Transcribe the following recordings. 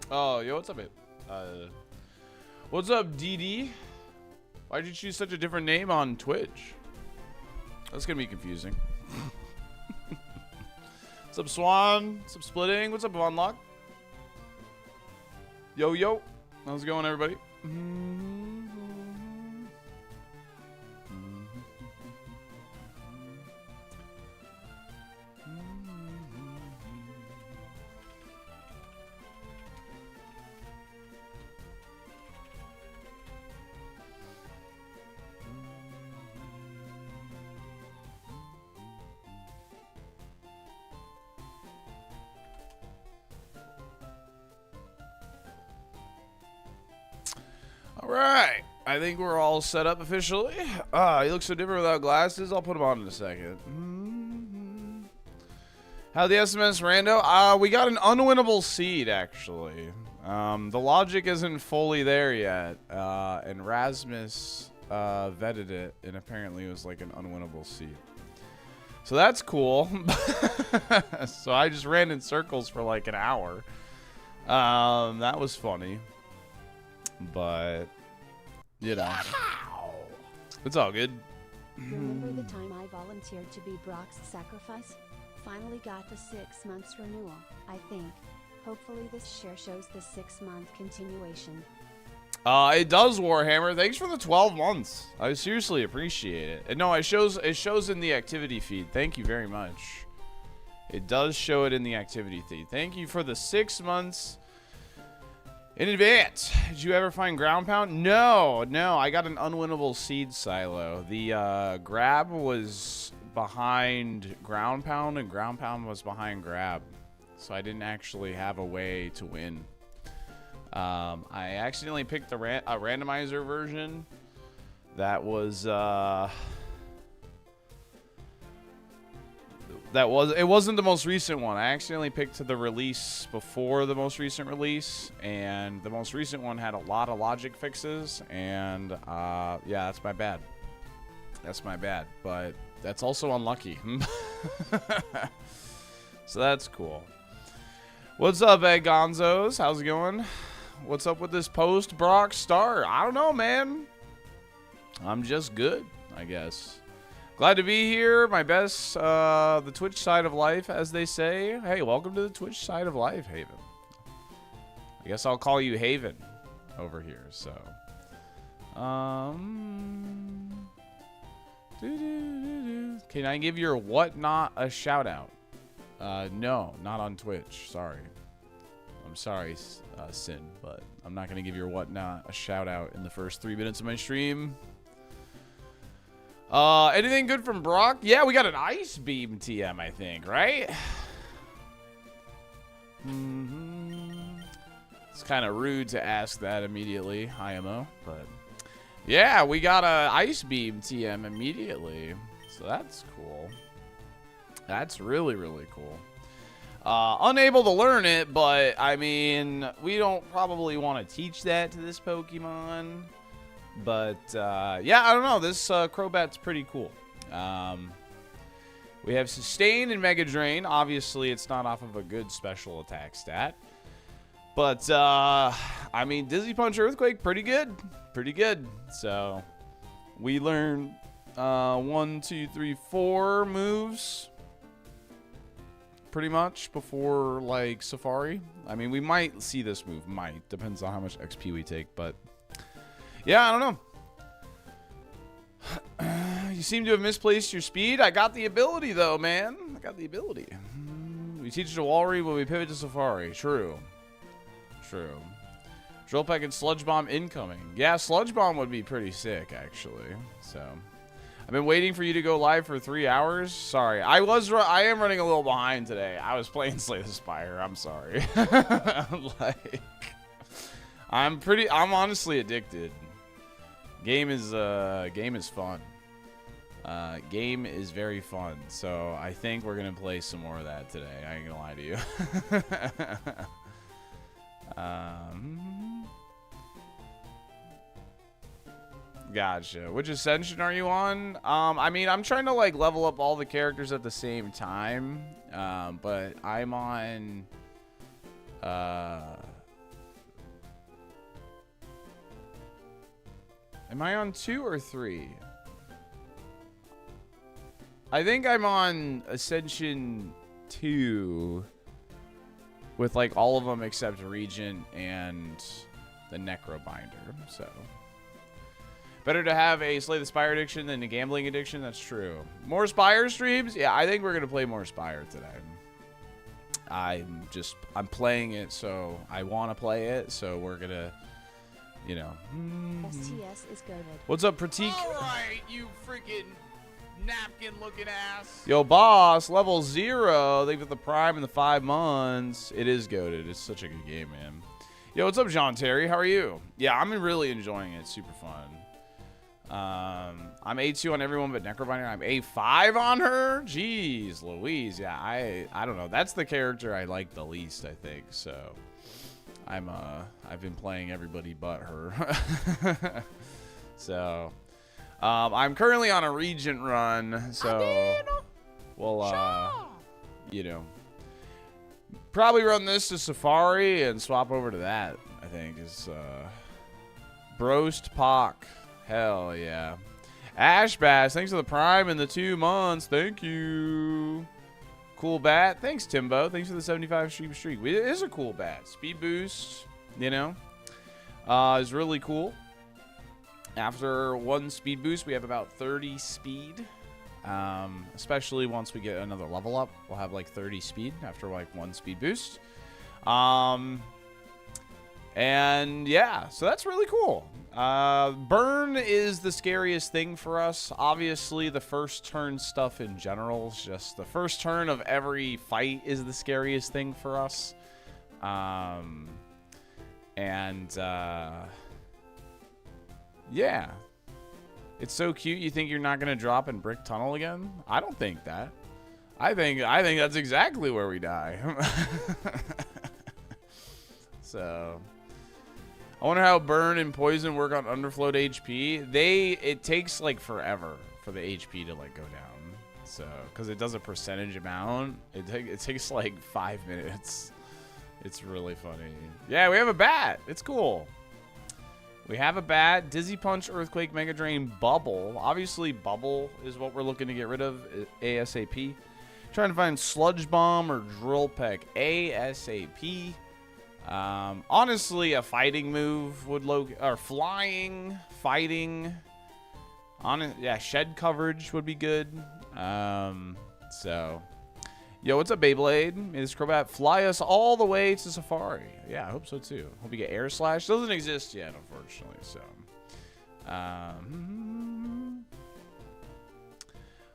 Oh, yo, what's up, babe? What's up, DD? Why'd you choose such a different name on Twitch? That's gonna be confusing. What's up, Swan? What's up, Splitting? What's up, Unlock? Yo, yo. How's it going, everybody? All right, I think we're all set up officially. He looks so different without glasses. I'll put him on in a second. How the SMS Rando? We got an unwinnable seed, actually. The logic isn't fully there yet, and Rasmus vetted it, and apparently it was like an unwinnable seed. So that's cool. So I just ran in circles for like an hour. That was funny. But, you know, it's all good. Remember the time I volunteered to be Brock's sacrifice? Finally got the 6 months renewal, I think. Hopefully this share shows the 6-month continuation. It does, Warhammer. Thanks for the 12 months. I seriously appreciate it. And no, it shows in the activity feed. Thank you very much. It does show it in the activity feed. Thank you for the 6 months. In advance. Did you ever find ground pound? No. I got an unwinnable seed silo. The grab was behind ground pound, and ground pound was behind grab. So I didn't actually have a way to win. I accidentally picked a randomizer version. That was it wasn't the most recent one. I accidentally picked the release before the most recent release, and the most recent one had a lot of logic fixes, and yeah, that's my bad. That's my bad, but that's also unlucky. So that's cool. What's up, Egg Gonzos? How's it going? What's up with this post Brock star? I don't know, man. I'm just good, I guess. Glad to be here. My best, the Twitch side of life, as they say. Hey, welcome to the Twitch side of life, Haven. I guess I'll call you Haven over here, so. Can I give your whatnot a shout out? No, not on Twitch. Sorry. I'm sorry, Sin, but I'm not going to give your whatnot a shout out in the first 3 minutes of my stream. Anything good from Brock? Yeah, we got an ice beam TM, I think, right? It's kind of rude to ask that immediately, IMO, but yeah, we got a ice beam TM immediately, so that's cool. That's really, really cool. Unable to learn it, but I mean, we don't probably want to teach that to this Pokemon. But, yeah, I don't know. This Crobat's pretty cool. We have Sustain and Mega Drain. Obviously, it's not off of a good special attack stat. But, I mean, Dizzy Punch Earthquake, pretty good. Pretty good. So, we learned 1, 2, 3, 4 moves. Pretty much before, like, Safari. I mean, we might see this move. Might. Depends on how much XP we take, but... yeah, I don't know. You seem to have misplaced your speed. I got the ability, though, man. I got the ability. We teach it to Walry when we pivot to Safari. True. True. Drill Peck and Sludge Bomb incoming. Yeah, Sludge Bomb would be pretty sick, actually. So, I've been waiting for you to go live for 3 hours. Sorry. I am running a little behind today. I was playing Slay the Spire. I'm sorry. Like, I'm honestly addicted. Game is fun. Game is very fun. So I think we're gonna play some more of that today. I ain't gonna lie to you. Gotcha. Which ascension are you on? I mean, I'm trying to like level up all the characters at the same time. But I'm on Am I on 2 or 3? I think I'm on Ascension 2 with like all of them except Regent and the Necrobinder. So better to have a Slay the Spire addiction than a gambling addiction. That's true. More Spire streams? Yeah, I think we're gonna play more Spire today. I'm playing it, so I want to play it. So we're gonna, you know. STS is goated. What's up, Pratik? All right, you freaking napkin-looking ass. Yo, boss, level 0. Thank you for the Prime in the 5 months. It is goated. It's such a good game, man. Yo, what's up, John Terry? How are you? Yeah, I'm really enjoying it. It's super fun. I'm A2 on everyone but Necrobinder. I'm A5 on her. Jeez, Louise. Yeah, I don't know. That's the character I like the least, I think. So I've been playing everybody but her. So I'm currently on a Regent run, so we'll you know, probably run this to Safari and swap over to that. I think is Brost Pock. Hell yeah. Ash Bass, thanks for the Prime in the 2 months. Thank you. Cool bat. Thanks, Timbo. Thanks for the 75 streak. It is a cool bat. Speed boost, you know, is really cool. After 1 speed boost, we have about 30 speed. Especially once we get another level up, we'll have like 30 speed after like 1 speed boost. And yeah, so that's really cool. Burn is the scariest thing for us. Obviously, the first turn stuff in general is just the first turn of every fight is the scariest thing for us. Yeah. It's so cute you think you're not going to drop in Brick Tunnel again? I don't think that. I think that's exactly where we die. So I wonder how Burn and Poison work on underflowed HP. It takes like forever for the HP to like go down. So, because it does a percentage amount, it takes like 5 minutes. It's really funny. Yeah, we have a bat. It's cool. We have a bat, Dizzy Punch, Earthquake, Mega Drain, Bubble. Obviously, Bubble is what we're looking to get rid of ASAP. Trying to find Sludge Bomb or Drill Peck ASAP. Honestly, a fighting move would or flying, fighting. Yeah, shed coverage would be good. So, yo, what's up, Beyblade? May this Crobat fly us all the way to Safari. Yeah, I hope so too. Hope you get Air Slash. Doesn't exist yet, unfortunately. So,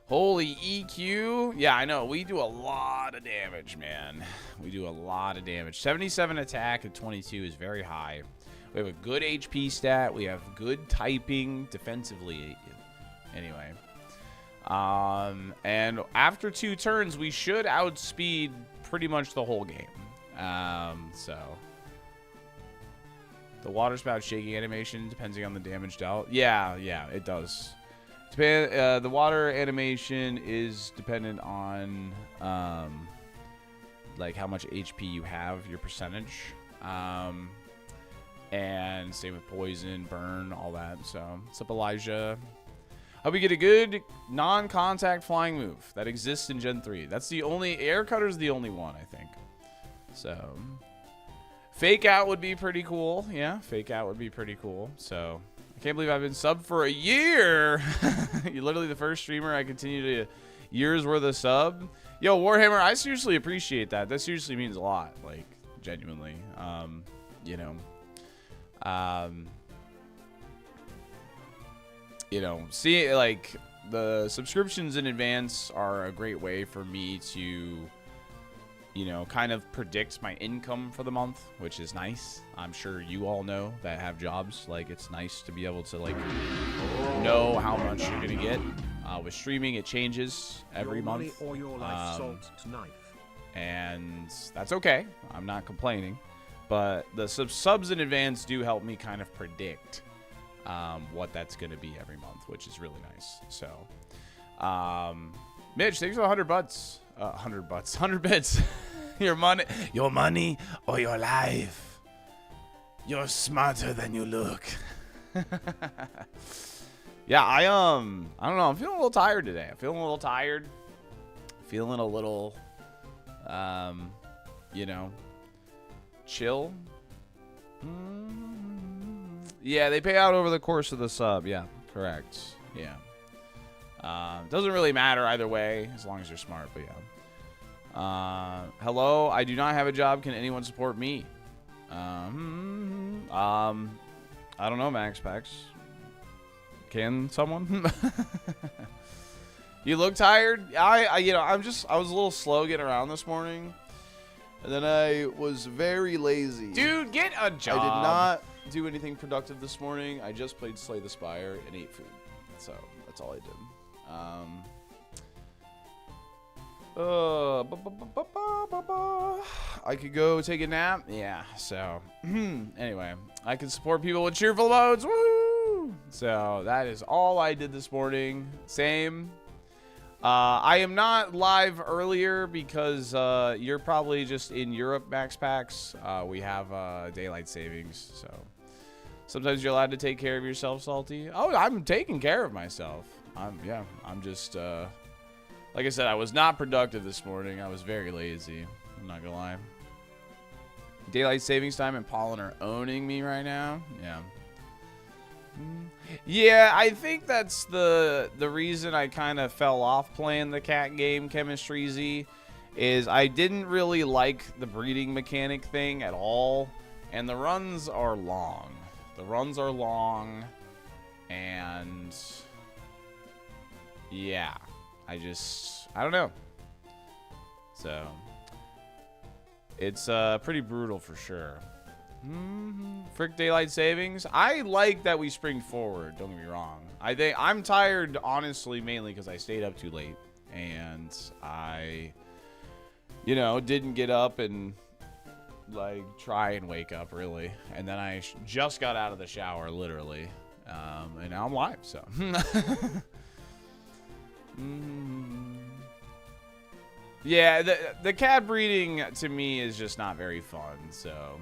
holy EQ. Yeah, I know. We do a lot of damage, man. We do a lot of damage. 77 attack at 22 is very high. We have a good HP stat. We have good typing defensively. Anyway. And after 2 turns, we should outspeed pretty much the whole game. So the water spout shaking animation, depending on the damage dealt. Yeah, it does. The water animation is dependent on like how much HP you have, your percentage. And same with poison, burn, all that. So what's up, Elijah? Hope you get a good non-contact flying move that exists in Gen 3. That's the only, Air Cutter's the only one, I think. So, Fake Out would be pretty cool. Yeah, Fake Out would be pretty cool. So, I can't believe I've been subbed for a year. You're literally the first streamer I continue to years worth of sub. Yo, Warhammer, I seriously appreciate that. That seriously means a lot, like, genuinely. You know, see, like, the subscriptions in advance are a great way for me to, you know, kind of predict my income for the month, which is nice. I'm sure you all know that have jobs. Like, it's nice to be able to, like, know how much you're going to get. With streaming, it changes every month. Or your life, salt, knife. And that's okay. I'm not complaining. But the subs in advance do help me kind of predict what that's going to be every month, which is really nice. So, Mitch, thanks for 100 butts. 100 bits. Your money or your life. You're smarter than you look. Yeah, I don't know. I'm feeling a little tired today. I'm feeling a little tired. Feeling a little, you know, chill. Yeah, they pay out over the course of the sub. Yeah, correct. Yeah. Doesn't really matter either way, as long as you're smart, but yeah. Hello, I do not have a job. Can anyone support me? I don't know, Max Pax. Can someone? You look tired? You know, I was a little slow getting around this morning. And then I was very lazy. Dude, get a job. I did not do anything productive this morning. I just played Slay the Spire and ate food. So, that's all I did. I could go take a nap. Yeah, so anyway, I can support people with cheerful modes. Woo! So that is all I did this morning. Same. I am not live earlier because you're probably just in Europe, Max Pax. We have daylight savings, so sometimes you're allowed to take care of yourself, Salty. Oh, I'm taking care of myself. I'm just like I said, I was not productive this morning. I was very lazy. I'm not gonna lie. Daylight savings time and Pollen are owning me right now. Yeah. Yeah, I think that's the reason I kind of fell off playing the cat game, Chemistry Z, is I didn't really like the breeding mechanic thing at all, and the runs are long. The runs are long, and yeah, I don't know. So it's pretty brutal for sure. Frick daylight savings. I like that we spring forward. Don't get me wrong. I think I'm tired, honestly, mainly because I stayed up too late and I, you know, didn't get up and like try and wake up really. And then I just got out of the shower, literally, and now I'm live. So. Yeah, the cat breeding to me is just not very fun, so.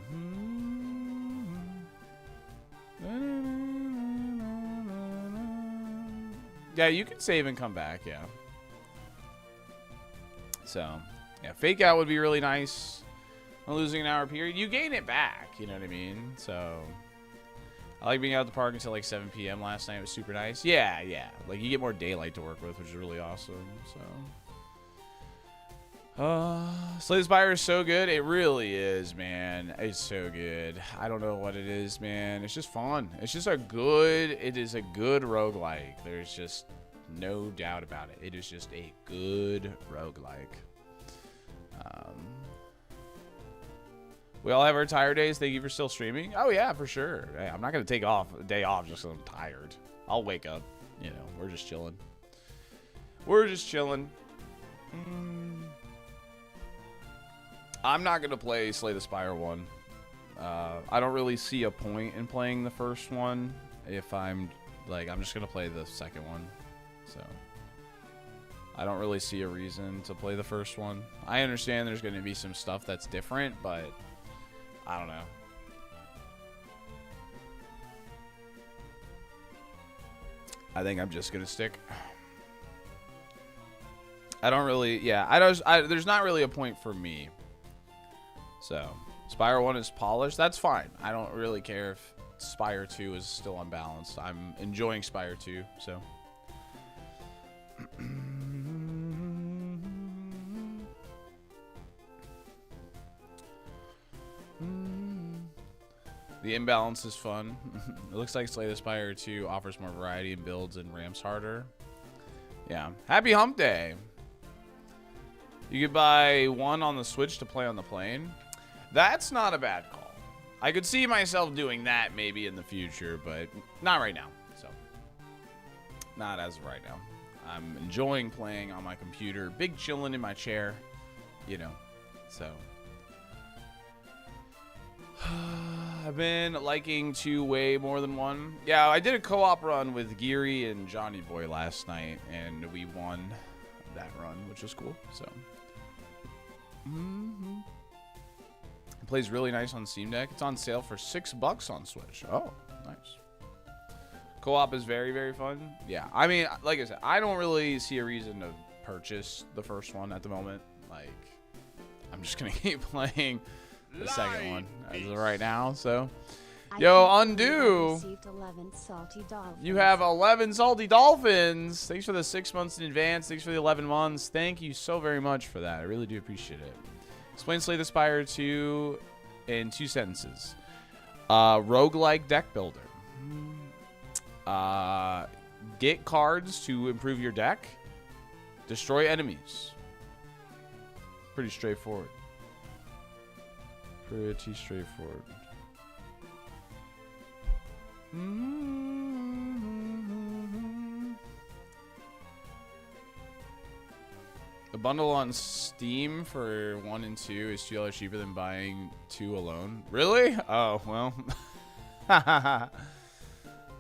Yeah, you can save and come back, yeah. So, yeah, fake out would be really nice. I'm losing an hour period. You gain it back, you know what I mean? So, I like being out at the park until like 7 p.m. last night. It was super nice. Yeah, yeah. Like, you get more daylight to work with, which is really awesome, so. Slay the Spire is so good. It really is, man. It's so good. I don't know what it is, man. It's just fun. It's just it is a good roguelike. There's just no doubt about it. It is just a good roguelike. We all have our tired days. Thank you for still streaming. Oh, yeah, for sure. Hey, I'm not going to take a day off just because I'm tired. I'll wake up. You know, we're just chilling. We're just chilling. I'm not going to play Slay the Spire 1. I don't really see a point in playing the first one if I'm just going to play the second one. So, I don't really see a reason to play the first one. I understand there's going to be some stuff that's different, but I don't know. I think I'm just going to stick. I don't really, yeah, there's not really a point for me. So, Spire 1 is polished. That's fine. I don't really care if Spire 2 is still unbalanced. I'm enjoying Spire 2, so. The imbalance is fun. It looks like Slay the Spire 2 offers more variety in builds and ramps harder. Yeah. Happy Hump Day. You could buy one on the Switch to play on the plane. That's not a bad call. I could see myself doing that maybe in the future, but not right now. So, not as of right now. I'm enjoying playing on my computer, big chilling in my chair, you know. So, I've been liking to way more than one. Yeah, I did a co-op run with Geary and Johnny Boy last night, and we won that run, which was cool. So, it plays really nice on Steam Deck. It's on sale for $6 on Switch. Oh, nice. Co-op is very, very fun. Yeah, I mean, like I said, I don't really see a reason to purchase the first one at the moment. Like, I'm just gonna keep playing the second one as of right now. So, yo, Undo, you have 11 salty dolphins. Thanks for the 6 months in advance. Thanks for the 11 months. Thank you so very much for that. I really do appreciate it. Explain Slay the Spire 2 in 2 sentences. Roguelike deck builder. Get cards to improve your deck. Destroy enemies. Pretty straightforward. Pretty straightforward. The bundle on Steam for 1 and 2 is $2 cheaper than buying 2 alone. Really? Oh, well.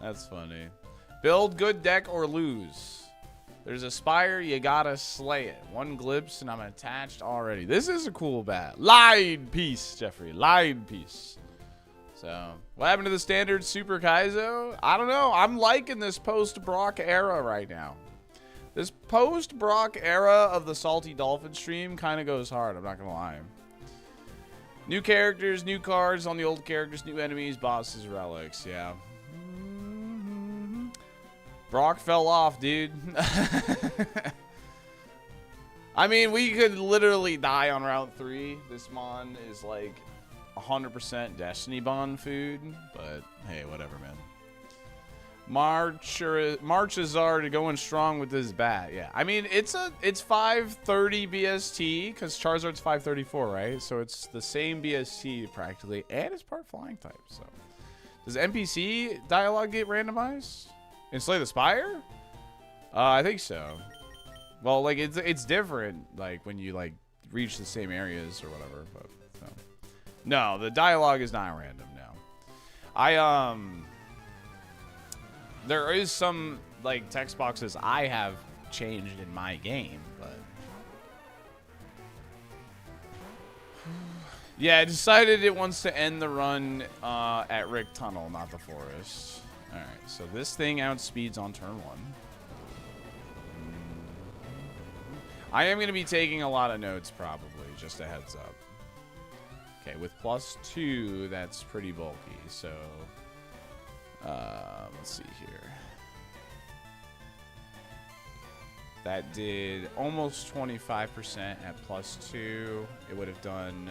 That's funny. Build good deck or lose. There's a Spire, you gotta slay it. 1 glimpse and I'm attached already. This is a cool bat. Lied piece, Jeffrey. Lied piece. So, what happened to the standard Super Kaizo? I don't know. I'm liking this post-Brock era right now. This post-Brock era of the SaltyDolphin stream kind of goes hard. I'm not gonna lie. New characters, new cards on the old characters, new enemies, bosses, relics. Yeah. Brock fell off, dude. I mean, we could literally die on Route 3. This Mon is like 100% Destiny Bond food, but hey, whatever, man. Charizard going strong with this bat. Yeah, I mean, it's 530 BST because Charizard's 534, right? So it's the same BST practically, and it's part flying type. So does NPC dialogue get randomized? In Slay the Spire? I think so. Well, like it's different, like when you like reach the same areas or whatever. But no, the dialogue is not random. No, there is some like text boxes I have changed in my game, but yeah, I decided it wants to end the run at Rick Tunnel, not the forest. Alright, so this thing outspeeds on turn 1. I am going to be taking a lot of notes, probably, just a heads up. Okay, with +2, that's pretty bulky, so... let's see here. That did almost 25% at +2. It would have done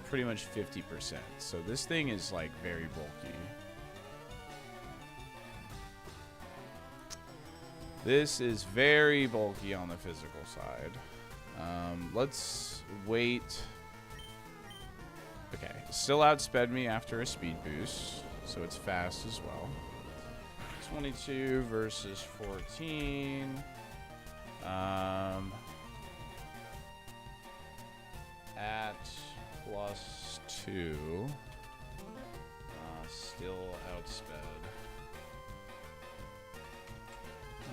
pretty much 50%. So this thing is, like, very bulky. This is very bulky on the physical side. Let's wait. Okay, still outsped me after a speed boost, so it's fast as well. 22 versus 14. At +2. Still outsped.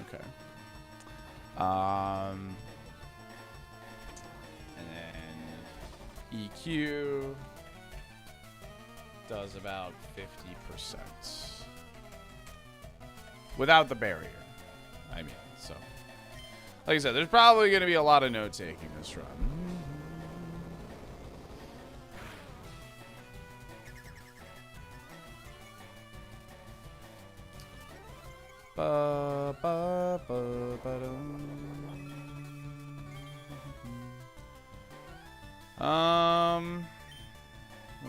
Okay. And then EQ does about 50%. Without the barrier, I mean. So, like I said, there's probably going to be a lot of note-taking this run.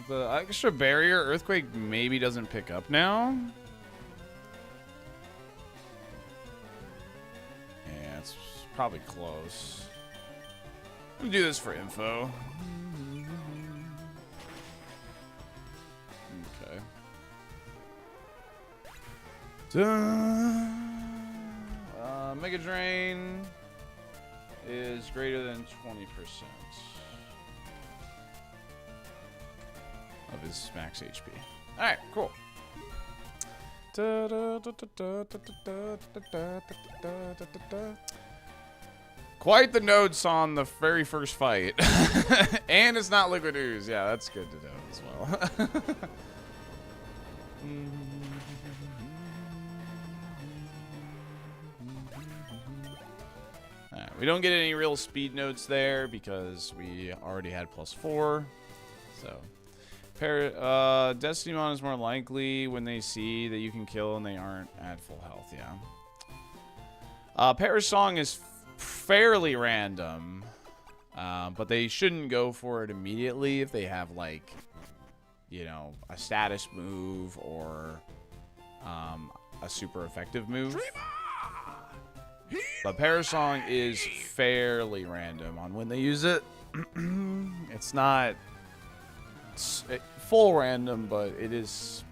The extra barrier earthquake maybe doesn't pick up now. Yeah, it's probably close. I'm gonna do this for info. Okay. Mega Drain is greater than 20% of his max HP. Alright, cool. Quite the notes on the very first fight. And it's not Liquid Ooze. Yeah, that's good to know as well. We don't get any real speed notes there because we already had +4. So, Destinymon is more likely when they see that you can kill and they aren't at full health, yeah. Perish Song is fairly random, but they shouldn't go for it immediately if they have, like, you know, a status move or a super effective move. But Perish Song is fairly random on when they use it. It's not full random, but it is.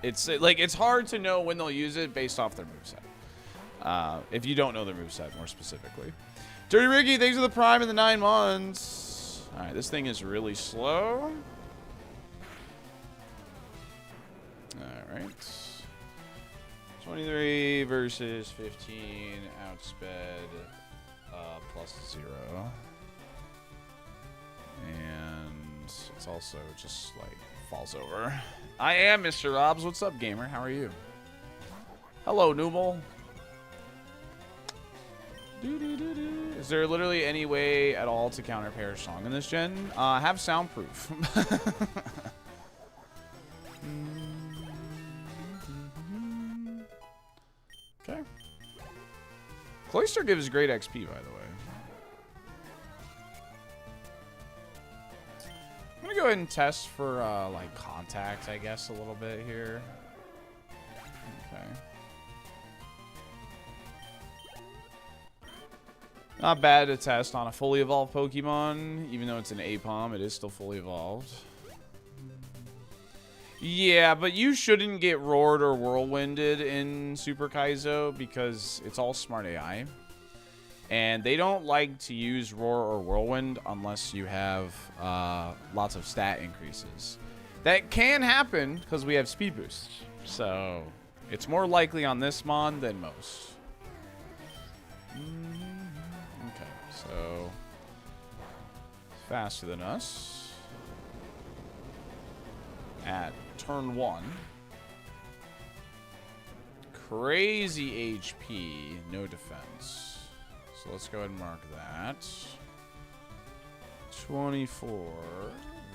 It's like it's hard to know when they'll use it based off their moveset. If you don't know their moveset more specifically. Dirty Ricky, thanks for the Prime in the 9 months. All right, this thing is really slow. All right. 23 versus 15, outsped, +0. And it's also just, like, falls over. I am Mr. Robs. What's up, gamer? How are you? Hello, Nooble. Is there literally any way at all to counter Perish Song in this gen? Have soundproof. Okay. Cloyster gives great XP, by the way. I'm gonna go ahead and test for like contact, I guess, a little bit here. Okay. Not bad to test on a fully evolved Pokemon, even though it's an Apom, it is still fully evolved. Yeah, but you shouldn't get roared or whirlwinded in Super Kaizo because it's all smart AI. And they don't like to use roar or whirlwind unless you have lots of stat increases. That can happen because we have speed boosts. So it's more likely on this mon than most. Okay, so faster than us. At turn 1. Crazy HP, no defense. So let's go ahead and mark that. 24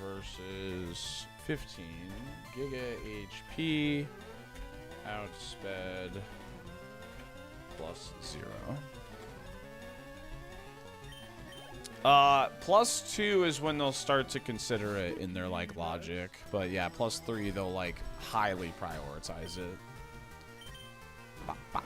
versus 15. Giga HP, outsped, +0. +2 is when they'll start to consider it in their, like, logic. But, yeah, +3, they'll, like, highly prioritize it. Bah, bah.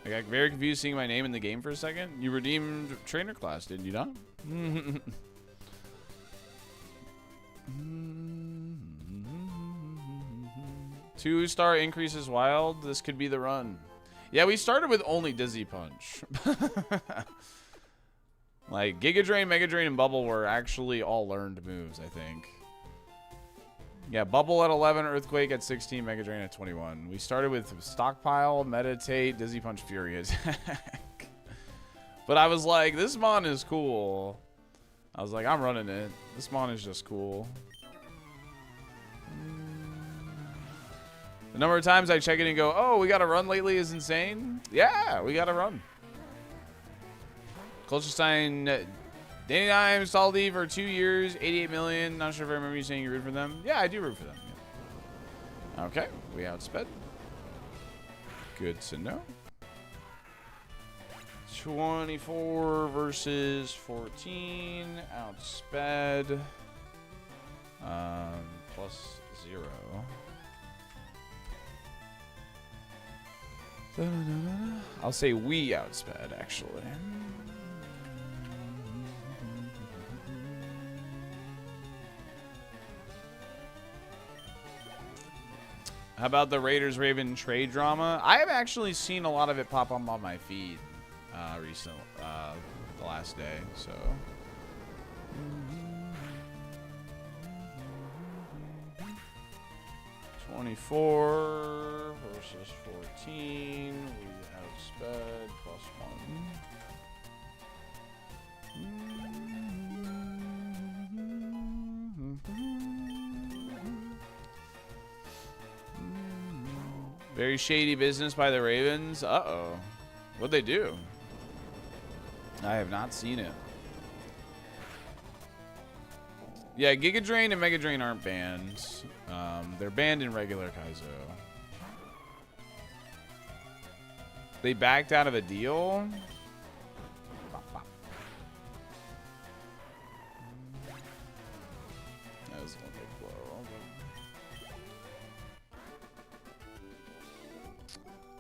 I got very confused seeing my name in the game for a second. You redeemed trainer class, did you not? 2-star increases wild. This could be the run. Yeah, we started with only Dizzy Punch. Like, Giga Drain, Mega Drain, and Bubble were actually all learned moves, I think. Yeah, Bubble at 11, Earthquake at 16, Mega Drain at 21. We started with Stockpile, Meditate, Dizzy Punch, Fury Attack. But I was like, this mon is cool. I was like, I'm running it. This mon is just cool. The number of times I check it and go, oh, we got a run lately is insane. Yeah, we got a run. Closest sign, Danny Dime, Salty for 2 years, 88 million. Not sure if I remember you saying you root for them. Yeah, I do root for them. Yeah. Okay, we outsped. Good to know. 24 versus 14, outsped. +0. I'll say we outsped, actually. How about the Raiders-Raven trade drama? I have actually seen a lot of it pop up on my feed recently, the last day, so. 24 versus 14. We outsped +1. Very shady business by the Ravens. Uh-oh. What'd they do? I have not seen it. Yeah, Giga Drain and Mega Drain aren't banned. They're banned in regular Kaizo. They backed out of a deal? That was a big blow.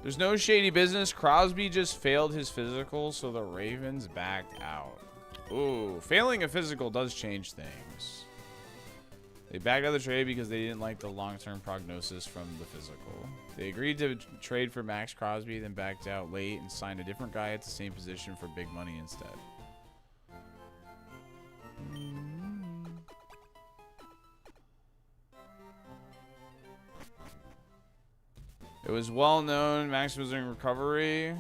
There's no shady business. Crosby just failed his physical, so the Ravens backed out. Ooh, failing a physical does change things. They backed out of the trade because they didn't like the long-term prognosis from the physical. They agreed to trade for Max Crosby, then backed out late and signed a different guy at the same position for big money instead. It was well known Max was in recovery.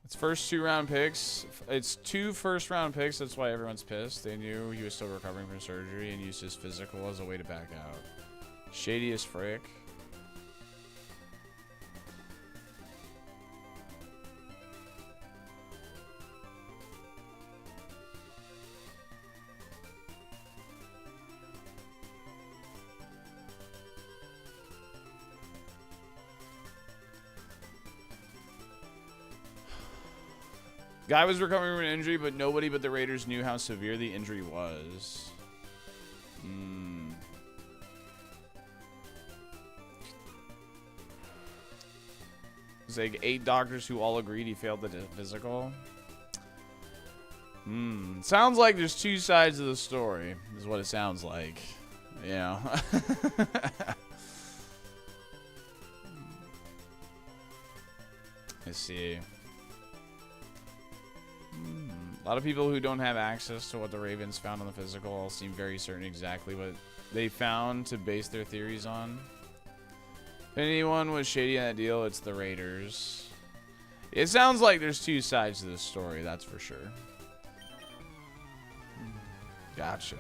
It's first 2 round picks. It's 2 first round picks. That's why everyone's pissed. They knew he was still recovering from surgery and used his physical as a way to back out. Shady as frick. Guy was recovering from an injury, but nobody but the Raiders knew how severe the injury was. It's like 8 doctors who all agreed he failed the physical. Sounds like there's 2 sides of the story, is what it sounds like. Yeah. Let's see. A lot of people who don't have access to what the Ravens found on the physical all seem very certain exactly what they found to base their theories on. If anyone was shady in that deal, it's the Raiders. It sounds like there's 2 sides to this story, that's for sure. Gotcha.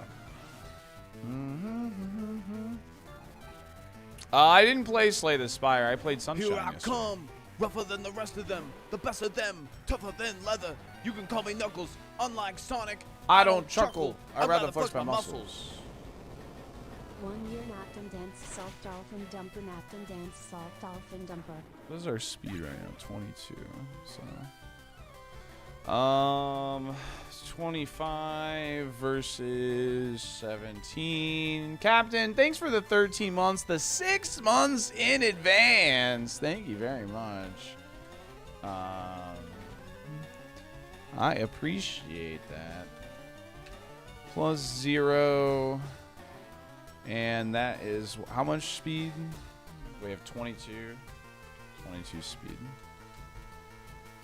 I didn't play Slay the Spire. I played Sunshine. Here I come, rougher than the rest of them, the best of them, tougher than leather. You can call me Knuckles, unlike Sonic. I don't chuckle. I'd rather flex my muscles. 1 year napped and dance SaltyDolphin dumper, napped and dance SaltyDolphin dumper. What is our speed right now? 22. So 25 versus 17. Captain, thanks for the 13 months, the 6 months in advance. Thank you very much. I appreciate that. +0. And that is how much speed? We have 22. 22 speed.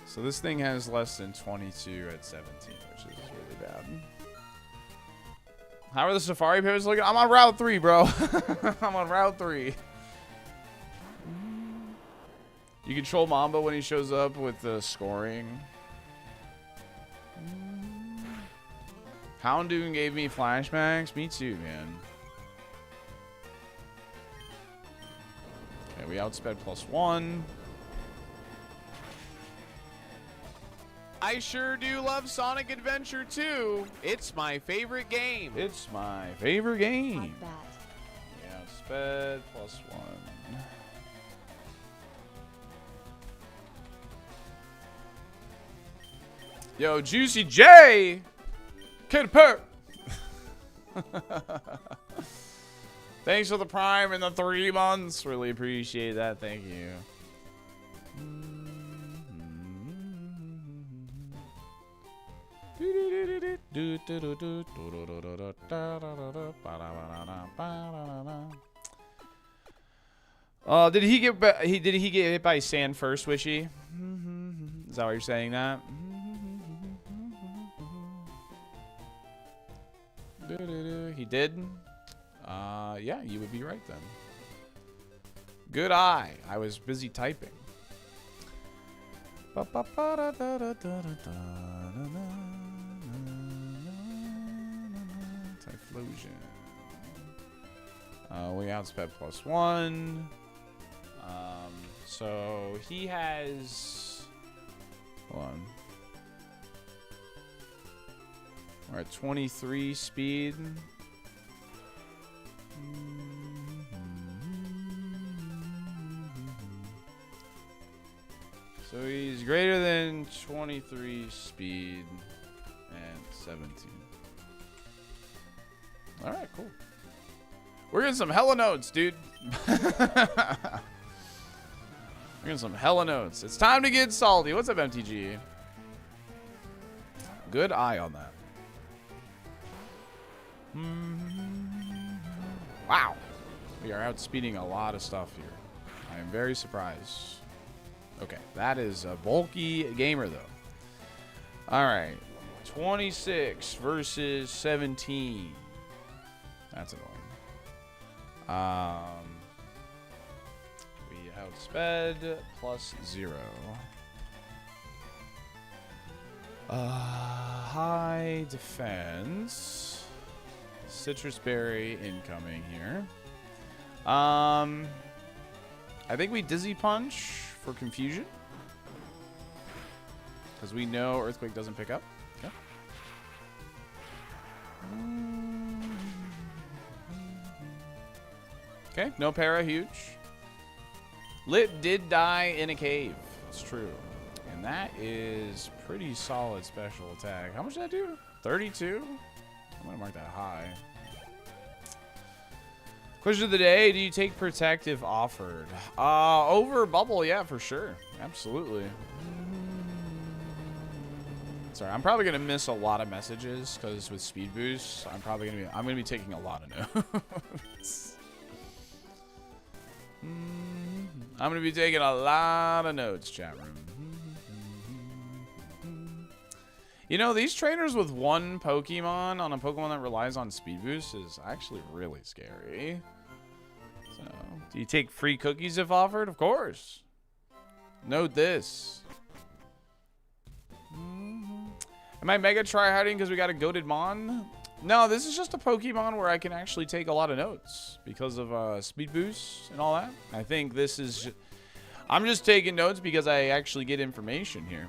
So this thing has less than 22 at 17, which is really bad. How are the Safari pivots looking? I'm on Route 3, bro. I'm on Route 3. You control Mamba when he shows up with the scoring. Houndoom gave me flashbacks. Me too, man. Okay, we outsped +1. I sure do love Sonic Adventure 2. It's my favorite game. It's my favorite game. Yeah, outsped +1. Yo, Juicy J! Kid Perk! Thanks for the Prime and the 3 months. Really appreciate that. Thank you. Did he get hit by sand first, Wishy? Is that why you're saying that? He did? Yeah, you would be right then. Good eye. I was busy typing. Explosion. We outsped +1. So he has... Hold on. We're at 23 speed. So he's greater than 23 speed and 17. Alright, cool. We're getting some hella notes, dude. We're getting some hella notes. It's time to get salty. What's up, MTG? Good eye on that. Wow. We are outspeeding a lot of stuff here. I am very surprised. Okay, that is a bulky gamer, though. All right. 26 versus 17. That's annoying. We outsped +0. High defense. Citrus berry incoming here. I think we dizzy punch for confusion, because we know earthquake doesn't pick up. Okay. Okay, no para, huge. Lit did die in a cave. It's true. And that is pretty solid special attack. How much did that do? 32? I'm gonna mark that high. Question of the day, do you take protect if offered? Over bubble, yeah, for sure. Absolutely. Sorry, I'm probably gonna miss a lot of messages because with speed boost, I'm gonna be taking a lot of notes. I'm gonna be taking a lot of notes, chat room. You know, these trainers with one Pokemon on a Pokemon that relies on speed boost is actually really scary. So, do you take free cookies if offered? Of course. Note this. Am I mega tryharding because we got a goated Mon? No, this is just a Pokemon where I can actually take a lot of notes because of speed boost and all that. I think this is... I'm just taking notes because I actually get information here.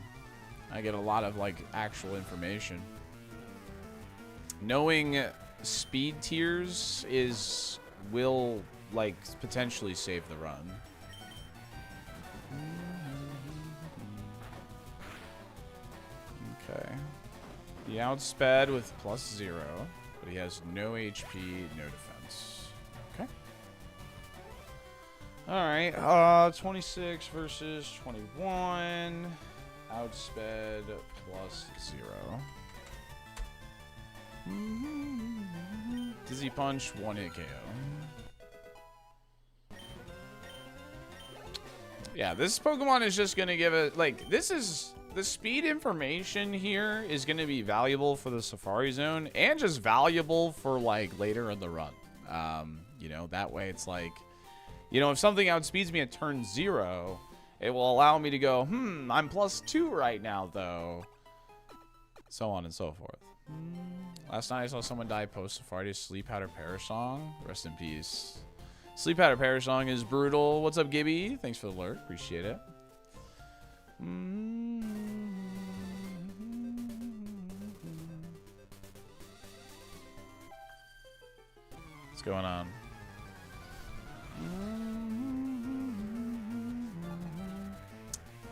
I get a lot of, like, actual information. Knowing speed tiers will, like, potentially save the run. Okay. He outsped with +0, but he has no HP, no defense. Okay. Alright, 26 versus 21. Outsped +0. Dizzy punch, 1-hit KO. Yeah, this Pokemon is just gonna give it, like, this is... The speed information here is going to be valuable for the Safari Zone and just valuable for, like, later in the run. You know, that way it's like, you know, if something outspeeds me at turn 0, it will allow me to go, I'm +2 right now, though. So on and so forth. Last night I saw someone die post-Safari to Sleep Powder Perish Song. Rest in peace. Sleep Powder Perish Song is brutal. What's up, Gibby? Thanks for the lurk. Appreciate it. What's going on?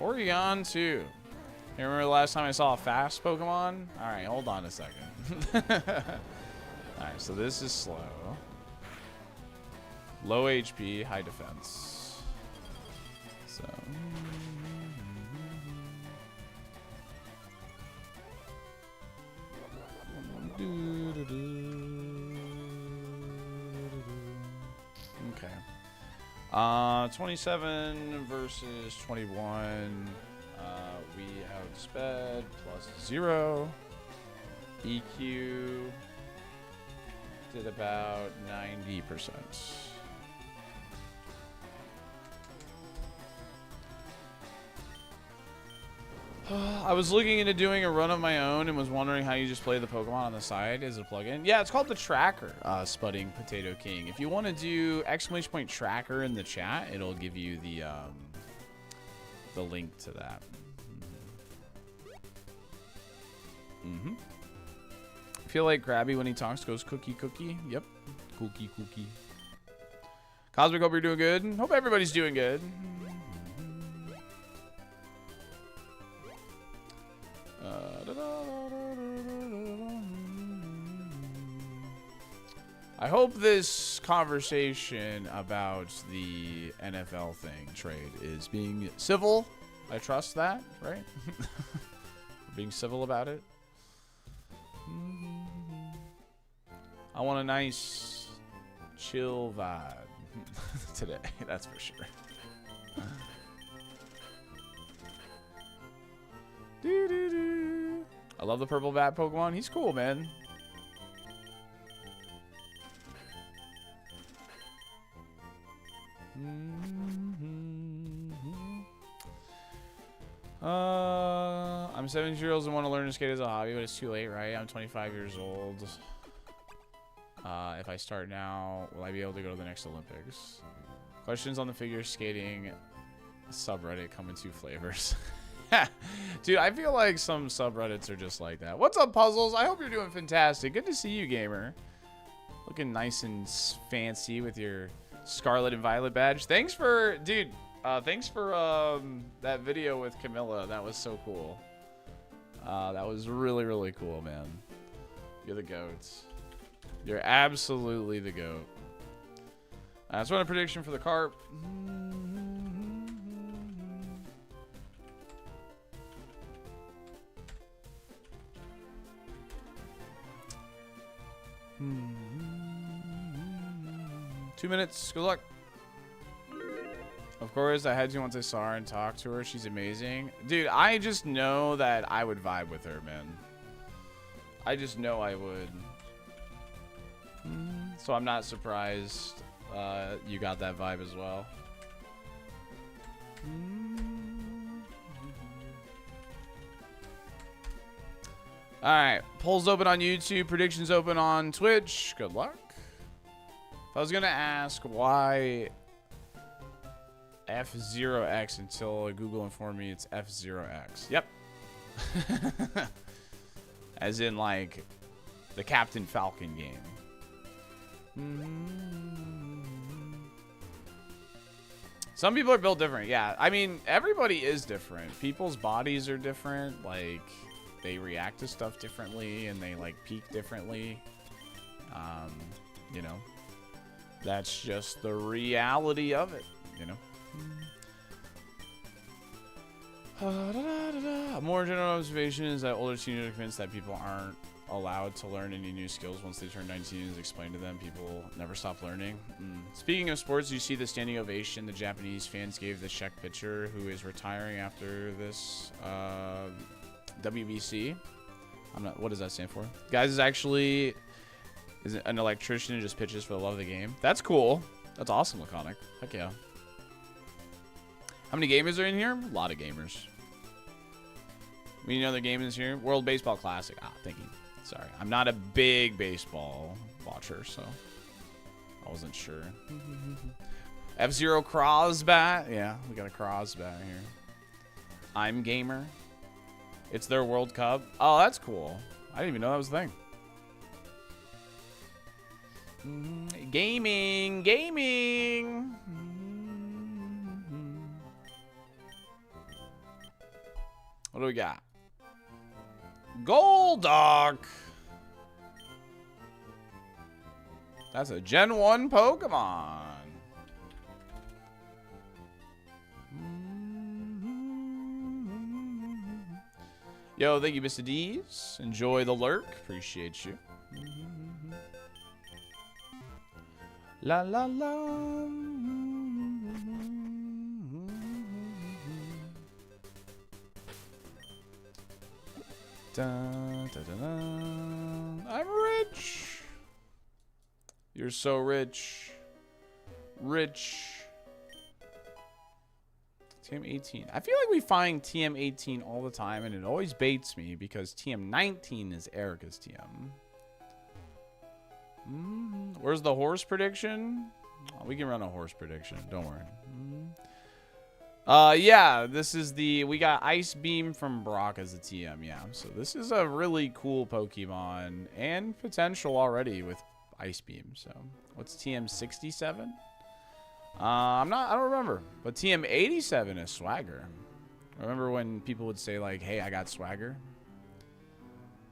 Porygon 2. You remember the last time I saw a fast Pokemon? Alright, hold on a second. Alright, so this is slow. Low HP, high defense. So... Okay. 27 versus 21. We outsped +0. EQ did about 90%. I was looking into doing a run of my own and was wondering how you just play the Pokemon on the side as a plugin. Yeah, it's called the Tracker, Spudding Potato King. If you want to do ! Tracker in the chat, it'll give you the link to that. I feel like Krabby when he talks goes cookie cookie. Yep, cookie cookie. Cosmic, hope you're doing good. Hope everybody's doing good. I hope this conversation about the NFL thing trade is being civil. I trust that, right? Being civil about it. I want a nice chill vibe today, that's for sure. I love the purple bat Pokemon. He's cool, man. I'm 17 years old and want to learn to skate as a hobby, but it's too late, right? I'm 25 years old. If I start now, will I be able to go to the next Olympics? Questions on the figure skating subreddit come in 2 flavors. Dude, I feel like some subreddits are just like that. What's up, Puzzles? I hope you're doing fantastic. Good to see you, gamer. Looking nice and fancy with your Scarlet and Violet badge. Thanks for, dude, thanks for that video with Camilla. That was so cool. That was really, really cool, man. You're the goats. You're absolutely the goat. Let's run a prediction for the carp. Two minutes. Good luck. Of course, I had to once I saw her and talked to her. She's amazing. Dude, I just know that I would vibe with her, man. I just know I would. So I'm not surprised you got that vibe as well. Alright, polls open on YouTube, predictions open on Twitch. Good luck. If I was gonna ask why F0X until Google informed me it's F0X. Yep. As in like the Captain Falcon game. Some people are built different. Yeah, I mean, everybody is different. People's bodies are different. Like, they react to stuff differently and they like peak differently. You know, that's just the reality of it, you know. A more general observation is that older seniors are convinced that people aren't allowed to learn any new skills once they turn 19 and is explained to them. People never stop learning. Speaking of sports, you see the standing ovation the Japanese fans gave the Czech pitcher who is retiring after this WBC. I'm not. What does that stand for? Guys is actually an electrician and just pitches for the love of the game. That's cool. That's awesome, Laconic. Heck yeah. How many gamers are in here? A lot of gamers. We know the game is here. World Baseball Classic. Ah, thank you. Sorry, I'm not a big baseball watcher, so I wasn't sure. F-Zero Crosbat. Yeah, we got a Crosbat here. I'm Gamer. It's their World Cup. Oh, that's cool. I didn't even know that was a thing. Gaming. Gaming. What do we got? Golduck. That's a Gen 1 Pokemon. Yo, thank you, Mr. D's. Enjoy the lurk. Appreciate you. La la la. Dun, dun, dun, dun. I'm rich. You're so rich. Rich. TM18. I feel like we find TM18 all the time, and it always baits me because TM19 is Erika's TM. Where's the horse prediction? Oh, we can run a horse prediction. Don't worry. Yeah, this is we got Ice Beam from Brock as a TM, yeah. So this is a really cool Pokemon and potential already with Ice Beam. So what's TM 67? I don't remember, but TM 87 is Swagger. Remember when people would say like, hey, I got Swagger?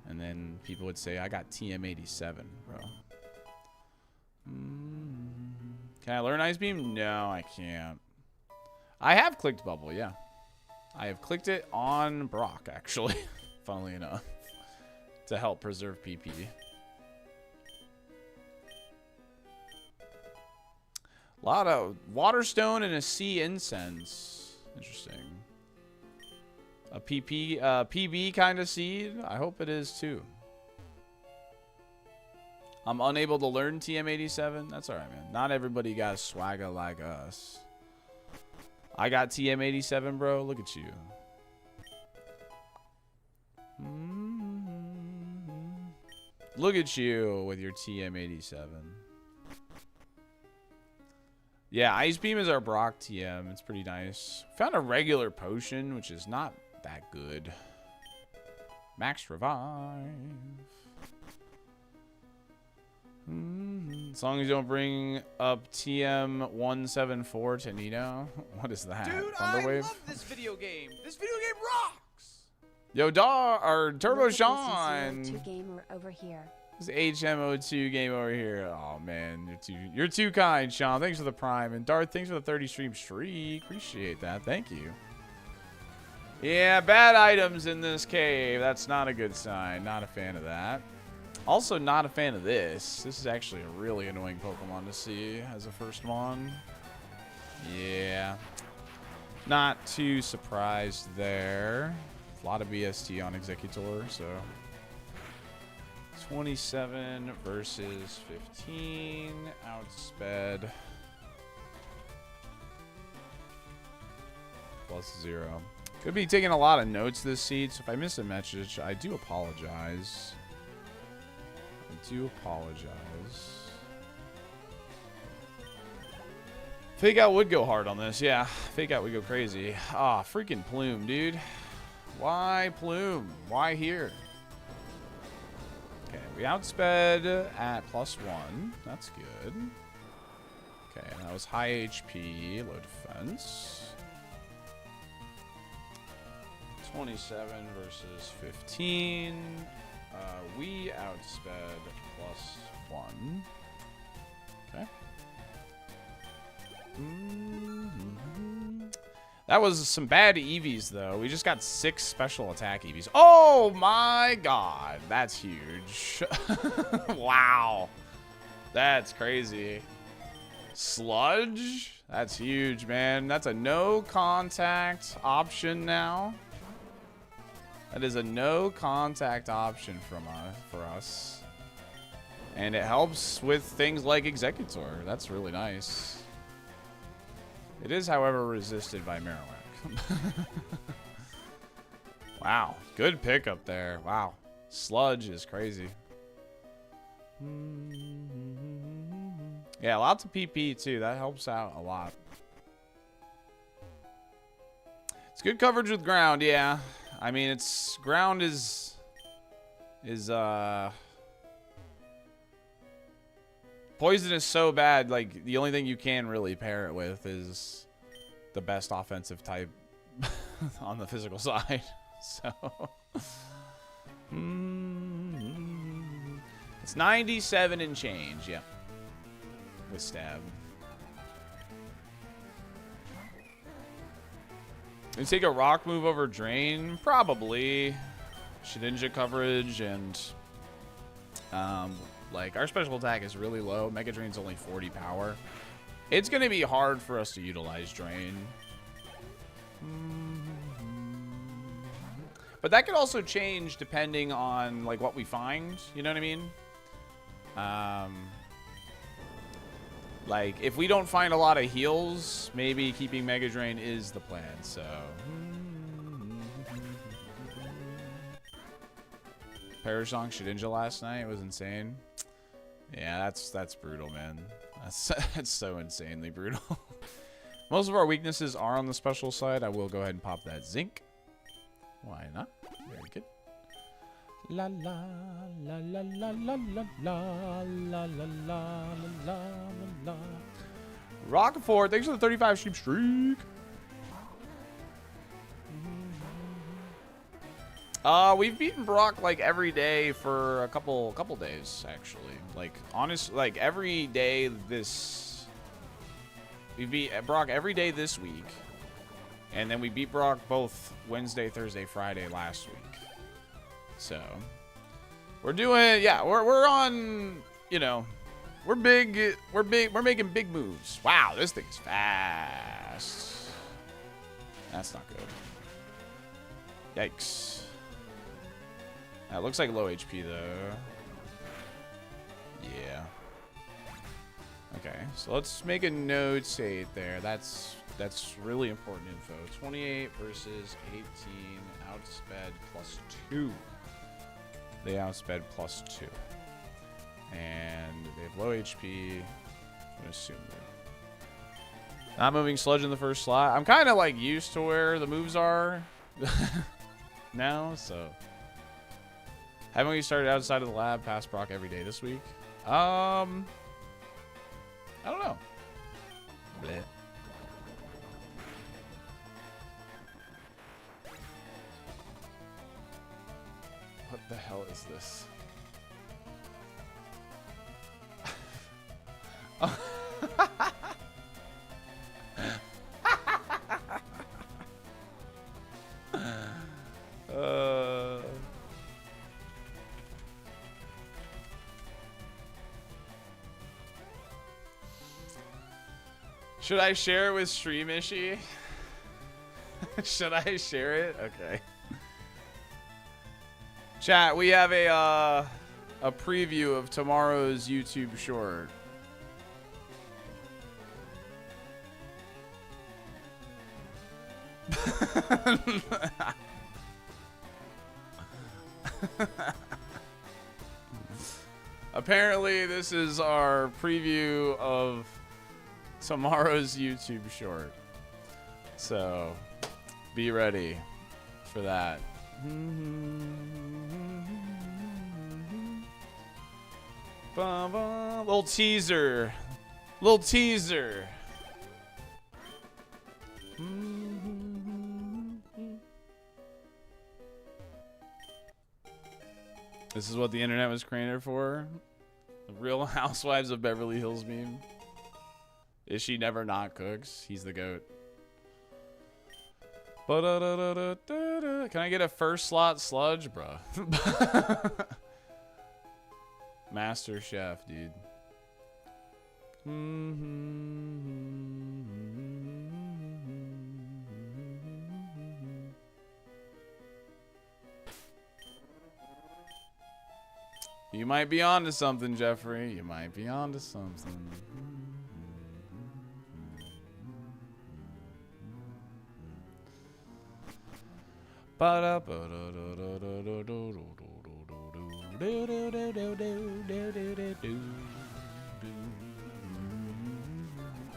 And then people would say, I got TM 87, bro. Can I learn Ice Beam? No, I can't. I have clicked Bubble, yeah. I have clicked it on Brock, actually, funnily enough, to help preserve PP. A lot of Waterstone and a Sea Incense. Interesting. A PB kind of seed? I hope it is, too. I'm unable to learn TM87. That's alright, man. Not everybody got swagger like us. I got TM87, bro. Look at you. Look at you with your TM87. Yeah, Ice Beam is our Brock TM. It's pretty nice. Found a regular potion, which is not that good. Max Revive. As long as you don't bring up TM174 to Nino. What is that? Dude, Thunderwave? I love this video game. This video game rocks. Yo, Turbo Sean. Two gamer over here. This HMO2 game over here. Oh man, you're too kind, Sean. Thanks for the prime. And Darth, thanks for the 30 stream streak. Appreciate that. Thank you. Yeah, bad items in this cave. That's not a good sign. Not a fan of that. Also not a fan of this. This is actually a really annoying Pokemon to see as a first one. Yeah. Not too surprised there. A lot of BST on Executor, so 27 versus 15. Outsped. +0. Could be taking a lot of notes this seed, so if I miss a message, I do apologize. Fake Out would go hard on this, yeah. Fake Out would go crazy. Ah, freaking Plume, dude. Why Plume? Why here? Okay, we outsped at +1. That's good. Okay, and that was high HP, low defense. 27 versus 15. We outsped +1. Okay. That was some bad EVs, though. We just got 6 special attack EVs. Oh, my God. That's huge. Wow. That's crazy. Sludge? That's huge, man. That's a no contact option now. That is a no contact option for us. And it helps with things like Executor. That's really nice. It is, however, resisted by Marowak. Wow. Good pickup there. Wow. Sludge is crazy. Yeah, lots of PP too. That helps out a lot. It's good coverage with ground, yeah. I mean, it's ground is poison is so bad, like the only thing you can really pair it with is the best offensive type on the physical side. So it's 97 and change, yeah. With stab. You take a rock move over drain? Probably. Shedinja coverage and like our special attack is really low. Mega Drain's only 40 power. It's gonna be hard for us to utilize drain. But that could also change depending on like what we find, you know what I mean? Like, if we don't find a lot of heals, maybe keeping Mega Drain is the plan, so. Parasong Shedinja last night was insane. Yeah, that's brutal, man. That's so insanely brutal. Most of our weaknesses are on the special side. I will go ahead and pop that zinc. Why not? Very good. La la la la la la la la la la la la la. Rockafort, thanks for the 35 sheep streak. We've beaten Brock like every day for a couple days actually. Like like every day this. We beat Brock every day this week, and then we beat Brock both Wednesday, Thursday, Friday last week. So we're doing, yeah, we're on, you know, we're making big moves. Wow, this thing's fast. That's not good. Yikes. That looks like low HP though. Yeah. Okay, so let's make a notate there. That's really important info. 28 versus 18 outsped +2. They outsped +2. And they have low HP. I'm gonna assume that. Not moving Sludge in the first slot. I'm kind of like used to where the moves are now, so. Haven't we started outside of the lab past Brock every day this week? I don't know. Bleh. What the hell is this? Should I share it with Stream Ishi? Should I share it? Okay. Chat, we have a preview of tomorrow's YouTube short. Apparently, this is our preview of tomorrow's YouTube short. So, be ready for that. Little teaser. Little teaser. This is what the internet was created for. The Real Housewives of Beverly Hills meme. Is she never not cooks? He's the goat. Can I get a first slot Sludge, bruh? Master Chef, dude. You might be onto something, Jeffrey. You might be onto something.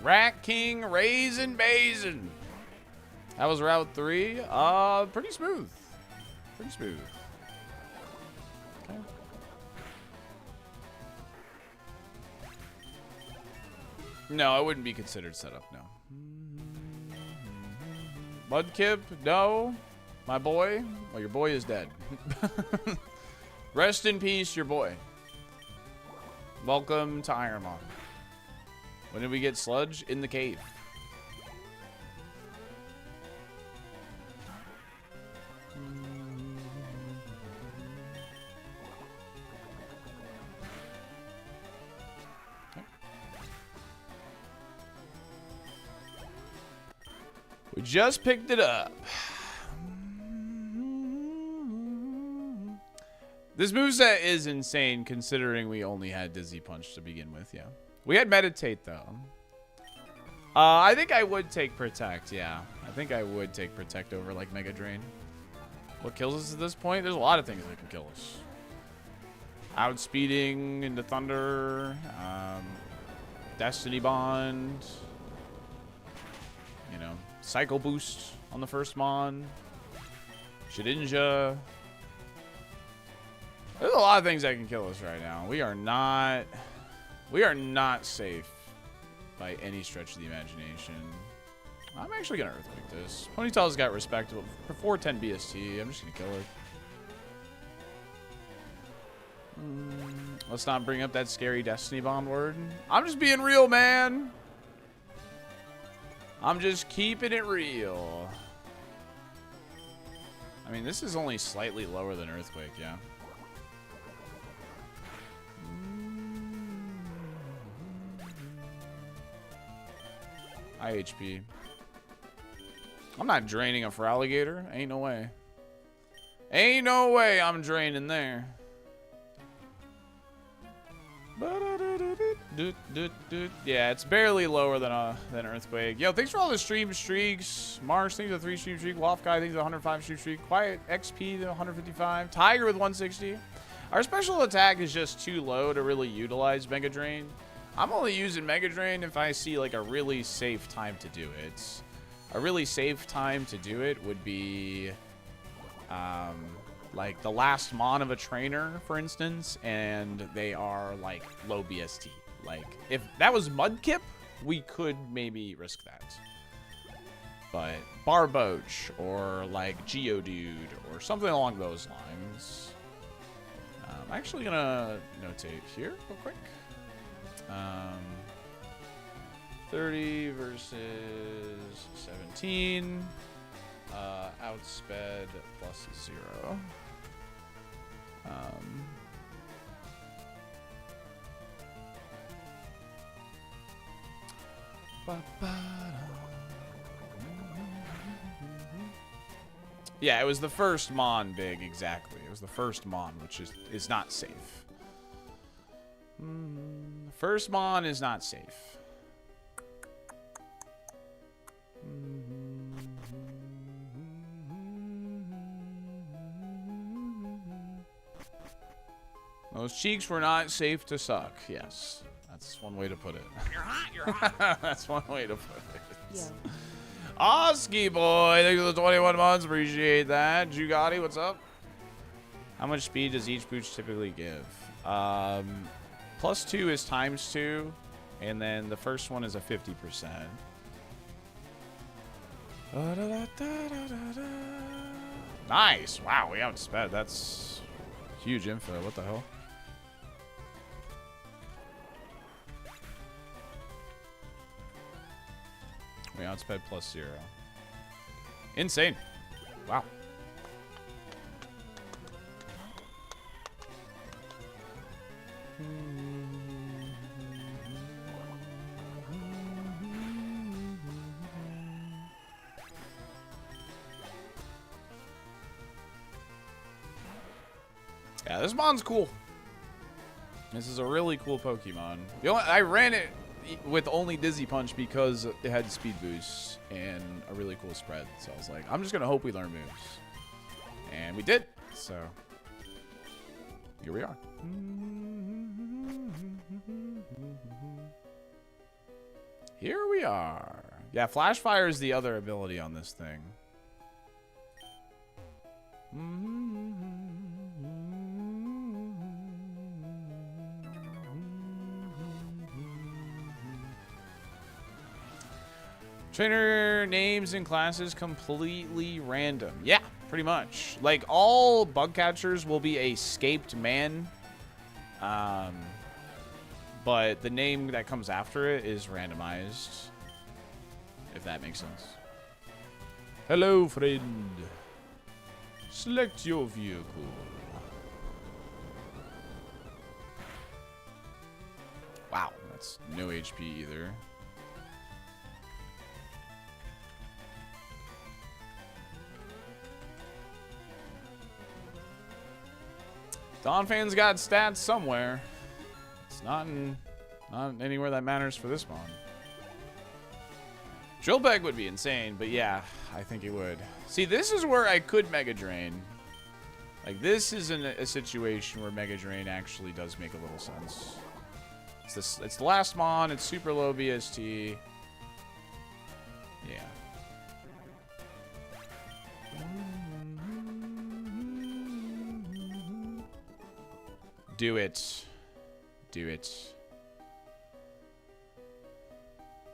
Rat King Raisin Basin. That was route 3. Pretty smooth. Pretty smooth. Okay. No, it wouldn't be considered setup, no. Mudkip, no. My boy? Well, your boy is dead. Rest in peace, your boy. Welcome to ironMON. When did we get Sludge? In the cave. We just picked it up. This moveset is insane considering we only had Dizzy Punch to begin with, yeah. We had Meditate, though. I think I would take Protect, yeah. I think I would take Protect over, like, Mega Drain. What kills us at this point? There's a lot of things that can kill us. Outspeeding into Thunder. Destiny Bond. You know, Cycle Boost on the first Mon. Shedinja. There's a lot of things that can kill us right now. We are not safe by any stretch of the imagination. I'm actually gonna Earthquake this. Ponytail's got respectable for 410 BST. I'm just gonna kill her. Let's not bring up that scary Destiny Bond word. I'm just being real, man. I'm just keeping it real. I mean, this is only slightly lower than Earthquake, yeah. IHP. I'm not draining a Feraligatr. Ain't no way. Ain't no way I'm draining there. Yeah, it's barely lower than Earthquake. Yo, thanks for all the stream streaks. Marsh, thanks for the 3 stream streak. Wolf Guy, thanks for the 105 stream streak. Quiet XP, the 155. Tiger with 160. Our special attack is just too low to really utilize Mega Drain. I'm only using Mega Drain if I see like a really safe time to do it. A really safe time to do it would be like the last Mon of a trainer, for instance, and they are like low BST. Like if that was Mudkip, we could maybe risk that. But Barboach or like Geodude or something along those lines. I'm actually gonna notate here real quick. 30 versus 17. Outsped plus 0. Yeah, it was the first Mon big, exactly. It was the first Mon, which is not safe. First Mon is not safe. Those cheeks were not safe to suck. Yes, that's one way to put it. You're hot, you're hot. That's one way to put it. Yeah. Oski boy, thanks for the 21 months. Appreciate that. Jugati, what's up? How much speed does each boost typically give? +2 is ×2, and then the first one is a 50%. Nice. Wow, we outsped. That's huge info. What the hell? We outsped +0. Insane. Wow. Yeah, this Mon's cool. This is a really cool Pokemon. I ran it with only Dizzy Punch because it had speed boosts and a really cool spread. So I was like, I'm just going to hope we learn moves. And we did. So here we are. Here we are. Yeah, Flash Fire is the other ability on this thing. Trainer names and classes completely random. Yeah, pretty much. Like, all bug catchers will be a scaped man. But the name that comes after it is randomized. If that makes sense. Hello, friend. Select your vehicle. Wow, that's no HP either. Donphan's got stats somewhere. It's not in Not anywhere that matters for this mon. Drill Peck would be insane, but yeah, I think it would. See, this is where I could Mega Drain. Like, this is a situation where Mega Drain actually does make a little sense. It's the last mon, it's super low BST. Yeah. Do it. Do it.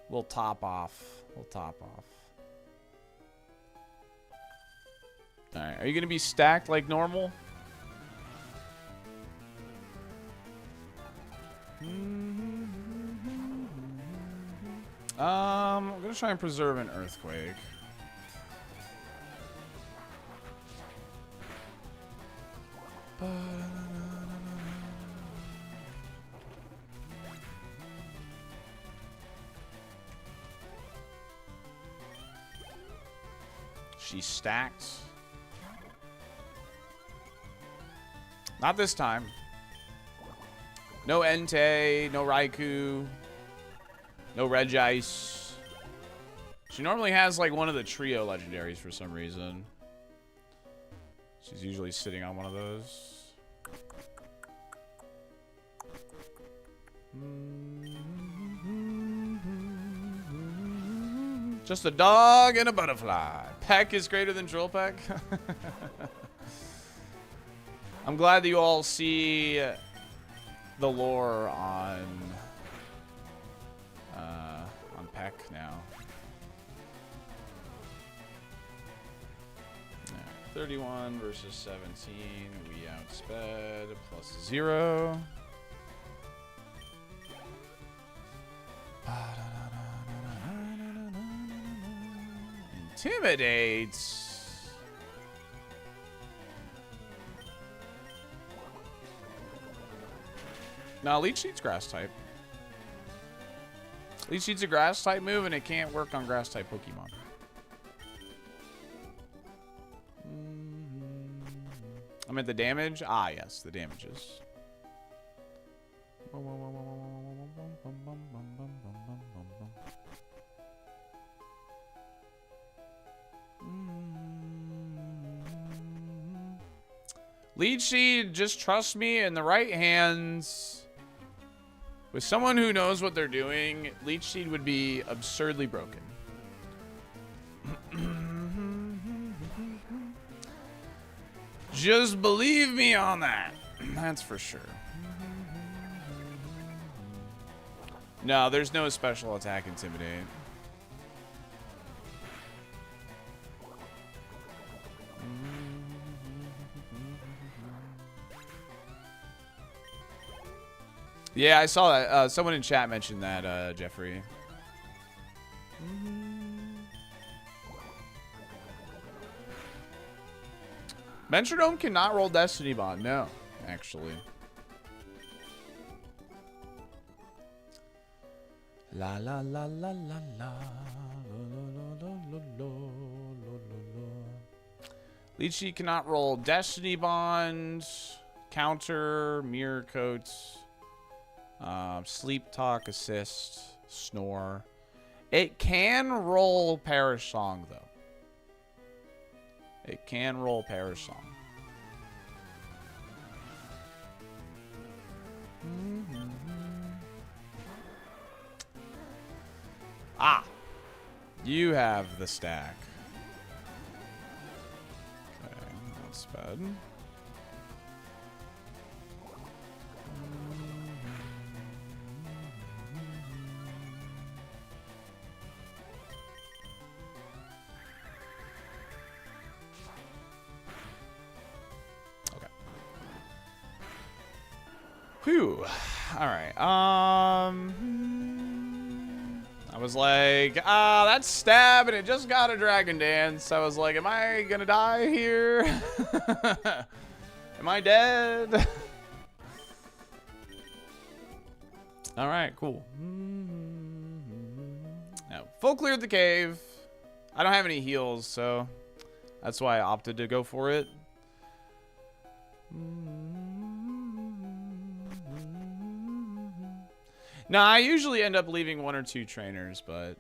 We'll top off. We'll top off. Alright, are you going to be stacked like normal? I'm going to try and preserve an Earthquake. She's stacked. Not this time. No Entei, no Raikou, no Regice. She normally has like one of the trio legendaries for some reason. She's usually sitting on one of those. Just a dog and a butterfly. Peck is greater than Drill Peck. I'm glad that you all see the lore on Peck now. Right, 31 versus 17. We outsped plus 0. Intimidates. Now, Leech Seed's grass type. Leech Seed's a grass type move, and it can't work on grass type Pokemon. I meant the damage? Ah, yes, the damages. Leech Seed, just trust me, in the right hands. With someone who knows what they're doing, Leech Seed would be absurdly broken. Just believe me on that. That's for sure. No, there's no special attack Intimidate. Yeah, I saw that. Someone in chat mentioned that, Jeffrey. Mentrodome cannot roll Destiny Bond. No, actually. La la la la la la. Leech Seed cannot roll Destiny Bond, Counter, Mirror Coats. Sleep Talk, Assist, Snore. It can roll Perish Song, though. It can roll Perish Song. Ah! You have the stack. Okay, that's bad. Whew. Alright. I was like, that's stab and it just got a Dragon Dance. I was like, am I gonna die here? Am I dead? Alright, cool. Now, full cleared the cave. I don't have any heals, so that's why I opted to go for it. No, I usually end up leaving 1 or 2 trainers, but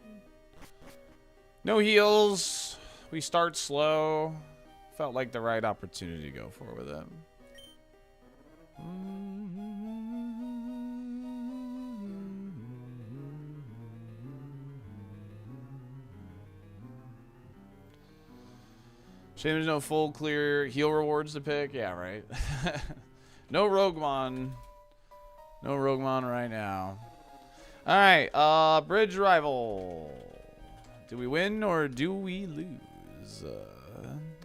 no heals. We start slow. Felt like the right opportunity to go for with him. Shame there's no full clear heal rewards to pick. Yeah, right. No Roguemon. No Roguemon right now. Alright, bridge rival. Do we win or do we lose?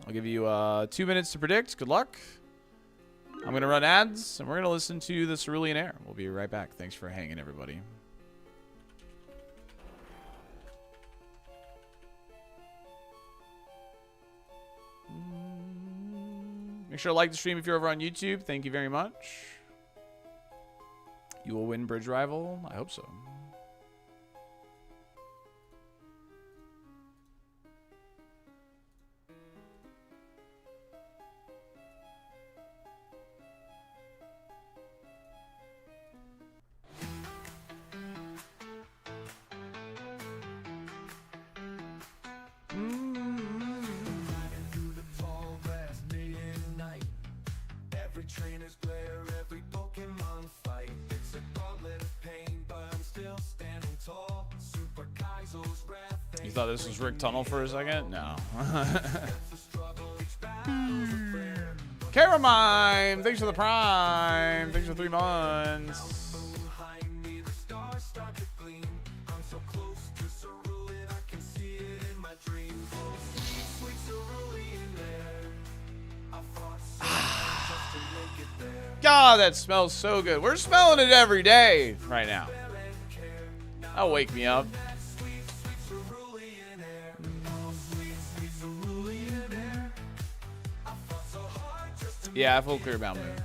I'll give you 2 minutes to predict. Good luck. I'm going to run ads, and we're going to listen to the Cerulean Air. We'll be right back. Thanks for hanging, everybody. Make sure to like the stream if you're over on YouTube. Thank you very much. You will win Bridge Rival? I hope so. Every trainer's player, every Pokémon fight. It's a gauntlet of pain, but I'm still standing tall. Super KAIZO's breath. You thought this was Rick Tunnel for a second? No. Karamime! Thanks for the prime! Thanks for 3 months. God, that smells so good. We're smelling it every day right now. That'll wake me up. Yeah, full clear bound move.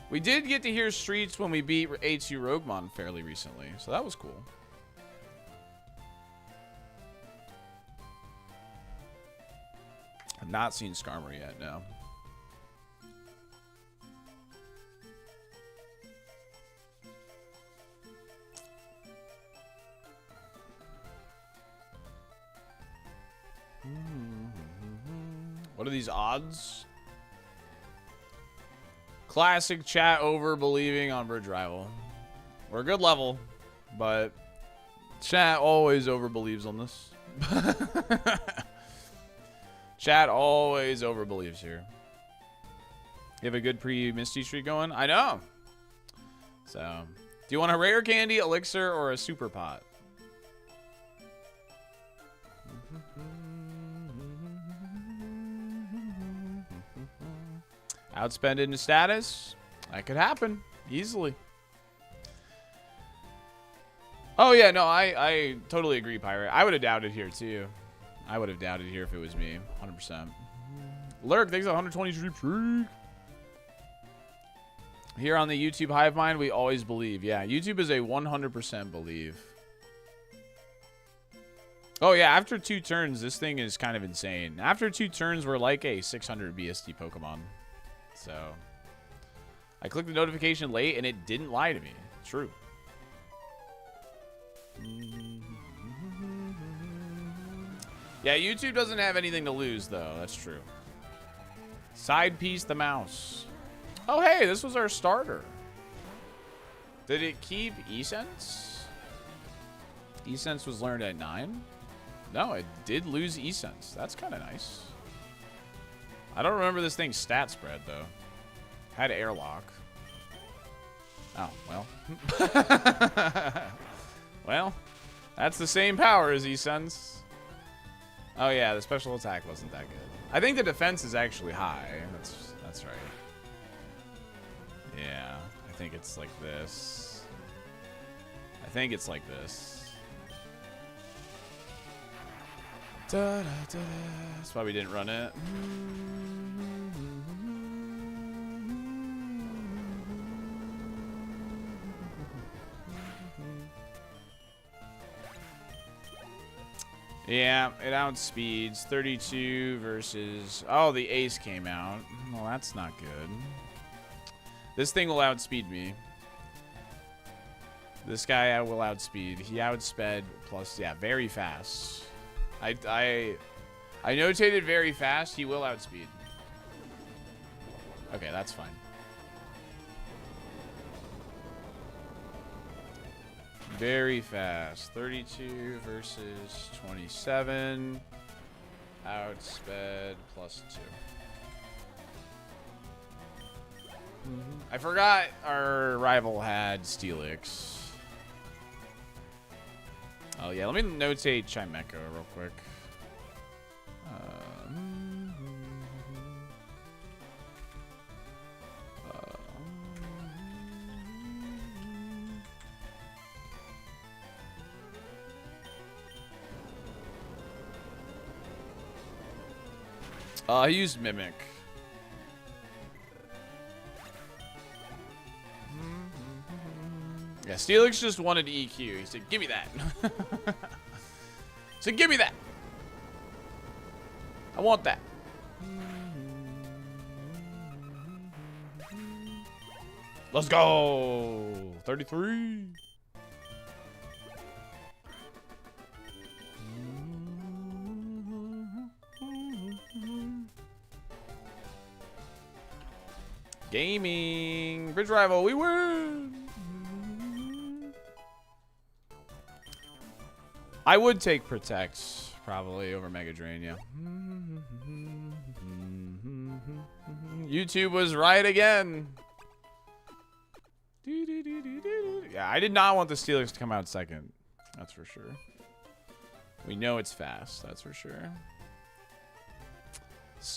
We did get to hear Streets when we beat A2 Roguemon fairly recently, so that was cool. I've not seen Skarmory yet, no. What are these odds? Classic chat over believing on Bridge Rival. We're a good level, but chat always over believes on this. Chat always over believes here. You have a good pre-Misty streak going? I know. So, do you want a rare candy, elixir, or a super pot? Outspend into status? That could happen. Easily. Oh, yeah, no, I totally agree, Pirate. I would have doubted here, too. I would have doubted here if it was me. 100%. Lurk, thanks for 120 streak. Here on the YouTube Hive Mind, we always believe. Yeah, YouTube is a 100% believe. Oh, yeah, after 2 turns, this thing is kind of insane. After 2 turns, we're like a 600 BST Pokemon. So, I clicked the notification late, and it didn't lie to me. True. Yeah, YouTube doesn't have anything to lose, though. That's true. Side piece the mouse. Oh, hey, this was our starter. Did it keep E-Sense? E-Sense was learned at 9? No, it did lose E-Sense. That's kind of nice. I don't remember this thing's stat spread, though. Had airlock. Oh, well. Well, that's the same power as E-Sense. Oh, yeah, the special attack wasn't that good. I think the defense is actually high. That's right. Yeah, I think it's like this. I think it's like this. Da, da, da, da. That's why we didn't run it. Yeah, it outspeeds. 32 versus... Oh, the ace came out. Well, that's not good. This thing will outspeed me. This guy will outspeed. He outsped plus... Yeah, very fast. I notated very fast. He will outspeed. Okay, that's fine. Very fast. 32 versus 27. Outsped plus 2. I forgot our rival had Steelix. Oh, yeah. Let me notate Chimecho real quick. I used Mimic. Yeah, Steelix just wanted EQ. He said, give me that. He said, give me that. I want that. Let's go. 33. Gaming. Bridge rival, we win. I would take Protect probably over Mega Drain, yeah. YouTube was right again. Yeah, I did not want the Steelix to come out second. That's for sure. We know it's fast, that's for sure.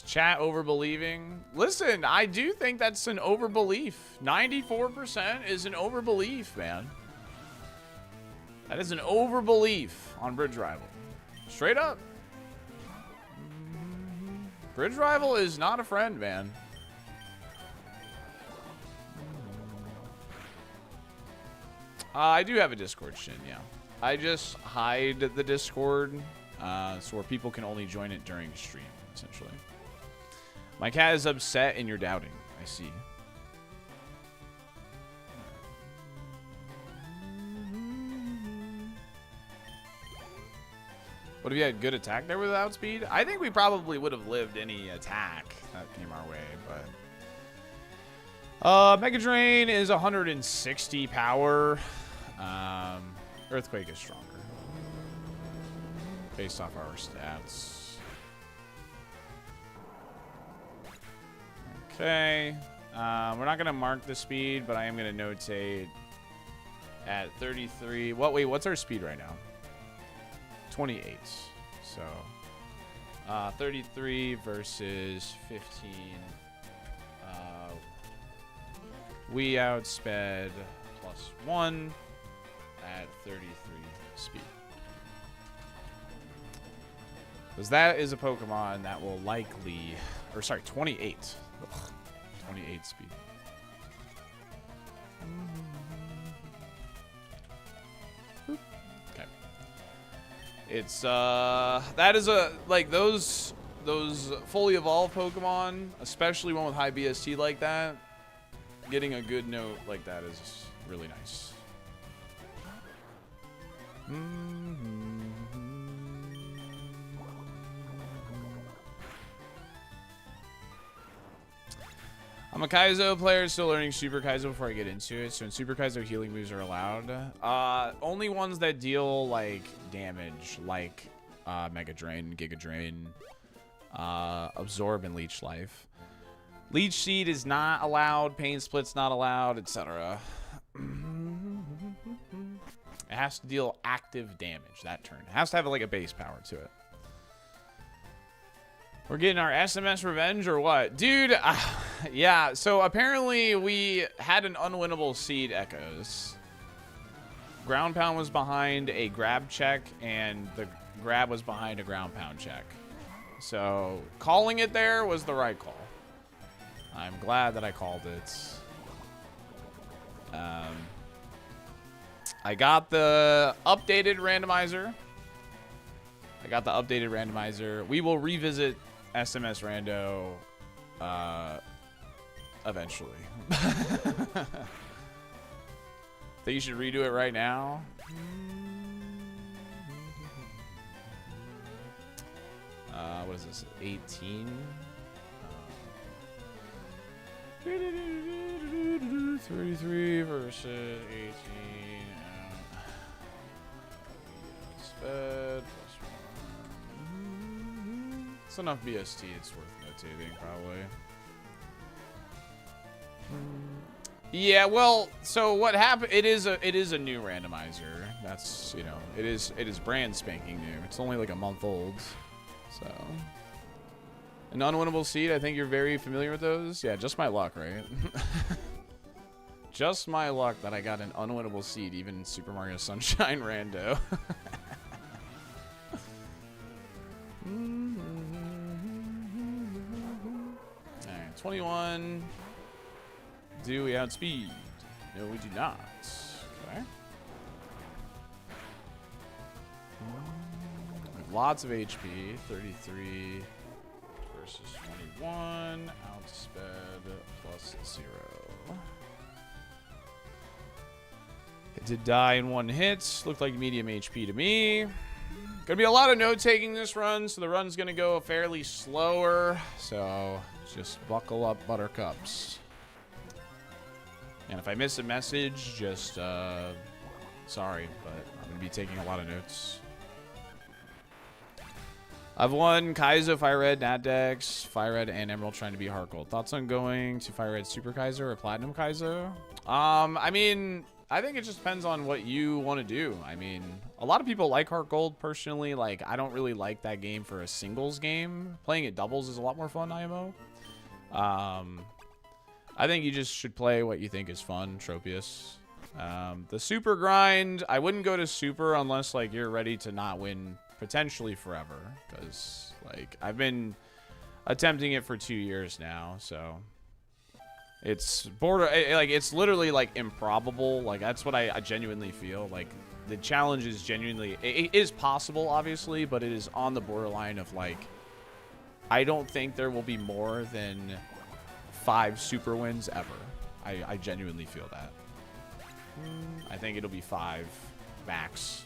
Chat overbelieving. Listen, I do think that's an overbelief. 94% is an overbelief, man. That is an overbelief on Bridge Rival. Straight up. Bridge Rival is not a friend, man. I do have a Discord, Shin, yeah. I just hide the Discord so where people can only join it during stream, essentially. My cat is upset and you're doubting. I see. What if you had good attack there with outspeed? I think we probably would have lived any attack that came our way, but Mega Drain is 160 power. Earthquake is stronger based off our stats. Okay, we're not gonna mark the speed, but I am gonna notate at 33. Wait, what's our speed right now? 28. So 33 versus 15. We outsped plus 1 at 33 speed. Because that is a Pokemon that will likely, or sorry, 28. Ugh, 28 speed. Okay. It's that is a like those fully evolved Pokemon, especially one with high BST like that. Getting a good note like that is really nice. I'm a Kaizo player, still learning Super Kaizo before I get into it. So in Super Kaizo, healing moves are allowed. Only ones that deal like damage, like Mega Drain, Giga Drain, Absorb, and Leech Life. Leech Seed is not allowed. Pain Split's not allowed, etc. It has to deal active damage that turn. It has to have like a base power to it. We're getting our SMS revenge or what? Dude, yeah, so apparently we had an unwinnable seed Echoes. Ground Pound was behind a grab check, and the grab was behind a ground pound check. So calling it there was the right call. I'm glad that I called it. I got the updated randomizer. I got the updated randomizer. We will revisit SMS Rando eventually. Think you should redo it right now? What is this? 18? 33 versus 18. Sped plus 1. It's enough BST. It's worth notating, probably. Yeah, well, so what happened? It is a new randomizer. That's, you know, it is brand spanking new. It's only like a month old. So, an unwinnable seed. I think you're very familiar with those. Yeah, just my luck, right? Just my luck that I got an unwinnable seed, even in Super Mario Sunshine Rando. Alright, 21. Do we outspeed? No, we do not. Okay. Lots of HP. 33 versus 21. Outsped plus 0. It did die in one hit. Looked like medium HP to me. Gonna be a lot of note taking this run, so the run's gonna go fairly slower. So just buckle up, buttercups. And if I miss a message, just sorry, but I'm gonna be taking a lot of notes. I've won Kaizo, Fire Red, Nat Dex, Fire Red, and Emerald trying to be Heart Gold. Thoughts on going to Fire Red Super Kaizo or Platinum Kaizo? I mean, I think it just depends on what you want to do. I mean, a lot of people like Heart Gold. Personally, like, I don't really like that game for a singles game. Playing it doubles is a lot more fun, IMO. I think you just should play what you think is fun, Tropius. The super grind, I wouldn't go to super unless, like, you're ready to not win potentially forever. Because, like, I've been attempting it for 2 years now, so... It's it's literally, like, improbable. Like, that's what I genuinely feel. Like, the challenge is genuinely... It is possible, obviously, but it is on the borderline of, like... I don't think there will be more than 5 super wins ever. I genuinely feel that. I think it'll be 5 max.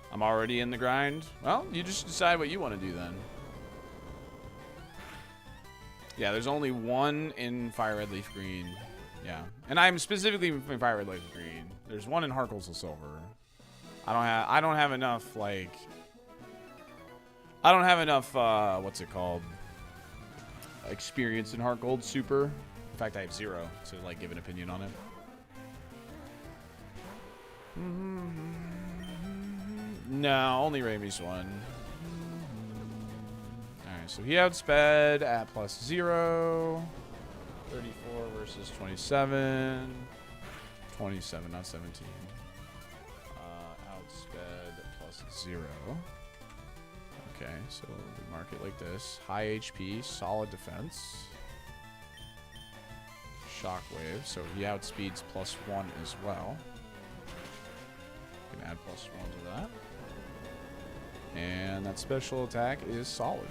I'm already in the grind. Well, you just decide what you want to do then. Yeah, there's only one in Fire Red Leaf Green. Yeah, and I'm specifically in Fire Red Leaf Green. There's one in Heart Gold Silver. I don't have enough, like, I don't have enough what's it called, experience in Heart Gold Super. In fact, I have 0 to, like, give an opinion on it. No, only Ramie's one. Alright, so he outsped at plus 0. 34 versus 27. 27, not 17. Outsped plus 0. Okay, so we mark it like this. High HP, solid defense. Shockwave, so he outspeeds plus 1 as well. You can add plus 1 to that. And that special attack is solid.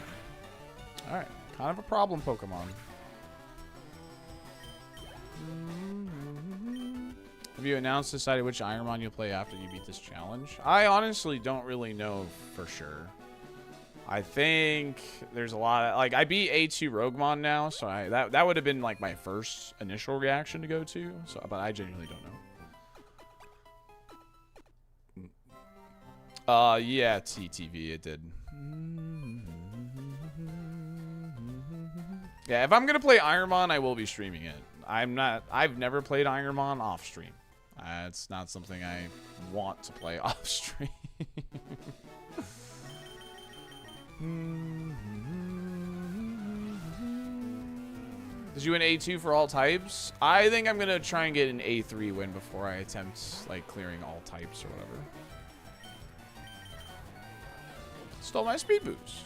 Alright, kind of a problem Pokemon. Have you announced, decided which ironMON you'll play after you beat this challenge? I honestly don't really know for sure. I think there's a lot of, like, I beat A2 Roguemon now, so that would have been, like, my first initial reaction to go to, so, but I genuinely don't know. Yeah, TTV, it did. Yeah, if I'm gonna play ironMON, I will be streaming it. I've never played ironMON off stream. It's not something I want to play off stream. Did you win A2 for all types? I think I'm gonna try and get an A3 win before I attempt, like, clearing all types or whatever. Stole my speed boost.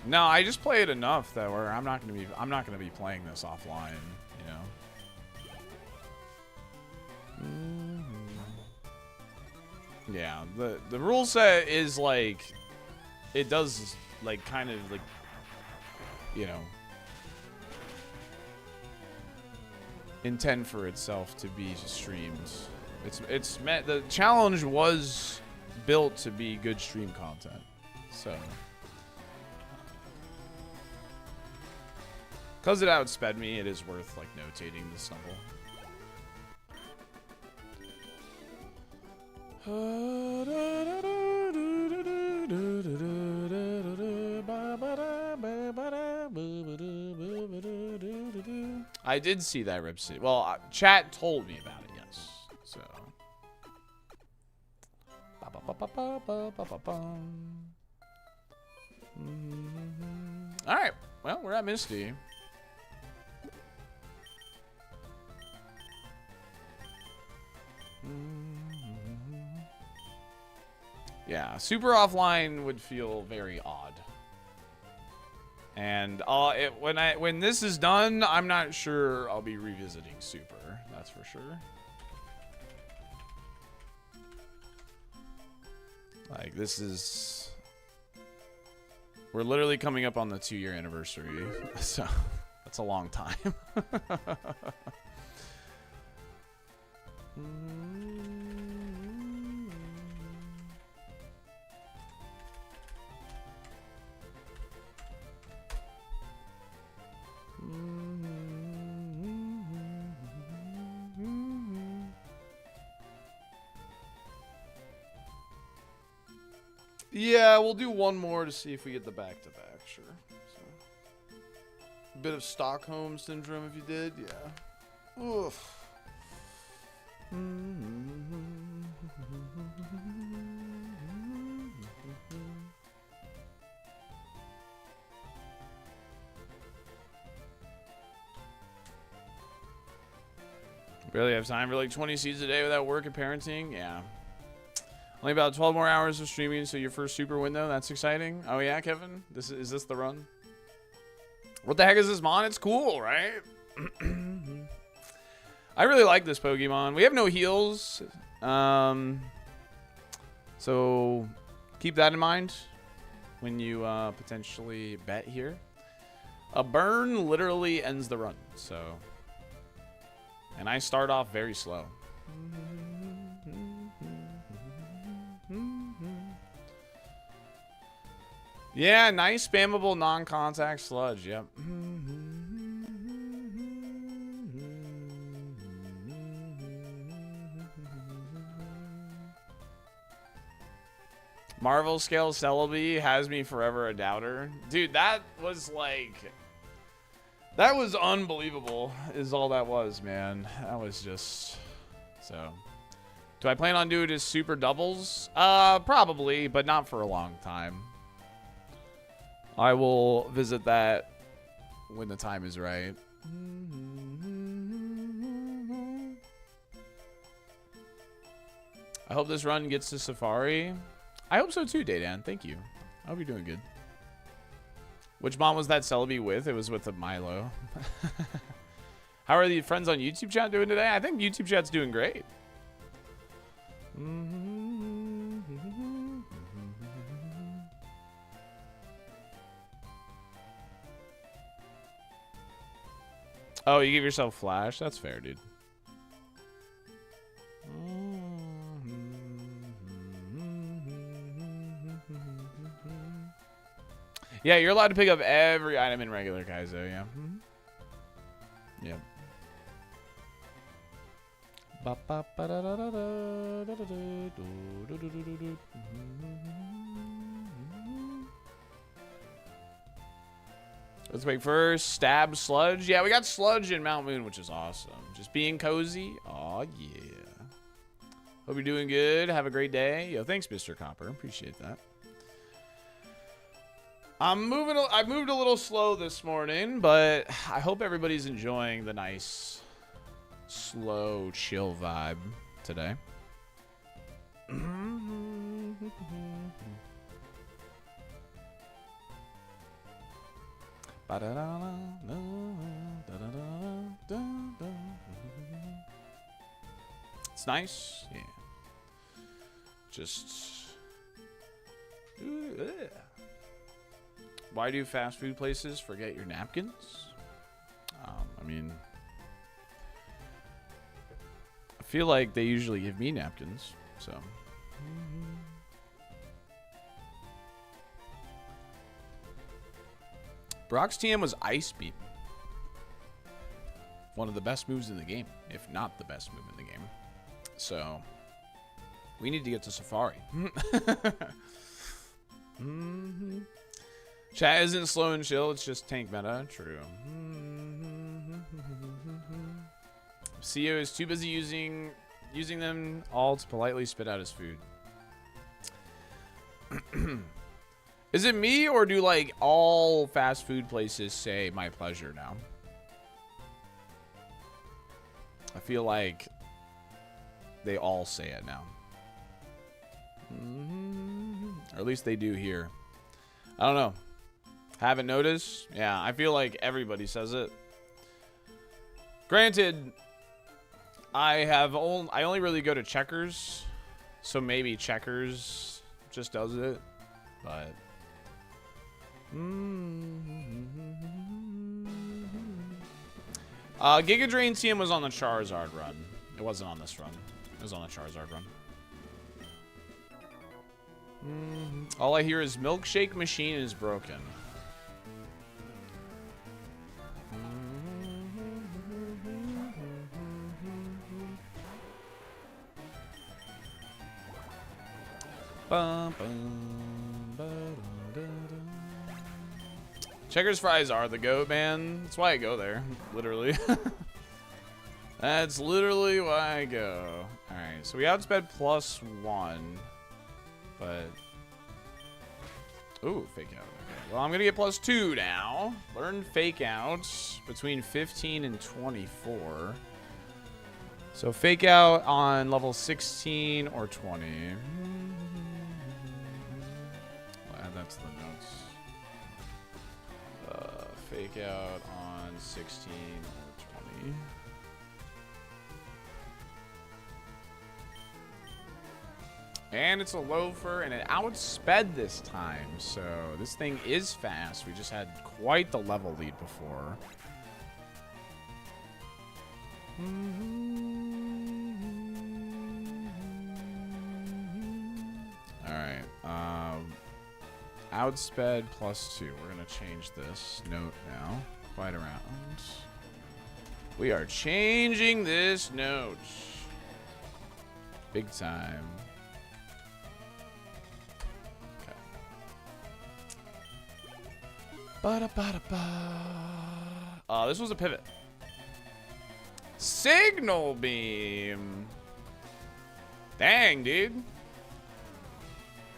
No, I just play it enough that where I'm not gonna be playing this offline, you know. Yeah, the rule set is like, it does like kind of like, you know, intend for itself to be streamed. It's meant, the challenge was built to be good stream content, so because it outsped me, it is worth like notating the stumble. I did see that Rip City. Well, chat told me about it, yes. So. All right. Well, we're at Misty. Yeah, super offline would feel very odd. And when this is done, I'm not sure I'll be revisiting super. That's for sure. Like, this is, we're literally coming up on the 2-year anniversary, so that's a long time. Yeah, we'll do one more to see if we get the back-to-back, sure. So, a bit of Stockholm Syndrome if you did, yeah. Oof. Barely have time for like 20 seeds a day without work and parenting, yeah. Only about 12 more hours of streaming, so your first super window. That's exciting. Oh yeah, Kevin? Is this the run? What the heck is this mon? It's cool, right? I really like this Pokemon. We have no heals. So keep that in mind when you potentially bet here. A burn literally ends the run, so. And I start off very slow. Yeah, nice spammable non-contact sludge. Yep. Marvel Scale Celebi has me forever a doubter. Dude, that was like, that was unbelievable is all that was, man. That was just, so. Do I plan on doing his super doubles? Probably, but not for a long time. I will visit that when the time is right. I hope this run gets to Safari. I hope so too, Daydan. Thank you. I hope you're doing good. Which mom was that Celebi with? It was with a Milo. How are the friends on YouTube chat doing today? I think YouTube chat's doing great. Oh, you give yourself flash? That's fair, dude. Yeah, you're allowed to pick up every item in regular Kaizo, yeah. Yep. Let's wait for Stab Sludge. Yeah, we got Sludge in Mount Moon, which is awesome. Just being cozy. Aw, yeah. Hope you're doing good. Have a great day. Yo, thanks, Mr. Copper. Appreciate that. I moved a little slow this morning, but I hope everybody's enjoying the nice, slow, chill vibe today. It's nice. Yeah. Just. Why do fast food places forget your napkins? I mean, I feel like they usually give me napkins, so. Brock's TM was Ice Beam. One of the best moves in the game, if not the best move in the game. So, we need to get to Safari. Chat isn't slow and chill, it's just tank meta. True. CEO is too busy using them all to politely spit out his food. Is it me, or do like all fast food places say my pleasure now? I feel like they all say it now. Or at least they do here. I don't know. Haven't noticed? Yeah, I feel like everybody says it. Granted, I only really go to Checkers, so maybe Checkers just does it, but Giga Drain TM was on the Charizard run. It wasn't on this run. It was on the Charizard run. All I hear is milkshake machine is broken. Checkers fries are the goat, man. That's why I go there, literally. That's literally why I go. Alright, so we outsped +1. But... Ooh, fake out. Okay. Well, I'm going to get +2 now. Learn fake out between 15 and 24. So fake out on level 16 or 20. I'll add that to the notes. Fake out on 16 or 20. And it's a loafer, and it outsped this time. So this thing is fast. We just had quite the level lead before. Alright. Outsped +2. We're going to change this note now. Quite around. We are changing this note. Big time. This was a pivot. Signal beam. Dang, dude.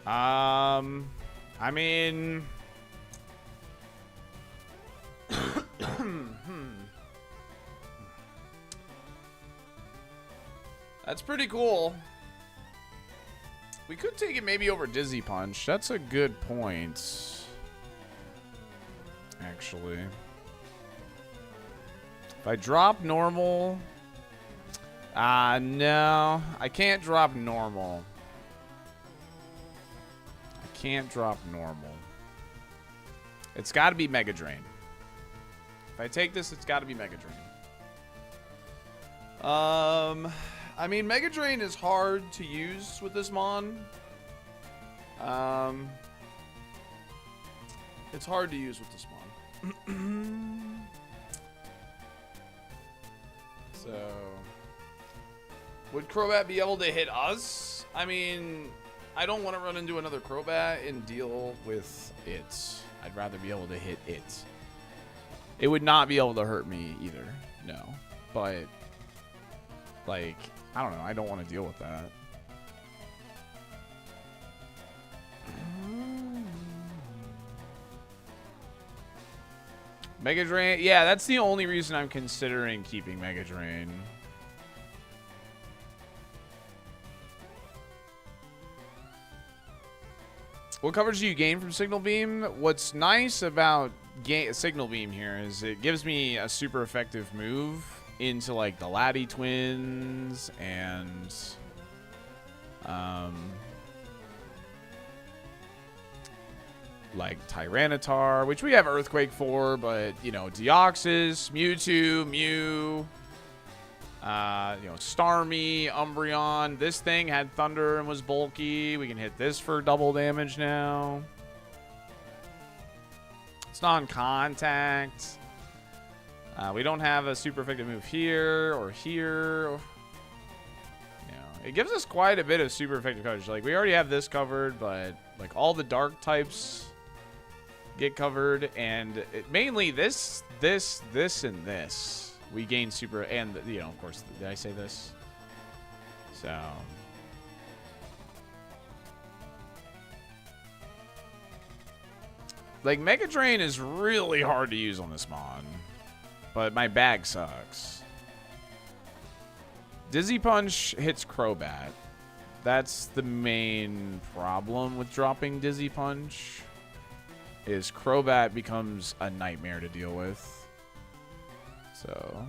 I mean, that's pretty cool. We could take it maybe over Dizzy Punch. That's a good point. Actually, if I drop normal, no, I can't drop normal. I can't drop normal. It's got to be Mega Drain. If I take this, it's got to be Mega Drain. I mean, Mega Drain is hard to use with this Mon. It's hard to use with this Mon. So, would Crobat be able to hit us? I mean, I don't want to run into another Crobat and deal with it. I'd rather be able to hit it. It would not be able to hurt me either. No. But, like, I don't know. I don't want to deal with that. Mega Drain? Yeah, that's the only reason I'm considering keeping Mega Drain. What coverage do you gain from Signal Beam? What's nice about Signal Beam here is it gives me a super effective move into like the Laddie Twins and like Tyranitar, which we have Earthquake for, but you know, Deoxys, Mewtwo, Mew, you know, Starmie, Umbreon. This thing had Thunder and was bulky. We can hit this for double damage now. It's non-contact. We don't have a super effective move here or here. You know, it gives us quite a bit of super effective coverage. Like, we already have this covered, but like all the dark types get covered, and mainly this, and this. We gain super, and you know, of course, did I say this? So. Like, Mega Drain is really hard to use on this Mon, but my bag sucks. Dizzy Punch hits Crobat. That's the main problem with dropping Dizzy Punch, is Crobat becomes a nightmare to deal with. So,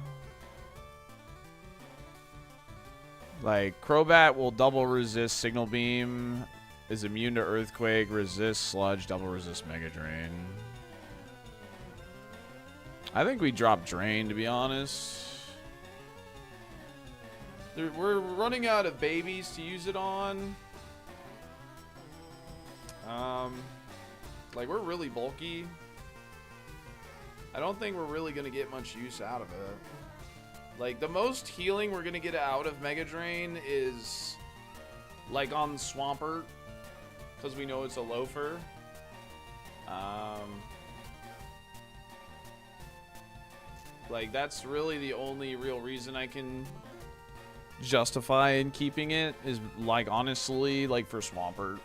like, Crobat will double resist Signal Beam, is immune to Earthquake, resist Sludge, double resist Mega Drain. I think we drop Drain, to be honest. We're running out of babies to use it on. Like, we're really bulky. I don't think we're really going to get much use out of it. Like, the most healing we're going to get out of Mega Drain is, like, on Swampert, because we know it's a loafer. Like, that's really the only real reason I can justify in keeping it, is, like, honestly, like, for Swampert.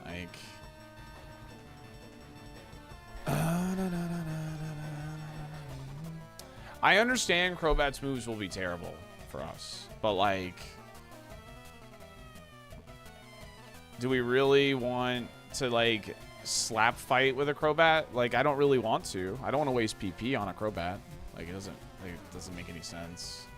Like... I understand Crobat's moves will be terrible for us, but, like, do we really want to, like, slap fight with a Crobat? Like, I don't really want to. I don't want to waste PP on a Crobat. Like, it doesn't make any sense.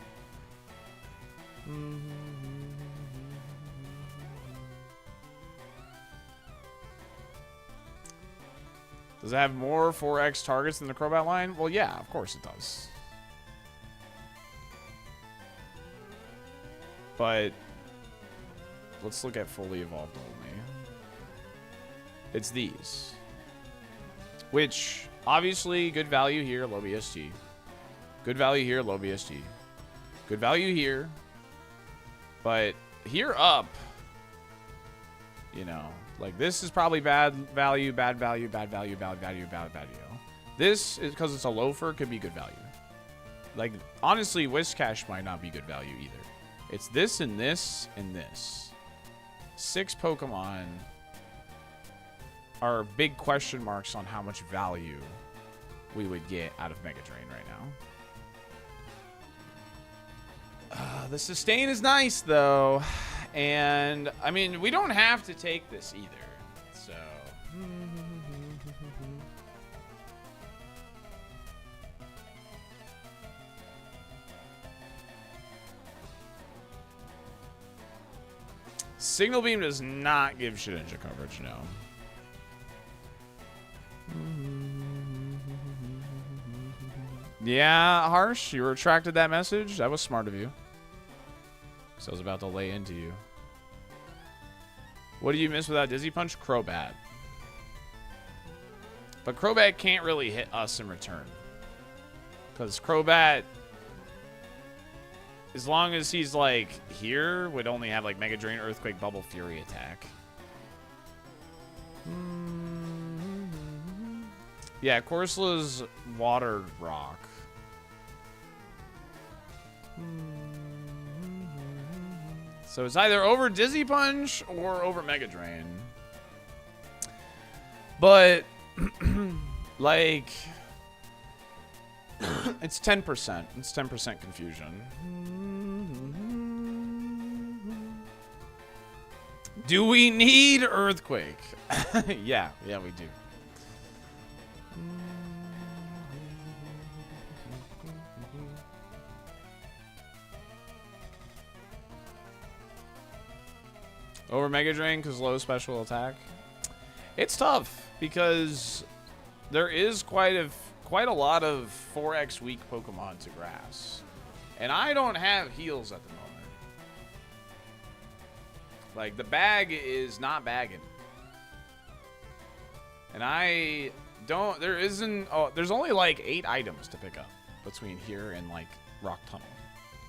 Does it have more 4x targets than the Crobat line? Well, yeah, of course it does. But let's look at fully evolved only. It's these. Which, obviously, good value here, low BST. Good value here, low BST. Good value here. But here up, you know, like, this is probably bad value, bad value, bad value, bad value, bad value. This is, because it's a loafer, could be good value. Like, honestly, Whiscash might not be good value either. It's this and this and this. 6 Pokemon are big question marks on how much value we would get out of Mega Drain right now. The sustain is nice, though. And, I mean, we don't have to take this either. So... Signal Beam does not give Shedinja coverage, no. Yeah, Harsh, you retracted that message? That was smart of you. Because I was about to lay into you. What do you miss without Dizzy Punch? Crobat. But Crobat can't really hit us in return. Because Crobat, as long as he's, like, here, would only have, like, Mega Drain, Earthquake, Bubble, Fury attack. Yeah, Corsolas Water Rock. So it's either over Dizzy Punch or over Mega Drain. But, like, it's 10%. It's 10% confusion. Do we need Earthquake? Yeah, we do. Over Mega Drain because low special attack. It's tough because there is quite a lot of 4x weak Pokemon to grass. And I don't have heals at the moment. Like, the bag is not bagging. And I don't, there isn't, oh, there's only like 8 items to pick up between here and like Rock Tunnel.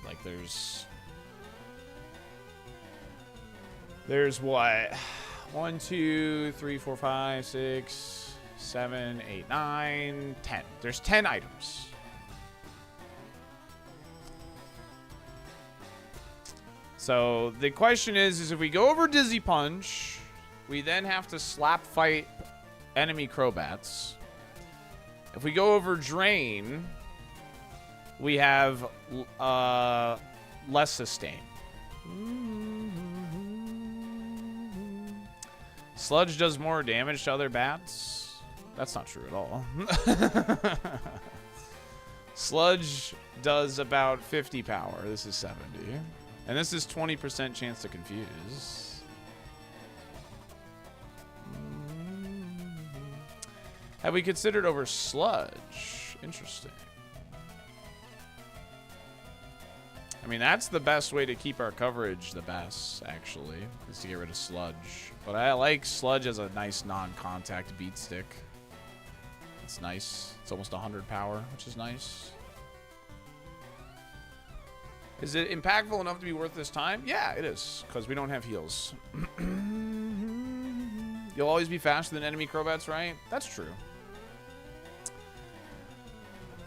Like, there's what? 1, 2, 3, 4, 5, 6, 7, 8, 9, 10. There's 10 items. So the question is if we go over Dizzy Punch, we then have to slap fight enemy Crobats. If we go over Drain, we have less sustain. Sludge does more damage to other bats. That's not true at all. Sludge does about 50 power. This is 70. And this is 20% chance to confuse. Have we considered over Sludge? Interesting. I mean, that's the best way to keep our coverage the best, actually, is to get rid of Sludge. But I like Sludge as a nice non-contact beat stick. It's nice. It's almost 100 power, which is nice. Is it impactful enough to be worth this time? Yeah, it is, because we don't have heals. You'll always be faster than enemy Crobats, right? That's true.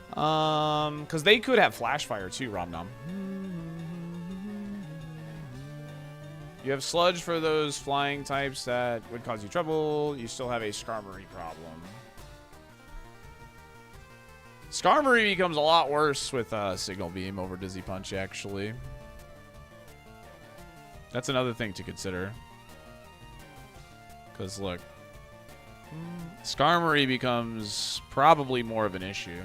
Because they could have Flash Fire too, Romnom. You have Sludge for those flying types that would cause you trouble. You still have a Skarmory problem. Skarmory becomes a lot worse with Signal Beam over Dizzy Punch, actually. That's another thing to consider. Because, look, Skarmory becomes probably more of an issue.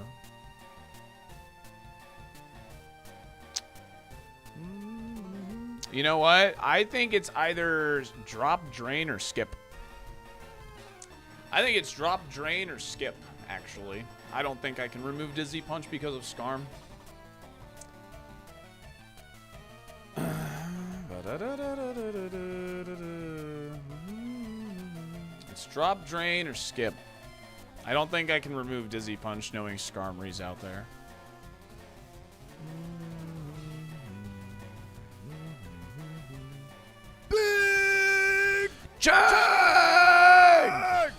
You know what? I think it's either drop, drain, or skip. I think it's drop, drain, or skip, actually. I don't think I can remove Dizzy Punch because of Skarm. It's drop, drain, or skip. I don't think I can remove Dizzy Punch knowing Skarmory's out there. Big Chang!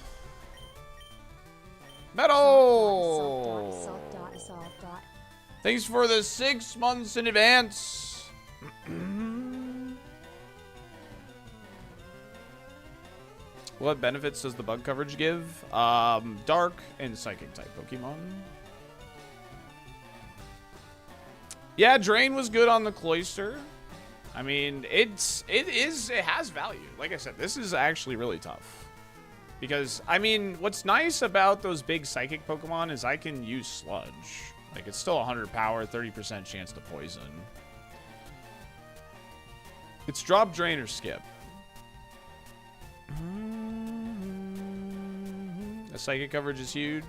Metal! Thanks for the 6 months in advance. What benefits does the bug coverage give? Dark and Psychic type Pokemon. Yeah, Drain was good on the Cloyster. I mean, it has value. Like I said, this is actually really tough. Because, I mean, what's nice about those big Psychic Pokemon is I can use Sludge. Like, it's still 100 power, 30% chance to poison. It's drop, drain, or skip. The Psychic coverage is huge.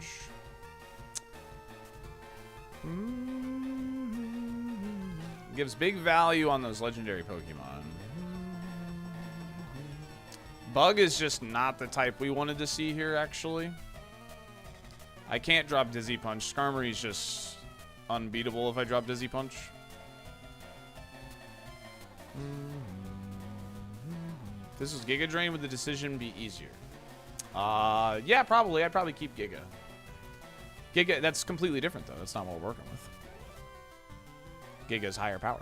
Gives big value on those legendary Pokemon. Bug is just not the type we wanted to see here, actually. I can't drop Dizzy Punch. Skarmory's just unbeatable if I drop Dizzy Punch. This is Giga Drain. Would the decision be easier? Yeah, probably. I'd probably keep Giga. Giga, that's completely different, though. That's not what we're working with. Giga's higher power.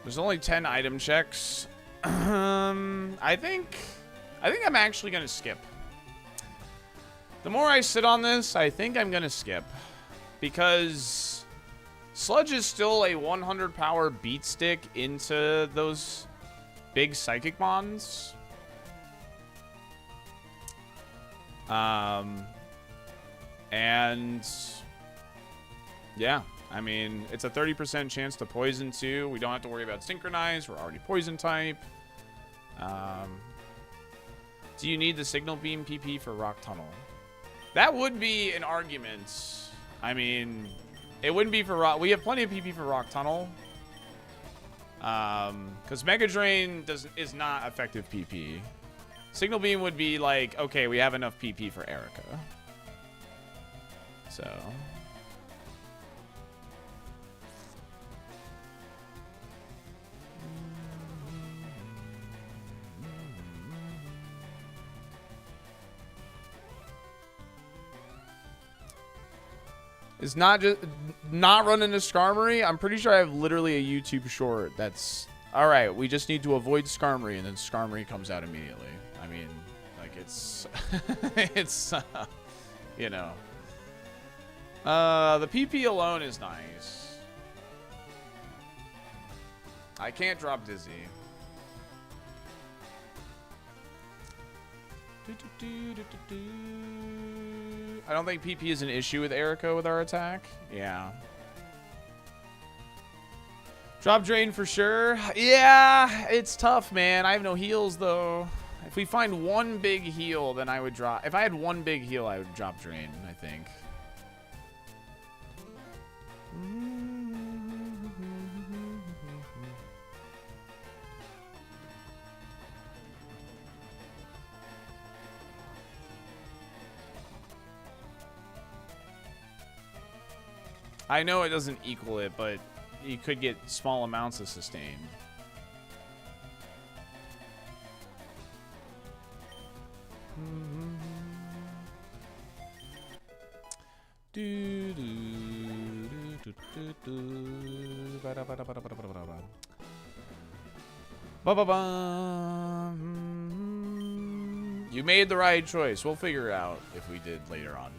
There's only 10 item checks. I think I'm actually gonna skip. The more I sit on this, I think I'm gonna skip. Because Sludge is still a 100 power beat stick into those big Psychic Mons. And yeah, I mean, it's a 30% chance to poison too. We don't have to worry about synchronize. We're already poison type. Do you need the signal beam PP for rock tunnel? That would be an argument. I mean, it wouldn't be for rock. We have plenty of PP for rock tunnel. Because Mega Drain is not effective PP. Signal beam would be like, okay, we have enough PP for Erika. So. It's not just not running a Skarmory. I'm pretty sure I have literally a YouTube short that's all right. We just need to avoid Skarmory, and then Skarmory comes out immediately. I mean, like it's it's you know. The PP alone is nice. I can't drop Dizzy. I don't think PP is an issue with Erika with our attack. Yeah. Drop Drain for sure. Yeah, it's tough, man. I have no heals, though. If we find one big heal, then I would drop... If I had one big heal, I would drop Drain, I think. I know it doesn't equal it, but you could get small amounts of sustain. You made the right choice. We'll figure it out if we did later on.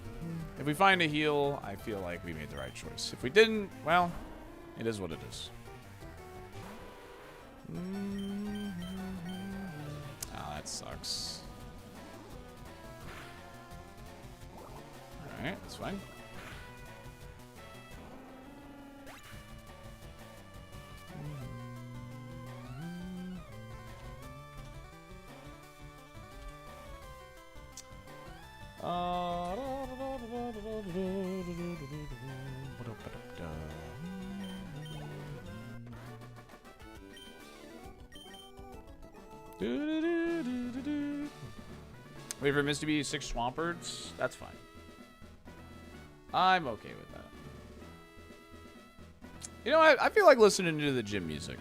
If we find a heal, I feel like we made the right choice. If we didn't, well, it is what it is. Oh, that sucks. Alright, that's fine. Wait for Misty to be 6 Swamperts? That's fine. I'm okay with that. You know, I feel like listening to the gym music.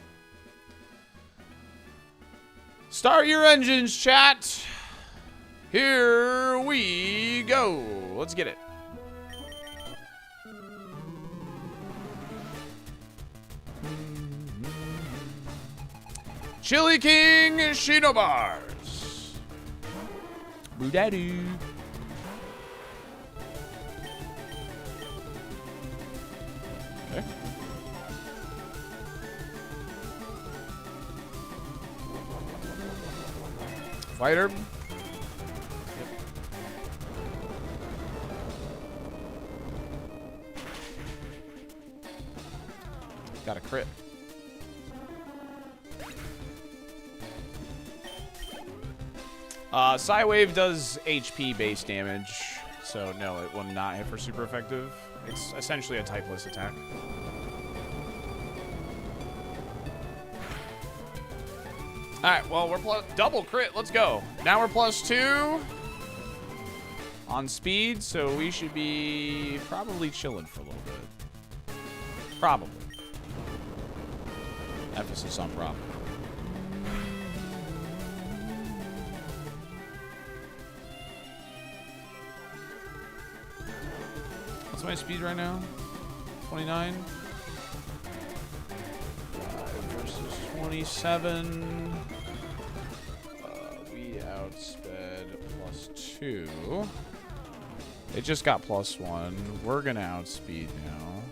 Start your engines, chat. Here we go. Let's get it. Chili King Shinobars. Boodadoo. Okay. Fighter. Yep. Got a crit. Psywave does HP base damage, so no, it will not hit for super effective. It's essentially a typeless attack. Alright, well, we're double crit. Let's go. Now we're +2 on speed, so we should be probably chilling for a little bit. Probably. Emphasis on probably. What's my speed right now? 29. 5 versus 27. We outsped +2. It just got +1. We're gonna outspeed now.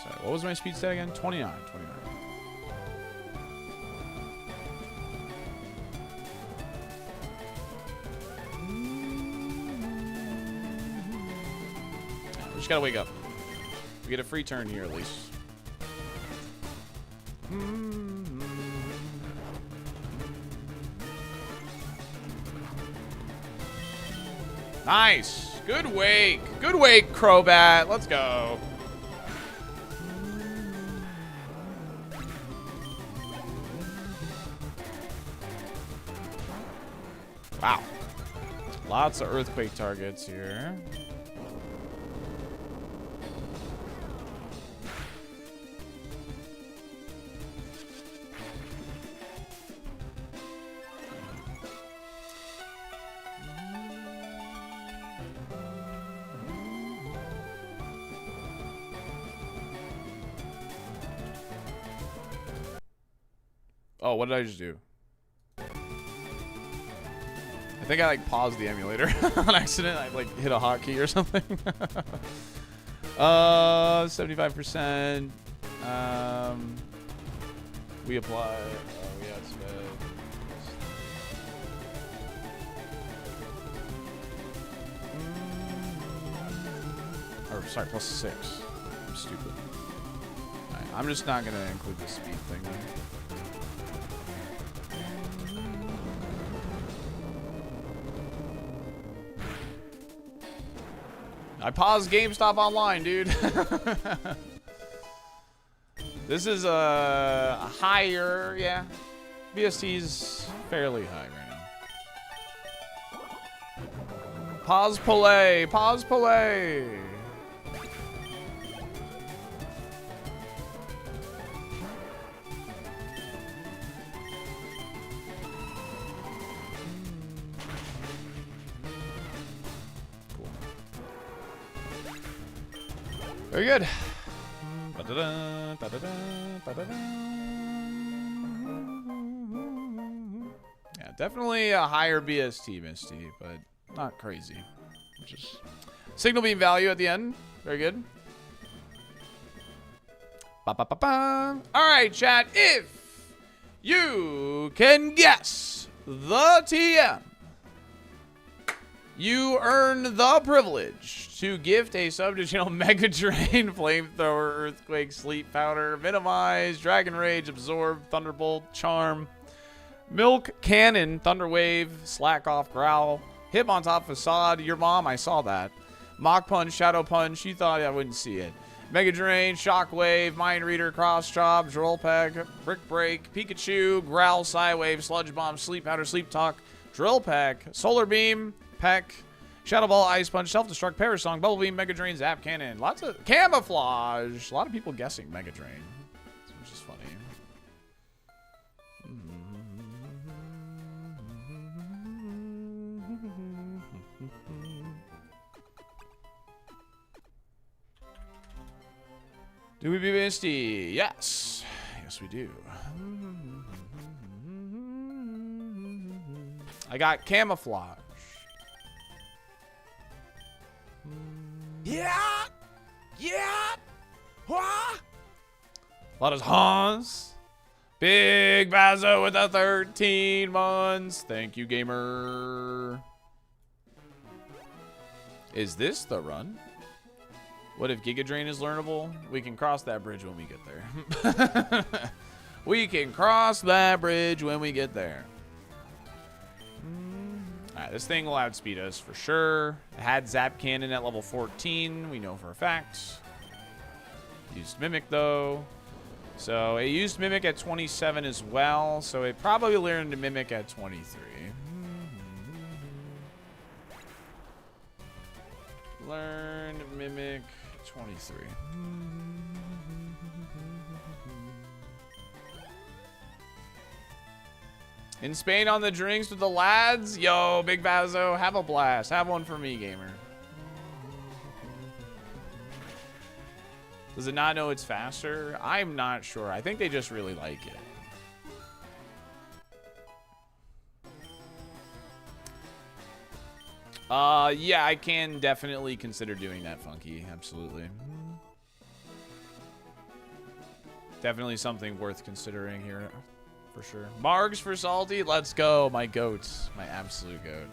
Sorry, what was my speed stat again? 29. 29. Just gotta wake up. We get a free turn here at least. Nice. Good wake. Good wake, Crobat. Let's go. Wow. Lots of earthquake targets here. Oh, what did I just do? I think I like paused the emulator on accident. I like hit a hotkey or something. 75%. We apply. We outsped. Or sorry, plus 6. I'm stupid. Right, I'm just not gonna include the speed thing then. I paused GameStop online, dude. This is a higher, yeah. BST's fairly high right now. Pause play, pause play. Very good. Ba-da-da, ba-da-da, ba-da-da. Yeah, definitely a higher BST, Misty, but not crazy. Just signal beam value at the end. Very good. Ba-ba-ba-ba. All right, chat. If you can guess the TM, you earn the privilege to gift a sub to channel Mega Drain, Flamethrower, Earthquake, Sleep Powder, Minimize, Dragon Rage, Absorb, Thunderbolt, Charm, Milk Cannon, Thunderwave, Slack Off, Growl, Hitmontop, Facade, Your Mom, I saw that, Mach Punch, Shadow Punch, you thought I wouldn't see it, Mega Drain, Shockwave, Mind Reader, Cross Chop, Droll Peck, Brick Break, Pikachu, Growl, Psywave, Sludge Bomb, Sleep Powder, Sleep Talk, Drill Peck, Solar Beam, Peck, Shadow Ball, Ice Punch, Self-Destruct, Parasong, Bubble Beam, Mega Drain, Zap Cannon. Lots of camouflage. A lot of people guessing Mega Drain, which is funny. Do we be Misty? Yes. Yes, we do. I got camouflage. Yeah! Yeah! Wah! A lot of Hans. Big Bazo with the 13 months. Thank you, gamer. Is this the run? What if Giga Drain is learnable? We can cross that bridge when we get there. We can cross that bridge when we get there. Alright, this thing will outspeed us for sure. It had Zap Cannon at level 14. We know for a fact. Used Mimic, though. So, it used Mimic at 27 as well. So, it probably learned to Mimic at 23. Learned Mimic 23. In Spain on the drinks with the lads. Yo, Big Bazo, have a blast. Have one for me, gamer. Does it not know it's faster? I'm not sure. I think they just really like it. Yeah, I can definitely consider doing that, Funky. Absolutely. Definitely something worth considering here. For sure. Margs for Salty. Let's go. My goats. My absolute goat.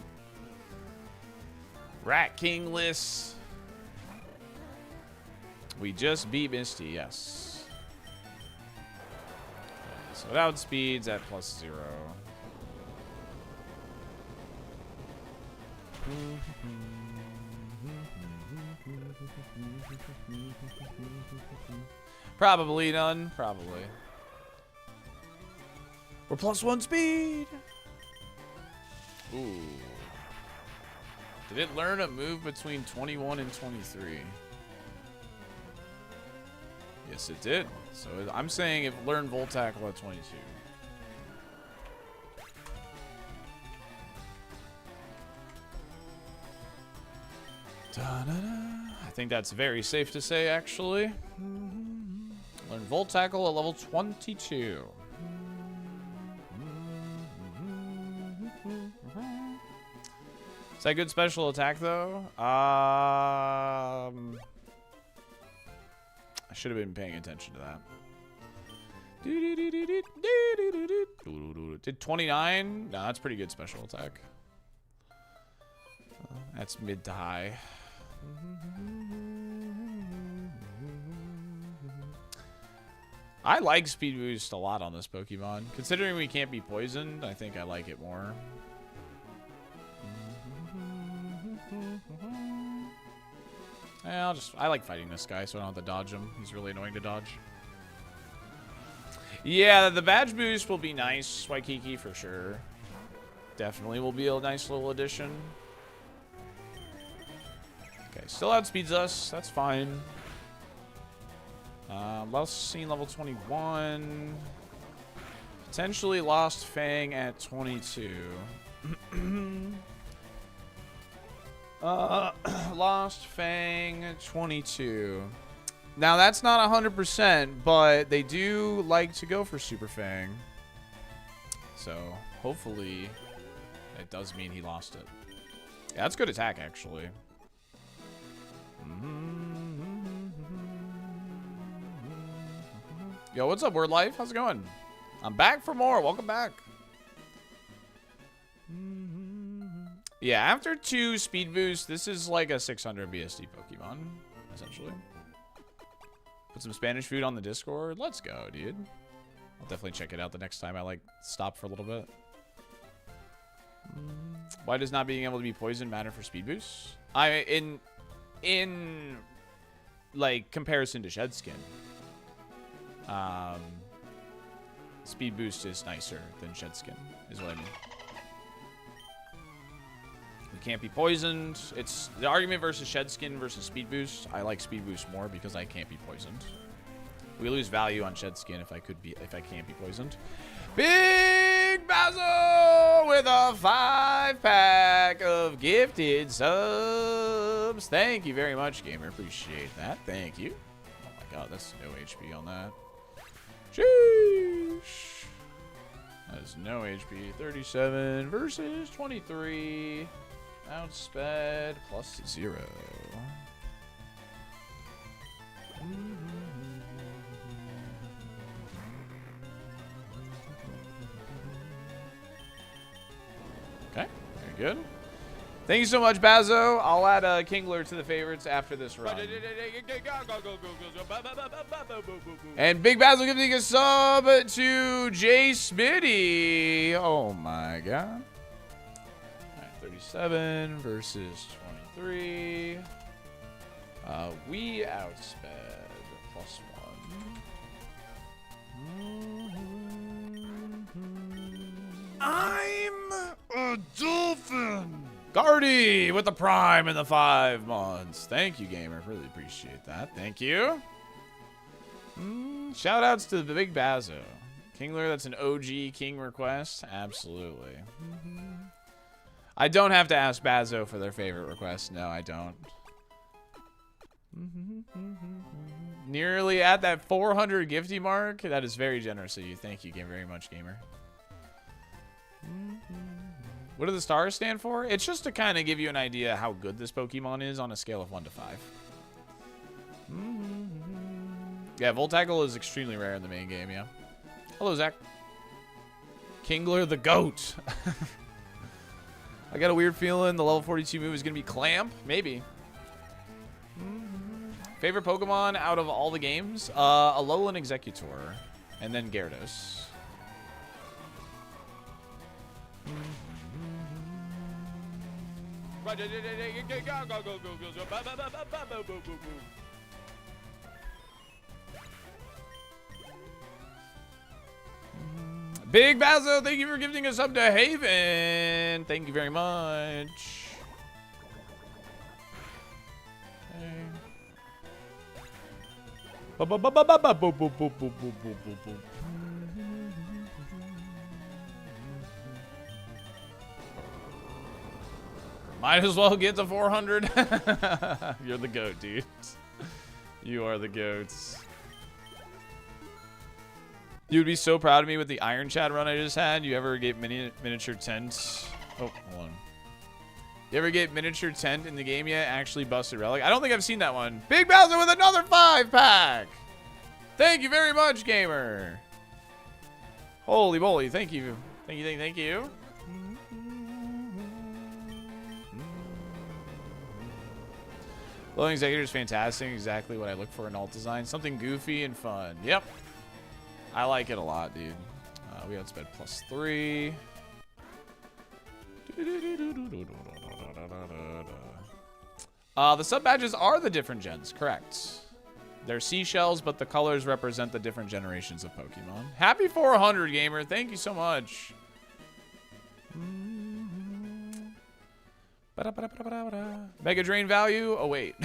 Rat Kingless. We just beat Misty, yes. Okay, so without speeds at +0. Probably none. Probably. We're +1 speed. Ooh. Did it learn a move between 21 and 23? Yes, it did. So I'm saying if learn Volt Tackle at 22. Da-da-da. I think that's very safe to say, actually. Learn Volt Tackle at level 22. Is that good special attack, though? I should have been paying attention to that. Did 29? No, that's pretty good special attack. That's mid to high. I like Speed Boost a lot on this Pokemon. Considering we can't be poisoned, I think I like it more. Yeah, I like fighting this guy, so I don't have to dodge him. He's really annoying to dodge. Yeah, the badge boost will be nice. Waikiki for sure. Definitely will be a nice little addition. Okay, still outspeeds us. That's fine. Lost Scene level 21. Potentially Lost Fang at 22. Lost Fang 22. Now that's not 100%, but they do like to go for Super Fang. So hopefully it does mean he lost it. Yeah, that's good attack actually. Yo, what's up, Word Life? How's it going? I'm back for more. Welcome back. Yeah, after 2 speed boosts, this is like a 600 BSD Pokemon, essentially. Put some Spanish food on the Discord. Let's go, dude. I'll definitely check it out the next time I, like, stop for a little bit. Why does not being able to be poisoned matter for speed boosts? In like, comparison to Shed Skin, speed boost is nicer than Shed Skin, is what I mean. We can't be poisoned. It's the argument versus Shed Skin versus Speed Boost. I like Speed Boost more because I can't be poisoned. We lose value on Shed Skin if I can't be poisoned. Big Basil with a 5-pack of gifted subs. Thank you very much, gamer. Appreciate that. Thank you. Oh my god, that's no HP on that. Sheesh. That is no HP. 37 versus 23. Outsped +0. Okay, very good. Thank you so much, Bazo. I'll add Kingler to the favorites after this run. And Big Bazo giving a sub to Jay Smitty. Oh my god. 37 versus 23. We outsped +1. I'm a dolphin. Guardy with the prime in the 5 months. Thank you, gamer. Really appreciate that. Thank you. Shout outs to the Big Bazo. Kingler, that's an OG King request. Absolutely. I don't have to ask Bazo for their favorite request. No, I don't. Nearly at that 400 gifty mark. That is very generous of you. Thank you very much, gamer. What do the stars stand for? It's just to kind of give you an idea how good this Pokemon is on a scale of 1 to 5. Yeah, Volt Tackle is extremely rare in the main game, yeah. Hello, Zach. Kingler the GOAT. I got a weird feeling the level 42 move is going to be Clamp. Maybe. Favorite Pokemon out of all the games? Alolan Executor. And then Gyarados. Big Bazo, thank you for gifting us up to Haven. Thank you very much. Might as well get to 400. You're the GOAT, dude. You are the GOATs. You would be so proud of me with the Iron Chat run I just had. You ever get miniature tent? Oh, hold on. You ever get miniature tent in the game yet? Actually busted relic. I don't think I've seen that one. Big Bowser with another 5-pack. Thank you very much, gamer. Holy moly, thank you. Thank you. Loading Executor is fantastic. Exactly what I look for in alt design. Something goofy and fun. Yep. I like it a lot, dude. We outsped +3. The sub badges are the different gens, correct. They're seashells, but the colors represent the different generations of Pokemon. Happy 400, gamer. Thank you so much. Mega Drain value? Oh, wait.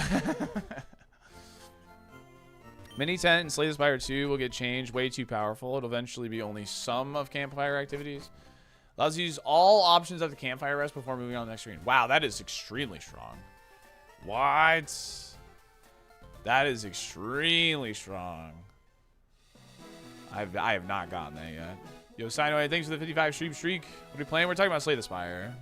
Mini Tent and Slay the Spire 2 will get changed. Way too powerful. It'll eventually be only some of campfire activities. Allows you to use all options of the campfire rest before moving on to the next screen. Wow, that is extremely strong. What? That is extremely strong. I have not gotten that yet. Yo, Sino, thanks for the 55 streak. What are we playing? We're talking about Slay the Spire.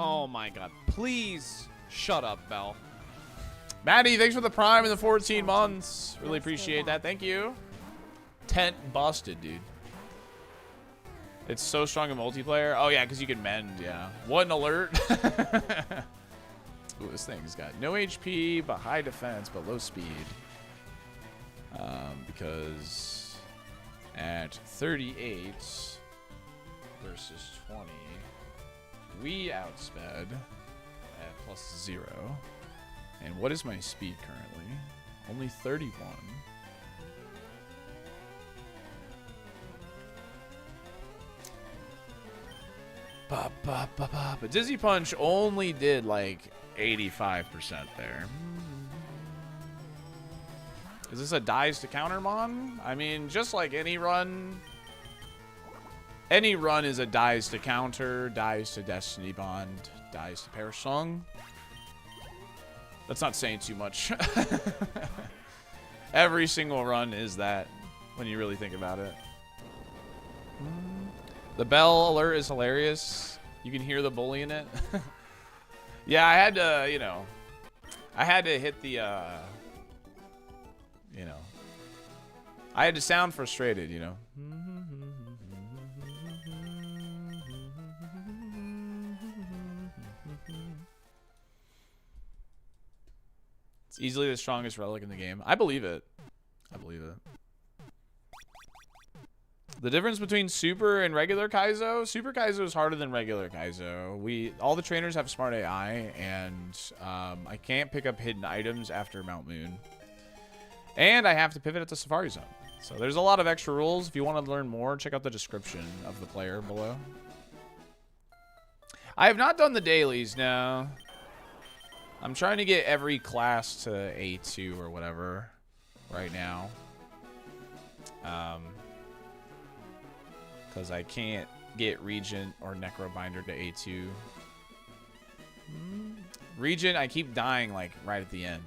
Oh my god. Please shut up, Bell. Maddie, thanks for the prime in the 14 months. Really appreciate that. Thank you. Tent busted, dude. It's so strong in multiplayer. Oh, yeah, because you can mend, yeah. What an alert. Ooh, this thing's got no HP, but high defense, but low speed. Because at 38 versus 20, we outsped at +0. And what is my speed currently? Only 31. But Dizzy Punch only did like 85% there. Is this a dies to counter mon? I mean, just like any run is a dies to counter, dies to Destiny Bond, dies to Perish Song. That's not saying too much. Every single run is that when you really think about it. The bell alert is hilarious. You can hear the bully in it. Yeah, I had to, you know, I had to hit the, you know, I had to sound frustrated, you know. It's easily the strongest relic in the game. I believe it. I believe it. The difference between Super and regular Kaizo? Super Kaizo is harder than regular Kaizo. All the trainers have smart AI, and I can't pick up hidden items after Mount Moon. And I have to pivot at the Safari Zone. So there's a lot of extra rules. If you want to learn more, check out the description of the player below. I have not done the dailies, no. I'm trying to get every class to A2 or whatever right now. Because I can't get Regent or Necrobinder to A2. Regent, I keep dying like right at the end.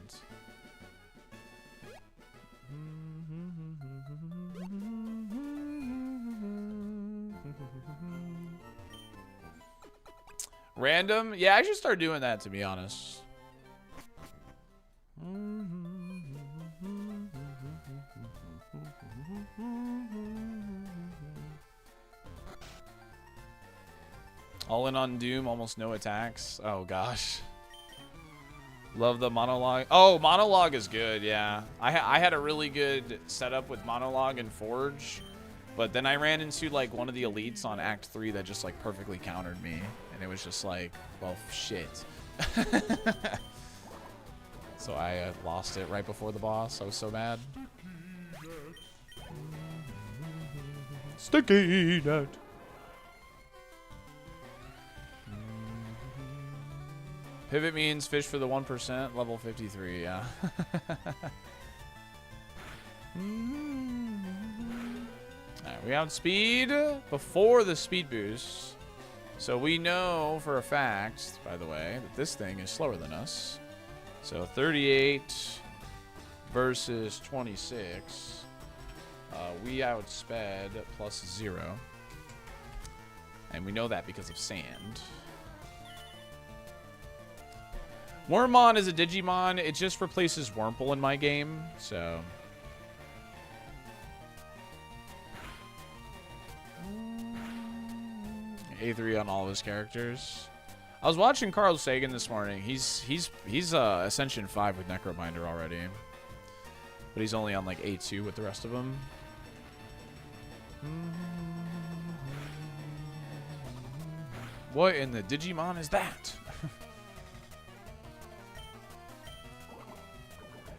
Random? Yeah, I should start doing that, to be honest. All in on Doom, almost no attacks. Oh gosh. Love the monologue. Oh, monologue is good, yeah. I had a really good setup with monologue and Forge, but then I ran into like one of the elites on Act 3 that just like perfectly countered me, and it was just like, well, shit. So I lost it right before the boss. I was so mad. Sticky net. Pivot means fish for the 1%, level 53, yeah. Alright, we outspeed before the speed boost. So we know for a fact, by the way, that this thing is slower than us. So 38 versus 26. We outsped plus 0. And we know that because of sand. Wormmon is a Digimon. It just replaces Wurmple in my game, so... A3 on all of his characters. I was watching Carl Sagan this morning. He's Ascension 5 with Necrobinder already. But he's only on like A2 with the rest of them. What in the Digimon is that?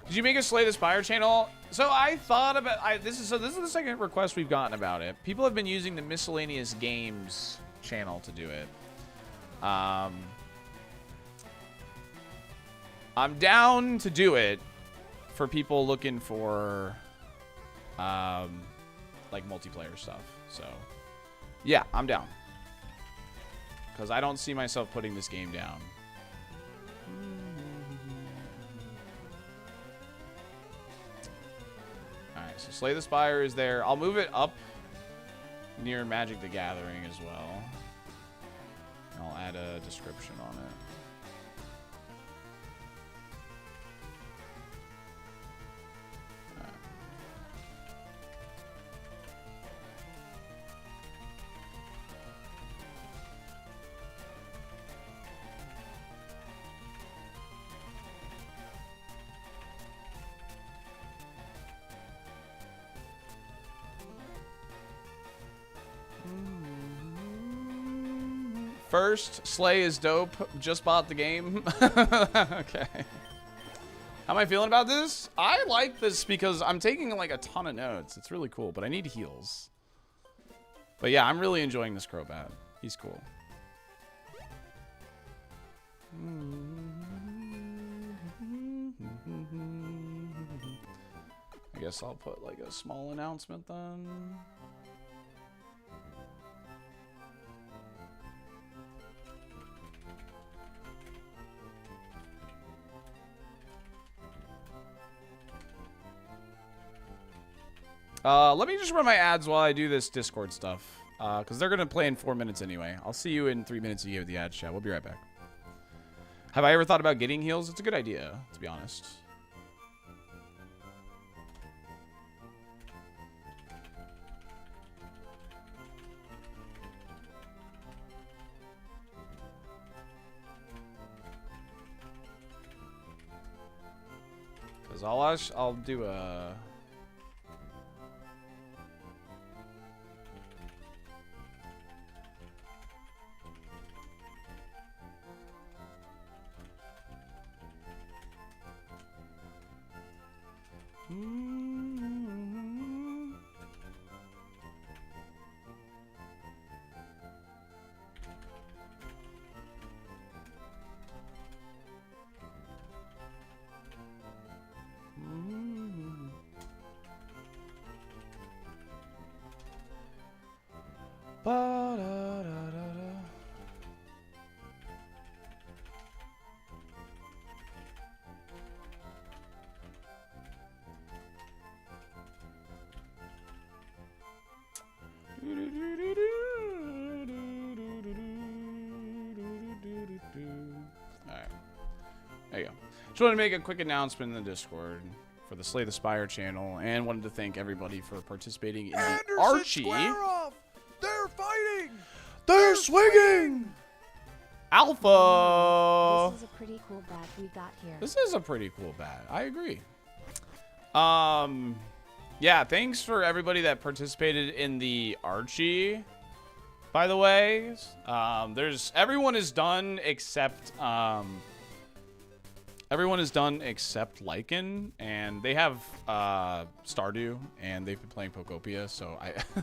Did you make a Slay the Spire channel? So I thought about this is the second request we've gotten about it. People have been using the miscellaneous games channel to do it. I'm down to do it for people looking for like multiplayer stuff. So yeah, I'm down. Because I don't see myself putting this game down. Alright, so Slay the Spire is there. I'll move it up near Magic the Gathering as well. I'll add a description on it. First, Slay is dope. Just bought the game. Okay. How am I feeling about this? I like this because I'm taking like a ton of notes. It's really cool, but I need heals. But yeah, I'm really enjoying this Crobat. He's cool. I guess I'll put like a small announcement then. Let me just run my ads while I do this Discord stuff. Because they're going to play in 4 minutes anyway. I'll see you in 3 minutes if you have the ads chat. We'll be right back. Have I ever thought about getting heals? It's a good idea, to be honest. Because I'll do a... Alright. There you go. Just wanted to make a quick announcement in the Discord for the Slay the Spire channel, and wanted to thank everybody for participating in the Archie. Square off! They're fighting! They're swinging! Alpha. This is a pretty cool bat we got here. This is a pretty cool bat. I agree. Yeah, thanks for everybody that participated in the Archie, by the way. Everyone is done except Lycan, and they have Stardew, and they've been playing Pokopia, so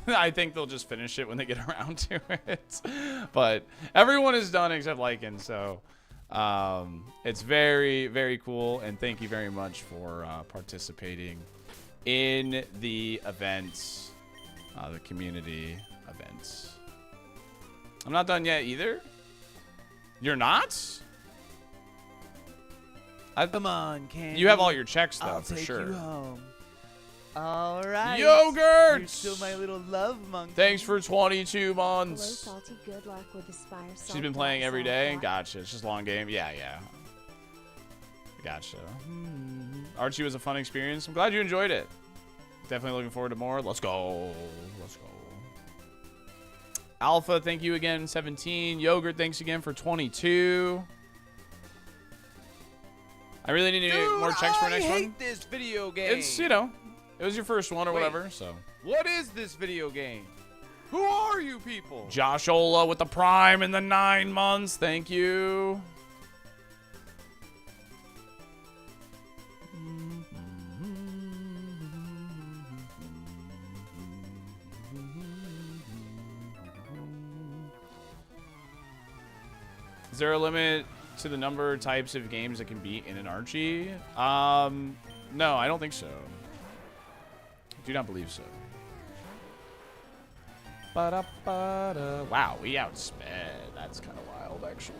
I think they'll just finish it when they get around to it. But everyone is done except Lycan, so it's very, very cool, and thank you very much for participating in the events, the community events. I'm not done yet either. You're not? Come on, Candy. You have all your checks though, I'll for take sure. you home. All right. Yogurt! You're still my little love monkey. Thanks for 22 Hello, months. Salty. Good luck with the Spire. She's been playing every day. Gotcha. It's just a long game. Yeah, yeah. Gotcha. Archie was a fun experience. I'm glad you enjoyed it. Definitely looking forward to more. Let's go. Let's go. Alpha, thank you again, 17. Yogurt, thanks again for 22. I really need to get more checks for next one. I hate this video game. It's, you know, it was your first one or Wait. whatever, so. What is this video game? Who are you people? Josh Ola with the Prime in the 9 months. Thank you. Is there a limit to the number of types of games that can be in an Archie? No, I don't think so. I do not believe so. Ba-da-ba-da. Wow, we outsped. That's kind of wild, actually.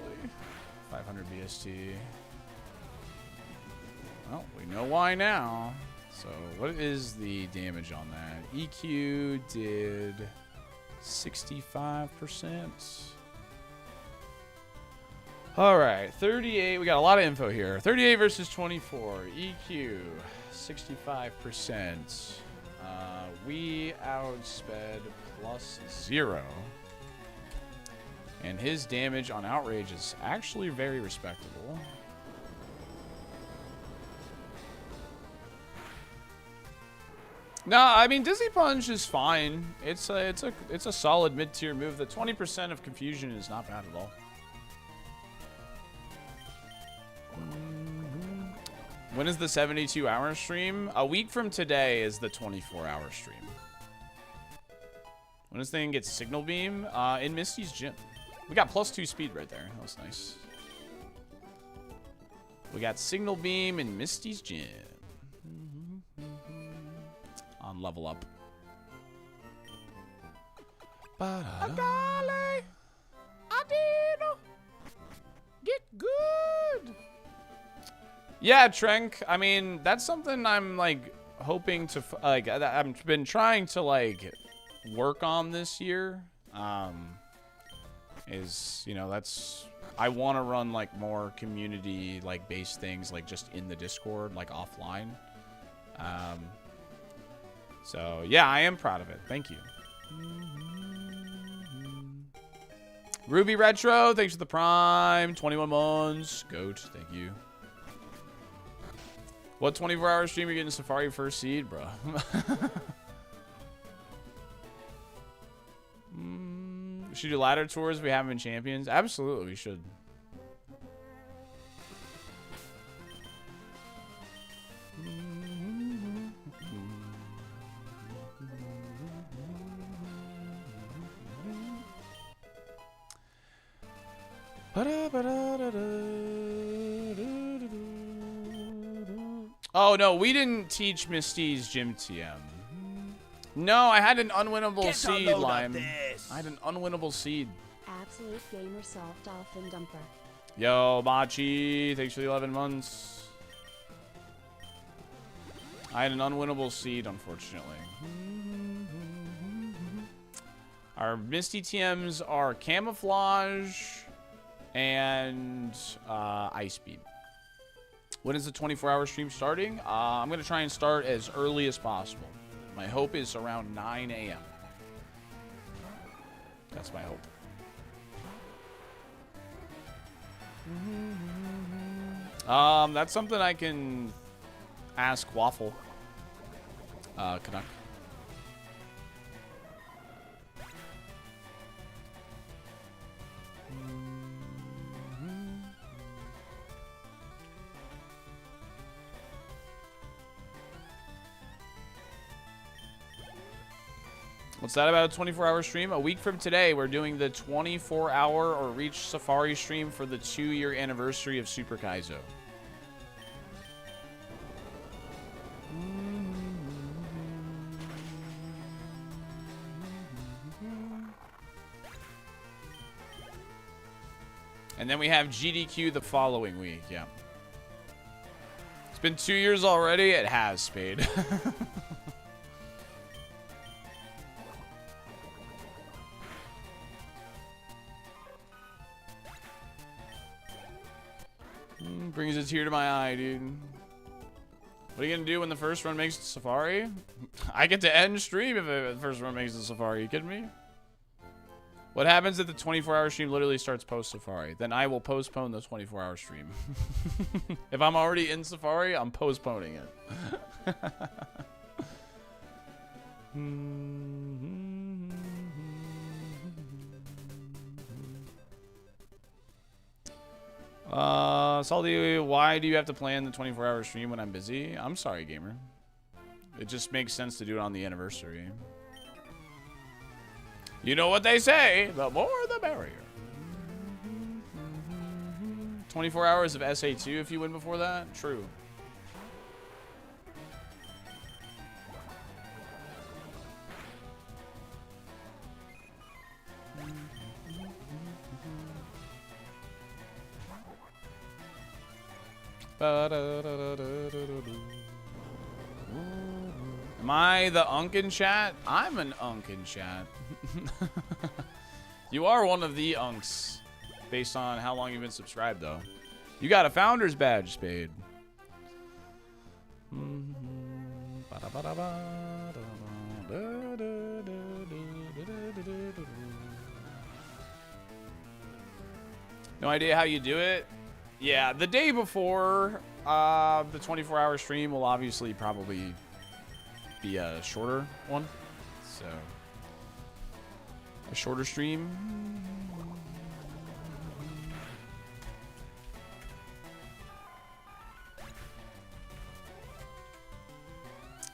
500 BST. Well, we know why now. So, what is the damage on that? EQ did 65%. All right, 38. We got a lot of info here. 38 versus 24. EQ, 65%. We outsped +0. And his damage on outrage is actually very respectable. No, I mean Dizzy Punch is fine. It's a solid mid-tier move. The 20% of confusion is not bad at all. When is the 72-hour stream? A week from today is the 24-hour stream. When this thing gets Signal Beam? In Misty's gym. We got +2 speed right there. That was nice. We got Signal Beam in Misty's gym. On level up. Agale! Adino! Get good! Yeah, Trenk. I mean, that's something I'm, like, hoping to, like, I've been trying to, like, work on this year. Is, you know, that's, I want to run, like, more community, like, based things, like, just in the Discord, like, offline. So, yeah, I am proud of it. Thank you. Ruby Retro, thanks for the Prime. 21 months. Goat, thank you. What 24-hour stream are you getting Safari first seed, bro? We should do ladder tours if we haven't been champions. Absolutely, we should. Oh, no, we didn't teach Misty's gym TM. No, I had an unwinnable seed, Lime. I had an unwinnable seed. Absolute gamer SaltyDolphin dumper. Yo, Machi, thanks for the 11 months. I had an unwinnable seed, unfortunately. Our Misty TMs are Camouflage and Ice Beam. When is the 24-hour stream starting? I'm going to try and start as early as possible. My hope is around 9 a.m. That's my hope. That's something I can ask Waffle. Canuck. What's that about a 24-hour stream? A week from today, we're doing the 24-hour or Reach Safari stream for the 2-year anniversary of Super Kaizo. And then we have GDQ the following week, yeah. It's been 2 years already. It has, Spade. Brings a tear to my eye, dude. What are you gonna do when the first run makes it to Safari? I get to end stream if the first run makes it to Safari. You kidding me? What happens if the 24-hour stream literally starts post-Safari? Then I will postpone the 24-hour stream. If I'm already in Safari, I'm postponing it. Salty, why do you have to plan the 24-hour stream when I'm busy? I'm sorry, gamer. It just makes sense to do it on the anniversary. You know what they say, the more the merrier. 24 hours of SA2 if you win before that? True. Am I the unk in chat? I'm an unk in chat. You are one of the unks, based on how long you've been subscribed, though. You got a founder's badge, Spade. No idea how you do it? Yeah, the day before the 24-hour stream will obviously probably be a shorter one. So, a shorter stream.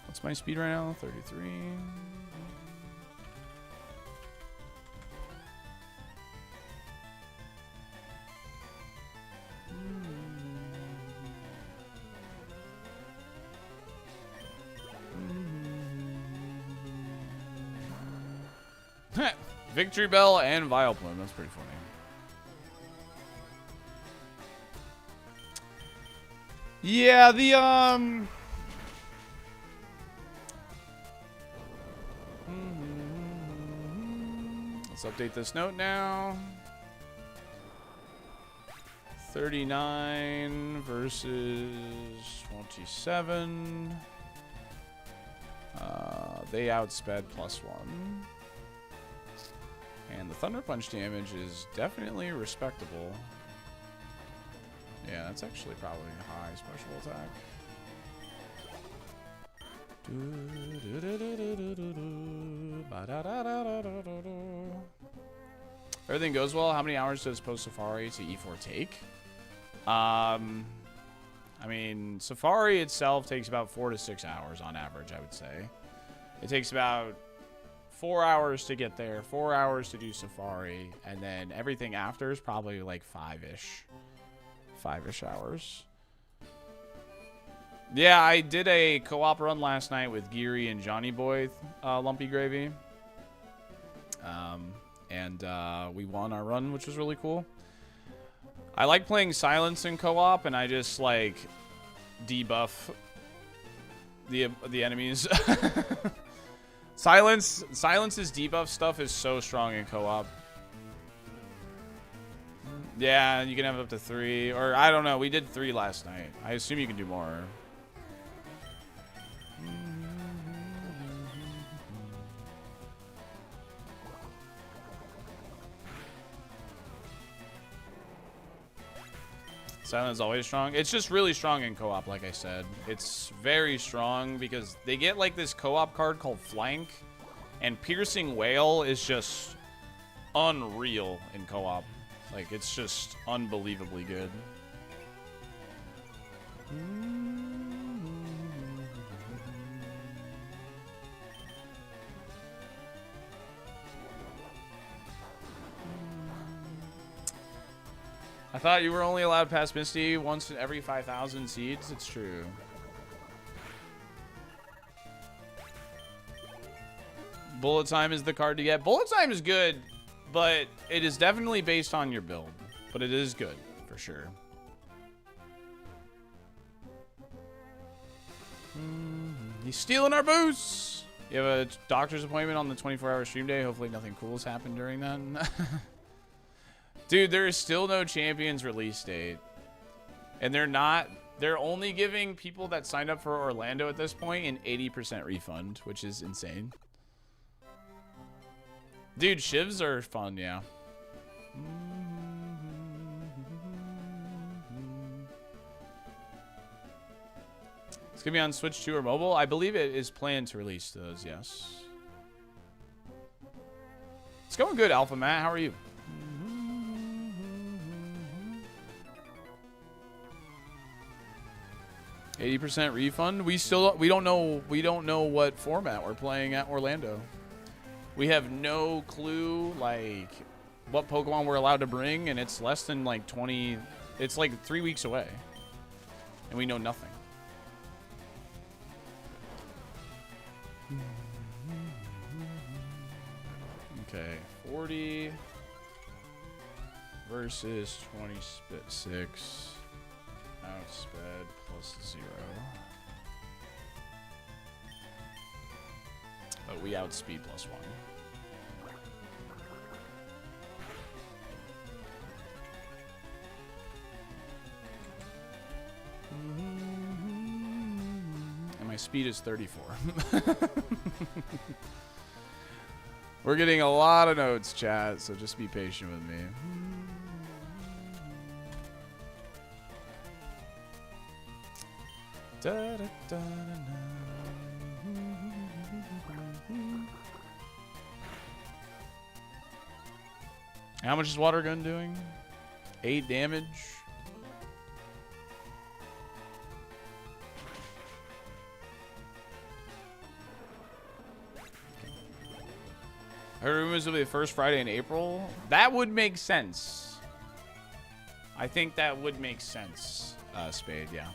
What's my speed right now? 33. Victory Bell and Vileplume. That's pretty funny. Yeah, let's update this note now. 39 versus 27. They outsped +1. And the Thunder Punch damage is definitely respectable. Yeah, that's actually probably a high special attack. Everything goes well. How many hours does Post Safari to E4 take? I mean, Safari itself takes about 4 to 6 hours on average, I would say. It takes about 4 hours to get there, 4 hours to do Safari, and then everything after is probably like 5-ish hours. Yeah, I did a co-op run last night with Geary and Johnny Boy, Lumpy Gravy. And we won our run, which was really cool. I like playing Silence in co-op, and I just like debuff the enemies. Silence's debuff stuff is so strong in co-op. Yeah, you can have up to 3, or I don't know. We did 3 last night. I assume you can do more. Silent is always strong. It's just really strong in co-op, like I said. It's very strong because they get like this co-op card called Flank, and Piercing Whale is just unreal in co-op. Like, it's just unbelievably good. I thought you were only allowed past Misty once in every 5,000 seeds. It's true. Bullet Time is the card to get. Bullet Time is good, but it is definitely based on your build. But it is good, for sure. He's stealing our boosts! You have a doctor's appointment on the 24-hour stream day. Hopefully nothing cool has happened during that. Dude, there is still no Champions release date. And they're only giving people that signed up for Orlando at this point an 80% refund, which is insane. Dude, shivs are fun, yeah. It's gonna be on Switch 2 or mobile. I believe it is planned to release those, yes. It's going good, Alpha Matt. How are you? 80% refund. We don't know what format we're playing at Orlando. We have no clue like what Pokemon we're allowed to bring, and it's less than like 20. It's like 3 weeks away, and we know nothing. Okay, 40 versus 26. Outsped plus 0. But we outspeed plus 1. And my speed is 34. We're getting a lot of notes, chat, so just be patient with me. Da, da, da, da, How much is Water Gun doing? 8 damage. I heard rumors will be the first Friday in April. That would make sense. I think that would make sense, Spade, yeah.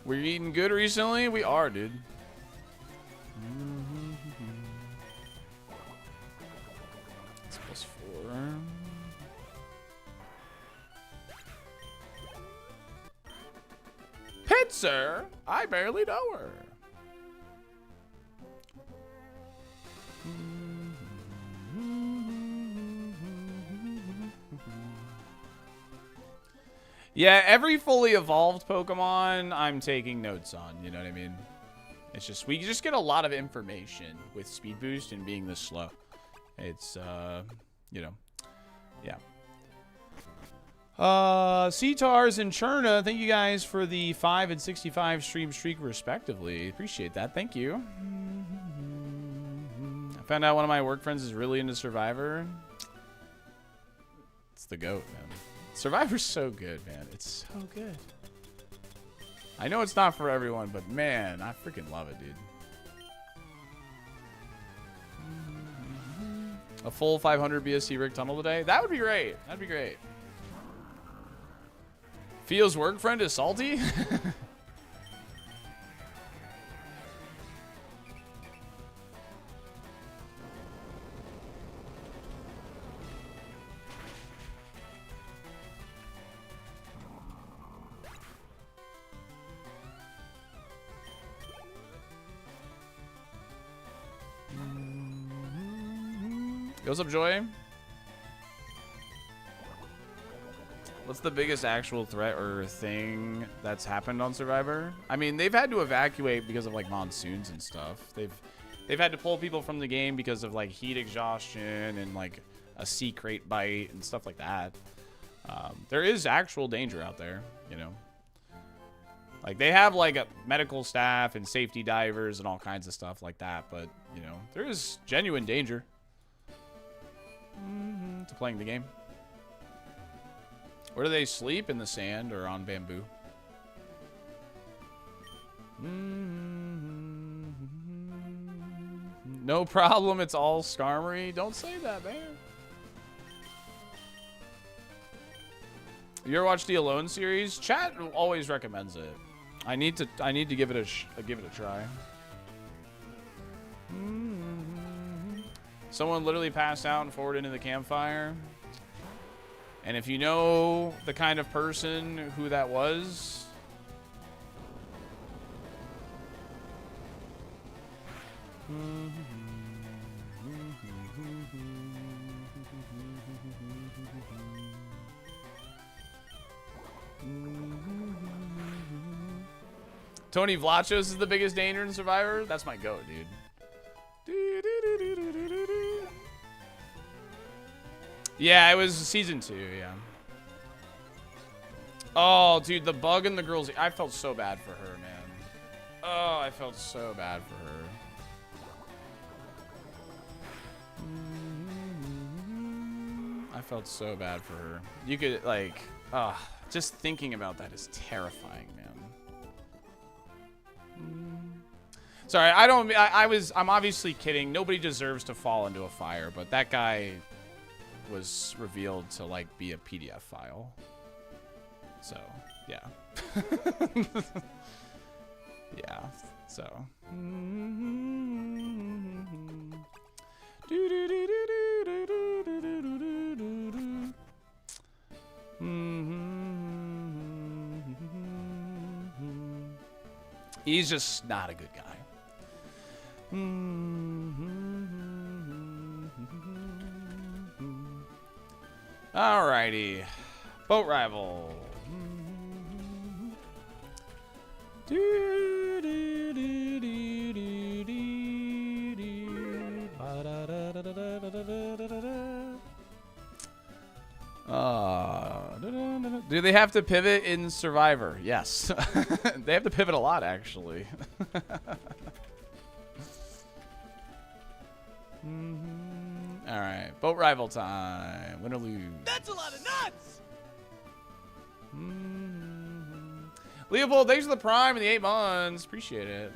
We're eating good recently? We are, dude. It's plus 4. Pitzer? I barely know her. Yeah, every fully evolved Pokemon I'm taking notes on, you know what I mean? It's just, we just get a lot of information with Speed Boost and being this slow. It's, you know, yeah. Cetars and Cherna, thank you guys for the 5 and 65 stream streak respectively. Appreciate that, thank you. I found out one of my work friends is really into Survivor. It's the GOAT, man. Survivor's so good, man. It's so good. I know it's not for everyone, but man, I freaking love it, dude. A full 500 BSC Rick Tunnel today? That would be great. That'd be great. Theo's work friend is salty? What's up, Joy? What's the biggest actual threat or thing that's happened on Survivor? I mean, they've had to evacuate because of like monsoons and stuff. they've had to pull people from the game because of like heat exhaustion and like a sea crate bite and stuff like that. There is actual danger out there, you know. Like they have like a medical staff and safety divers and all kinds of stuff like that, but you know, there is genuine danger to playing the game. Where do they sleep? In the sand or on bamboo? No problem, it's all Skarmory. Don't say that, man. You ever watch the Alone series? Chat always recommends it. I need to give it a try. Someone literally passed out and forwarded into the campfire. And if you know the kind of person who that was, Tony Vlachos is the biggest danger in Survivor. That's my goat, dude. Yeah, it was season 2, yeah. Oh, dude, the bug in the girl's... I felt so bad for her, man. Oh, I felt so bad for her. I felt so bad for her. You could, like... just thinking about that is terrifying, man. Sorry, I'm obviously kidding. Nobody deserves to fall into a fire, but that guy was revealed to like be a PDF file. So, yeah. Yeah, so. He's just not a good guy. Alrighty. Boat rival. Do they have to pivot in Survivor? Yes. They have to pivot a lot, actually. All right, boat rival time. Win or lose. That's a lot of nuts! Leopold, thanks for the prime and the 8 months. Appreciate it.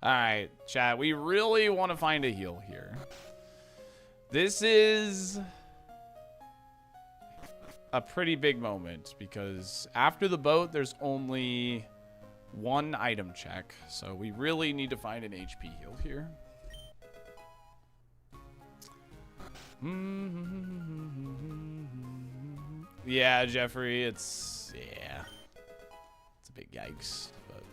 All right, chat. We really want to find a heal here. This is a pretty big moment because after the boat, there's only 1 item check. So we really need to find an HP heal here. Yeah, Jeffrey, it's a big yikes, but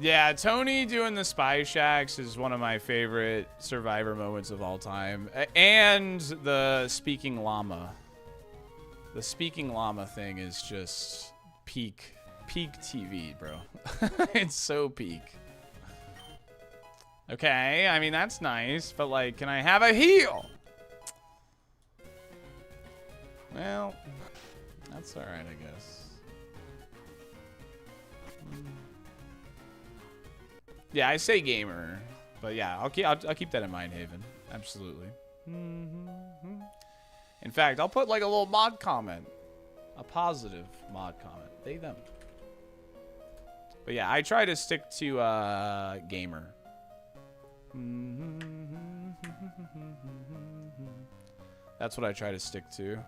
yeah, Tony doing the spy shacks is one of my favorite Survivor moments of all time, and the speaking llama. The speaking llama thing is just peak TV, bro. It's so peak. Okay, I mean, that's nice, but like, can I have a heal? Well, that's all right, I guess. Yeah, I say gamer, but yeah, I'll keep that in mind, Haven. Absolutely. In fact, I'll put like a little mod comment, a positive mod comment. They them. But yeah, I try to stick to gamer. That's what I try to stick to,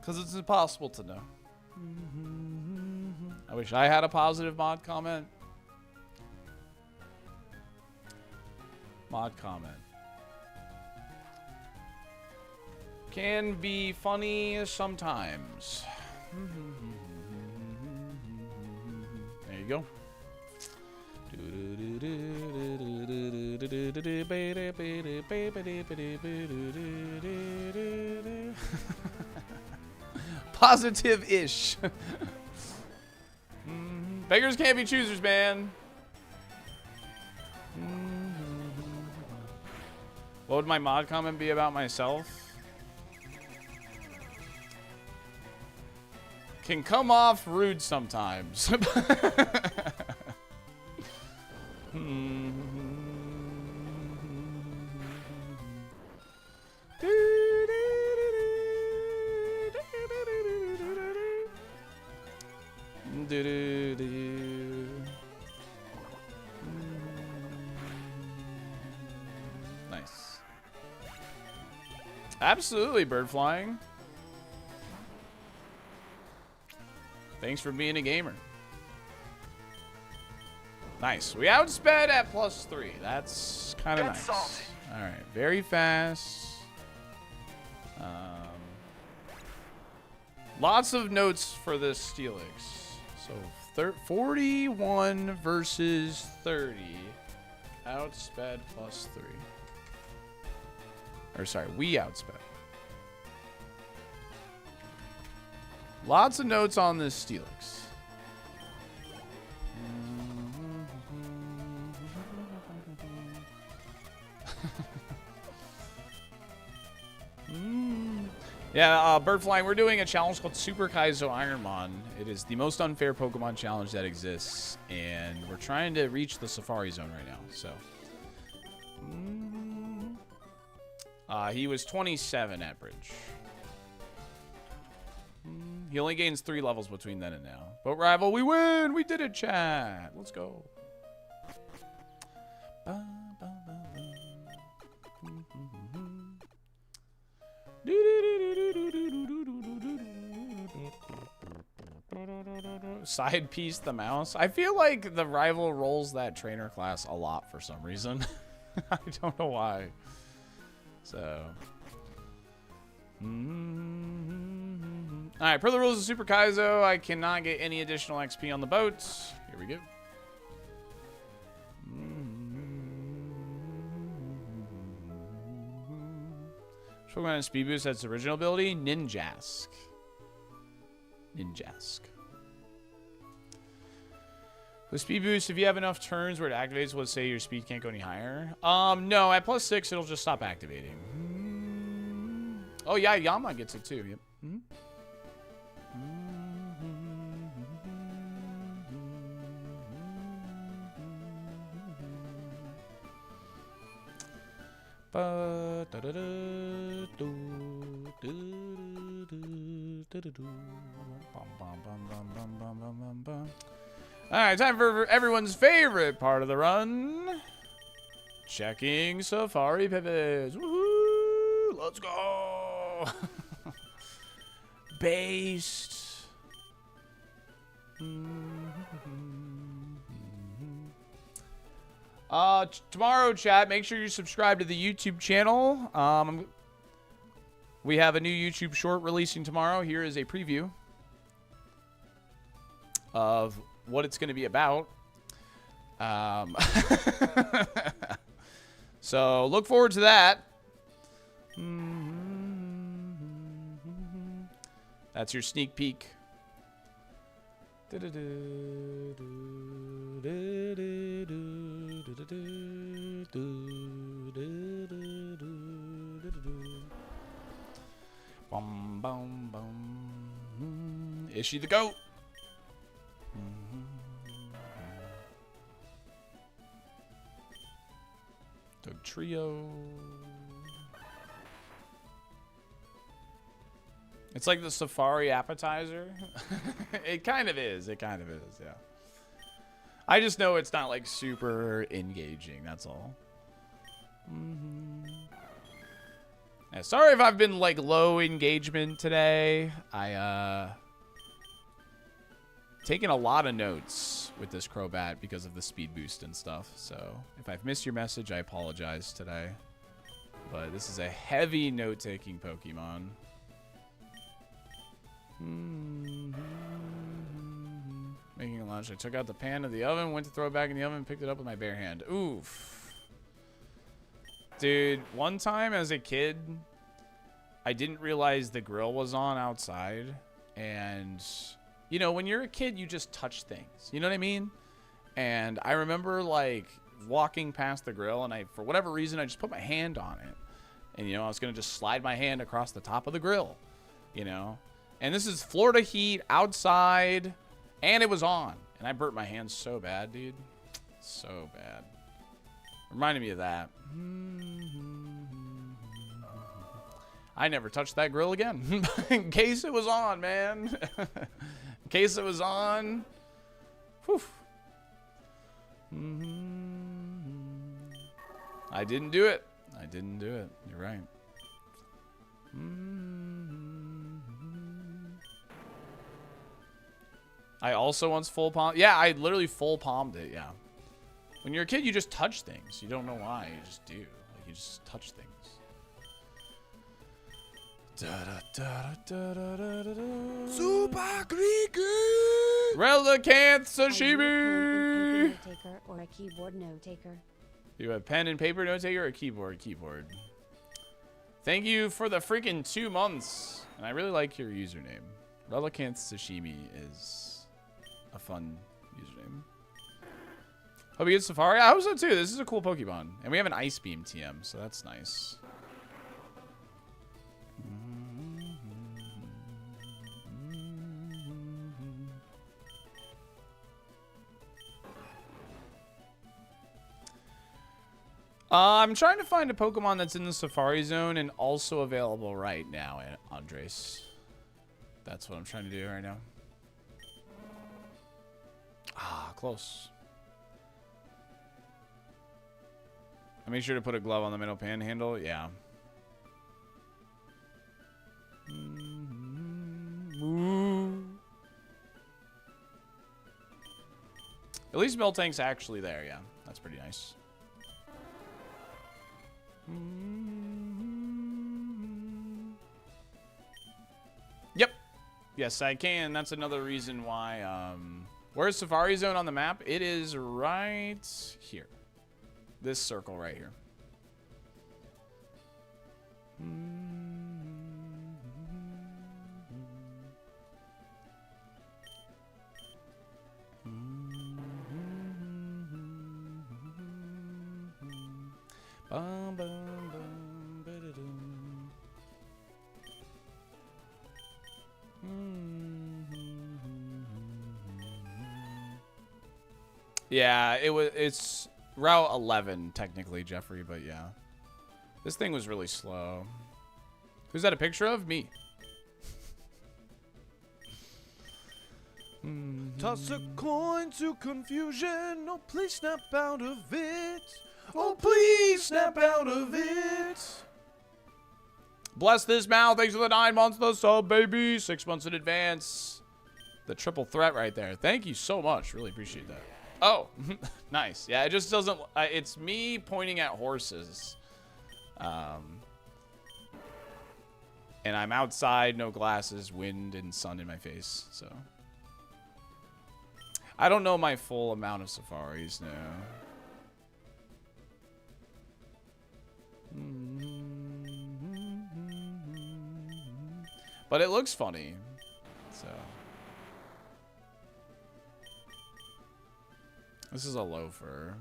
because it's impossible to know. I wish I had a positive mod comment. Mod comment can be funny sometimes. There you go. Positive-ish. Beggars can't be choosers, man. What would my mod comment be about myself? Can come off rude sometimes. Nice. Absolutely, bird flying. Thanks for being a gamer. Nice. We outsped at +3. That's kind of nice. Salty. All right. Very fast. Lots of notes for this Steelix. So 41 versus 30. Outsped +3. Or sorry, we outsped. Lots of notes on this Steelix. Yeah, bird flying. We're doing a challenge called Super KAIZO ironMON. It is the most unfair Pokemon challenge that exists, and we're trying to reach the Safari Zone right now. So, he was 27 at Bridge. He only gains 3 levels between then and now. But rival, we win! We did it, chat! Let's go. Side piece the mouse. I feel like the rival rolls that trainer class a lot for some reason. I don't know why. So. Alright, per the rules of Super KAIZO, I cannot get any additional XP on the boat. Here we go. Pokemon and Speed Boost, that's original ability. Ninjask. With Speed Boost, if you have enough turns where it activates, let's say your speed can't go any higher. No, at +6, it'll just stop activating. Oh, yeah, Yama gets it too. Yep. Alright, time for everyone's favorite part of the run. Checking Safari pivots. Woohoo! Let's go! Based. Tomorrow, chat, make sure you subscribe to the YouTube channel. We have a new YouTube short releasing tomorrow. Here is a preview of what it's going to be about. So look forward to that. That's your sneak peek. Bum, bum, bum. Is she the goat? Dog Trio. It's like the Safari appetizer. It kind of is. It kind of is, yeah. I just know it's not like super engaging, that's all. Yeah, sorry if I've been like low engagement today. Taking a lot of notes with this Crobat because of the speed boost and stuff. So if I've missed your message, I apologize today. But this is a heavy note-taking Pokemon. Making a lunch. I took out the pan of the oven, went to throw it back in the oven, picked it up with my bare hand. Oof. Dude, one time as a kid, I didn't realize the grill was on outside. And, you know, when you're a kid, you just touch things. You know what I mean? And I remember, like, walking past the grill, and for whatever reason, I just put my hand on it. And, you know, I was going to just slide my hand across the top of the grill, you know. And this is Florida heat, outside, and it was on. And I burnt my hand so bad, dude. So bad. Reminded me of that. I never touched that grill again. In case it was on, man. In case it was on. Whew. I didn't do it. I didn't do it. You're right. I also once full palm. Yeah, I literally full palmed it. Yeah. When you're a kid, you just touch things. You don't know why. You just do. Like, you just touch things. Super creaky. Relicanth Are you sashimi. a pen and paper note taker or a keyboard note taker? You a pen and paper note taker or a keyboard? Keyboard. Thank you for the freaking 2 months. And I really like your username. Relicanth sashimi is a fun username. Hope you get Safari. I hope so too. This is a cool Pokemon. And we have an Ice Beam TM, so that's nice. I'm trying to find a Pokemon that's in the Safari Zone and also available right now, Andres. That's what I'm trying to do right now. Ah, close. I make sure to put a glove on the middle panhandle. Yeah. At least Miltank's actually there. Yeah, that's pretty nice. Yep. Yes, I can. That's another reason why. Where's Safari Zone on the map? It is right here. This circle right here. Bum, bum, bum, ba-da-dum. Yeah, it's Route 11 technically, Jeffrey, but yeah. This thing was really slow. Who's that a picture of? Me. Toss a coin to confusion. Oh, please snap out of it. Oh, please snap out of it. Bless this mouth. Thanks for the 9 months. The sub, baby. 6 months in advance. The triple threat right there. Thank you so much. Really appreciate that. Oh, nice. Yeah, it just doesn't. It's me pointing at horses. And I'm outside, no glasses, wind and sun in my face. So I don't know my full amount of safaris now. But it looks funny. So this is a loafer.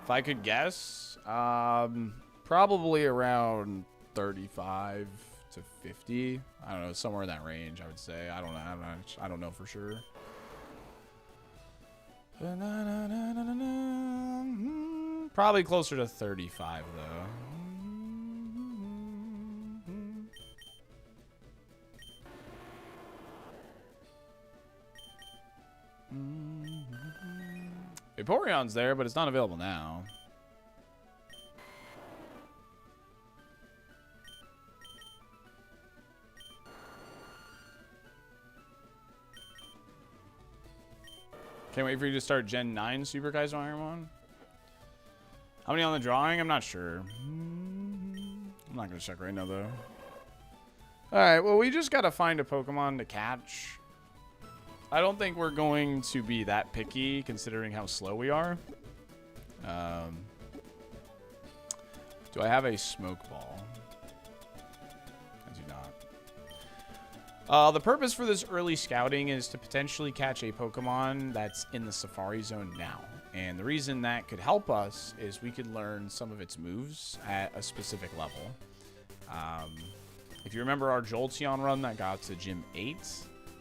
If I could guess, probably around 35 to 50. I don't know, somewhere in that range, I would say. I don't know for sure. Probably closer to 35 though. Vaporeon's there, but it's not available now. Can't wait for you to start Gen 9 Super KAIZO ironMON. How many on the drawing? I'm not sure. I'm not going to check right now, though. Alright, well, we just got to find a Pokemon to catch. I don't think we're going to be that picky, considering how slow we are. Do I have a Smoke Ball? I do not. The purpose for this early scouting is to potentially catch a Pokemon that's in the Safari Zone now. And the reason that could help us is we could learn some of its moves at a specific level. If you remember our Jolteon run that got to Gym 8,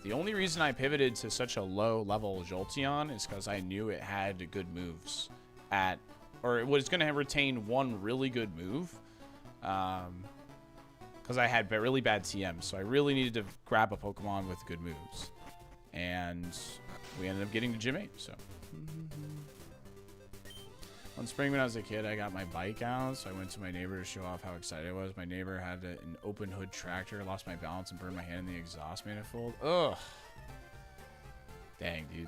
the only reason I pivoted to such a low level Jolteon is because I knew it had good moves at, or it was going to retain one really good move. Because I had really bad TM, so I really needed to grab a Pokemon with good moves. And we ended up getting to Gym 8, so. One spring when I was a kid, I got my bike out, so I went to my neighbor to show off how excited I was. My neighbor had an open hood tractor, lost my balance, and burned my hand in the exhaust manifold. Ugh. Dang, dude.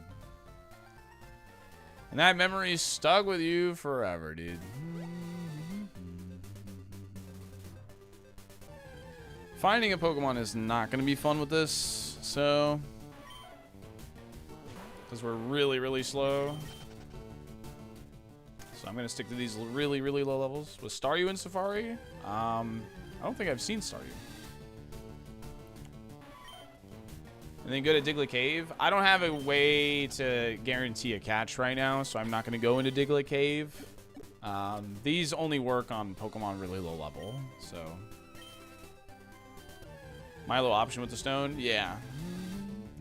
And that memory stuck with you forever, dude. Finding a Pokemon is not going to be fun with this, so. Because we're really, really slow. So I'm going to stick to these really, really low levels. Was Staryu in Safari? I don't think I've seen Staryu. And then go to Diglett Cave. I don't have a way to guarantee a catch right now, so I'm not going to go into Diglett Cave. These only work on Pokemon really low level, so. My little option with the stone? Yeah.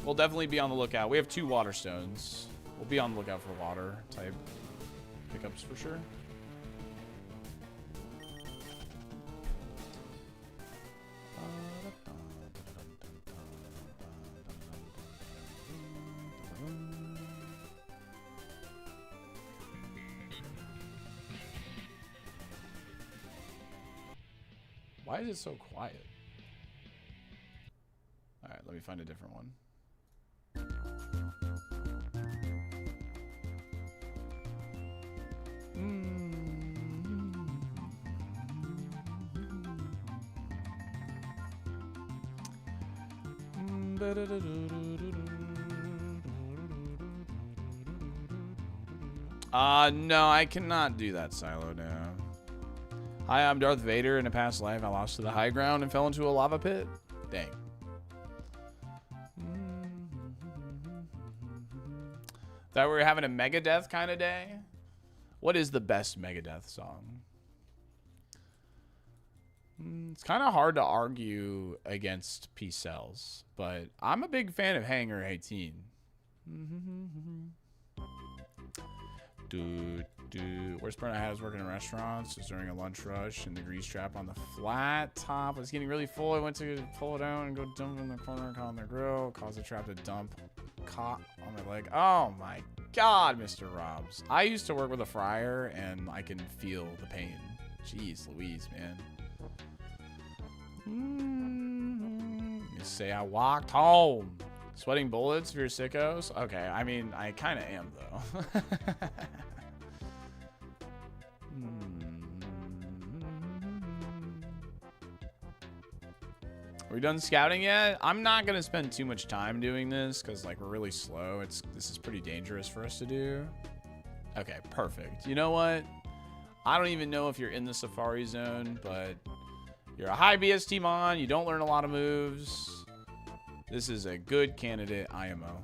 We'll definitely be on the lookout. We have 2 water stones. We'll be on the lookout for water type pickups for sure. Why is it so quiet? All right, let me find a different one. No, I cannot do that, Silo, now. Hi, I'm Darth Vader. In a past life, I lost to the high ground and fell into a lava pit. Dang. That we're having a Megadeth kind of day? What is the best Megadeth song? It's kind of hard to argue against Peace Cells, but I'm a big fan of Hangar 18. Worst part I had was working in restaurants. It was during a lunch rush, and the grease trap on the flat top was getting really full. I went to pull it out and go dump in the corner, caught on the grill, caused the trap to dump, caught on my leg. Oh my God, Mr. Robs. I used to work with a fryer, and I can feel the pain. Jeez Louise, man. You say I walked home. Sweating bullets if you're sickos? Okay, I mean, I kind of am, though. Are we done scouting yet? I'm not going to spend too much time doing this because, like, we're really slow. This is pretty dangerous for us to do. Okay, perfect. You know what? I don't even know if you're in the Safari Zone, but you're a high BST mon. You don't learn a lot of moves. This is a good candidate IMO.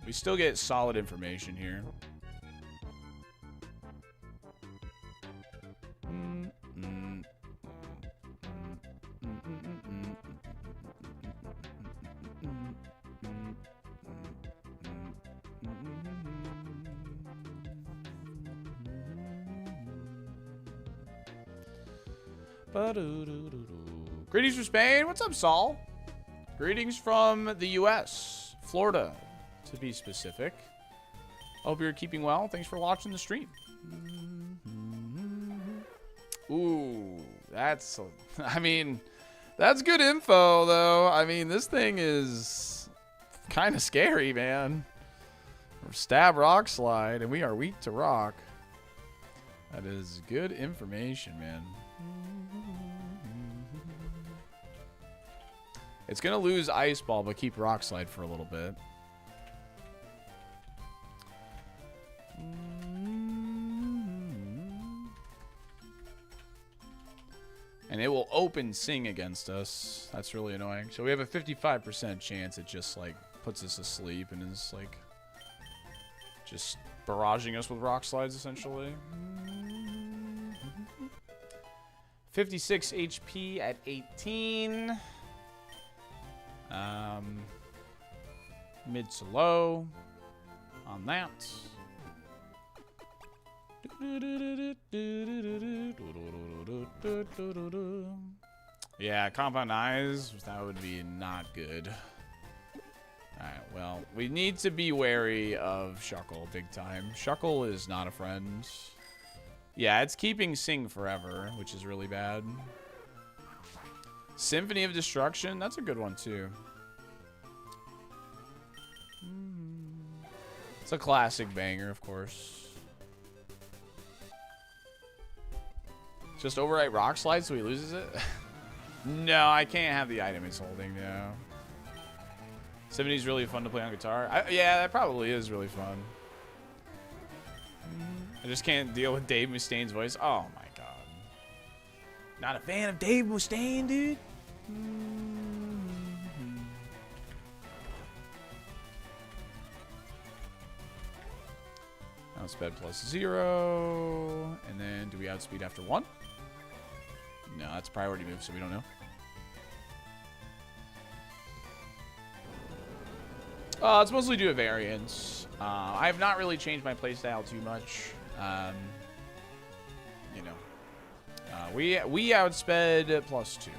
We still get solid information here. Greetings from Spain. What's up, Saul? Greetings from the U.S. Florida, to be specific. Hope you're keeping well. Thanks for watching the stream. Ooh, that's... I mean, that's good info, though. I mean, this thing is kind of scary, man. Stab rock slide, and we are weak to rock. That is good information, man. It's going to lose Ice Ball, but keep Rock Slide for a little bit. And it will open Sing against us. That's really annoying. So we have a 55% chance it just, like, puts us asleep and is, like, just barraging us with rock slides, essentially. 56 HP at 18. Mid to low on that. Yeah, compound eyes, that would be not good. Alright, well, we need to be wary of Shuckle big time. Shuckle is not a friend. Yeah, it's keeping Sing forever, which is really bad. Symphony of Destruction, that's a good one too. It's a classic banger, of course. Just overwrite Rock Slide so he loses it? No, I can't have the item it's holding, no. Symphony's really fun to play on guitar. Yeah, that probably is really fun. I just can't deal with Dave Mustaine's voice. Oh my god. Not a fan of Dave Mustaine, dude. Outspeed +0. And then do we outspeed after 1? No, that's a priority move, so we don't know. Let's mostly do a variance. I have not really changed my playstyle too much. You know, we outsped +2.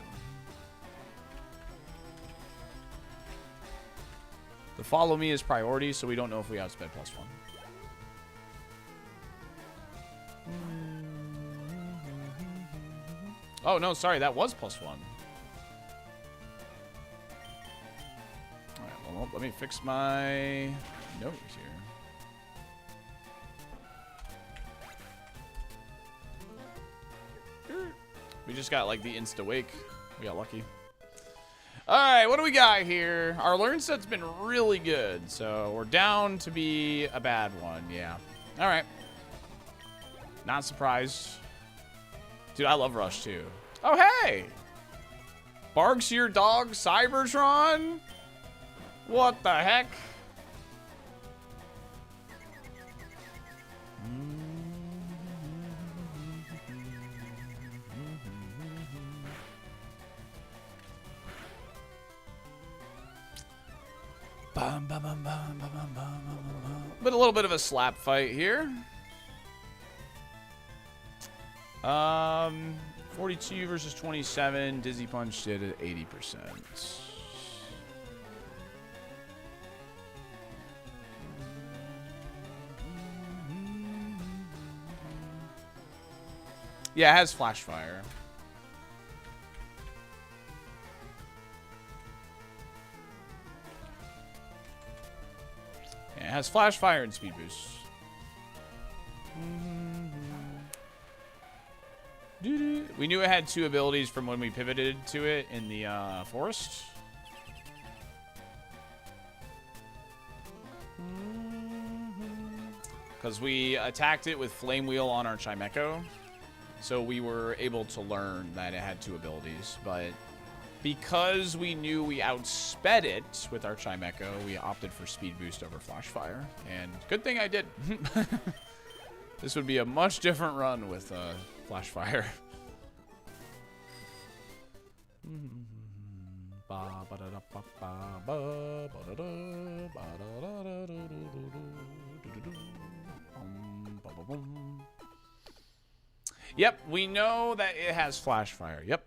The follow me is priority, so we don't know if we outsped +1. Oh no, sorry, that was +1. Well, let me fix my note here. We just got like the insta-wake. We got lucky. Alright, what do we got here? Our learn set's been really good, so we're down to be a bad one, yeah. Alright. Not surprised. Dude, I love Rush too. Oh, hey! Bargseer Dog Cybertron? What the heck? But a little bit of a slap fight here. 42 versus 27. Dizzy Punch did at 80%. Yeah, it has Flash Fire. Yeah, it has Flash Fire and Speed Boost. We knew it had 2 abilities from when we pivoted to it in the forest. Because we attacked it with Flame Wheel on our Chimecho. So we were able to learn that it had 2 abilities. But because we knew we outsped it with our Chimecho, we opted for Speed Boost over Flash Fire. And good thing I did. This would be a much different run with Flash Fire. Yep, we know that it has Flash Fire. Yep.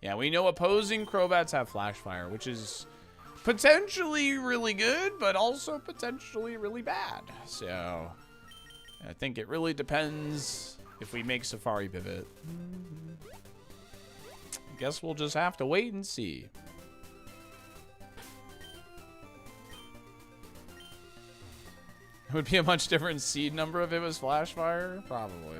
Yeah, we know opposing Crobats have Flash Fire, which is potentially really good, but also potentially really bad. So I think it really depends if we make Safari pivot. I guess we'll just have to wait and see. It would be a much different seed number if it was Flash Fire? Probably.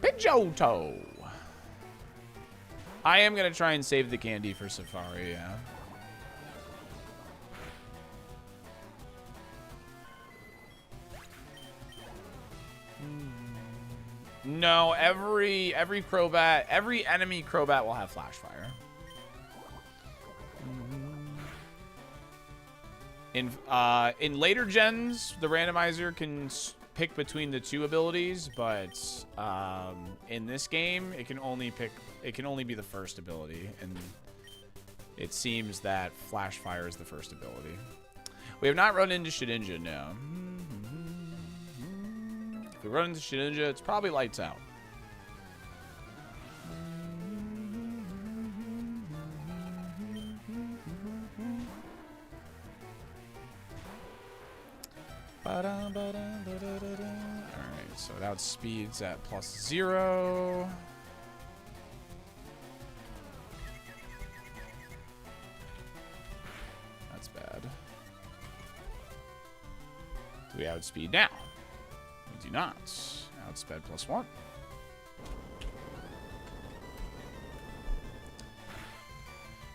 Pidgeotto! I am going to try and save the candy for Safari, yeah. No, every Crobat, every enemy Crobat will have Flash Fire. In later gens, the randomizer can pick between the two abilities, but in this game, it can only be the first ability, and it seems that Flash Fire is the first ability. We have not run into Shedinja, no. If we run into Shedinja, it's probably Lights Out. Alright, so it outspeeds at +0. That's bad. Do we outspeed now? We do not. Outsped +1.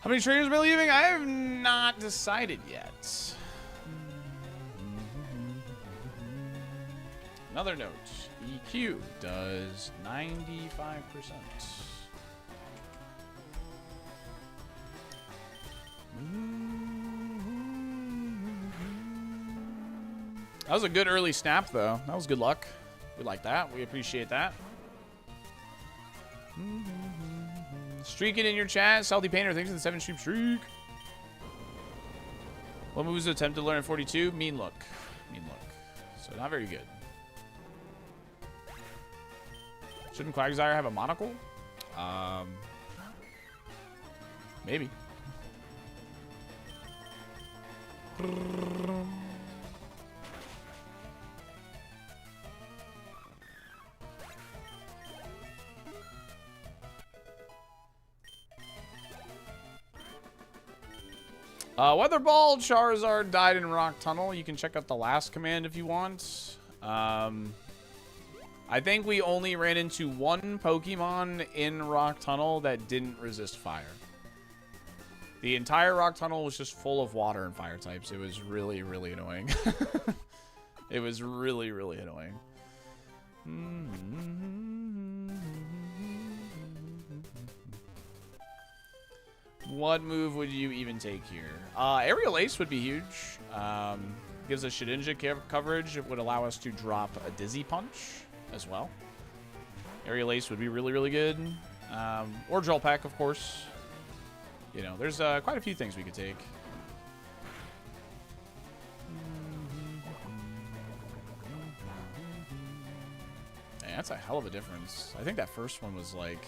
How many trainers am I leaving? I have not decided yet. Another note, EQ does 95%. That was a good early snap, though. That was good luck. We like that. We appreciate that. Streaking in your chat. Salty Painter, thanks for the 7 stream streak. What moves to attempt to learn at 42? Mean Look. Mean Look. So not very good. Shouldn't Quagsire have a monocle? Maybe. Weather Ball Charizard died in Rock Tunnel. You can check out the last command if you want. I think we only ran into one Pokemon in Rock Tunnel that didn't resist fire. The entire Rock Tunnel was just full of water and fire types. It was really, really annoying. It was really, really annoying. What move would you even take here? Aerial Ace would be huge. Gives us Shedinja coverage. It would allow us to drop a Dizzy Punch as well. Aerial Ace would be really, really good. Or Drill Peck, of course. You know, there's quite a few things we could take. Man, that's a hell of a difference. I think that first one was like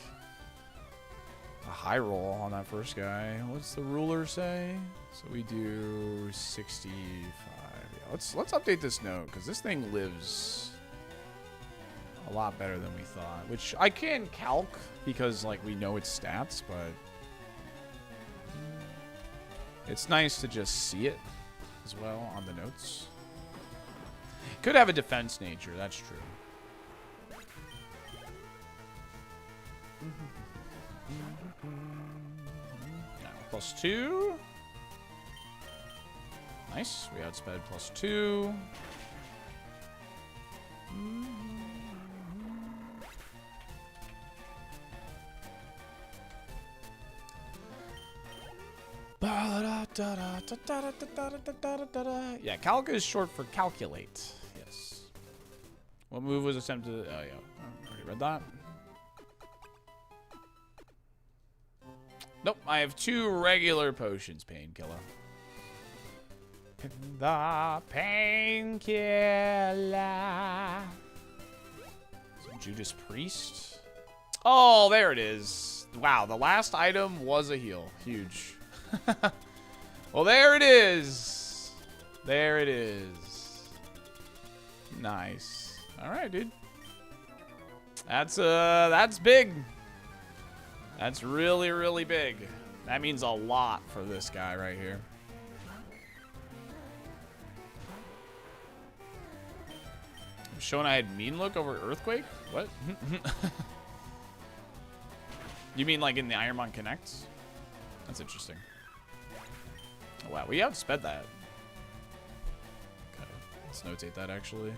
a high roll on that first guy. What's the ruler say? So we do 65. Yeah, let's update this note, because this thing lives a lot better than we thought, which I can calc because like we know its stats, but it's nice to just see it as well on the notes. Could have a defense nature, that's true. Now, +2. Nice, we outsped +2. Yeah, calc is short for calculate. Yes. What move was attempted? Oh, yeah. Already read that. Nope, I have 2 regular potions, Painkiller. The Painkiller. Judas Priest. Oh, there it is. Wow, the last item was a heal. Huge. Well, there it is. There it is. Nice. All right, dude. That's big. That's really, really big. That means a lot for this guy right here. I'm showing I had Mean Look over Earthquake? What? You mean like in the ironMON Connects? That's interesting. Oh, wow, we outsped that. Okay, let's notate that actually.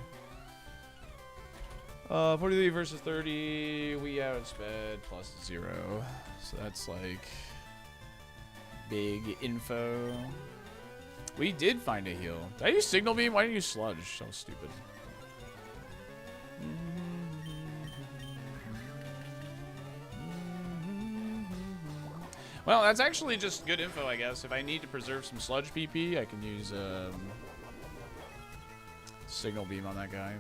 43 versus 30. We outsped plus 0. So that's like big info. We did find a heal. Did I use Signal Beam? Why didn't you use Sludge? So stupid. Well, that's actually just good info, I guess. If I need to preserve some Sludge PP, I can use Signal Beam on that guy.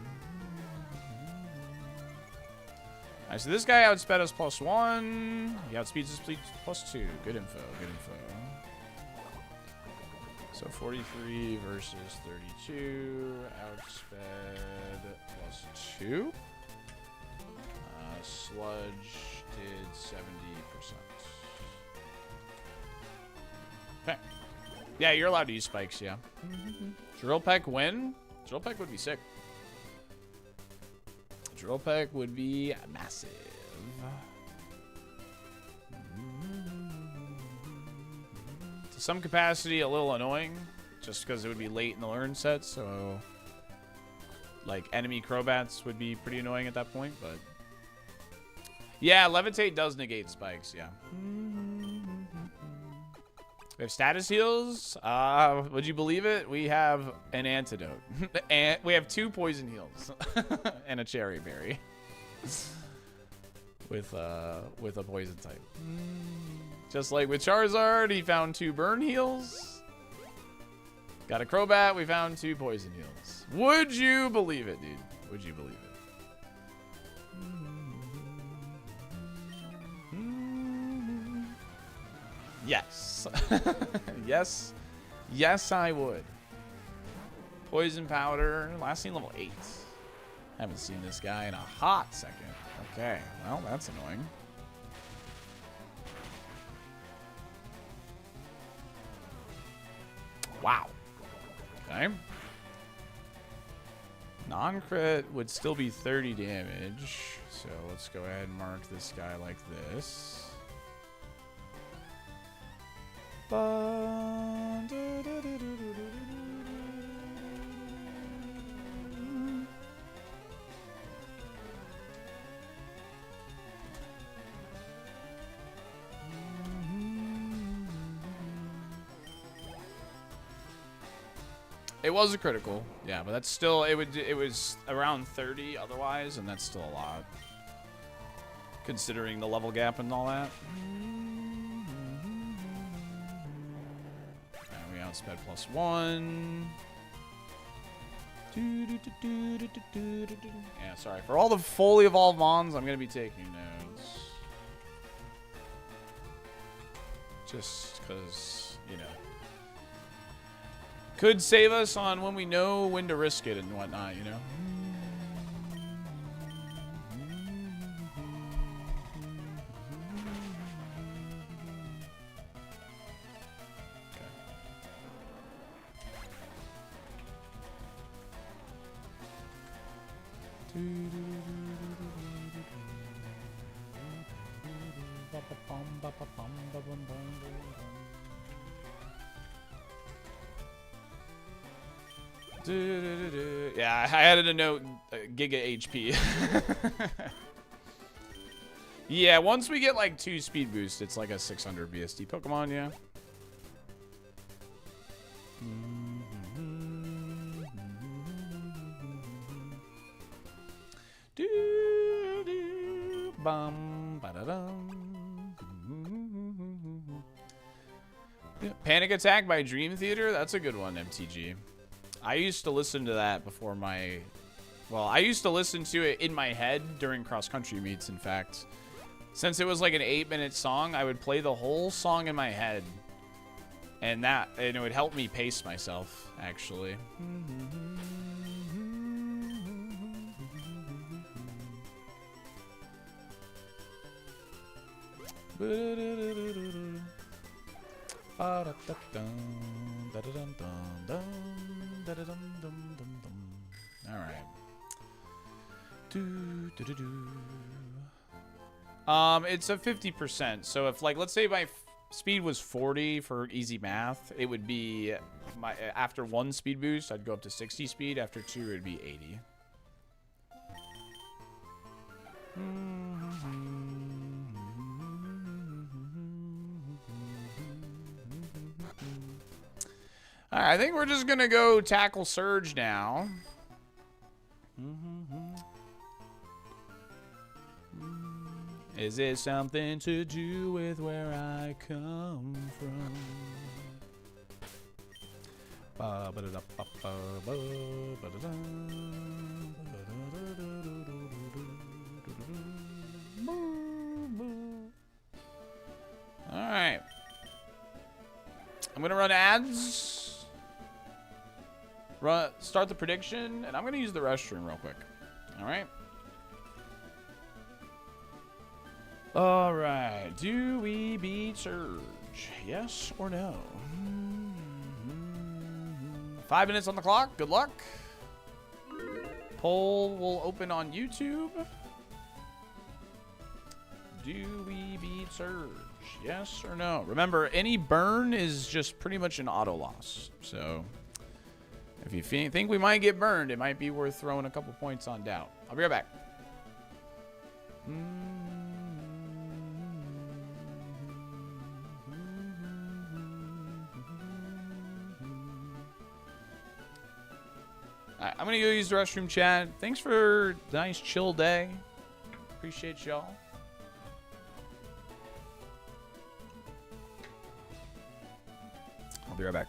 Alright, so this guy outsped us plus 1. He outspeeds us plus 2. Good info, good info. So 43 versus 32. Outsped plus 2. Sludge did 70%. Okay. Yeah, you're allowed to use spikes, yeah. Drill Peck win? Drill Peck would be sick. Drill Peck would be massive. To some capacity, a little annoying, just because it would be late in the learn set, so like enemy Crobats would be pretty annoying at that point, but yeah, Levitate does negate spikes, yeah. We have status heals. Would you believe it? We have an antidote. And we have 2 poison heals and a cherry berry with a poison type. Just like with Charizard, he found 2 burn heals. Got a Crobat, we found 2 poison heals. Would you believe it, dude? Would you believe it? Yes. Yes. Yes, I would. Poison powder. Last seen level 8. Haven't seen this guy in a hot second. Okay. Well, that's annoying. Wow. Okay. Non-crit would still be 30 damage. So let's go ahead and mark this guy like this. It was a critical, yeah, but that's still it was around 30 otherwise, and that's still a lot considering the level gap and all that. And we outsped plus 1. Yeah, sorry for all the fully evolved mons. I'm gonna be taking notes, just because, you know, could save us on when we know when to risk it and whatnot, you know. Yeah, I added a note, Giga HP. Yeah, once we get like 2 speed boosts, it's like a 600 BSD Pokemon, yeah. Panic Attack by Dream Theater, that's a good one, MTG. I used to listen to that before my... Well, I used to listen to it in my head during cross-country meets, in fact. Since it was like an 8-minute song, I would play the whole song in my head. And it would help me pace myself, actually. All right. It's a 50%. So if, like, let's say my speed was 40 for easy math, it would be after 1 speed boost, I'd go up to 60 speed. After 2, it'd be 80. All right, I think we're just gonna go tackle Surge now. Is it something to do with where I come from? All right. I'm gonna run ads. Start the prediction, and I'm gonna use the restroom real quick. All right. All right. Do we beat Surge? Yes or no? 5 minutes on the clock. Good luck. Poll will open on YouTube. Do we beat Surge? Yes or no? Remember, any burn is just pretty much an auto loss. So if you think we might get burned, it might be worth throwing a couple points on doubt. I'll be right back. Alright, I'm gonna go use the restroom, chat. Thanks for the nice chill day. Appreciate y'all. I'll be right back.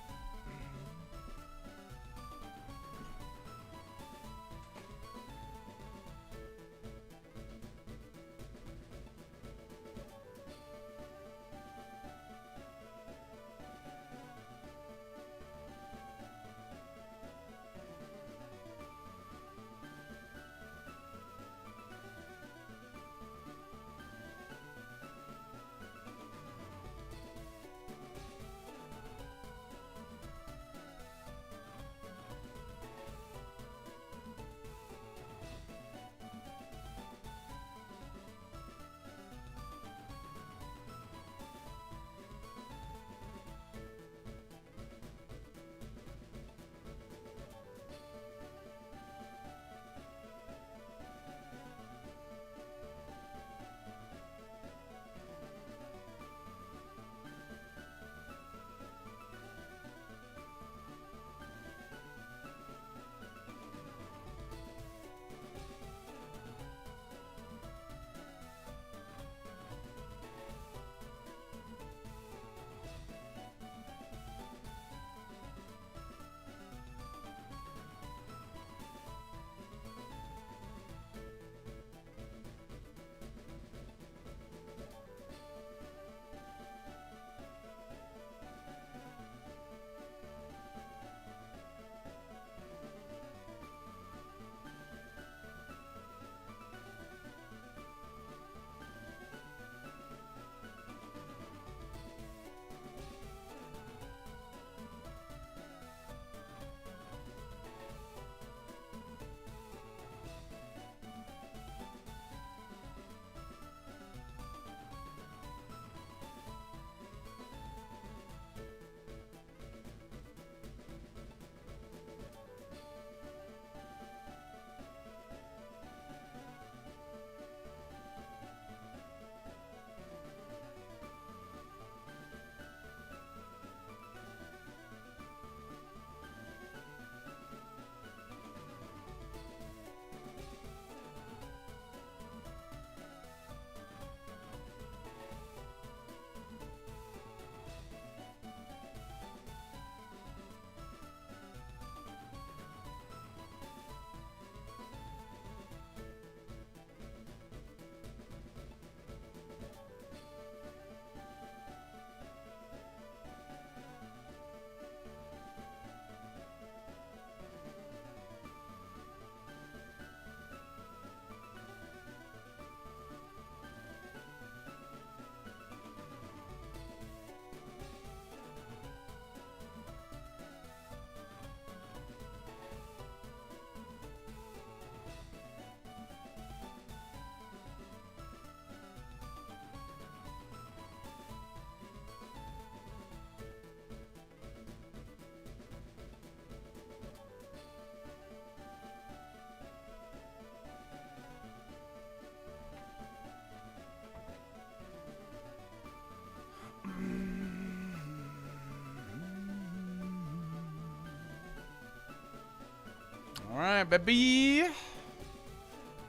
right, baby.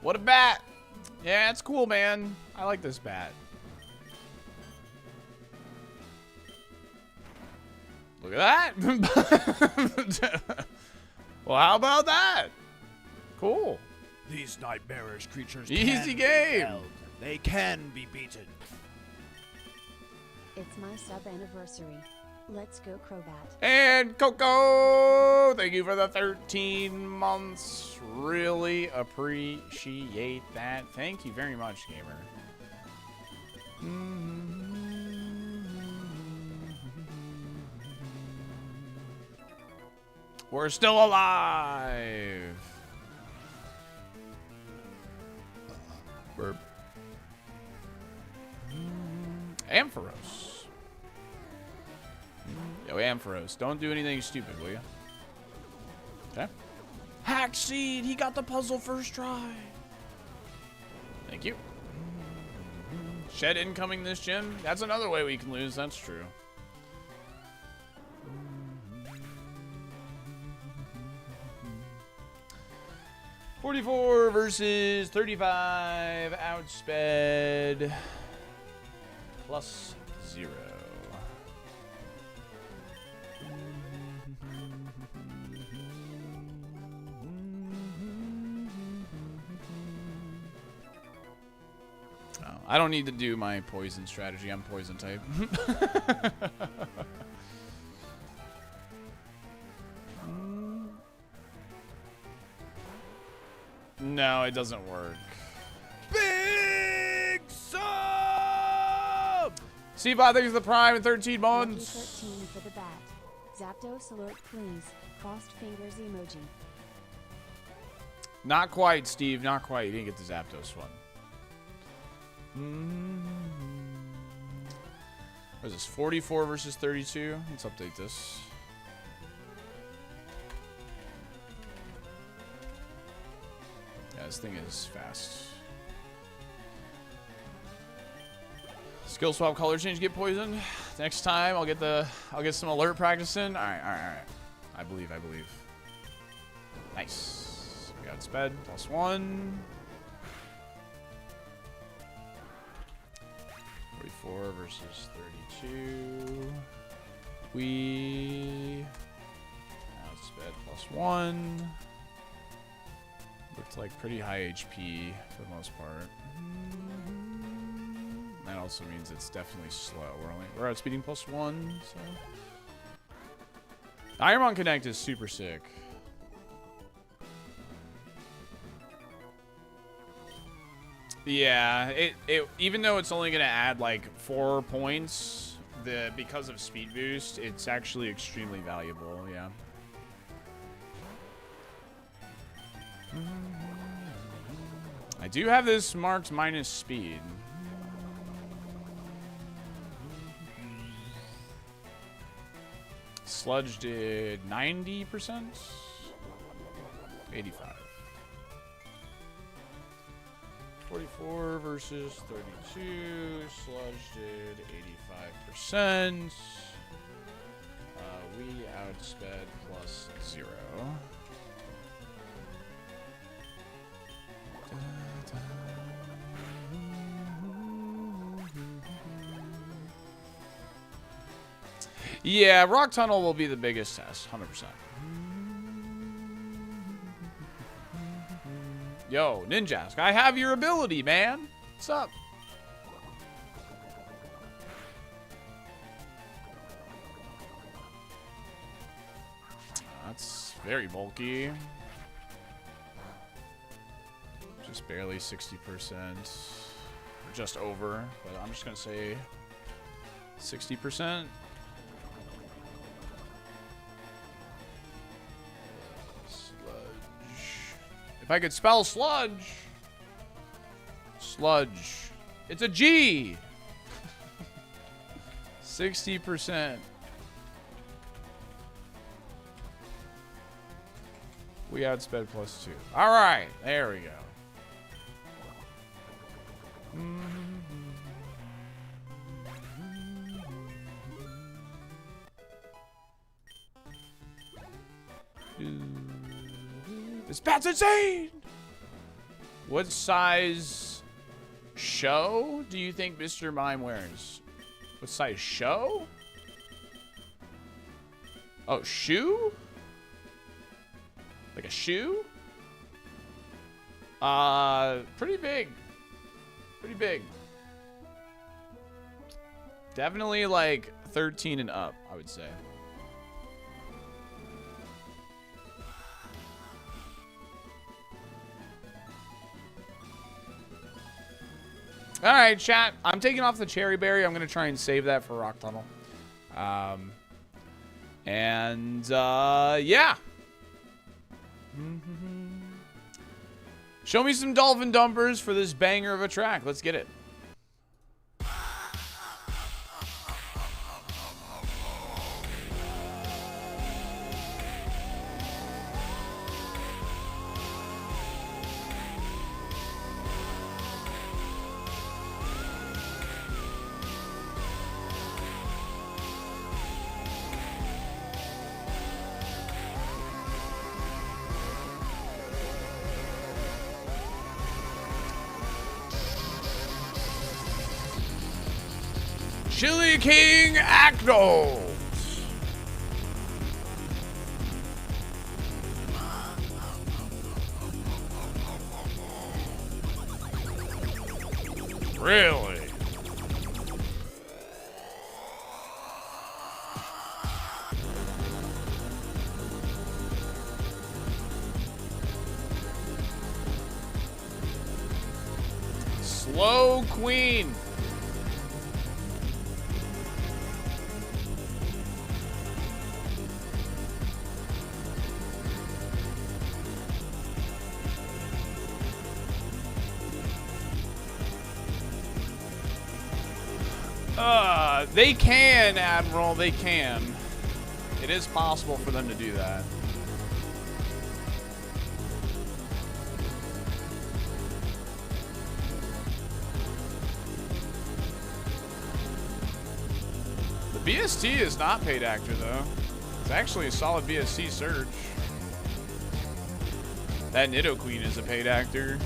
What a bat. Yeah, it's cool, man. I like this bat. Look at that. Well, how about that? Cool. These nightmarish creatures Easy can game. be held. They can be beaten. It's my sub anniversary. Let's go, Crobat. And Coco, thank you for the 13 months. Really appreciate that. Thank you very much, gamer. We're still alive. Burp. Ampharos. Yo, Ampharos, don't do anything stupid, will you? Okay. Hackseed, he got the puzzle first try. Thank you. Shed incoming this gym. That's another way we can lose, that's true. $44 versus 35. Outsped. Plus 0. Oh, I don't need to do my poison strategy. I'm poison type. No, it doesn't work. Big sub! C5, thanks for the prime and 13 Lucky months. 13 for the bat. Zapdos alert, please. Crossed fingers emoji. Not quite, Steve. Not quite. You didn't get the Zapdos one. What is this? 44 versus 32? Let's update this. Yeah, this thing is fast. Skill swap, color change, get poisoned. Next time I'll get some alert practice in. Alright. I believe. Nice. We got sped, +1. 44 versus 32. We outsped +1. Looked like pretty high HP for the most part. That also means it's definitely slow. We're outspeeding +1, so. ironMON Connect is super sick. Yeah, it even though it's only gonna add like 4 points, because of speed boost, it's actually extremely valuable. Yeah. I do have this marked minus speed. Sludge did 90%? 85. 44 versus 32. Sludge did 85%. We outsped +0. Yeah, Rock Tunnel will be the biggest test, 100%. Yo, Ninjask, I have your ability, man. What's up? That's very bulky. Just barely 60%. Or just over, but I'm just going to say 60%. If I could spell sludge. Sludge. It's a G. 60%. We outsped +2. All right. There we go. This bat's insane! What size show do you think Mr. Mime wears? What size show? Oh, shoe? Like a shoe? Pretty big. Pretty big. Definitely like 13 and up, I would say. All right, chat. I'm taking off the cherry berry. I'm going to try and save that for Rock Tunnel. Yeah. Show me some dolphin dumpers for this banger of a track. Let's get it. Chili King Acnos. Really? Slow Queen. They can, Admiral, they can. It is possible for them to do that. The BST is not paid actor, though. It's actually a solid BST search. That Nidoqueen is a paid actor.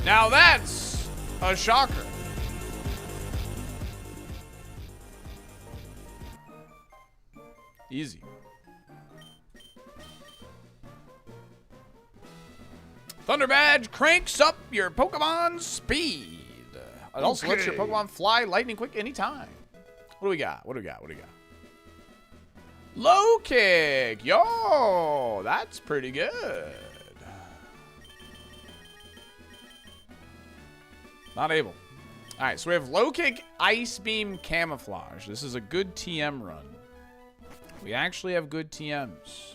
Now that's a shocker. Easy. Thunder Badge cranks up your Pokemon speed. It also lets your Pokemon fly lightning quick anytime. What do we got? What do we got? What do we got? Low kick. Yo, that's pretty good. Not able. All right, so we have low kick, ice beam, camouflage. This is a good TM run. We actually have good TMs.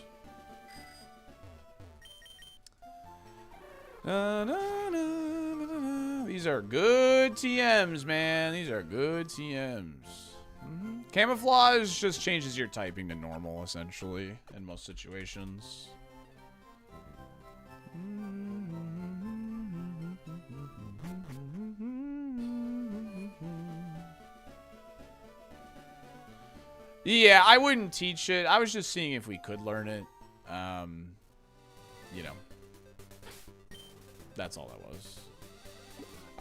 These are good TMs, man. These are good TMs. Camouflage just changes your typing to normal, essentially, in most situations. Yeah, I wouldn't teach it. I was just seeing if we could learn it. You know. That's all that was.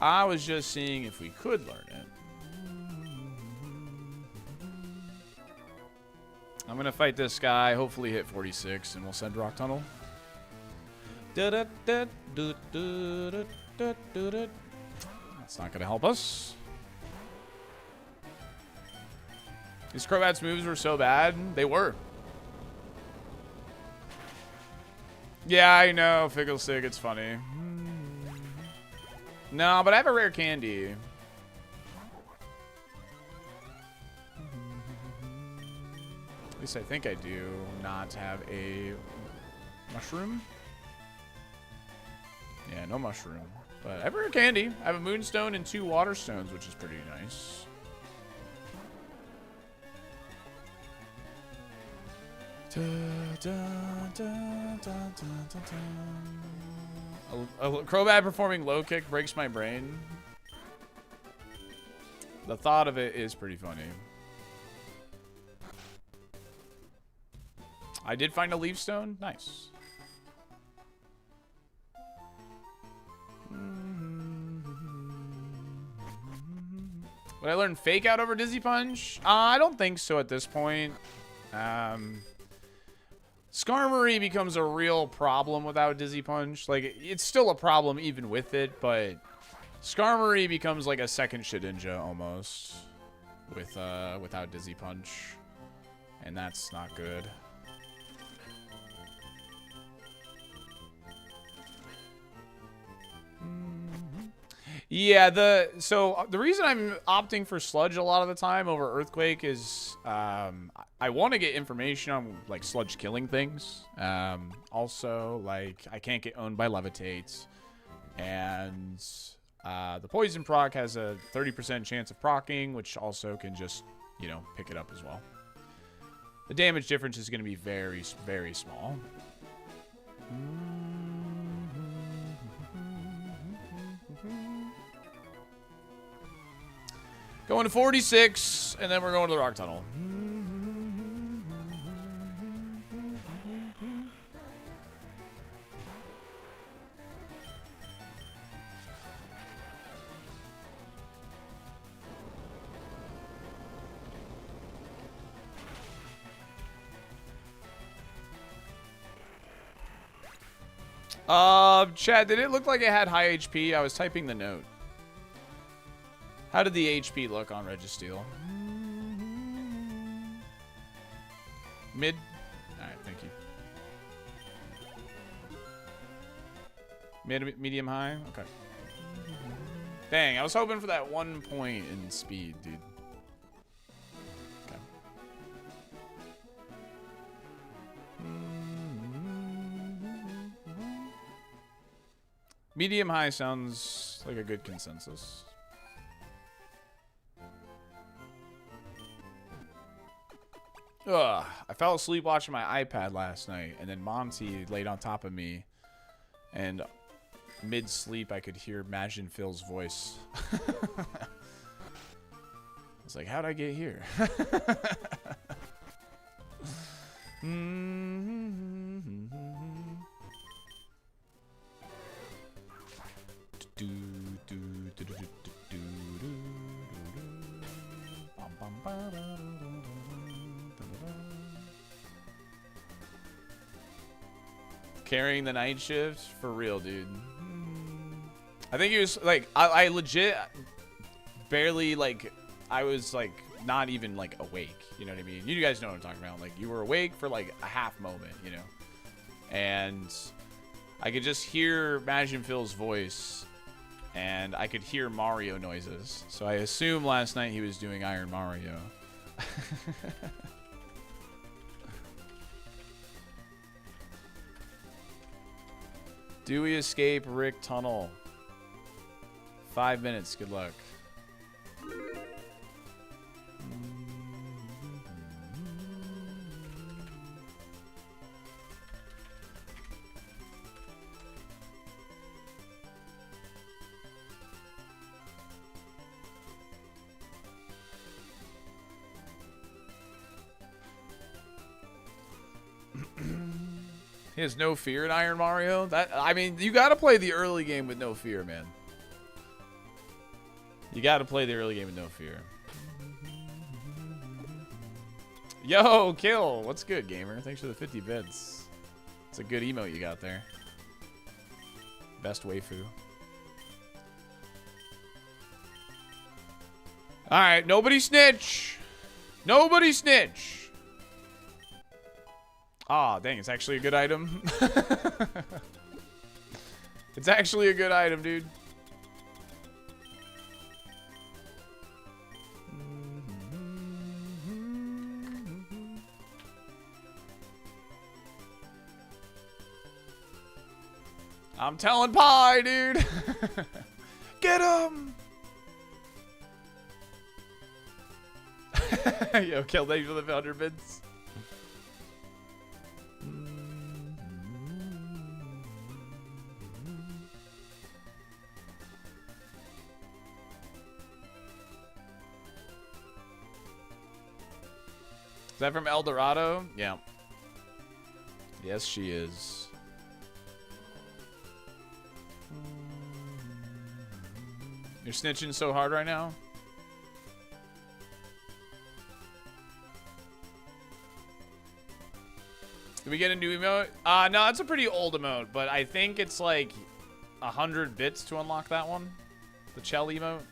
I was just seeing if we could learn it. I'm going to fight this guy. Hopefully hit 46, and we'll send Rock Tunnel. That's not going to help us. These Crobat's moves were so bad. They were. Yeah, I know. Fickle Stick, it's funny. No, but I have a rare candy. At least I think I do not have a mushroom. Yeah, no mushroom. But I have a rare candy. I have a moonstone and 2 water stones, which is pretty nice. A Crobat performing low kick breaks my brain. The thought of it is pretty funny. I did find a leaf stone. Nice. Would I learn Fake Out over Dizzy Punch? I don't think so at this point. Skarmory becomes a real problem without Dizzy Punch. Like, it's still a problem even with it, but Skarmory becomes like a second Shedinja almost without Dizzy Punch, and that's not good. Yeah, so the reason I'm opting for Sludge a lot of the time over Earthquake is I want to get information on like Sludge killing things. Also, like I can't get owned by Levitate, and the Poison proc has a 30% chance of procking, which also can just, you know, pick it up as well. The damage difference is going to be very, very small. Going to 46, and then we're going to the Rock Tunnel. Chad, did it look like it had high HP? I was typing the note. How did the HP look on Registeel? Mid? Alright, thank you. Medium, high? Okay. Dang, I was hoping for that 1 point in speed, dude. Okay. Medium high sounds like a good consensus. Ugh, I fell asleep watching my iPad last night, and then Monty laid on top of me, and mid-sleep I could hear Majin Phil's voice. I was like, how'd I get here? Carrying the night shift? For real, dude. I think he was, like, I legit barely, like, I was, like, not even, like, awake. You know what I mean? You guys know what I'm talking about. Like, you were awake for, like, a half moment, you know? And I could just hear Majin Phil's voice, and I could hear Mario noises. So I assume last night he was doing Iron Mario. Do we escape Rick Tunnel? 5 minutes. Good luck. He has no fear in Iron Mario. I mean, you gotta play the early game with no fear, man. You gotta play the early game with no fear. Yo, Kill. What's good, gamer? Thanks for the 50 bits. It's a good emote you got there. Best waifu. Alright, nobody snitch. Nobody snitch. Ah, dang, it's actually a good item. It's actually a good item, dude. I'm telling Pie, dude. Get him! Yo, kill thanks for the 100 bits. Is that from El Dorado? Yeah. Yes, she is. You're snitching so hard right now? Did we get a new emote? No, it's a pretty old emote, but I think it's like 100 bits to unlock that one. The Chell emote.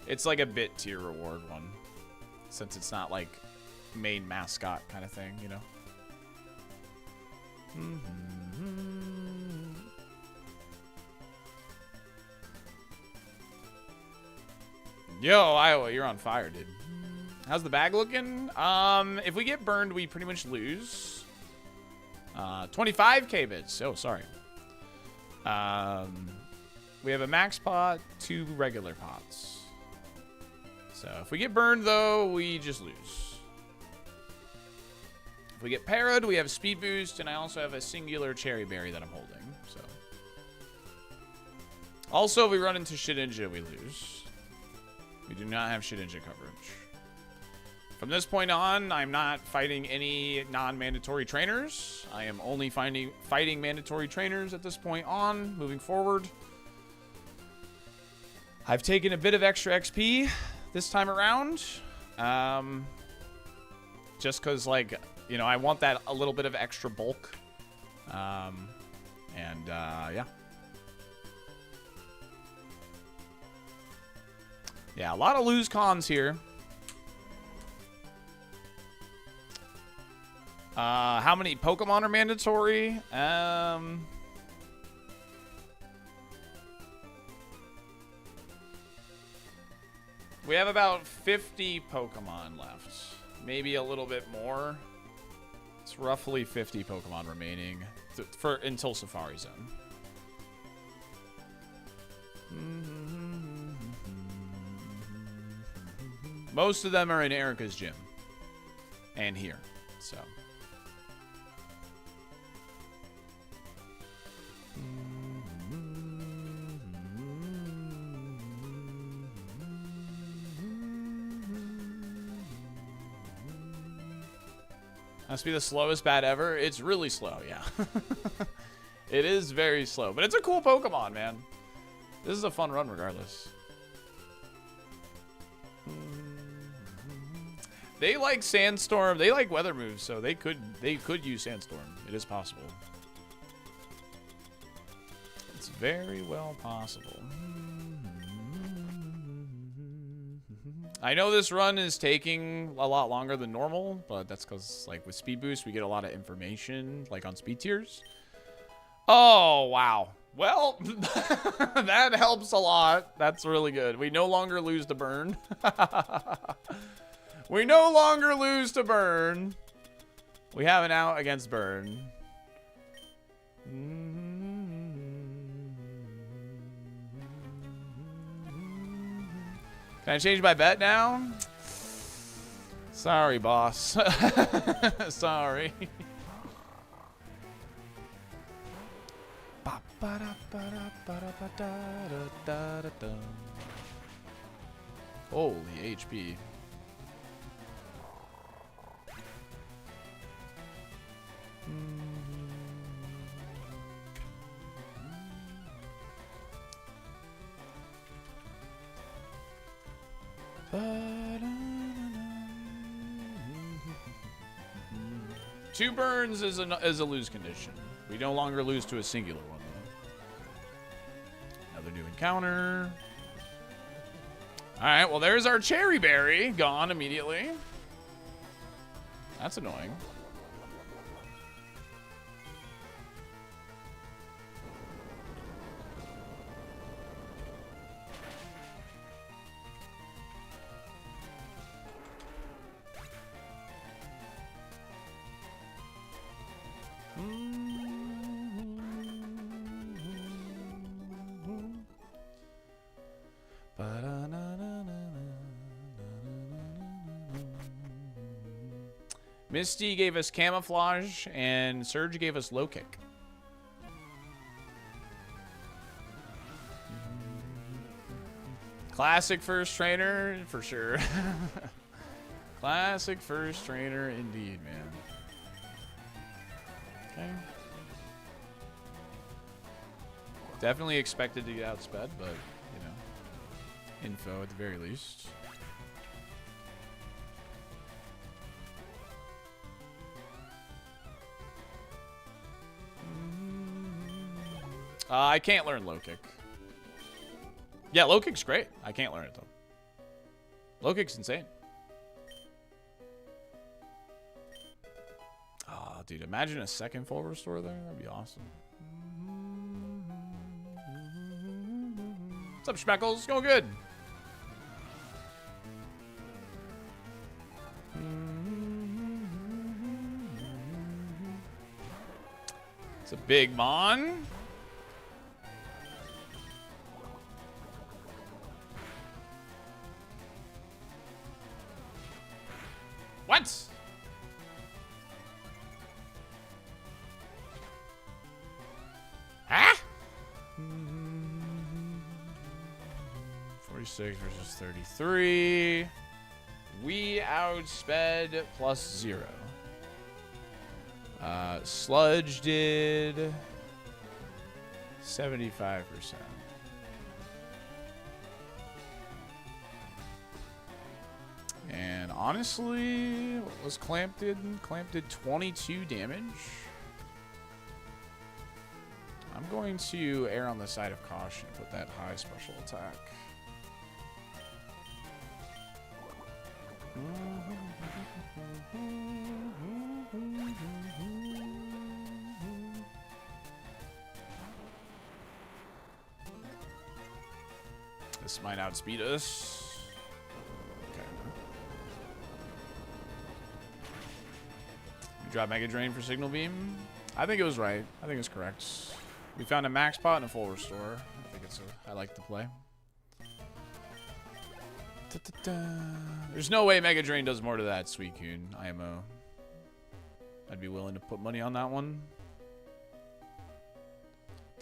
It's like a bit tier reward one. Since it's not like main mascot kind of thing, you know? Yo, Iowa, you're on fire, dude. How's the bag looking? If we get burned, we pretty much lose. 25k bits. Oh, sorry. We have a max pot, 2 regular pots. So if we get burned, though, we just lose. If we get parried, we have speed boost, and I also have a singular cherry berry that I'm holding. So also, if we run into Shedinja, we lose. We do not have Shedinja coverage. From this point on, I'm not fighting any non-mandatory trainers. I am only fighting mandatory trainers at this point on, moving forward. I've taken a bit of extra XP this time around. Just because, like, you know, I want that a little bit of extra bulk. Yeah. Yeah, a lot of lose cons here. How many Pokemon are mandatory? We have about 50 Pokemon left. Maybe a little bit more. It's roughly 50 Pokemon remaining until Safari Zone. Most of them are in Erika's gym. And here. So. Must be the slowest bat ever. It's really slow, yeah. It is very slow. But it's a cool Pokemon, man. This is a fun run regardless. They like Sandstorm. They like weather moves, so they could use Sandstorm. It is possible. It's very well possible. I know this run is taking a lot longer than normal, but that's because, like, with Speed Boost, we get a lot of information, like, on speed tiers. Oh, wow. Well, that helps a lot. That's really good. We no longer lose to burn. We no longer lose to burn. We have an out against burn. Can I change my bet now? Sorry, boss. Sorry. Holy HP. Two burns is a lose condition. We no longer lose to a singular one, though. Another new encounter. All right, well, there's our cherry berry. Gone immediately. That's annoying. Misty gave us camouflage, and Surge gave us low kick. Classic first trainer, for sure. Classic first trainer, indeed, man. Okay. Definitely expected to get outsped, but, you know, info at the very least. I can't learn low kick. Yeah, low kick's great. I can't learn it though. Low kick's insane. Oh, dude, imagine a second full restore there. That'd be awesome. What's up, Schmeckles? Going good. It's a big mon. What? Huh? 46 versus 33. We outsped plus 0. Sludge did 75%. And honestly, what was Clamp did? Clamp did 22 damage. I'm going to err on the side of caution and put that high special attack. This might outspeed us. Okay. We drop Mega Drain for Signal Beam. I think it was right. I think it's correct. We found a max pot and a full restore. I think it's I like the play. There's no way Mega Drain does more to that, Suicune. IMO. I'd be willing to put money on that one.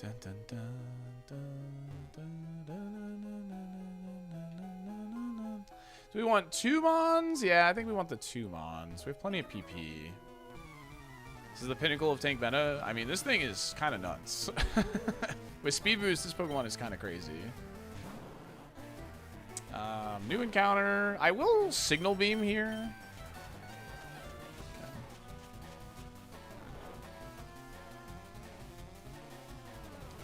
Dun, dun, dun, dun, dun, dun, dun. Do we want 2 mons? Yeah, I think we want the 2 mons. We have plenty of PP. This is the pinnacle of tank meta. I mean, this thing is kind of nuts. With speed boost, this Pokemon is kind of crazy. New encounter. I will Signal Beam here. Okay.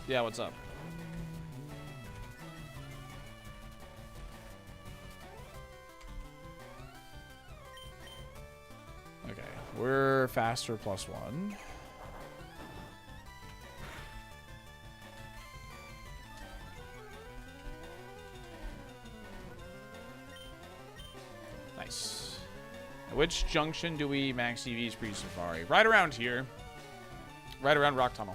Yeah, what's up? Okay, we're faster +1. Nice. At which junction do we max EVs pre-Safari? Right around here. Right around Rock Tunnel.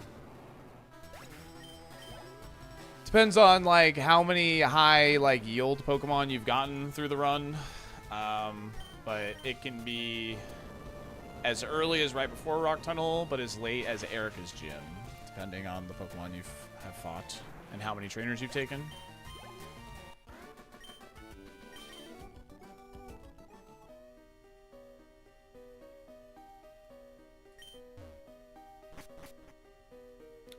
Depends on like how many high like yield Pokemon you've gotten through the run. But it can be as early as right before Rock Tunnel, but as late as Erika's Gym, depending on the Pokemon you have fought and how many trainers you've taken.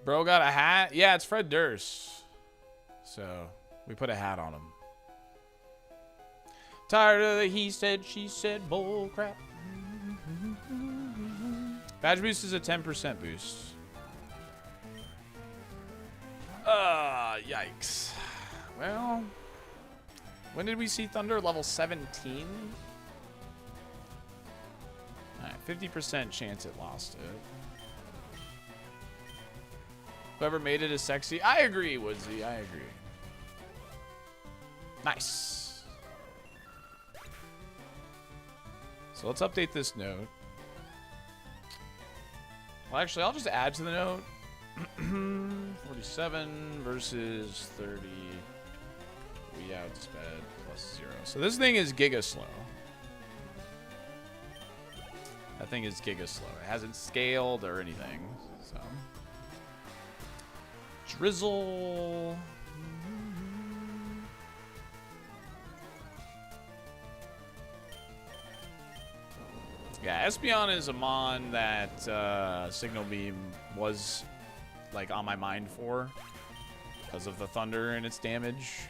Bro got a hat? Yeah, it's Fred Durst. So, we put a hat on him. Tired of the he said, she said, bull crap. Badge boost is a 10% boost. Yikes. Well, when did we see Thunder? Level 17? Alright. 50% chance it lost it. Whoever made it is sexy. I agree, Woodsy. I agree. Nice. So let's update this note. Well, actually, I'll just add to the note. 47 versus 30. We outsped plus 0. So this thing is giga slow. That thing is giga slow. It hasn't scaled or anything. So drizzle. Yeah, Espeon is a mon that Signal Beam was like on my mind for because of the thunder and its damage.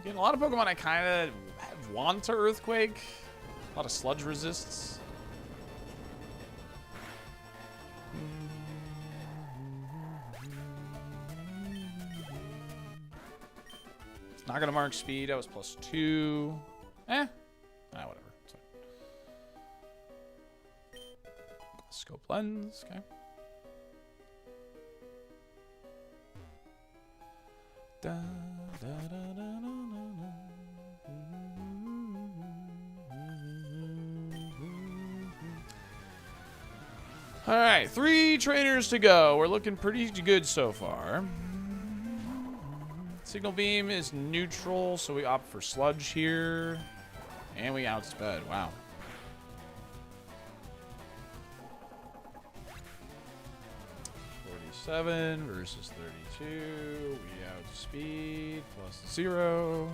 Getting a lot of Pokemon I kind of want to Earthquake. A lot of sludge resists. Not gonna mark speed. That was +2. Whatever. Sorry. Scope lens. Okay. Da, da, da, da, da, da. All right, 3 trainers to go. We're looking pretty good so far. Signal Beam is neutral, so we opt for Sludge here. And we outsped. Wow. +47 versus 32. We outspeed +0.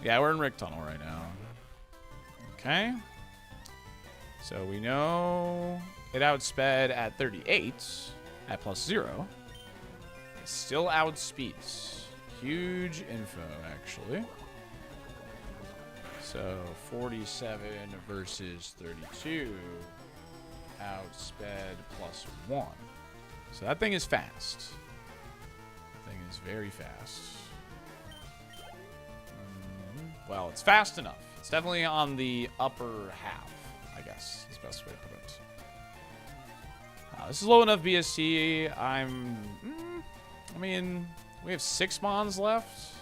Yeah, we're in Rick Tunnel right now. Okay. So we know it outsped at 38 at +0. It still outspeeds. Huge info, actually. So 47 versus 32. Outsped +1. So that thing is fast. That thing is very fast. Well, it's fast enough. It's definitely on the upper half, I guess is the best way to put it. This is low enough BSC. I mean, we have 6 mons left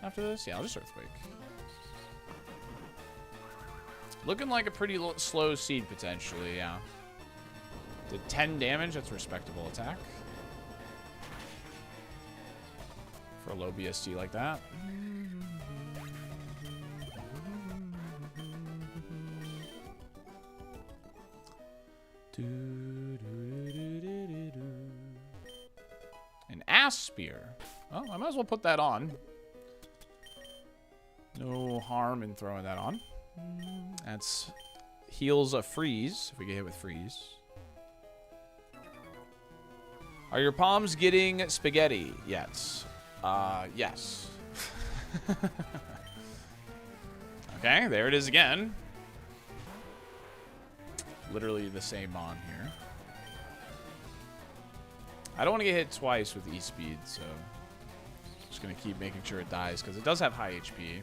after this. Yeah, I'll just Earthquake. Looking like a pretty slow seed, potentially, yeah. Did 10 damage. That's a respectable attack. For a low BSC like that. An Ass Spear. Well, I might as well put that on. No harm in throwing that on. That's heals a freeze if we get hit with freeze. Are your palms getting spaghetti yet? Yes. Okay, there it is again. Literally the same mon here. I don't want to get hit twice with E-Speed, so just going to keep making sure it dies, because it does have high HP.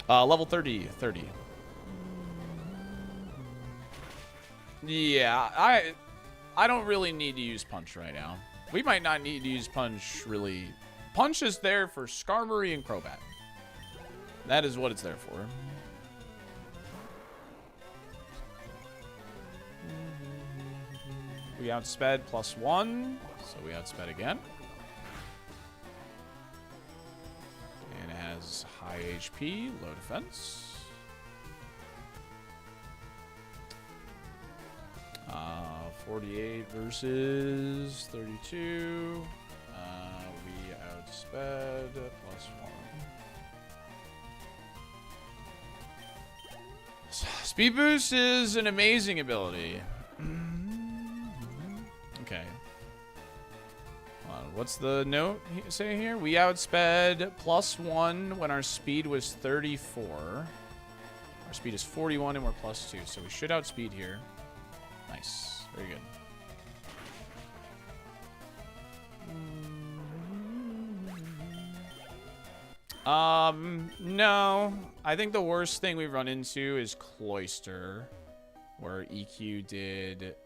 Level 30. Yeah, I don't really need to use Punch right now. We might not need to use Punch, really. Punch is there for Skarmory and Crobat. That is what it's there for. We outsped +1, so we outsped again. And it has high HP, low defense. 48 versus 32. We outsped +1. Speed Boost is an amazing ability. Okay. What's the note say here? We outsped +1 when our speed was 34. Our speed is 41 and we're +2, so we should outspeed here. Nice. Very good. No. I think the worst thing we've run into is Cloister, where EQ did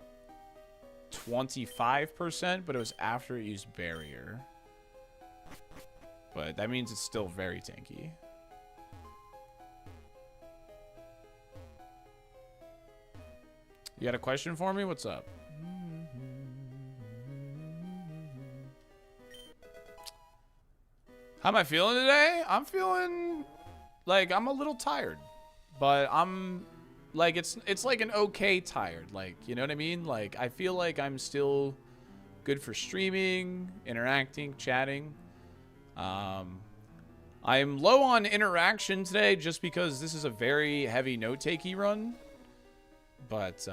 25%, but it was after it used Barrier. But that means it's still very tanky. You got a question for me? What's up? How am I feeling today? I'm feeling like I'm a little tired, but I'm like it's like an okay tired. Like, you know what I mean? Like, I feel like I'm still good for streaming, interacting, chatting. I'm low on interaction today just because this is a very heavy note-takey run. But,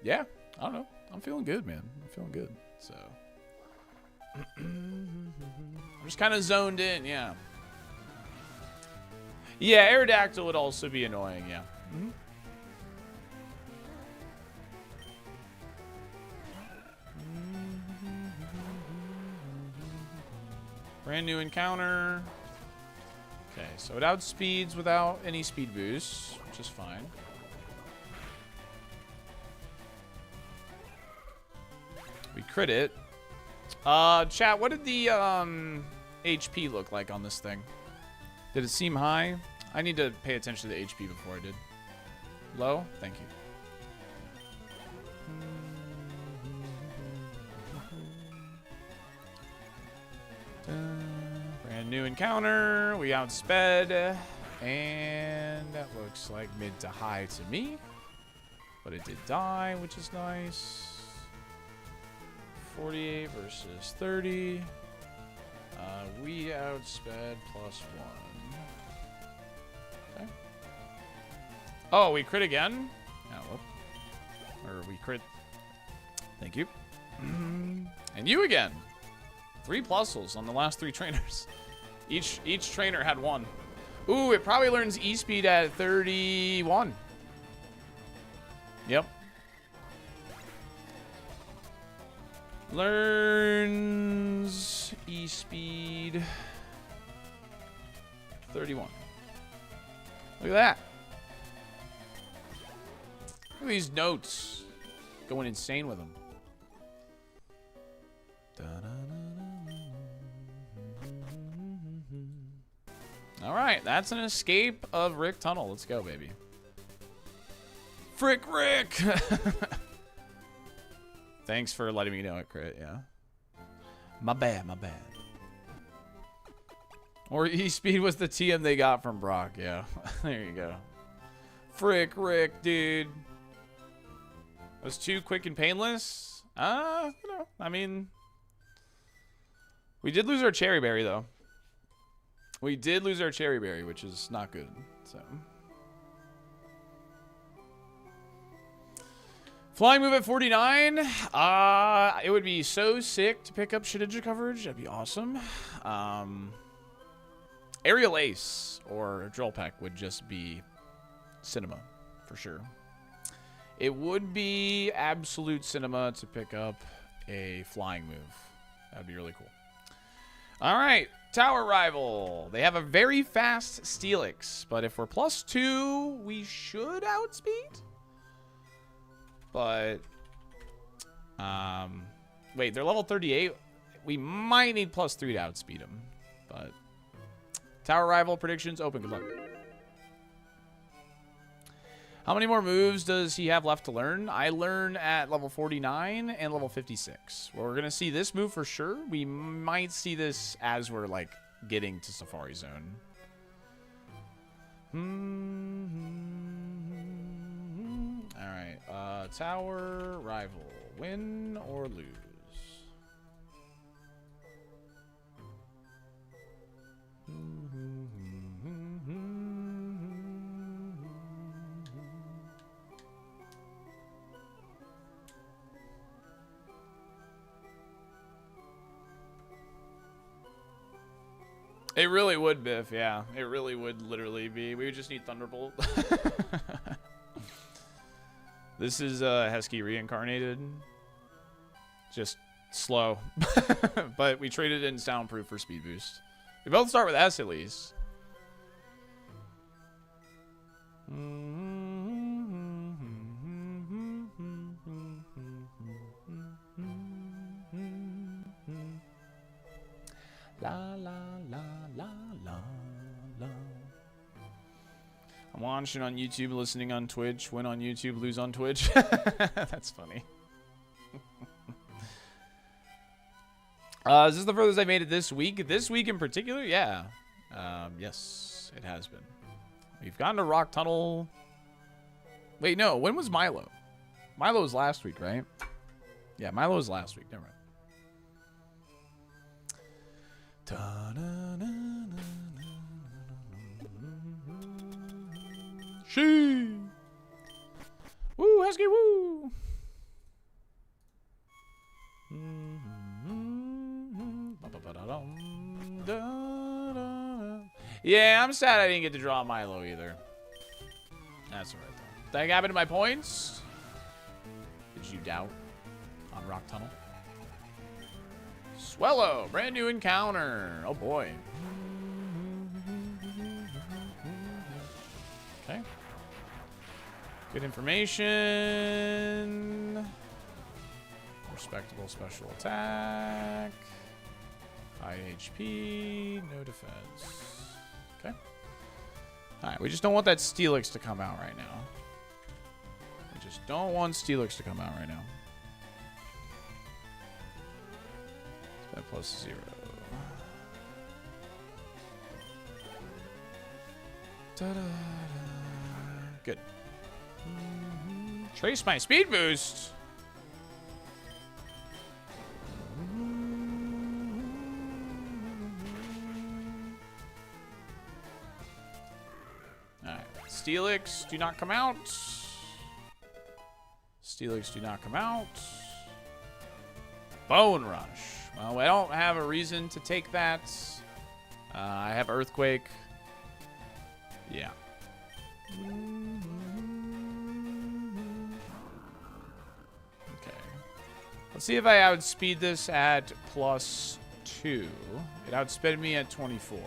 yeah, I don't know. I'm feeling good, man. I'm feeling good, so. I'm just kind of zoned in, yeah. Yeah, Aerodactyl would also be annoying, yeah. Brand new encounter. Okay, so it outspeeds without any speed boosts, which is fine. We crit it. Chat, what did the HP look like on this thing? Did it seem high? I need to pay attention to the HP before I did. Low? Thank you. Brand new encounter. We outsped. And that looks like mid to high to me. But it did die, which is nice. 48 versus 30. We outsped +1. Okay. Oh, we crit again? Oh, whoop. Or we crit. Thank you. And you again. 3 plusals on the last 3 trainers. Each trainer had 1. Ooh, it probably learns E-Speed at 31. Yep. Learns E-Speed 31. Look at that. Look at these notes. Going insane with them. All right, that's an escape of Rick Tunnel. Let's go, baby. Frick Rick! Thanks for letting me know it crit, yeah. My bad, my bad. Or E-Speed was the TM they got from Brock, yeah. There you go. Frick Rick, dude. Was too quick and painless? You know, I mean... We did lose our Cherry Berry, though. We did lose our Cherry Berry, which is not good, so... Flying move at 49. It would be so sick to pick up Shedinja coverage. That'd be awesome. Aerial Ace or Drill Peck would just be cinema for sure. It would be absolute cinema to pick up a flying move. That'd be really cool. All right, Tower Rival. They have a very fast Steelix, but if we're +2, we should outspeed. But, wait, they're level 38. We might need +3 to outspeed them. But, Tower Rival predictions open. Good luck. How many more moves does he have left to learn? I learn at level 49 and level 56. Well, we're going to see this move for sure. We might see this as we're, like, getting to Safari Zone. Alright, Tower Rival. Win or lose? It really would, Biff, yeah. It really would literally be. We would just need Thunderbolt. This is Hesky reincarnated. Just slow. But we traded in Soundproof for Speed Boost. We both start with S at least. La la la la la la. I'm watching on YouTube, listening on Twitch. Win on YouTube, lose on Twitch. That's funny. Is this the furthest I made it this week? This week in particular? Yeah. Yes, it has been. We've gotten to Rock Tunnel. Wait, no. When was Milo? Milo was last week, right? Yeah, Milo was last week. Never mind. She. Woo, Husky, woo. Yeah, I'm sad I didn't get to draw Milo either. That's alright though. That happened to my points? Did you doubt on Rock Tunnel? Swellow, brand new encounter. Oh boy. Okay. Good information. Respectable special attack. High HP, no defense. Okay. Alright, we just don't want that Steelix to come out right now. We just don't want Steelix to come out right now. That plus 0. Ta-da-da. Good. Trace my speed boost. Alright. Steelix, do not come out. Steelix, do not come out. Bone Rush. Well, I don't have a reason to take that. I have Earthquake. Yeah. Okay. Let's see if I outspeed this at plus 2. It outsped me at 24.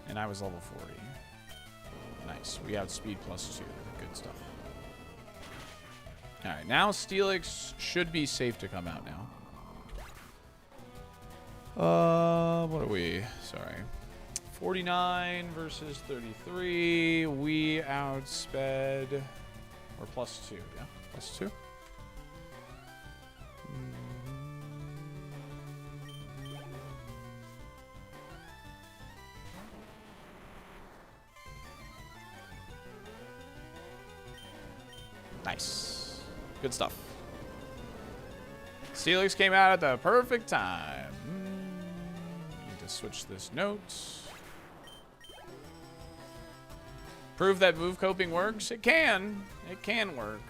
And I was level 40. Nice. We outspeed plus 2. Good stuff. Alright, now Steelix should be safe to come out now. What are we? Sorry. 49 versus 33. We outsped. Or plus 2, yeah? Plus 2. Nice. Good stuff. Steelix came out at the perfect time. Need to switch this note. Prove that move coping works. It can. It can work.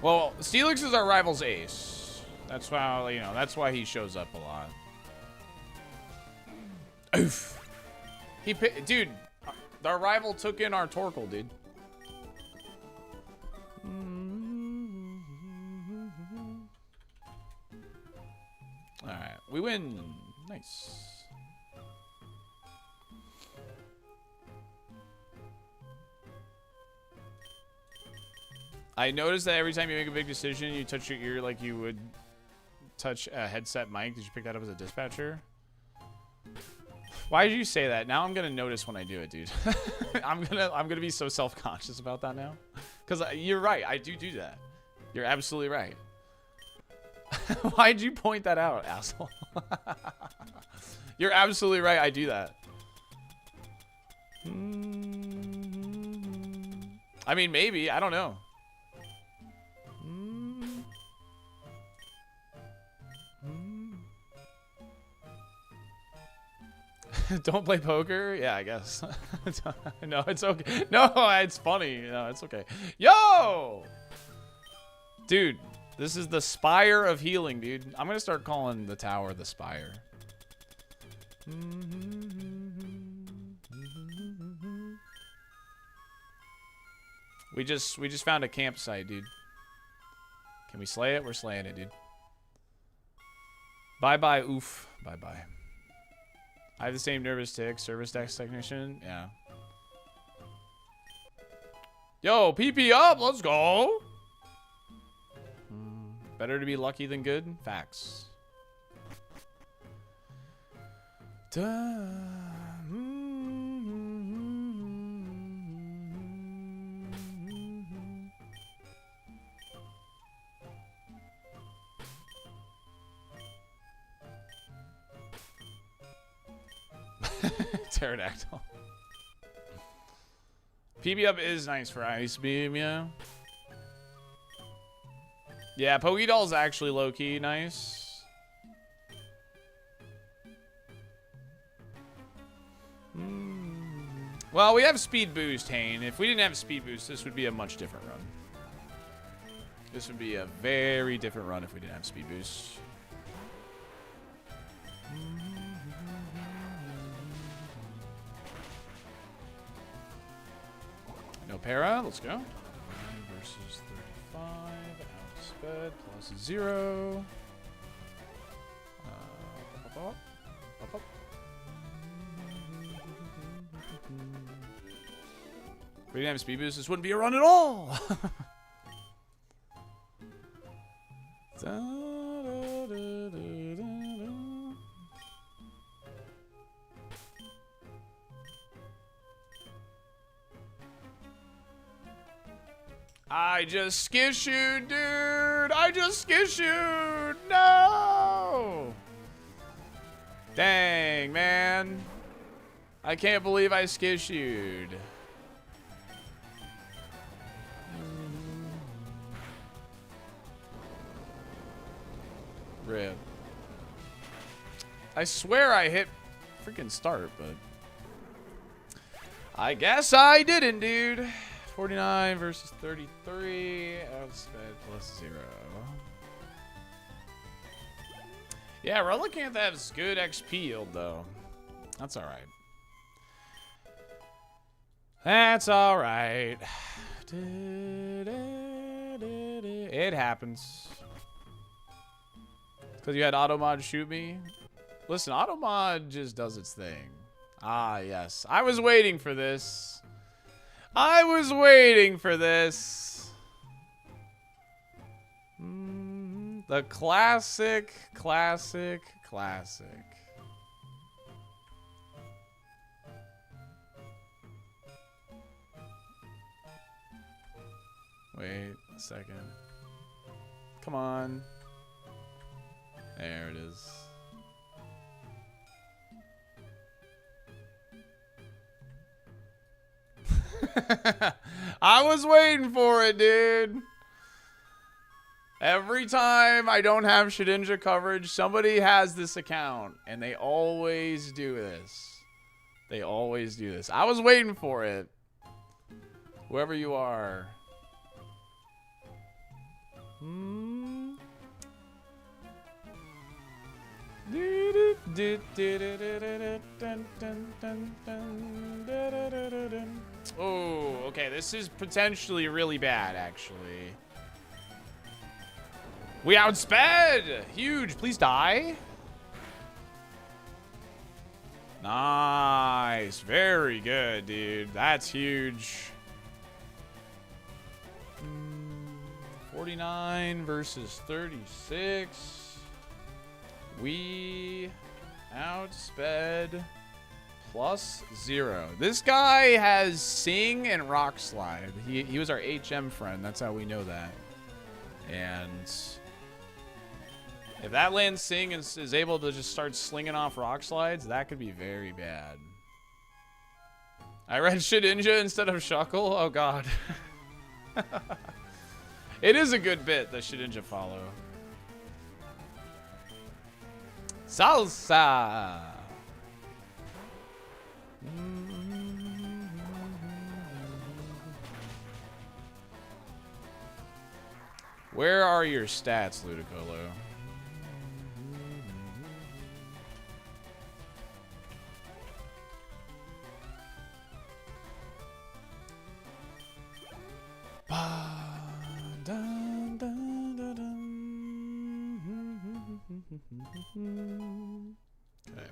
Well, Steelix is our rival's ace. That's why, you know, that's why he shows up a lot. Oof. Dude, our rival took in our Torkoal, dude. Alright, we win. Nice. I noticed that every time you make a big decision, you touch your ear like you would touch a headset mic. Did you pick that up as a dispatcher? Why did you say that? Now I'm gonna notice when I do it, dude. I'm gonna be so self-conscious about that now. Cause you're right, I do that. You're absolutely right. Why'd you point that out, asshole? You're absolutely right, I do that. I mean, maybe, I don't know. Don't play poker? Yeah, I guess. No, it's okay. No, it's funny. No, it's okay. Yo! Dude, this is the Spire of healing, dude. I'm going to start calling the tower the Spire. We just found a campsite, dude. Can we slay it? We're slaying it, dude. Bye-bye, oof. Bye-bye. I have the same nervous tick. Service desk technician. Yeah. Yo, PP up. Let's go. Better to be lucky than good. Facts. Pterodactyl. PB up is nice for Ice Beam, yeah. Yeah, Pokédoll's actually low-key nice. Well, we have Speed Boost, Hane. If we didn't have Speed Boost, this would be a much different run. This would be a very different run if we didn't have Speed Boost. No para, let's go. Versus 35, outsped plus 0. Up. If we didn't have Speed Boost, this wouldn't be a run at all. I just skissued, dude. I just skissued. No. Dang, man. I can't believe I skissued. Rip. I swear I hit freaking start, but I guess I didn't, dude. 49 versus 33. Outsped plus 0. Yeah, Relicanth has good XP yield, though. That's alright. That's alright. It happens. Because you had Automod shoot me? Listen, Automod just does its thing. Ah, yes. I was waiting for this. I was waiting for this. The classic. Wait a second. Come on. There it is. I was waiting for it, dude. Every time I don't have Shedinja coverage, somebody has this account, and they always do this. They always do this. I was waiting for it. Whoever you are. Oh, okay. This is potentially really bad, actually. We outsped! Huge. Please die. Nice. Very good, dude. That's huge. 49 versus 36. We outsped plus 0. This guy has Sing and Rock Slide. He was our HM friend. That's how we know that. And if that lands Sing and is able to just start slinging off Rock Slides, that could be very bad. I read Shedinja instead of Shuckle. Oh, God. It is a good bit, the Shedinja follow. Salsa. Where are your stats, Ludicolo? Okay.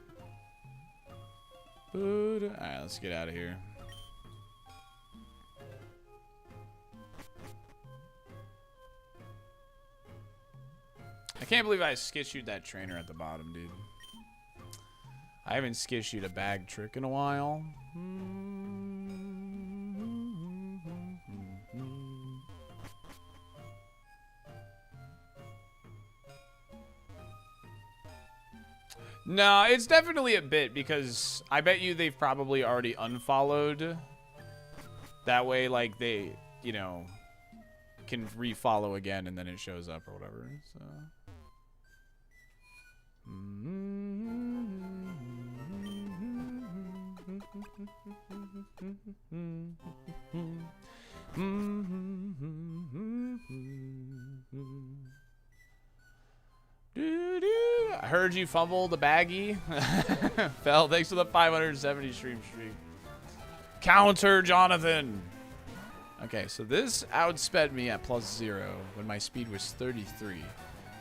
Alright, let's get out of here. I can't believe I skit-shoot that trainer at the bottom, dude. I haven't skissued a bag trick in a while. No, it's definitely a bit because I bet you they've probably already unfollowed. That way, like, they, you know, can refollow again and then it shows up or whatever. So. I heard you fumble the baggie. Fell, thanks for the 570 stream streak. Counter, Jonathan. Okay, so this outsped me at +0 when my speed was 33.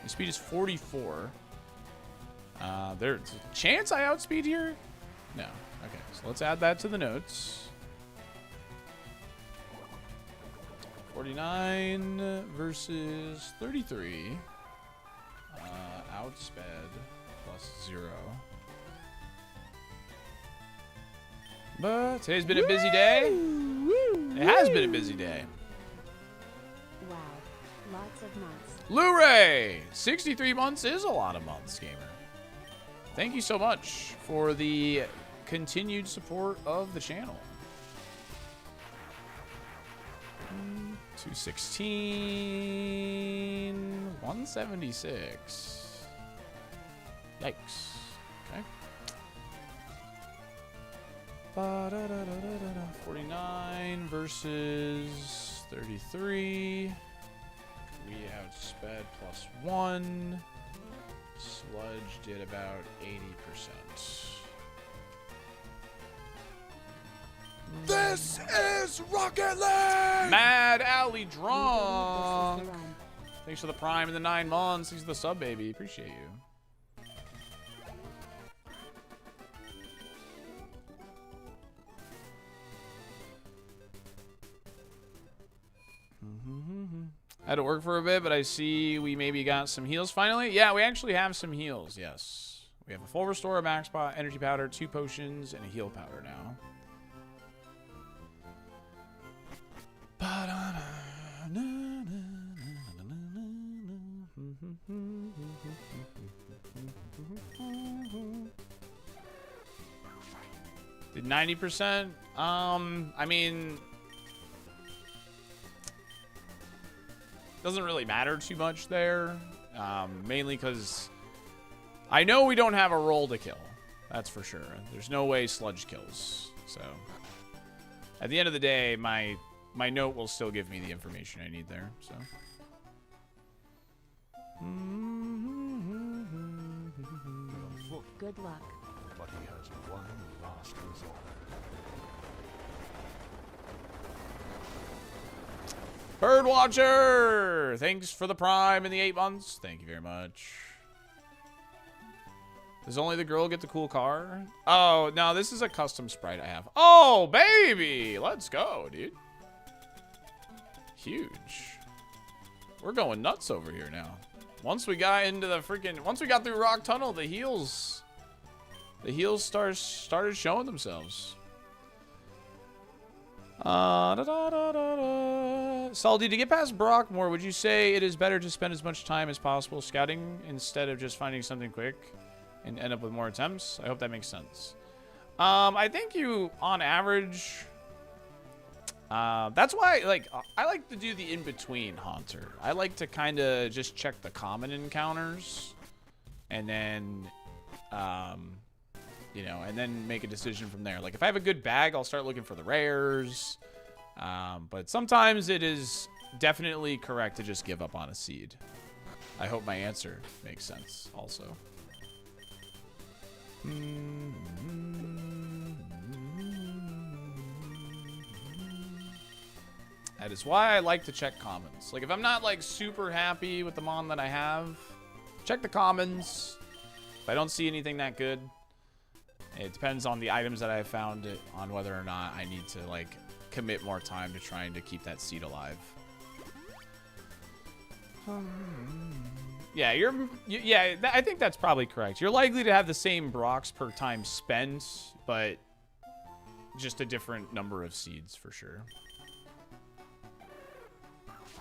My speed is 44. There's a chance I outspeed here? No. Okay, so let's add that to the notes. 49 versus 33. Outsped +0. But today's been a busy day. It has been a busy day. Wow, lots of months. Blu-ray! 63 months is a lot of months, gamer. Thank you so much for the continued support of the channel. 216, 176. Yikes. Okay. 49 versus 33. We outsped +1. Sludge did about 80%. This is Rocket League! Mad Alley This is Drunk. the run. Thanks for the prime in the 9 months. Thanks for the sub, baby. Appreciate you. I had to work for a bit, but I see we maybe got some heals finally. Yeah, we actually have some heals, yes. We have a full restore, a max spot, energy powder, 2 potions, and a heal powder now. Did 90%? I mean, doesn't really matter too much there. Mainly because I know we don't have a roll to kill. That's for sure. There's no way Sludge kills. So at the end of the day, my note will still give me the information I need there. So. Good luck. But he has one last resort. Birdwatcher! Thanks for the prime in the 8 months. Thank you very much. Does only the girl get the cool car? Oh, no, this is a custom sprite I have. Oh, baby! Let's go, dude. Huge. We're going nuts over here now. Once we got into the freaking... Once we got through Rock Tunnel, the heals... The heals started showing themselves. Salty, to get past Brockmore, would you say it is better to spend as much time as possible scouting instead of just finding something quick and end up with more attempts? I hope that makes sense. I think you, on average, that's why, like, I like to do the in-between Haunter. I like to kind of just check the common encounters and then, you know, and then make a decision from there. Like, if I have a good bag, I'll start looking for the rares. But sometimes it is definitely correct to just give up on a seed. I hope my answer makes sense also. That is why I like to check commons. Like, if I'm not, like, super happy with the mon that I have, check the commons. If I don't see anything that good, it depends on the items that I have found on whether or not I need to, like, commit more time to trying to keep that seed alive. Yeah, I think that's probably correct. You're likely to have the same Brox per time spent, but just a different number of seeds for sure.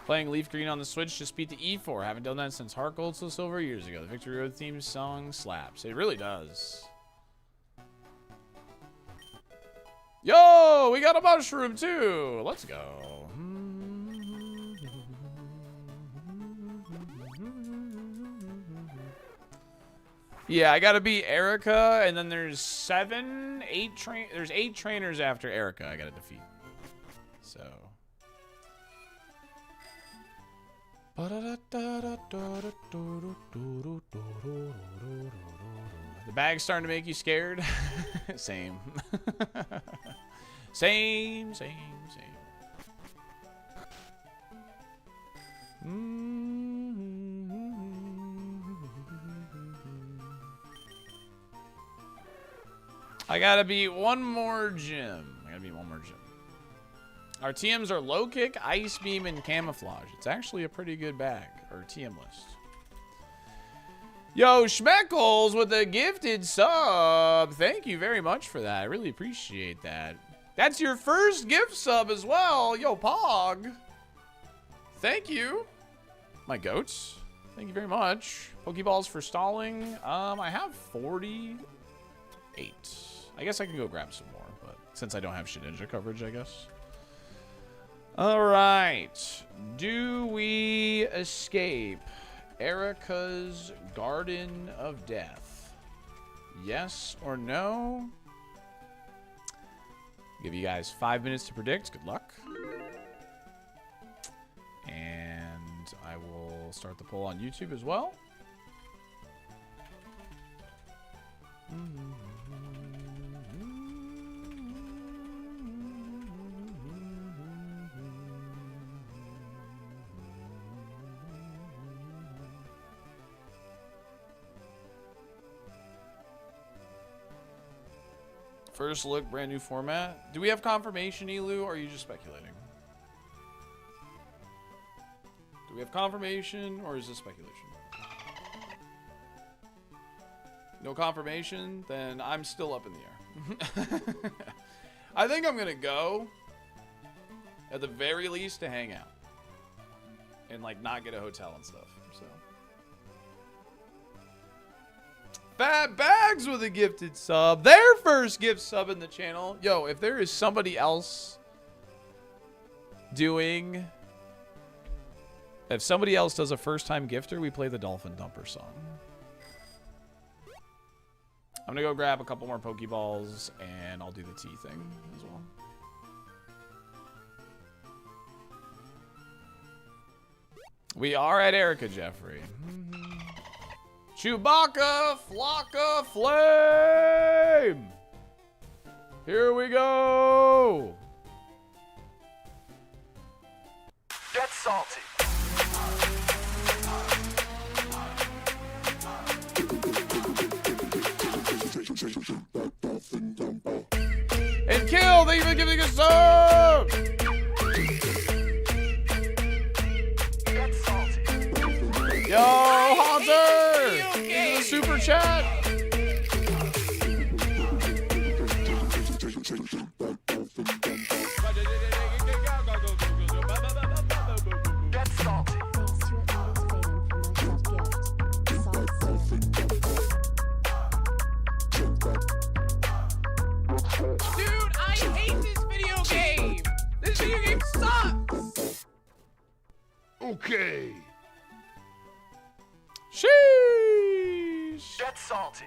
Playing Leaf Green on the Switch just beat the E4. Haven't done that since Heart Gold till Silver years ago. The Victory Road theme song slaps. It really does. Yo, we got a mushroom too. Let's go. Yeah, I gotta beat Erika, and then there's 8 trainers after Erika I gotta defeat. So. The bag's starting to make you scared? Same. Same. I gotta beat one more gym. Our TMs are Low Kick, Ice Beam, and Camouflage. It's actually a pretty good bag, or TM list. Yo, Schmeckles with a gifted sub. Thank you very much for that. I really appreciate that. That's your first gift sub as well. Yo, Pog. Thank you. My goats. Thank you very much. Pokeballs for stalling. I have 48. I guess I can go grab some more, but since I don't have Shedinja coverage, I guess. All right. Do we escape Erika's Garden of Death? Yes or no? Give you guys 5 minutes to predict. Good luck. And I will start the poll on YouTube as well. First look, brand new format. Do we have confirmation, Elu, or are you just speculating? Do we have confirmation, or is this speculation? No confirmation? Then I'm still up in the air. I think I'm going to go, at the very least, to hang out. And, like, not get a hotel and stuff, so... Fat Bags with a gifted sub. Their first gift sub in the channel. Yo, if there is somebody else doing... If somebody else does a first-time gifter, we play the Dolphin Dumper song. I'm going to go grab a couple more Pokeballs, and I'll do the tea thing as well. We are at Erika, Jeffrey. Chewbacca, Flocka, Flame! Here we go! Get salty. And kill, they even giving us sub! Get salty. Yo, Hunter! Into the super chat! Get salty. Thanks to Atlantis Fading promotional gift. Dude, I hate this video game! This video game sucks! Okay. Sheesh! Get salty.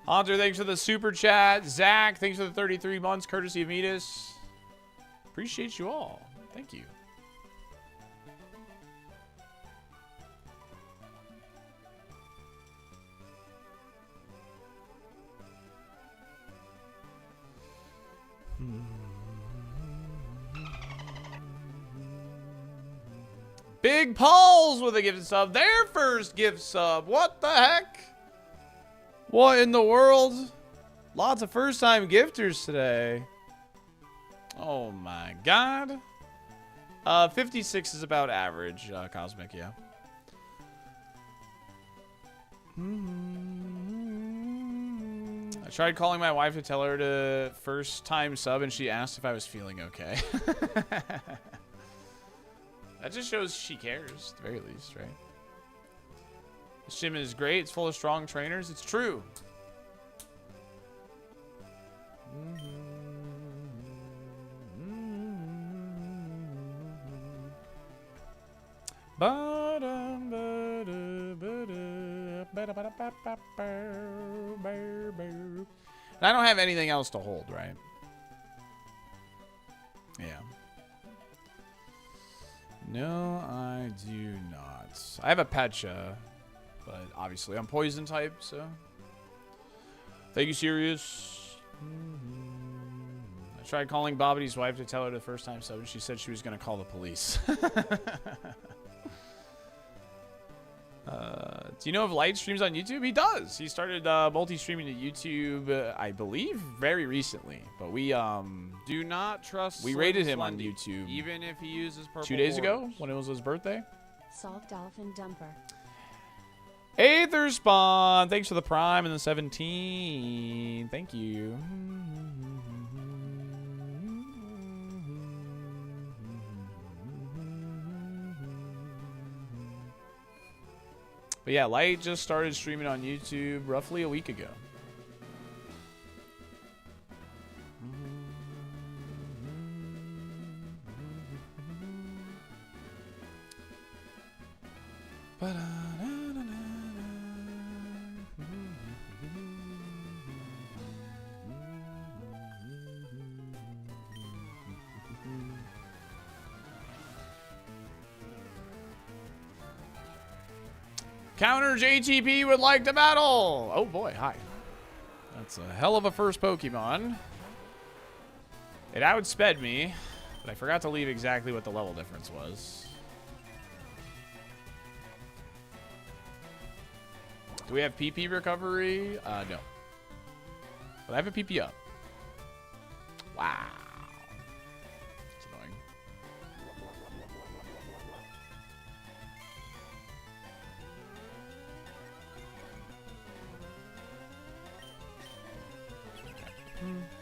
Hunter, thanks for the super chat. Zach, thanks for the 33 months, courtesy of Metis. Appreciate you all. Thank you. Big Paul's with a gifted sub. Their first gift sub. What the heck? What in the world? Lots of first-time gifters today. Oh my god. 56 is about average, Cosmic, yeah. I tried calling my wife to tell her to first time sub, and she asked if I was feeling okay. That just shows she cares, at the very least, right? This gym is great. It's full of strong trainers. It's true. And I don't have anything else to hold, right? Yeah. No, I do not. I have a Pecha, but obviously I'm poison type, so. Thank you, Sirius. I tried calling Bobbity's wife to tell her the first time sub, and she said she was going to call the police. Do you know if Light streams on YouTube? He does. He started multi-streaming to YouTube, I believe, very recently. But we Do not trust. we Slim rated him on Slendy, YouTube even if he uses purple 2 days ago orbs. when it was his birthday. SaltyDolphin Dumper. Aether Spawn, thanks for the Prime and the 17. Thank you. But yeah, Light just started streaming on YouTube roughly a week ago. Counter JTP would like to battle. Oh boy, hi. That's a hell of a first Pokemon. It outsped me, but I forgot to leave exactly what the level difference was. Do we have PP recovery? No. But I have a PP up. Wow. That's annoying.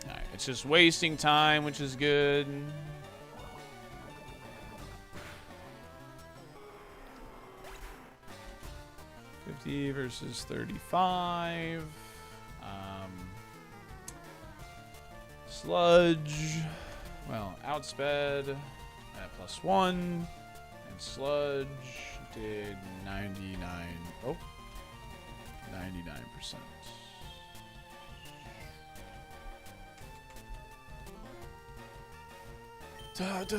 Alright, it's just wasting time, which is good. $50 versus 35. Sludge. Well, outsped at +1. And Sludge did 99. Oh, 99%. Alright,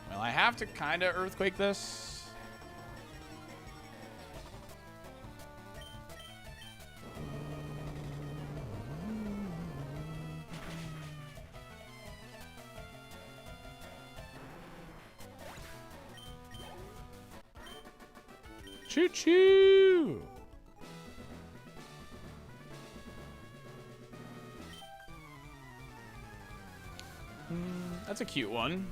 well, I have to kind of earthquake this. Choo-choo! That's a cute one.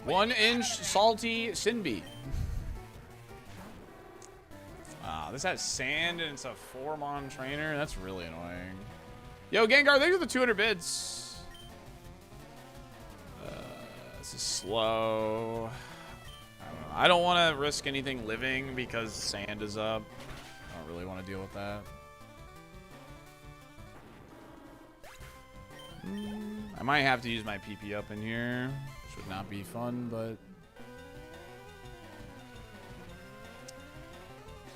1-inch salty Sinbee. This has sand and it's a 4-mon trainer. That's really annoying. Yo, Gengar, thanks for the 200 bits. This is slow. I don't want to risk anything living because sand is up. I don't really want to deal with that. I might have to use my PP up in here, which would not be fun, but...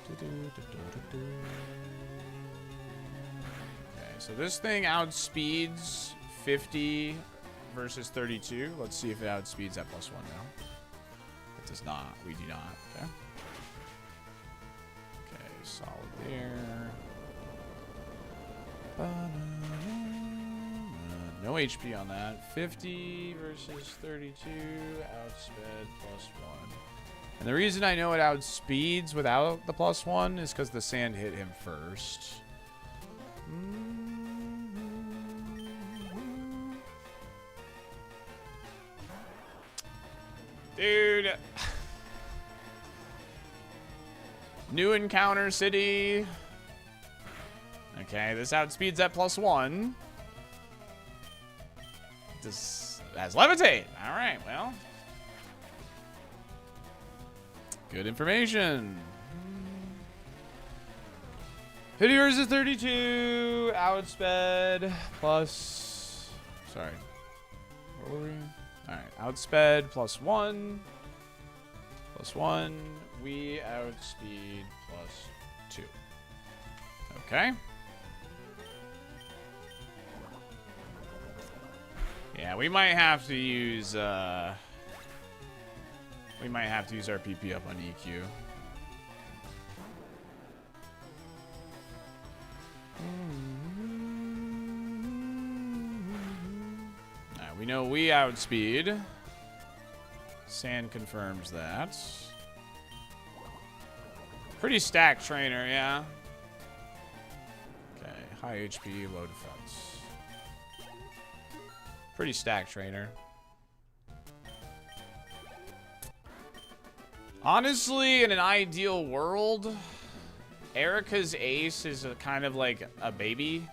Okay, so this thing outspeeds 50 versus 32. Let's see if it outspeeds that +1 now. It does not. We do not. Okay. Okay, solid there. No HP on that. 50 versus 32. Outsped +1. And the reason I know it outspeeds without the +1 is because the sand hit him first. Dude. New encounter city. Okay, this outspeeds at +1. This has levitate. All right, well. Good information. Hit yours is 32. Outsped plus. Sorry. Where were we? Alright. Outsped +1. +1. We outspeed +2. Okay. Yeah, we might have to use our PP up on EQ. Alright, we know we outspeed. Sand confirms that. Pretty stacked trainer, yeah. Okay, high HP, low defense. Pretty stacked trainer. Honestly, in an ideal world, Erika's ace is a kind of like a baby.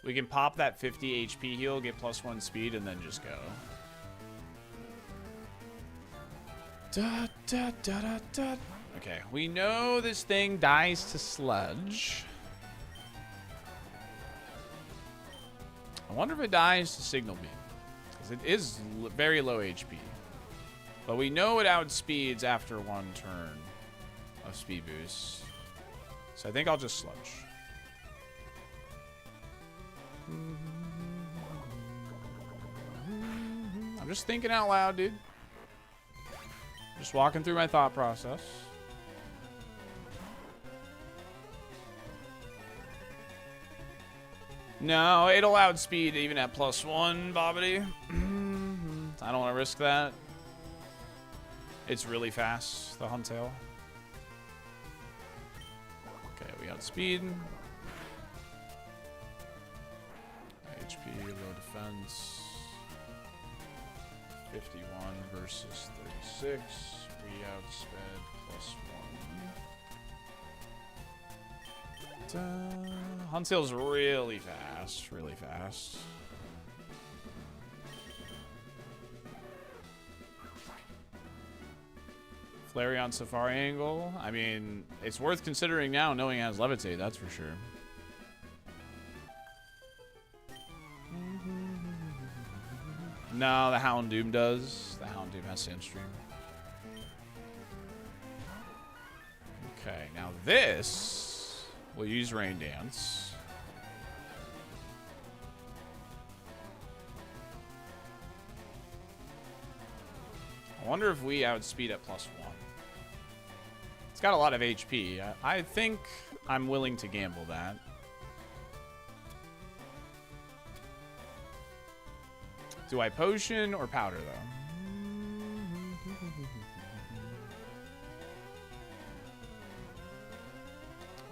We can pop that 50 HP heal, get +1 speed, and then just go. Da, da, da, da, da. Okay, we know this thing dies to sludge. I wonder if it dies to signal beam. Because it is very low HP. But we know it outspeeds after 1 turn of speed boost. So I think I'll just sludge. I'm just thinking out loud, dude. Just walking through my thought process. No, it'll outspeed even at +1, Bobbity. I don't want to risk that. It's really fast, the Huntail. Okay, we outspeed. HP, low defense. 51 versus 36. We outsped +1. Huntail's really fast, really fast. Flareon Safari Angle. I mean, it's worth considering now knowing it has Levitate, that's for sure. No, the Houndoom does. The Houndoom has Sandstream. Okay, now this will use Rain Dance. I wonder if we outspeed at +1. It's got a lot of HP. I think I'm willing to gamble that. Do I potion or powder, though?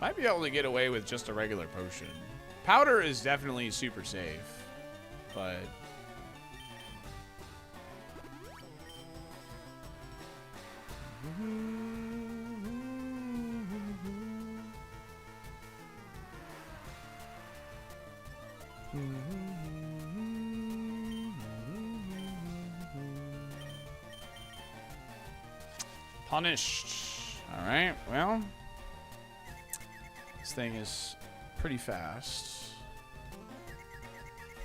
Might be able to get away with just a regular potion. Powder is definitely super safe, but... Punished. Alright, well. This thing is pretty fast.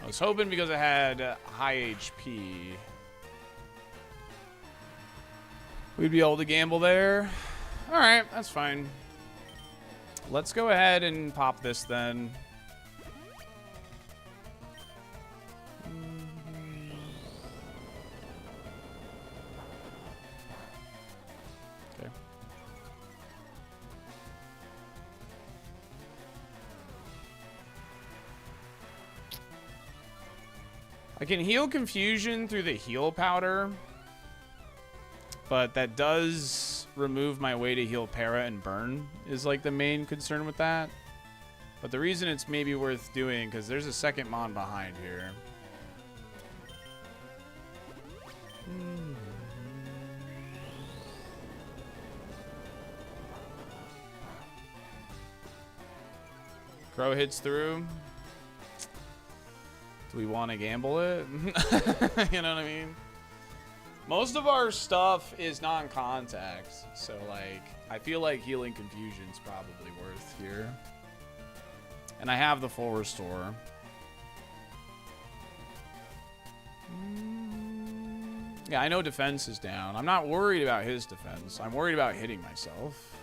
I was hoping because it had high HP, we'd be able to gamble there. Alright, that's fine. Let's go ahead and pop this then. Okay. I can heal confusion through the heal powder, but that does remove my way to heal para and burn is like the main concern with that. But the reason it's maybe worth doing, because there's a second Mon behind here. Crow hits through. Do we want to gamble it? You know what I mean? Most of our stuff is non-contact, so like I feel like Healing Confusion's probably worth here. And I have the full restore. Yeah, I know defense is down. I'm not worried about his defense. I'm worried about hitting myself.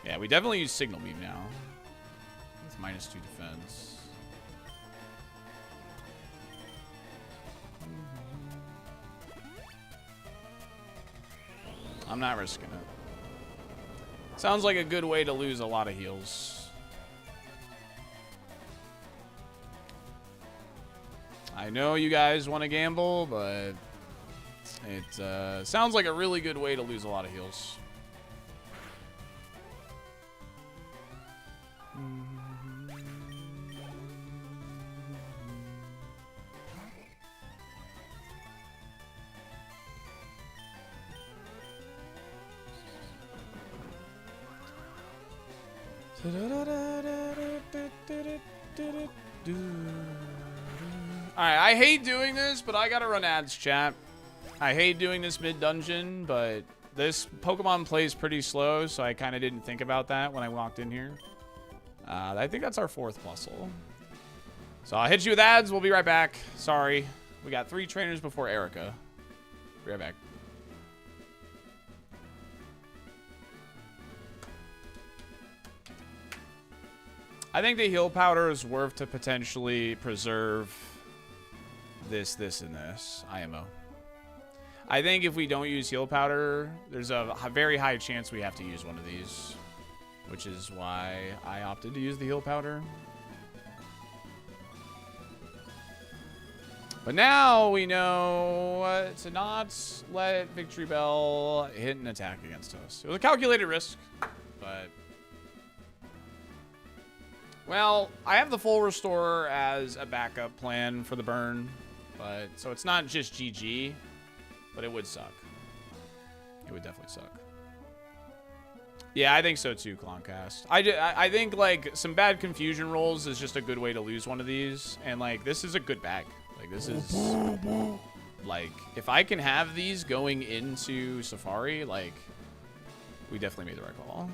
Yeah, we definitely use Signal Beam now. It's -2 defense. I'm not risking it. Sounds like a good way to lose a lot of heals. I know you guys want to gamble, but it sounds like a really good way to lose a lot of heals. Alright, I hate doing this, but I gotta run ads, chat. I hate doing this mid-dungeon, but this Pokemon plays pretty slow, so I kind of didn't think about that when I walked in here. I think that's our 4th puzzle. So I'll hit you with ads. We'll be right back. Sorry. We got 3 trainers before Erika. Be right back. I think the heal powder is worth to potentially preserve this, and this. IMO. I think if we don't use heal powder, there's a very high chance we have to use one of these, which is why I opted to use the heal powder. But now we know to not let Victory Bell hit an attack against us. It was a calculated risk, but... Well, I have the full restore as a backup plan for the burn, but so it's not just GG, but it would suck. It would definitely suck. Yeah, I think so too, Cloncast. I think like some bad confusion rolls is just a good way to lose one of these, and like this is a good bag. Like this is like if I can have these going into Safari, like we definitely made the right call.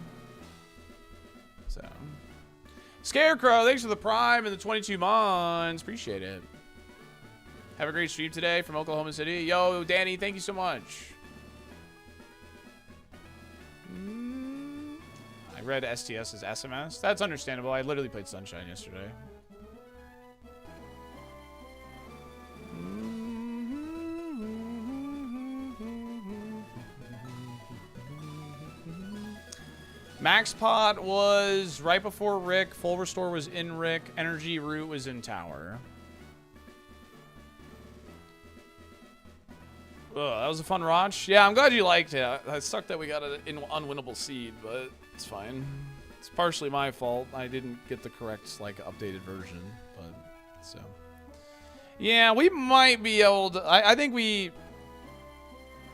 So. Scarecrow, thanks for the Prime and the 22 months. Appreciate it. Have a great stream today from Oklahoma City. Yo, Danny, thank you so much. I read STS as SMS. That's understandable. I literally played Sunshine yesterday. Max pot was right before Rick. Full restore was in Rick. Energy root was in tower. Ugh, that was a fun watch. Yeah, I'm glad you liked it. It sucked that we got an unwinnable seed, but it's fine. It's partially my fault. I didn't get the correct, like, updated version, but so. Yeah, we might be able to. I think we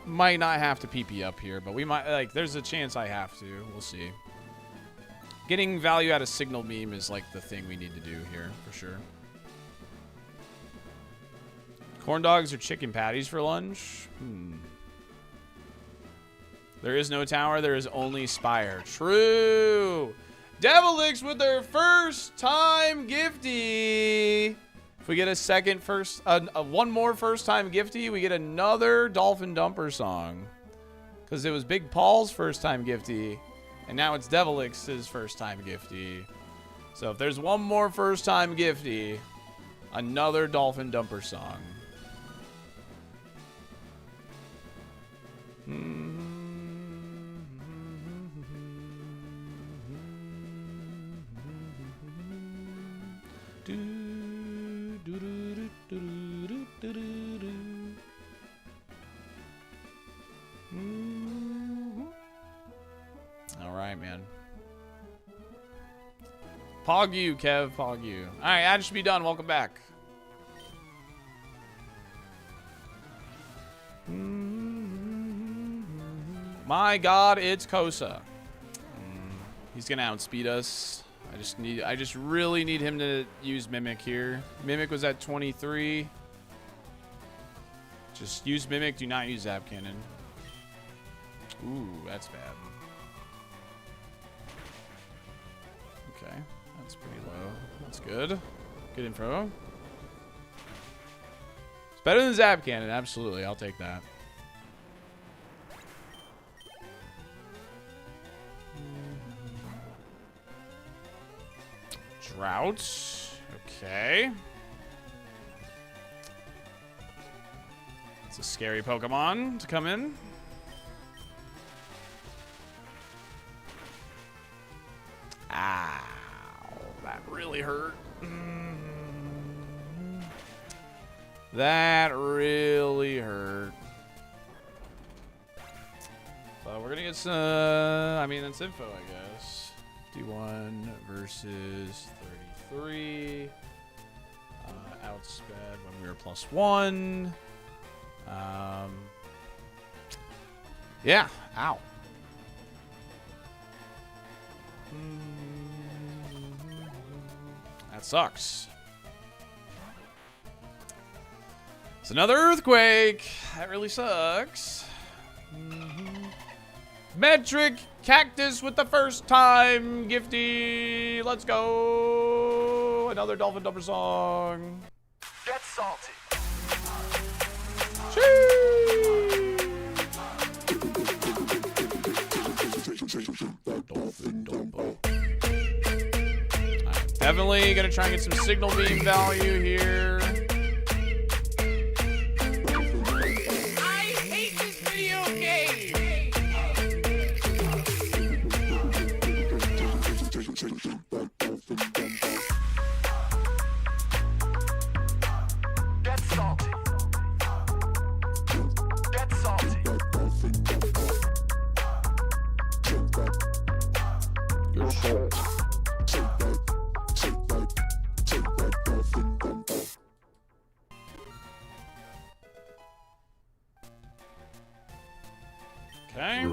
might not have to PP up here, but we might, like, there's a chance I have to. We'll see. Getting value out of Signal Beam is, like, the thing we need to do here, for sure. Corn dogs or chicken patties for lunch? There is no tower. There is only Spire. True. Devilix with their first time gifty. If we get a second one more first time gifty, we get another Dolphin Dumper song. Because it was Big Paul's first time gifty, and now it's Devilix's first time gifty. So if there's one more first time gifty, another Dolphin Dumper song. All right, man. Pog you, Kev. Pog you. All right, ad should be done. Welcome back. My God, it's Kosa. He's gonna outspeed us. I just really need him to use Mimic here. Mimic was at 23. Just use Mimic, do not use Zap Cannon. Ooh, that's bad. Okay, that's pretty low. That's good. Good info. It's better than Zap Cannon, absolutely. I'll take that. Drought. Okay. It's a scary Pokemon to come in. Ow. That really hurt. That really hurt. But we're gonna get some. I mean, that's info, I guess. 51 versus 33. Outsped when we were +1. Yeah. Ow. That sucks. It's another earthquake. That really sucks. Metric Cactus with the first time. Gifty. Let's go. Another Dolphin Dumper song. Get salty. Definitely gonna try and get some signal beam value here. I hate this video game. Get salty. Get salty. Good shot. Okay.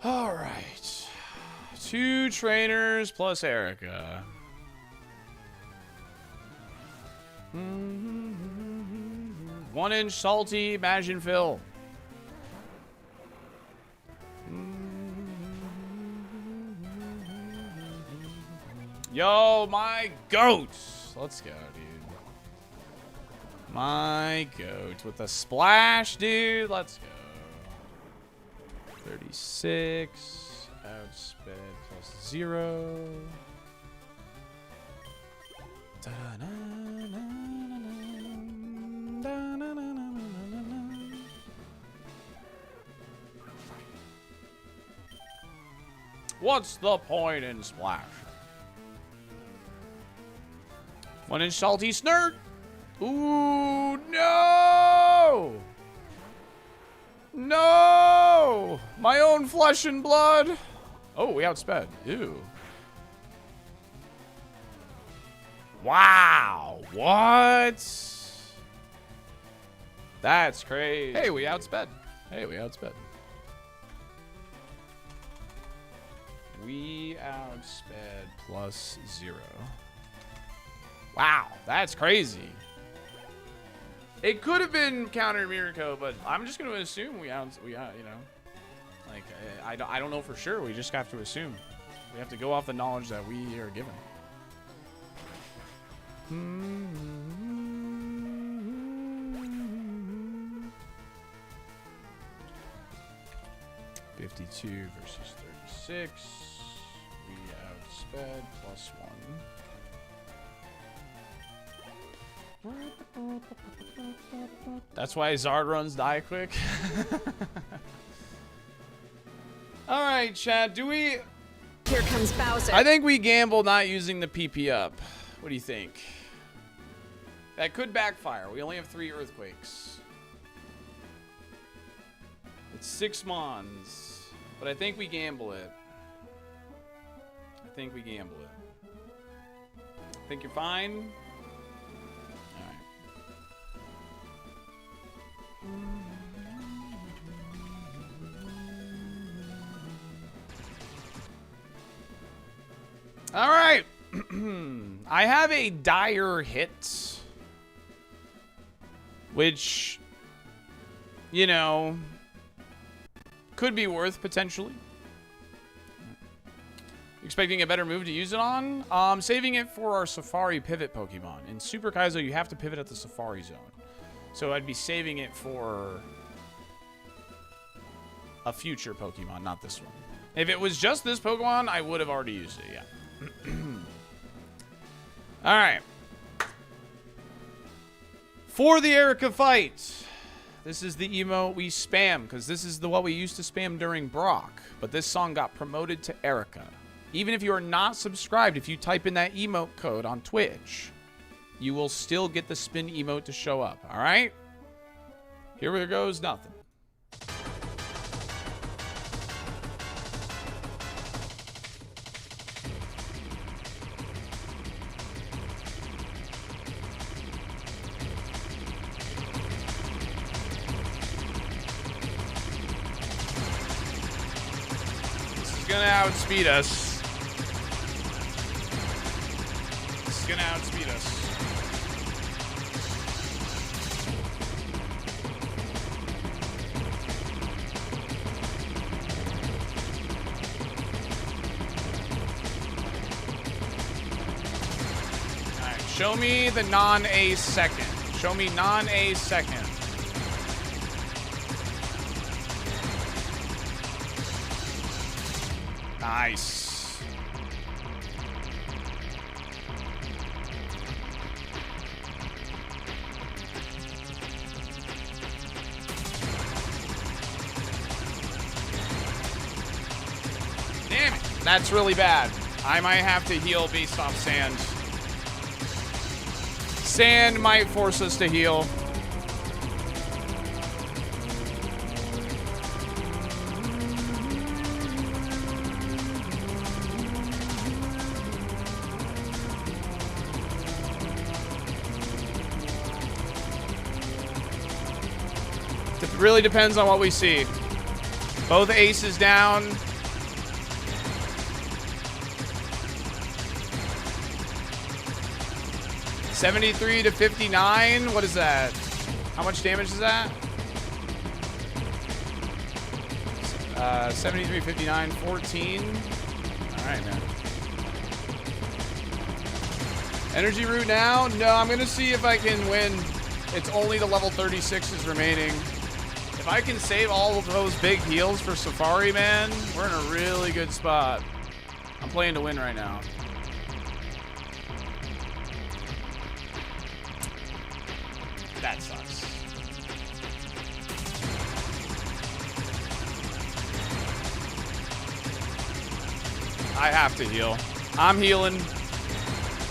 All right. 2 trainers plus Erika. 1-inch salty, imagine Phil. Yo, my goats. Let's go, dude. My goat with a splash, dude. Let's go. 36. Outsped +0. What's the point in splash? 1-inch salty snort. Ooh, no! No! My own flesh and blood. Oh, we outsped. Ew. Wow. What? That's crazy. Hey, we outsped. Hey, we outsped. We outsped +0. Wow, that's crazy. It could have been counter Mirko, but I'm just going to assume you know, like I don't know for sure. We just have to assume. We have to go off the knowledge that we are given. 52 versus 36. We outsped +1. That's why Zard runs die quick. All right, Chad. Do we? Here comes Bowser. I think we gamble not using the PP up. What do you think? That could backfire. We only have 3 earthquakes. It's 6 Mons, but I think we gamble it. I think we gamble it. Think you're fine? All right. All right. I have a dire hit, which, you know, could be worth potentially. Expecting a better move to use it on? Saving it for our Safari pivot Pokemon. In Super Kaizo, you have to pivot at the Safari zone. So I'd be saving it for a future Pokemon, not this one. If it was just this Pokemon, I would have already used it, yeah. Alright. For the Erika fight. This is the emote we spam, because this is what we used to spam during Brock. But this song got promoted to Erika. Even if you are not subscribed, if you type in that emote code on Twitch, you will still get the spin emote to show up, alright? Here goes nothing. This is gonna outspeed us. This is gonna outspeed us. Alright, show me the non-ace second. Show me non-ace second. Nice. Damn it. That's really bad. I might have to heal based off sand. Sand might force us to heal. It really depends on what we see. Both aces down. $73 to $59. What is that? How much damage is that? 73, 59, 14. All right, man. Energy route now? No, I'm going to see if I can win. It's only the level 36s remaining. If I can save all of those big heals for Safari, man, we're in a really good spot. I'm playing to win right now. That sucks. I have to heal. I'm healing.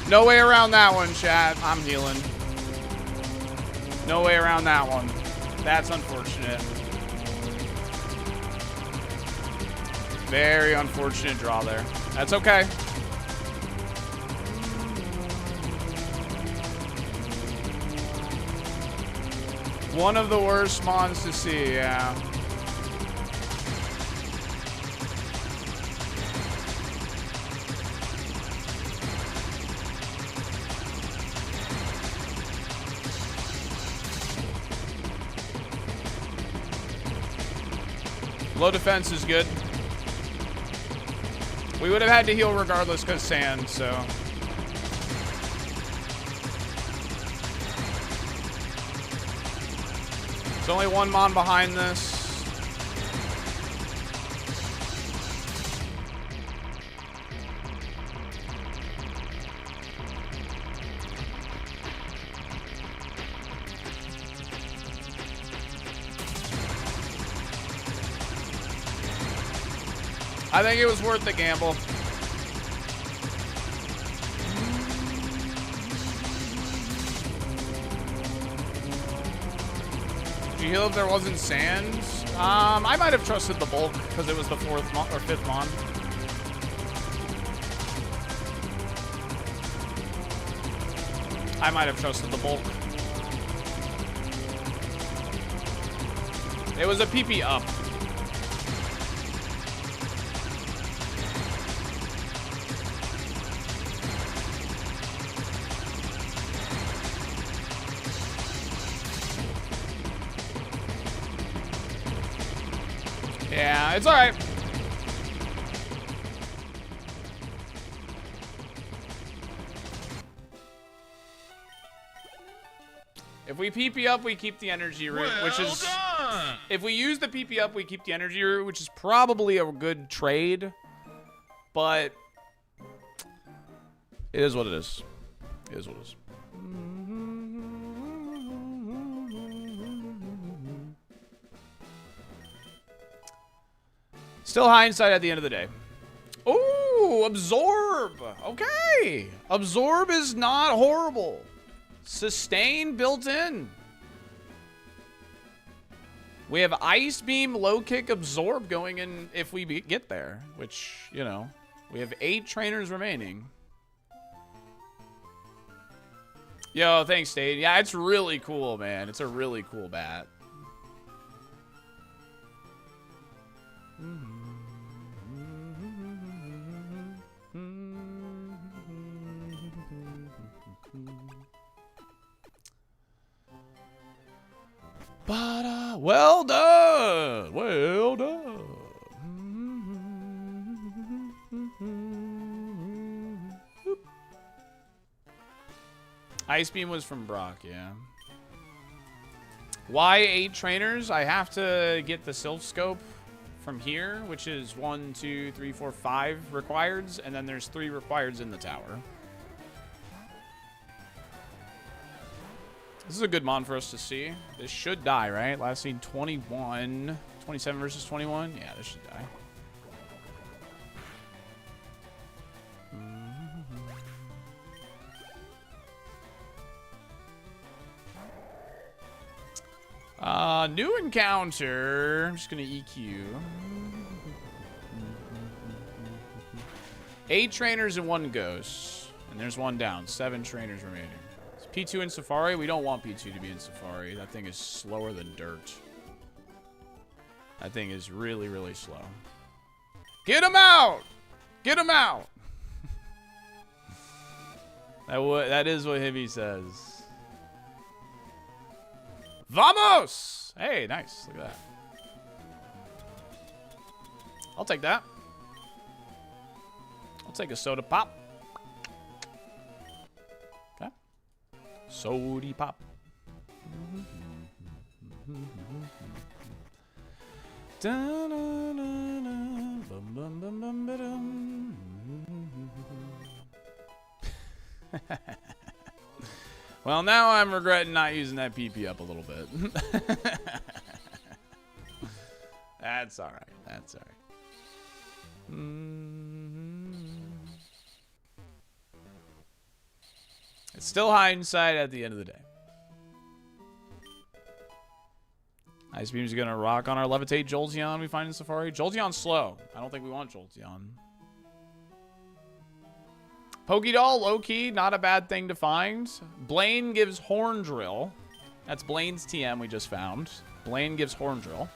No way around that one, chat. I'm healing. No way around that one. That's unfortunate. Very unfortunate draw there. That's okay. One of the worst mons to see, yeah. Low defense is good. We would have had to heal regardless because sand, so. There's only one mon behind this. I think it was worth the gamble. Did you heal if there wasn't sand? I might have trusted the bulk because it was the fourth mon or fifth mon. I might have trusted the bulk. It was a PP up. It's all right. If we PP up, we keep the energy root, which is... If we use the PP up, we keep the energy root, which is probably a good trade. But... It is what it is. It is what it is. Still hindsight at the end of the day. Ooh, absorb. Okay. Absorb is not horrible. Sustain built in. We have Ice Beam, Low Kick, Absorb going in if we get there. Which, you know, we have 8 trainers remaining. Yo, thanks, State. Yeah, it's really cool, man. It's a really cool bat. But, well done. Well done. Ice Beam was from Brock, yeah. Why 8 trainers? I have to get the Silph Scope from here, which is 1, 2, 3, 4, 5 requireds, and then there's 3 requireds in the tower. This is a good mon for us to see. This should die, right? Last seen 21. 27 versus 21? Yeah, this should die. New encounter. I'm just gonna EQ. 8 trainers and 1 ghost. And there's 1 down. 7 trainers remaining. Is P2 in Safari? We don't want P2 to be in Safari. That thing is slower than dirt. That thing is really, really slow. Get him out! Get him out! That is what Hibby says. Vamos! Hey, nice. Look at that. I'll take that. I'll take a soda pop. Okay. Sody pop. Well, now I'm regretting not using that PP up a little bit. That's all right. That's all right. It's still hindsight at the end of the day. Ice Beam's gonna rock on our Levitate Jolteon we find in Safari. Jolteon's slow. I don't think we want Jolteon. Pokédoll, low-key, not a bad thing to find. Blaine gives Horn Drill. That's Blaine's TM we just found. Blaine gives Horn Drill.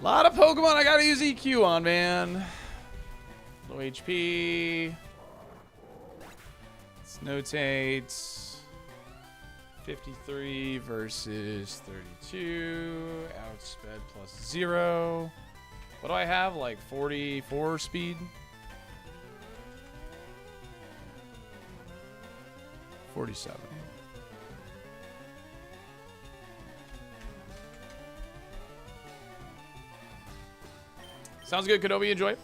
Lot of Pokemon I gotta use EQ on, man. Low HP. Let's notate. 53 versus 32. Outsped plus 0. What do I have? Like 44 speed? 47. Sounds good, Kenobi. Enjoy.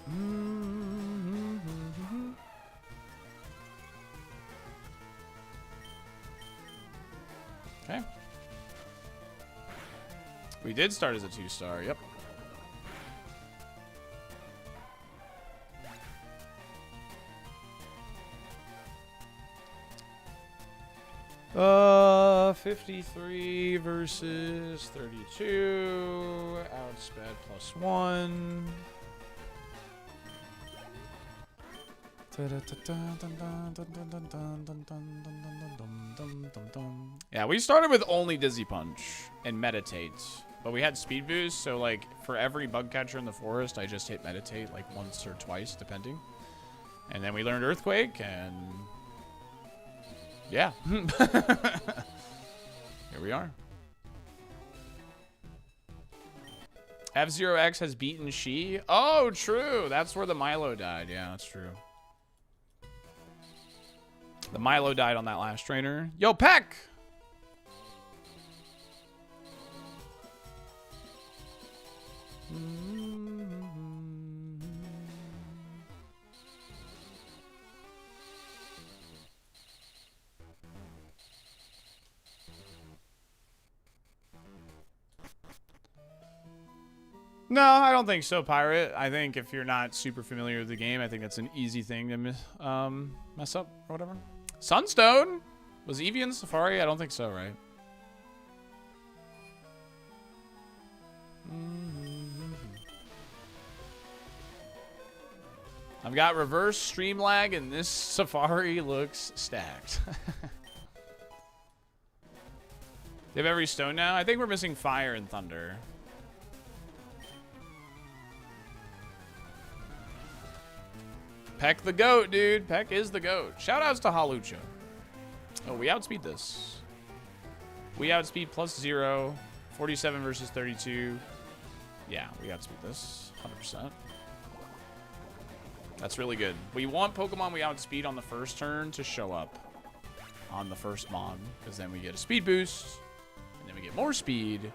Okay. We did start as a 2-star. Yep. Uh, 53 versus 32. Outsped plus 1. Yeah, we started with only Dizzy Punch and Meditate. but we had speed boost, so like for every bug catcher in the forest, I just hit meditate like once or twice, depending. And then we learned earthquake, and yeah, here we are. F-Zero X has beaten She. Oh, true. That's where the Milo died. Yeah, that's true. The Milo died on that last trainer. Yo, Peck! No, I don't think so, Pirate. I think if you're not super familiar with the game, I think that's an easy thing to mess up or whatever. Sunstone? Was Eevee in Safari? I don't think so, right? I've got reverse stream lag, and this Safari looks stacked. They have every stone now? I think we're missing Fire and Thunder. Peck the GOAT, dude. Peck is the GOAT. Shoutouts to Halucha. Oh, we outspeed this. We outspeed +0. 47 versus 32. Yeah, we outspeed this. 100%. That's really good. We want Pokemon we outspeed on the first turn to show up on the first mon, because then we get a speed boost, and then we get more speed.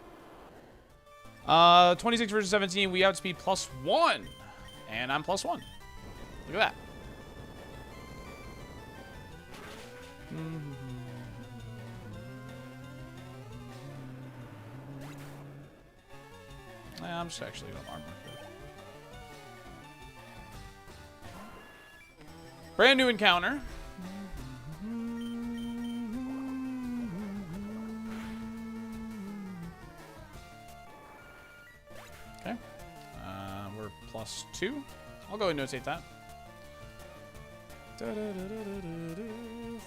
26 versus 17. We outspeed +1. And I'm +1. Look at that. I'm just actually going to armor. Brand new encounter. Okay. We're +2. I'll go and notate that.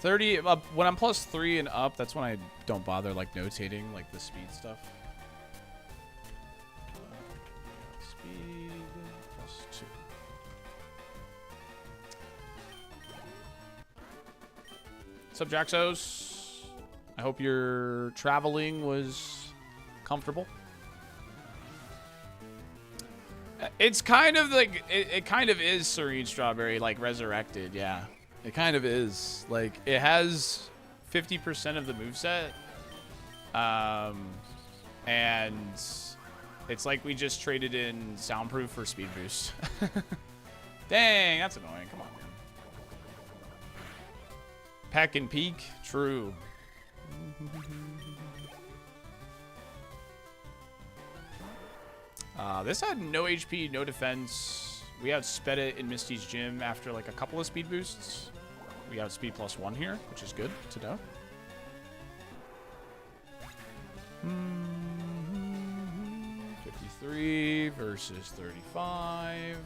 30 up. When I'm +3 and up, that's when I don't bother like notating like the speed stuff. Speed +2. What's up, Jaxos? I hope your traveling was comfortable. It's kind of like it kind of is Serene Strawberry, like resurrected. Yeah, it kind of is. Like it has 50% of the moveset, and it's like we just traded in soundproof for speed boost. Dang, that's annoying. Come on, man. Peck and peak, true. This had no HP, no defense. We outsped it in Misty's gym after like a couple of speed boosts. We outspeed +1 here, which is good to know. 53 versus 35.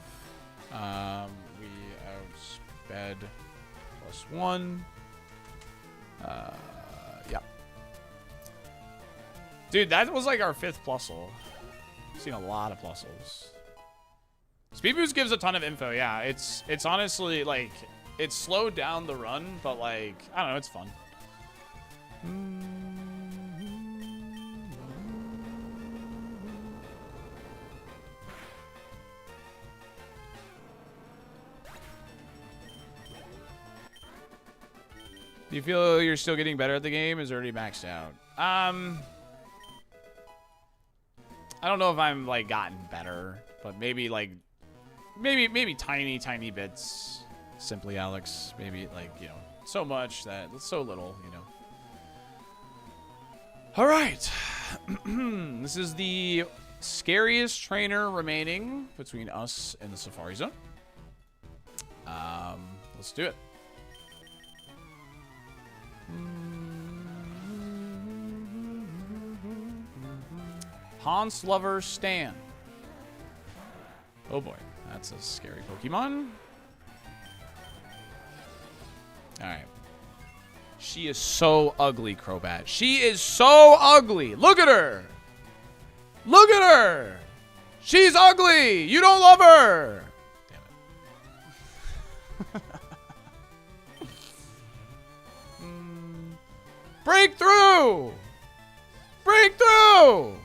We outsped +1. Yeah. Dude, that was like our 5th plusle. Seen a lot of plusles. Speed boost gives a ton of info. Yeah, it's honestly like it's slowed down the run, but like I don't know, it's fun. Do you feel you're still getting better at the game? Is it already maxed out? I don't know if I'm like gotten better, but maybe like maybe tiny bits. Simply Alex, maybe like, you know, so much that it's so little, you know. All right. This is the scariest trainer remaining between us and the Safari Zone. Let's do it. Hans Lover Stan. Oh boy, that's a scary Pokemon. Alright. She is so ugly, Crobat. She is so ugly. Look at her. Look at her. She's ugly. You don't love her. Damn it. Break through. Break through.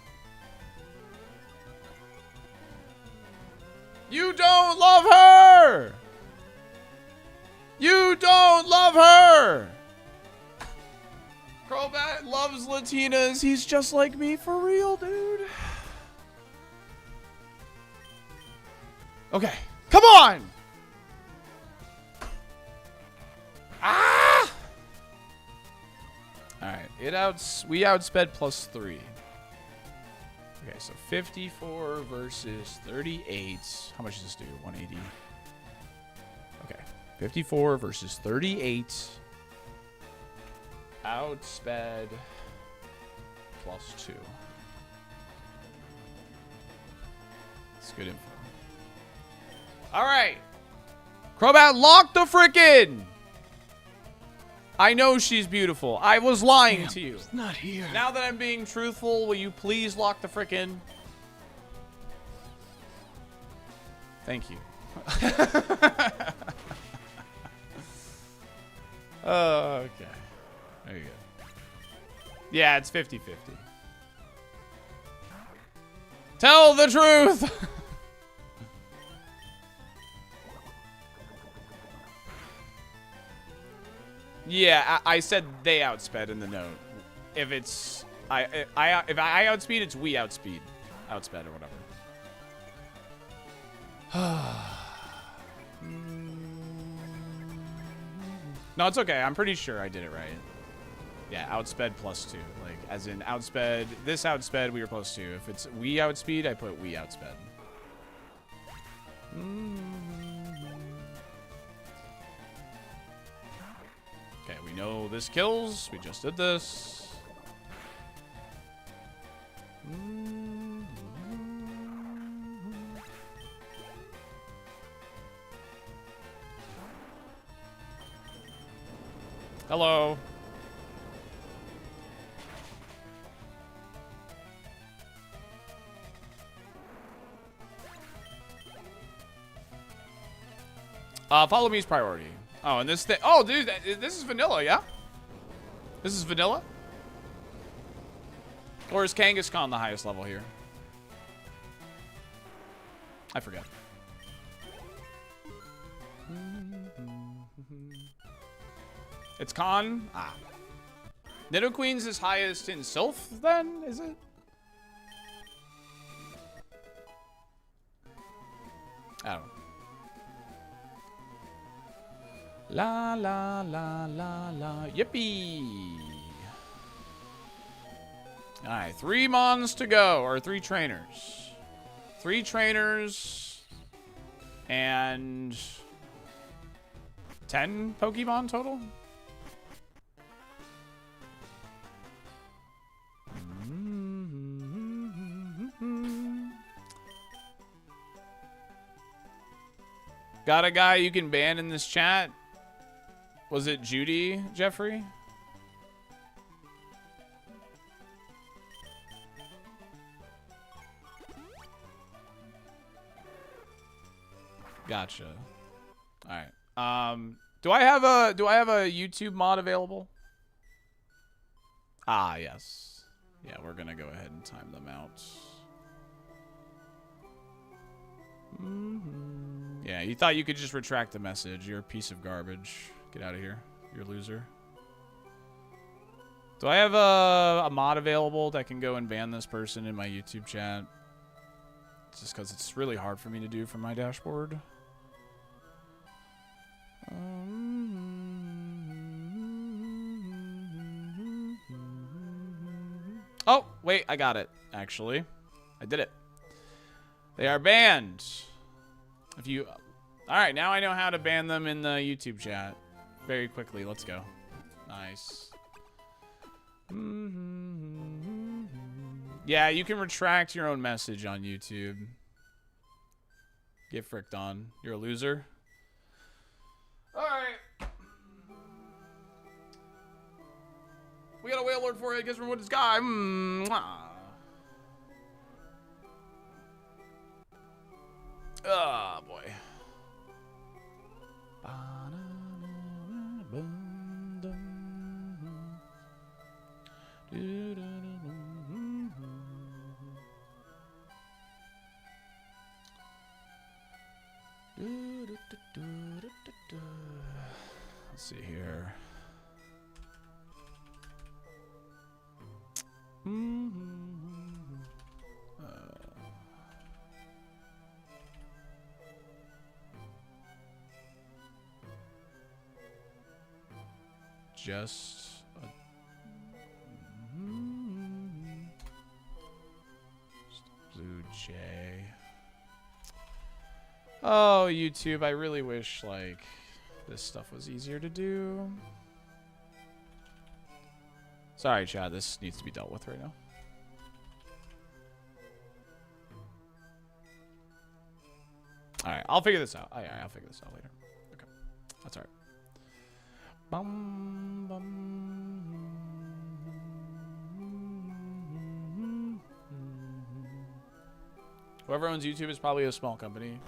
You don't love her. You don't love her. Crobat loves Latinas. He's just like me for real, dude. Okay, come on. Ah! All right, we outsped +3. Okay, so 54 versus 38. How much does this do? 180. Okay, 54 versus 38. Outsped +2. It's good info. All right. Crobat, lock the frickin'. I know she's beautiful. I was lying to you. It's not here. Now that I'm being truthful, will you please lock the frickin'? Thank you. Okay. There you go. Yeah, it's 50-50. Tell the truth! Yeah, I said they outsped in the note. If it's if I outspeed, it's we outsped or whatever. No, it's okay. I'm pretty sure I did it right. Yeah, outsped +2. Like, as in outsped. This outsped, we were +2. If it's we outspeed, I put we outsped. Okay, we know this kills. We just did this. Hello. Follow me is priority. Oh, and this thing. Oh, dude, this is vanilla, yeah? This is vanilla? Or is Kangaskhan the highest level here? I forget. It's Khan? Ah. Nidoqueen's is highest in Silph, then, is it? I don't know. La la la la la. Yippee! Alright, 3 mons to go, or 3 trainers. 3 trainers and 10 Pokemon total? Got a guy you can ban in this chat? Was it Judy, Jeffrey? Gotcha. All right. Do I have a YouTube mod available? Ah, yes. Yeah, we're gonna go ahead and time them out. Yeah, you thought you could just retract the message. You're a piece of garbage. Get out of here. You're a loser. Do I have a mod available that can go and ban this person in my YouTube chat? It's just because it's really hard for me to do from my dashboard. Oh, wait, I got it, actually. I did it. They are banned. If you... Alright, now I know how to ban them in the YouTube chat. Very quickly, let's go. Nice. Yeah, you can retract your own message on YouTube. Get fricked on. You're a loser. Alright. We got a whale lord for you. Guess from what this guy. Oh, boy. Let's see here. Just a Blue Jay. Oh, YouTube, I really wish, like, this stuff was easier to do. Sorry, Chad, this needs to be dealt with right now. Alright, I'll figure this out. I'll figure this out later. Okay, that's alright. Bum, bum. Whoever owns YouTube is probably a small company.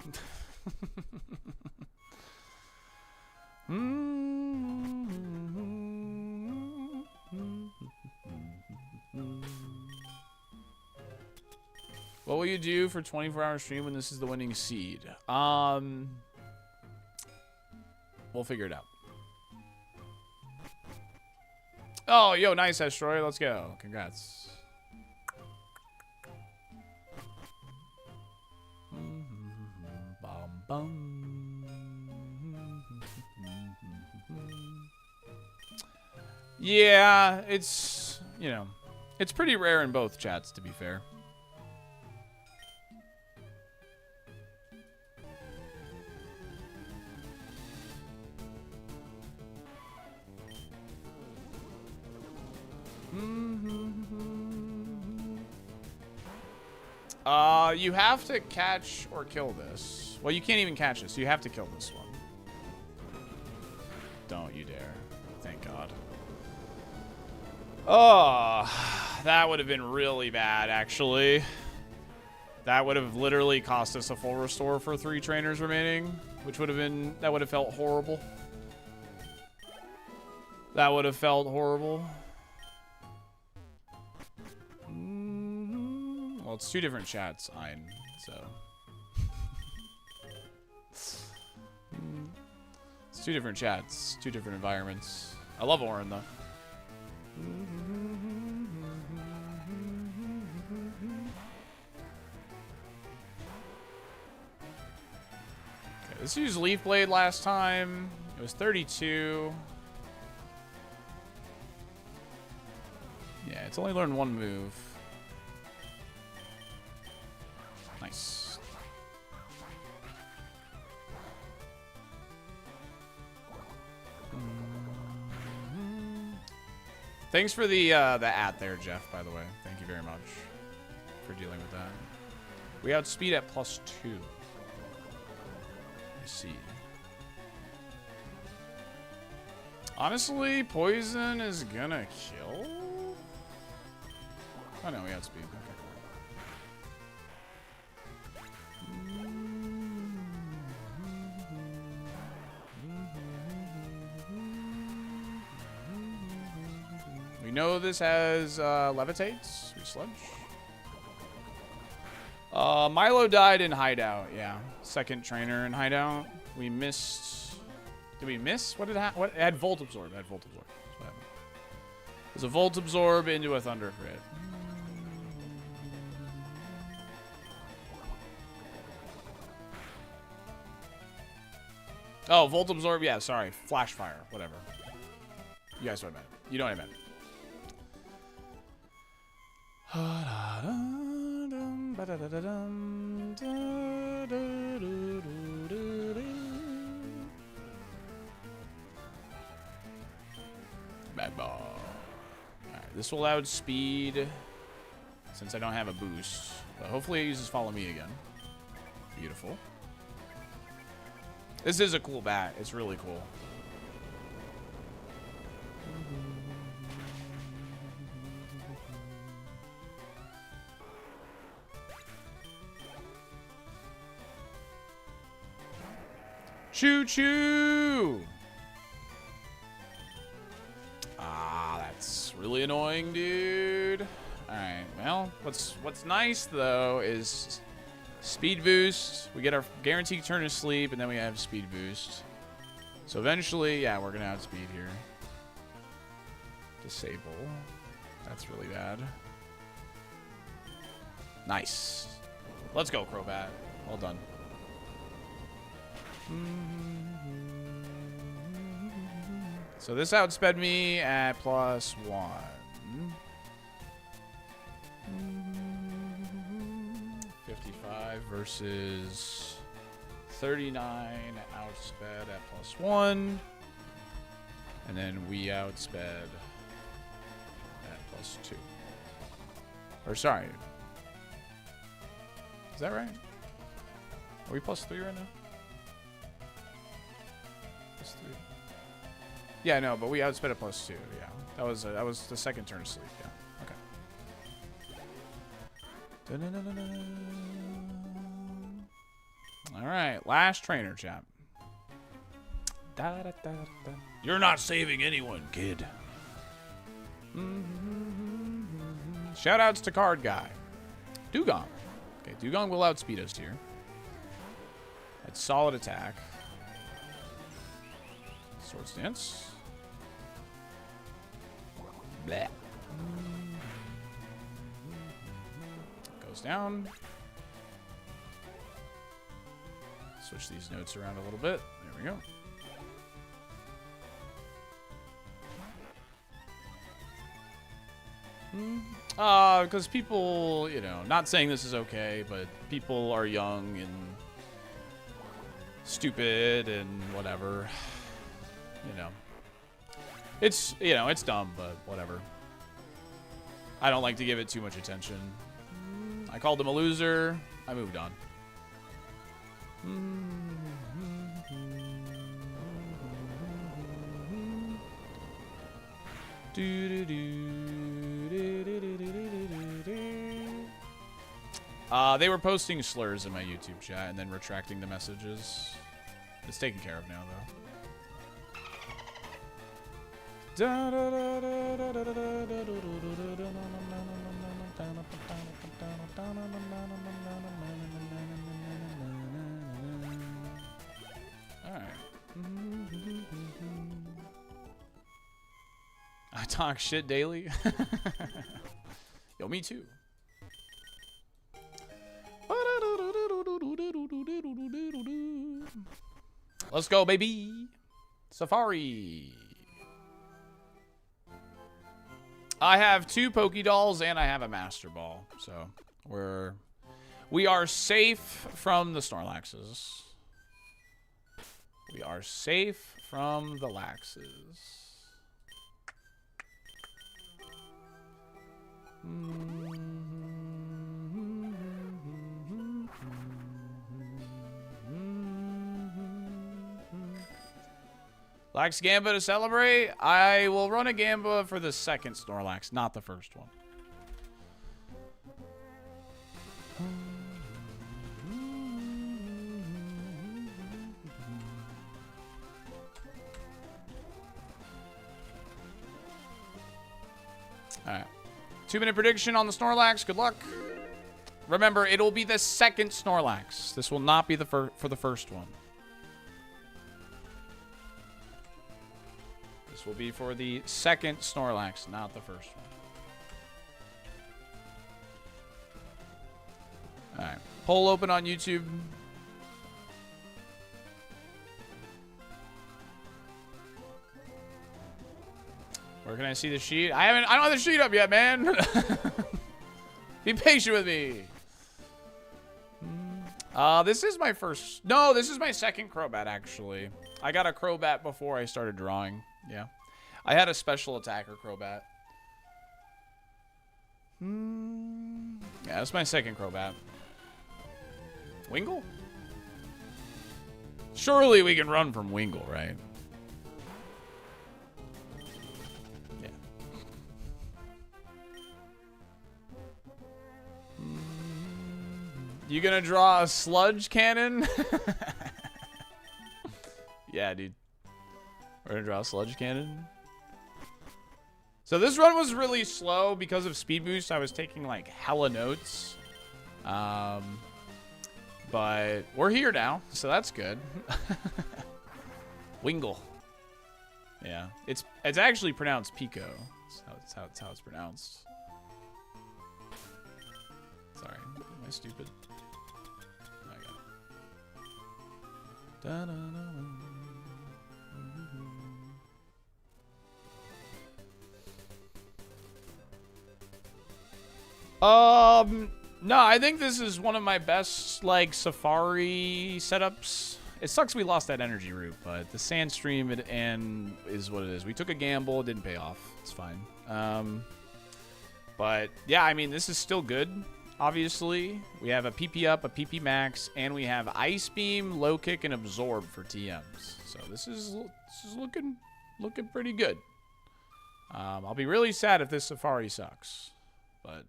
What will you do for 24-hour stream when this is the winning seed? We'll figure it out. Oh, yo, nice, Astroy. Let's go. Congrats. Yeah, it's, you know, it's pretty rare in both chats, to be fair. You have to catch or kill this. Well, you can't even catch this. You have to kill this one. Don't you dare. Thank God. Oh, that would have been really bad, actually. That would have literally cost us a full restore for 3 trainers remaining, which would have been, that would have felt horrible. That would have felt horrible. Well, it's 2 different chats, Ein, so. It's 2 different chats, 2 different environments. I love Orin, though. Okay, this used Leaf Blade last time. It was 32. Yeah, it's only learned 1 move. Nice. Thanks for the at there, Jeff, by the way. Thank you very much for dealing with that. We outspeed at +2. I see. Honestly, poison is gonna kill? Oh no, we outspeed. Okay. We know this has levitates. We sludge. Milo died in hideout. Yeah, 2nd trainer in hideout. We missed. Did we miss? What did it what? It had volt absorb. It had volt absorb. That's what happened. It was a volt absorb into a thunder crit. Oh, volt absorb. Yeah, sorry. Flash fire. Whatever. You guys know what I meant. You know what I meant. Bad ball. Alright, this will outspeed since I don't have a boost. But hopefully it uses follow me again. Beautiful. This is a cool bat. It's really cool. Choo-choo! Ah, that's really annoying, dude. Alright, well, what's nice, though, is speed boost. We get our guaranteed turn to sleep, and then we have speed boost. So eventually, yeah, we're going to outspeed here. Disable. That's really bad. Nice. Let's go, Crobat. Well done. So this outsped me at +1. 55 versus 39 outsped at +1. And then we outsped at +2. Or sorry. Is that right? Are we +3 right now? +3. Yeah, no, but we outsped at +2. Yeah, that was the second turn of sleep. Yeah, okay. All right, last trainer chat. You're not saving anyone, kid. Shoutouts to Card Guy. Dugong. Okay, Dugong will outspeed us here. It's solid attack. Sword Stance. Bleh. Goes down. Switch these notes around a little bit. There we go. Because people, you know, not saying this is okay, but people are young and stupid and whatever. You know. It's, you know, it's dumb, but whatever. I don't like to give it too much attention. I called him a loser. I moved on. They were posting slurs in my YouTube chat and then retracting the messages. It's taken care of now, though. Alright. I talk shit daily. Yo, me too. Let's go, baby. Safari. I have 2 Pokédolls and I have a Master Ball, so we are safe from the Snorlaxes. We are safe from the Laxes. Lax Gamba to celebrate. I will run a Gamba for the second Snorlax, not the first one. Alright. 2-minute prediction on the Snorlax. Good luck. Remember, it'll be the second Snorlax. This will not be the for the first one. This will be for the second Snorlax, not the first one. Alright. Poll open on YouTube. Where can I see the sheet? I don't have the sheet up yet, man. Be patient with me. This is my first. No, this is my second Crobat, actually. I got a Crobat before I started drawing. Yeah. I had a special attacker Crobat. Yeah, that's my second Crobat. Wingull? Surely we can run from Wingull, right? Yeah. You gonna draw a sludge cannon? Yeah, dude. We're gonna draw a sludge cannon. So this run was really slow because of speed boost. I was taking like hella notes. But we're here now, so that's good. Wingle. Yeah, it's actually pronounced Pico. That's how it's pronounced. Sorry, am I stupid? Oh, I got it. No, I think this is one of my best, like, Safari setups. It sucks we lost that energy route, but the Sandstream and is what it is. We took a gamble, it didn't pay off. It's fine. But, yeah, I mean, this is still good, obviously. We have a PP up, a PP max, and we have Ice Beam, Low Kick, and Absorb for TMs. So this is looking pretty good. I'll be really sad if this Safari sucks, but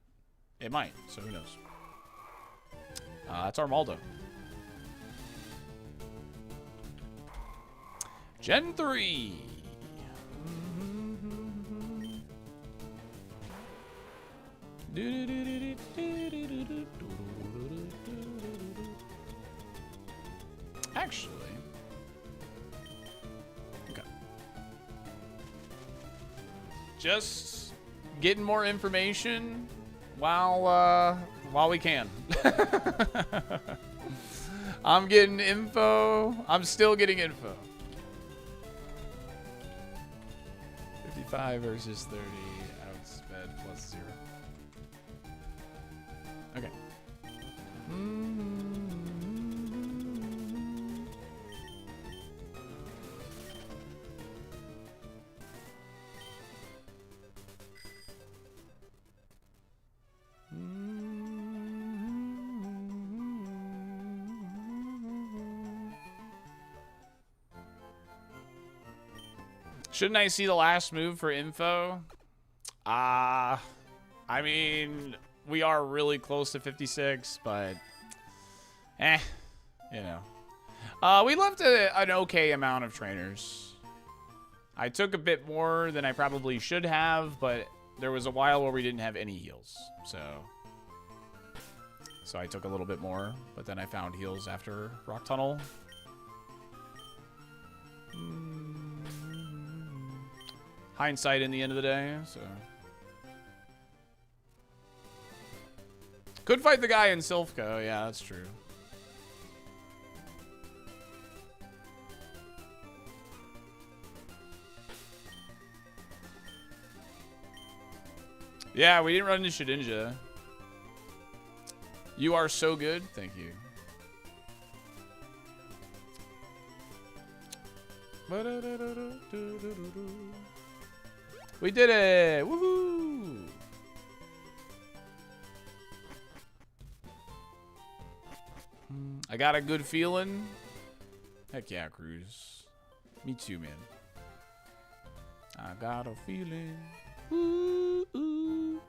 it might, so who knows. That's Armaldo. Gen 3. Actually. Okay. Just getting more information while we can. I'm getting info. I'm still getting info. 55 versus 30. Outsped plus 0. Okay. Shouldn't I see the last move for info? I mean, we are really close to 56, but you know. We left an okay amount of trainers. I took a bit more than I probably should have, but there was a while where we didn't have any heals, so I took a little bit more, but then I found heals after Rock Tunnel. Hindsight in the end of the day, so. Could fight the guy in Silph Co, yeah, that's true. Yeah, we didn't run into Shedinja. You are so good, thank you. We did it! Woohoo! I got a good feeling. Heck yeah, Cruz. Me too, man. I got a feeling. Ooh, ooh.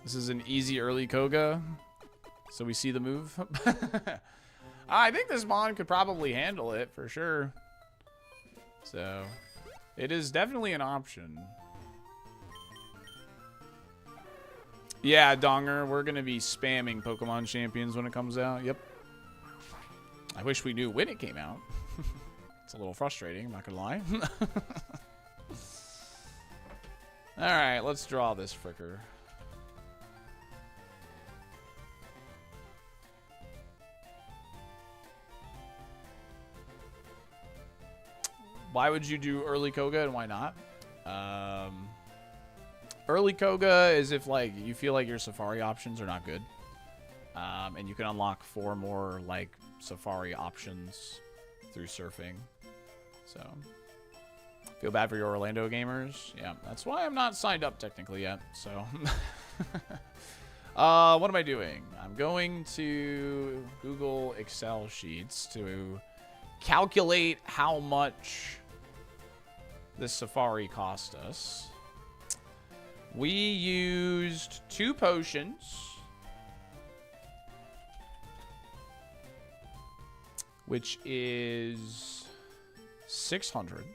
This is an easy early Koga. So we see the move. I think this Mon could probably handle it for sure. So it is definitely an option. Yeah, Donger, we're going to be spamming Pokemon Champions when it comes out. Yep. I wish we knew when it came out. It's a little frustrating, I'm not going to lie. All right, let's draw this fricker. Why would you do early Koga and why not? Early Koga is if, like, you feel like your Safari options are not good. And you can unlock 4 more, like, Safari options through surfing. So, feel bad for your Orlando gamers. Yeah, that's why I'm not signed up technically yet. So, what am I doing? I'm going to Google Excel sheets to calculate how much this Safari cost us. We used 2 potions. Which is 600.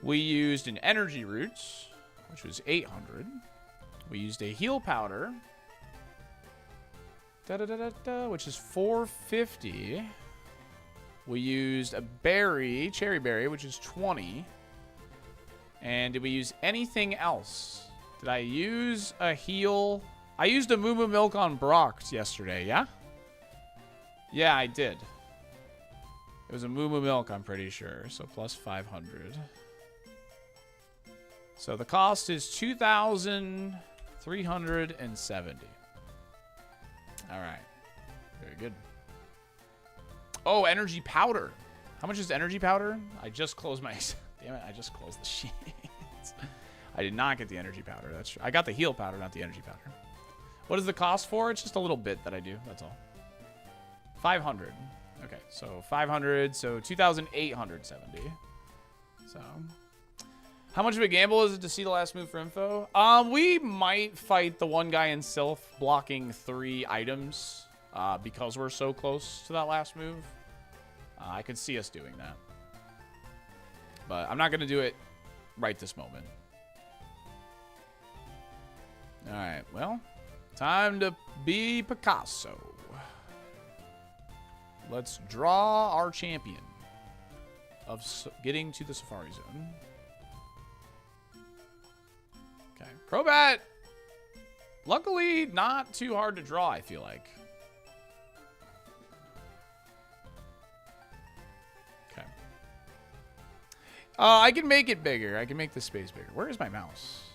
We used an energy root, which was 800. We used a heal powder, which is 450. We used a berry, cherry berry, which is 20. And did we use anything else? Did I use a heal? I used a Moo Moo Milk on Brox yesterday, yeah? Yeah, I did. It was a Moo Moo Milk, I'm pretty sure. So plus 500. So the cost is 2,370. All right. Very good. Oh, energy powder. How much is energy powder? I just closed my... Damn it, I just closed the sheet. I did not get the energy powder. That's true. I got the heal powder, not the energy powder. What is the cost for? It's just a little bit that I do. That's all. 500. Okay, so 500. So 2,870. So... How much of a gamble is it to see the last move for info? We might fight the one guy in Silph blocking 3 items because we're so close to that last move. I could see us doing that. But I'm not going to do it right this moment. All right, well, time to be Picasso. Let's draw our champion of getting to the Safari Zone. Okay, Crobat. Luckily, not too hard to draw, I feel like. Okay. I can make it bigger. I can make the space bigger. Where is my mouse?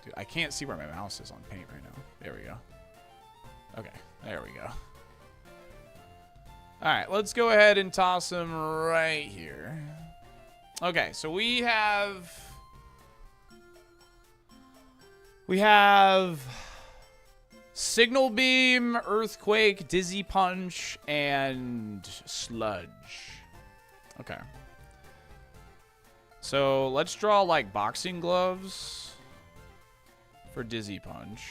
Dude, I can't see where my mouse is on paint right now. There we go. Okay, there we go. All right, let's go ahead and toss him right here. Okay, so we have Signal Beam, Earthquake, Dizzy Punch, and Sludge. Okay. So let's draw like boxing gloves for Dizzy Punch.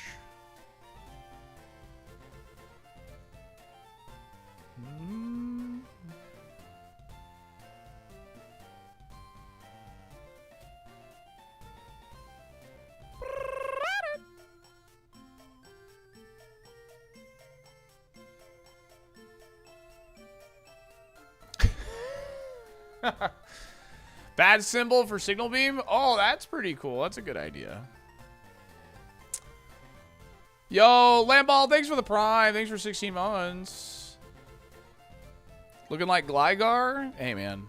Bad symbol for Signal Beam? Oh, that's pretty cool. That's a good idea. Yo, Lamball, thanks for the prime. Thanks for 16 months. Looking like Gligar? Hey, man.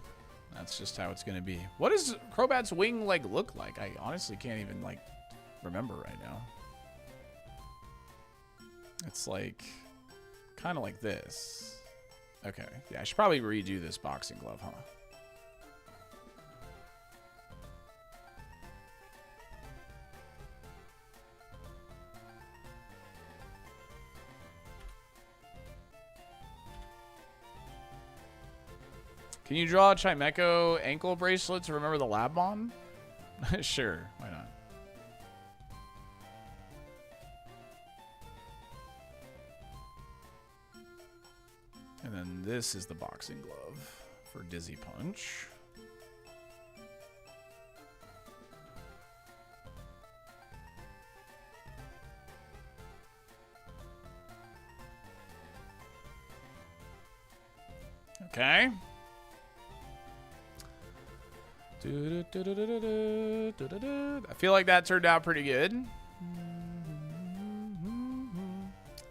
That's just how it's going to be. What does Crobat's wing leg look like? I honestly can't even, like, remember right now. It's like, kind of like this. Okay. Yeah, I should probably redo this boxing glove, huh? Can you draw a Chimecho ankle bracelet to remember the Labmon? Sure, why not? And then this is the boxing glove for Dizzy Punch. Okay. I feel like that turned out pretty good.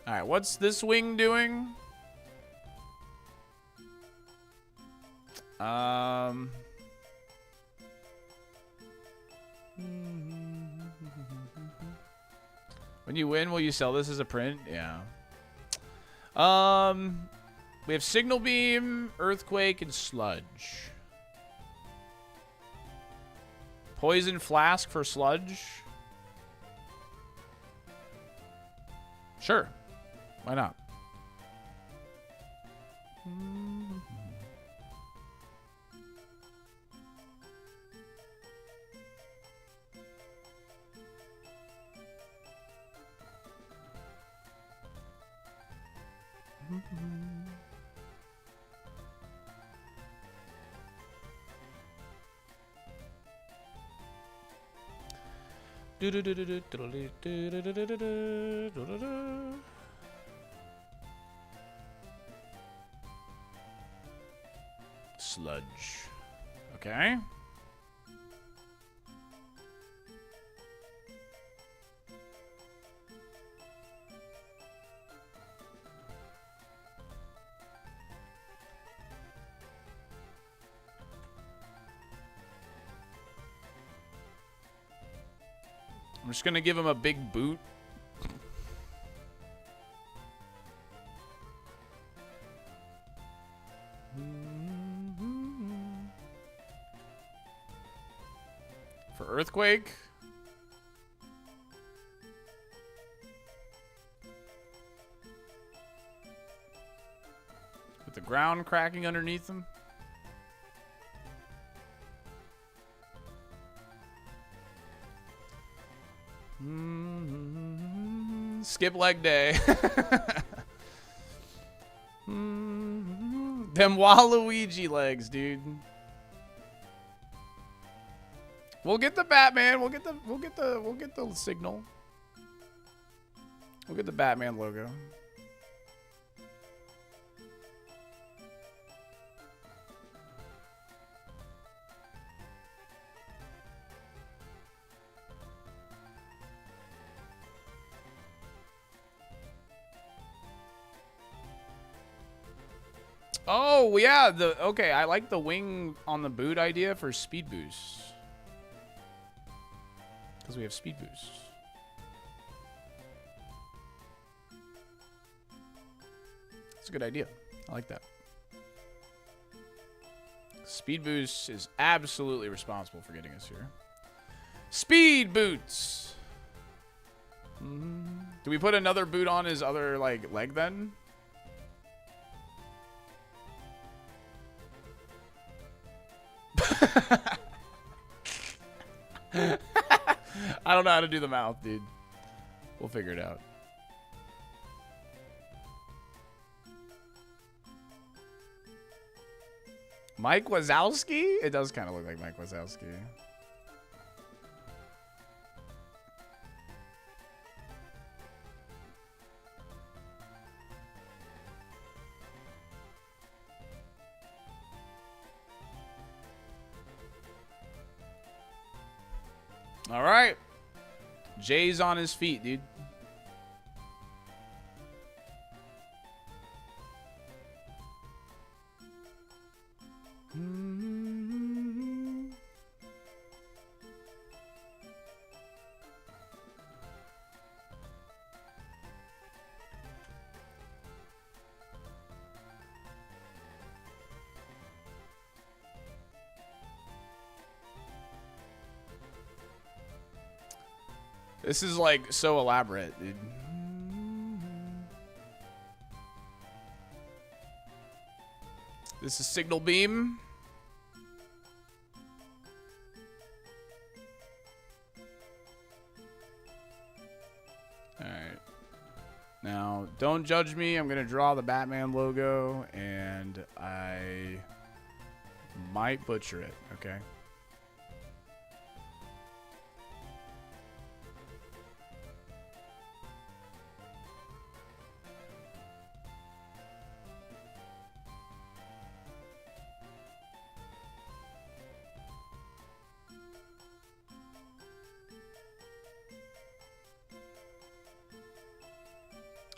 All right, what's this wing doing? When you win, will you sell this as a print? Yeah. We have Signal Beam, Earthquake, and Sludge. Poison Flask for Sludge. Sure. Why not? Sludge. Okay. I'm just gonna give him a big boot. For Earthquake. With the ground cracking underneath him. Skip leg day. Them Waluigi legs, dude. We'll get the Batman. We'll get the signal. We'll get the Batman logo. Oh, yeah, okay, I like the wing on the boot idea for speed boost. Because we have speed boost. It's a good idea. I like that. Speed boost is absolutely responsible for getting us here. Speed boots! Do we put another boot on his other, like, leg then? I don't know how to do the mouth, dude. We'll figure it out. Mike Wazowski? It does kind of look like Mike Wazowski. All right. Jay's on his feet, dude. This is like so elaborate, dude. This is signal beam. All right. Now, don't judge me. I'm going to draw the Batman logo, and I might butcher it, okay?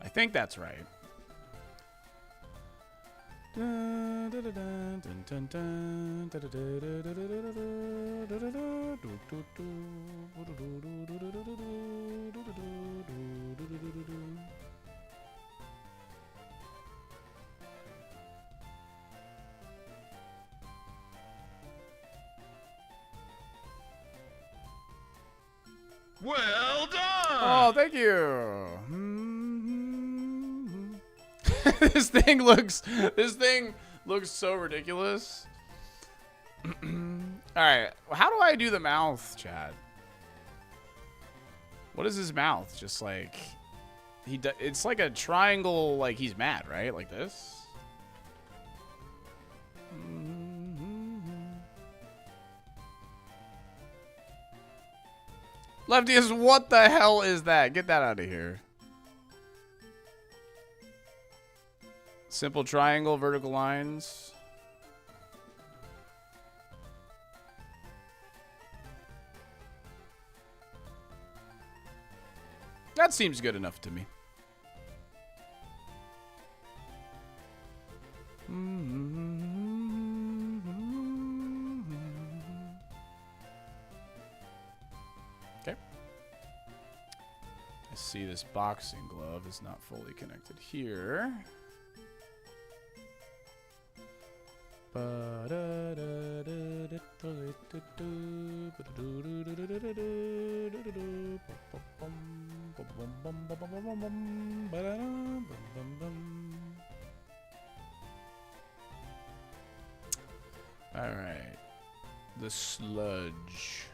I think that's right. Well done! Oh, thank you. This thing looks so ridiculous. All right, how do I do the mouth, Chad? What is his mouth? Just like it's like a triangle, like he's mad, right? Like this. Lefty is, what the hell is that? Get that out of here. Simple triangle, vertical lines. That seems good enough to me. Okay. I see this boxing glove is not fully connected here. All right, the sludge.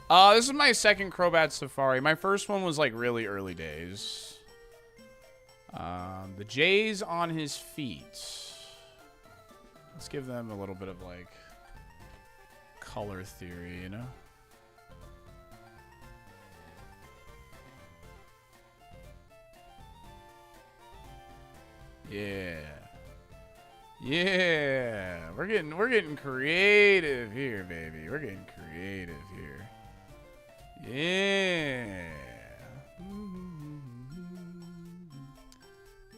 This is my second Crobat Safari. My first one was like really early days. The J's on his feet. Let's give them a little bit of like color theory, you know? Yeah. Yeah. We're getting creative here, baby. We're getting creative here. Yeah.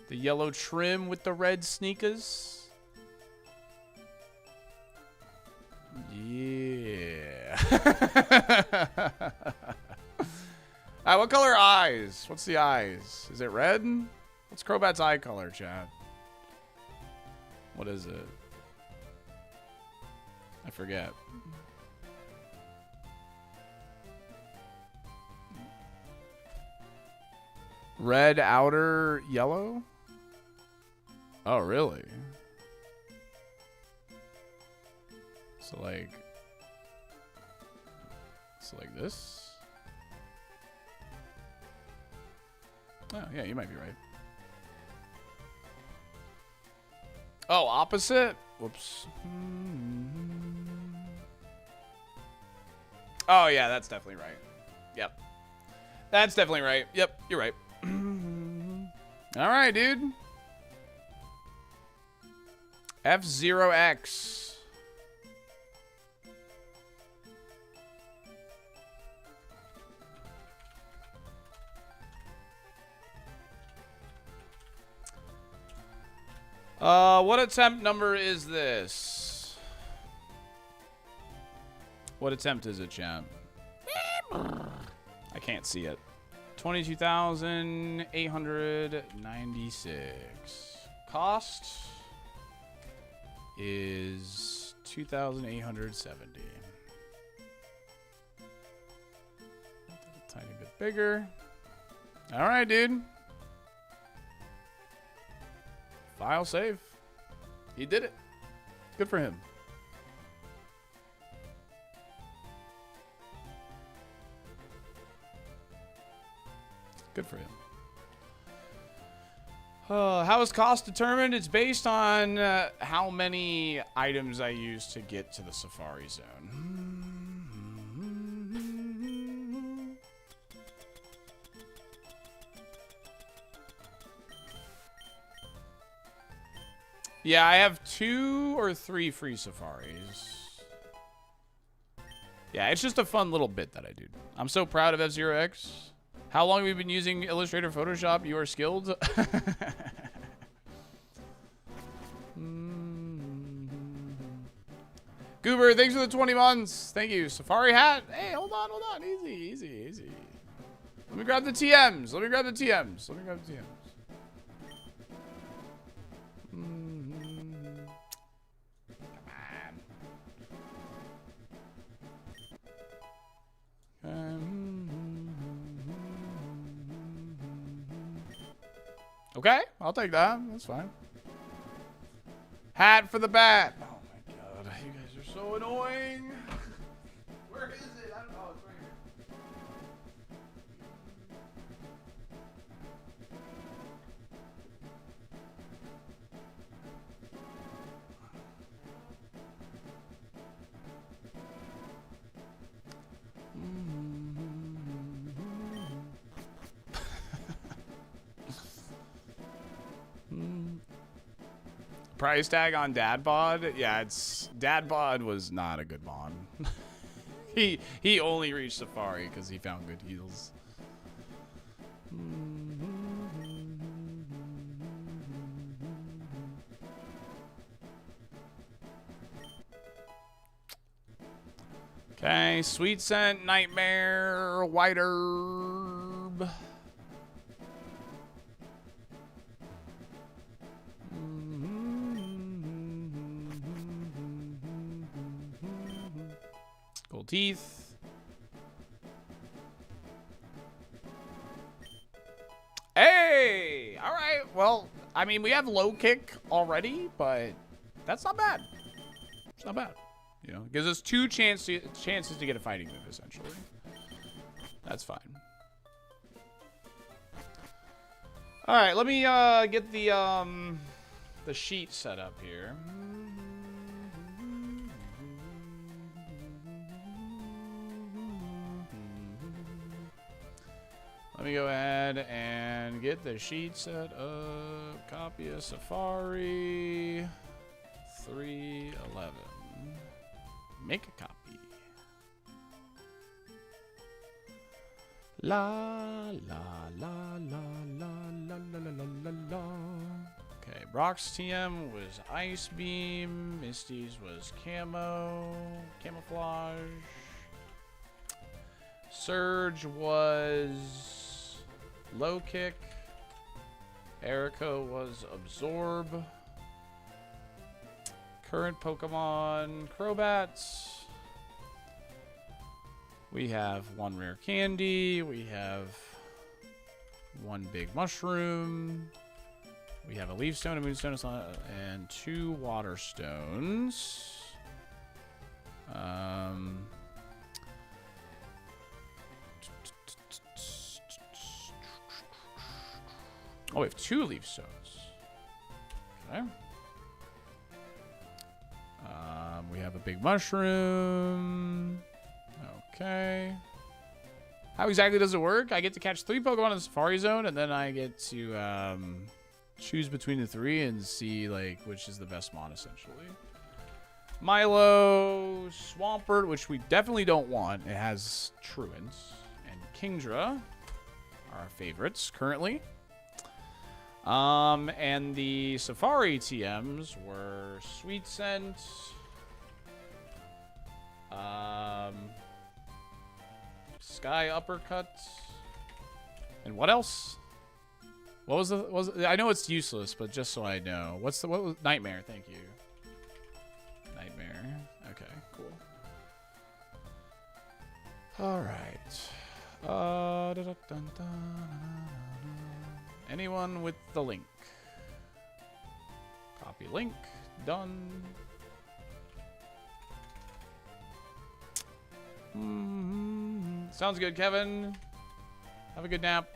The yellow trim with the red sneakers. Yeah. Alright, what color eyes? What's the eyes? Is it red? What's Crobat's eye color, chat? What is it? I forget. Red outer yellow? Oh, really? So like this? Oh, yeah, you might be right. Oh, opposite? Whoops. Oh, yeah, that's definitely right. Yep. That's definitely right. Yep, you're right. All right, dude. F0X. What attempt number is this? What attempt is it, champ? I can't see it. 22,896. Cost is 2,870. A tiny bit bigger. All right, dude. File save. He did it. Good for him. Good for him. How is cost determined? It's based on how many items I use to get to the Safari Zone. Yeah, I have 2 or 3 free safaris. Yeah, it's just a fun little bit that I do. I'm so proud of F0X. How long have we been using Illustrator Photoshop? You are skilled. Goober, thanks for the 20 months. Thank you. Safari hat. Hey, hold on. Easy, easy, easy. Let me grab the TMs. Let me grab the TMs. Okay, I'll take that. That's fine. Hat for the bat. Oh my god, you guys are so annoying. Where is it? I don't know. It's right here. price tag on Dad Bod. Yeah, it's Dad Bod was not a good mon. he only reached Safari because he found good heals. Okay, Sweet Scent, Nightmare, White Herb. Gold Teeth. Hey! Alright, well, I mean, we have low kick already, but that's not bad. It's not bad. You know, gives us 2 chances to get a fighting move, essentially. That's fine. Alright, let me get the sheet set up here. Let me go ahead and get the sheet set up. Copy of Safari 311. Make a copy. La la la la la la la la la la. Okay, Brock's TM was Ice Beam. Misty's was Camouflage. Surge was Low Kick. Erika was Absorb. Current Pokemon, Crobats. We have 1 rare candy. We have 1 big mushroom. We have a leaf stone, a moonstone, and 2 water stones. Oh, we have 2 leaf stones. Okay. We have a big mushroom. Okay. How exactly does it work? I get to catch 3 Pokemon in the Safari Zone, and then I get to choose between the 3 and see like which is the best mon, essentially. Milo, Swampert, which we definitely don't want. It has Truant, and Kingdra are our favorites currently. And the Safari TMs were Sweet Scent, Sky Uppercut, and what else? What was the? I know it's useless, but just so I know, what was Nightmare? Thank you. Nightmare. Okay, cool. All right. Anyone with the link? Copy link. Done. Sounds good, Kevin. Have a good nap.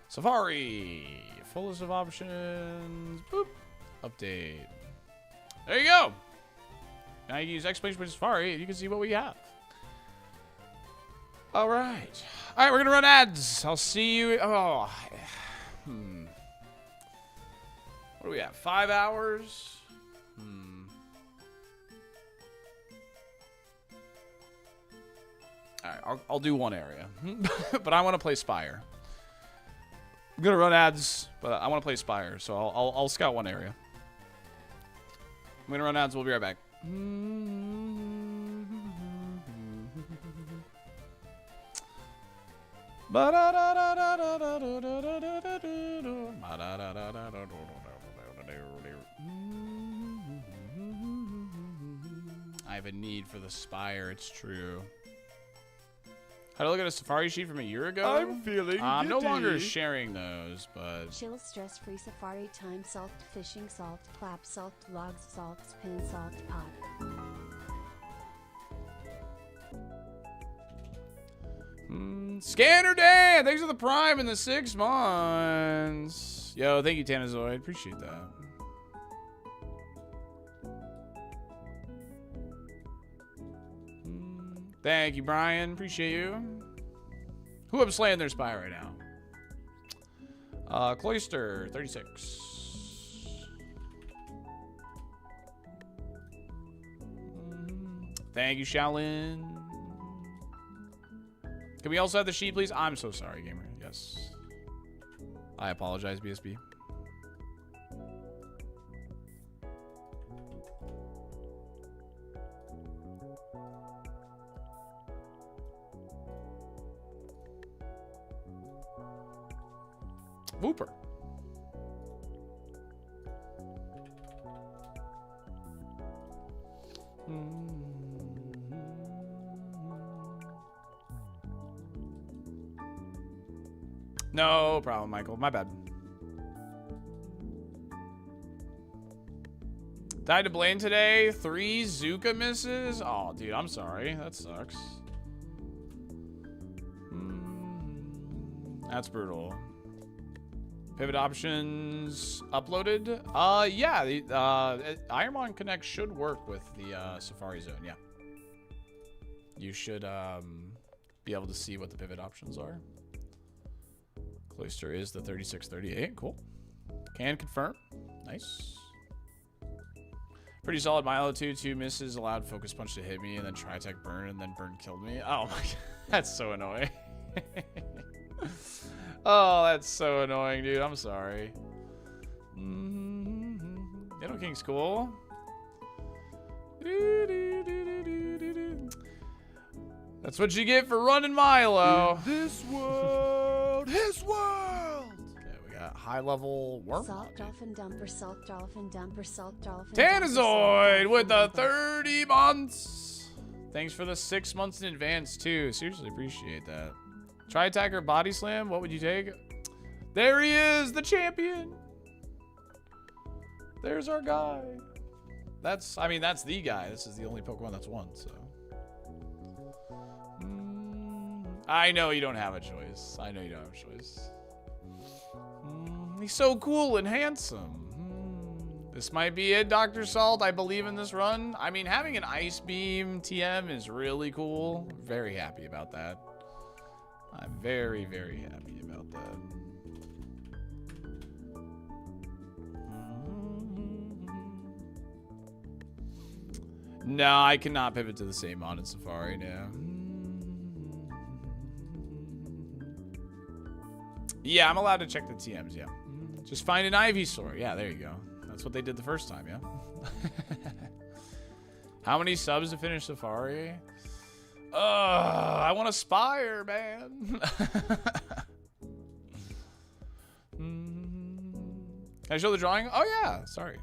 Safari. Full list of options. Boop. Update. There you go. Now you can use exclamation point Safari and you can see what we have. All right. All right, we're going to run ads. I'll see you. Oh. What do we have? 5 hours? All right, I'll do 1 area. But I want to play Spire. I'm going to run ads, but I want to play Spire, so I'll scout 1 area. I'm going to run ads. We'll be right back. I have a need for the Spire, it's true. How to look at a Safari sheet from a year ago? I'm feeling I'm no giddy. longer sharing those, but... Chill, stress-free safari time, salt, fishing, salt, clap, salt, logs, salt, spin, salt, pod. Scanner Dan! Thanks for the Prime in the 6 months. Yo, thank you, Tanazoid. Appreciate that. Thank you, Brian. Appreciate you. Who I'm slaying their Spire right now? Cloister, 36. Thank you, Shaolin. Can we also have the sheet, please? I'm so sorry, gamer. Yes. I apologize, BSB. Whooper. No problem, Michael. My bad. Died to Blaine today. 3 Zuka misses. Oh, dude, I'm sorry. That sucks. That's brutal. Pivot options uploaded. Yeah, the ironMON Connect should work with the Safari Zone. Yeah, you should be able to see what the pivot options are. Cloister is the 3638. Cool. Can confirm. Nice. Pretty solid Milo too. 2 misses, allowed focus punch to hit me, and then Tri-Tech burn, and then burn killed me. Oh my god, that's so annoying. Oh, that's so annoying, dude. I'm sorry. Ditto King's cool. That's what you get for running Milo. In this world, his world. Okay, we got high level worm. Salt dolphin dumper, salt dolphin dumper, salt dolphin. Tanazoid with the 30 months. Thanks for the 6 months in advance too. Seriously appreciate that. Try attack or body slam. What would you take? There he is, the champion. There's our guy. I mean, that's the guy. This is the only Pokemon that's won, so. I know you don't have a choice. I know you don't have a choice. He's so cool and handsome. This might be it, Dr. Salt. I believe in this run. I mean, having an Ice Beam TM is really cool. Very happy about that. I'm very, very happy about that. No, I cannot pivot to the same mod in Safari now. Yeah, I'm allowed to check the TMs, yeah. Just find an Ivysaur. Yeah, there you go. That's what they did the first time, yeah. How many subs to finish Safari? I want to Spire, man. Can I show the drawing? Oh, yeah. Sorry.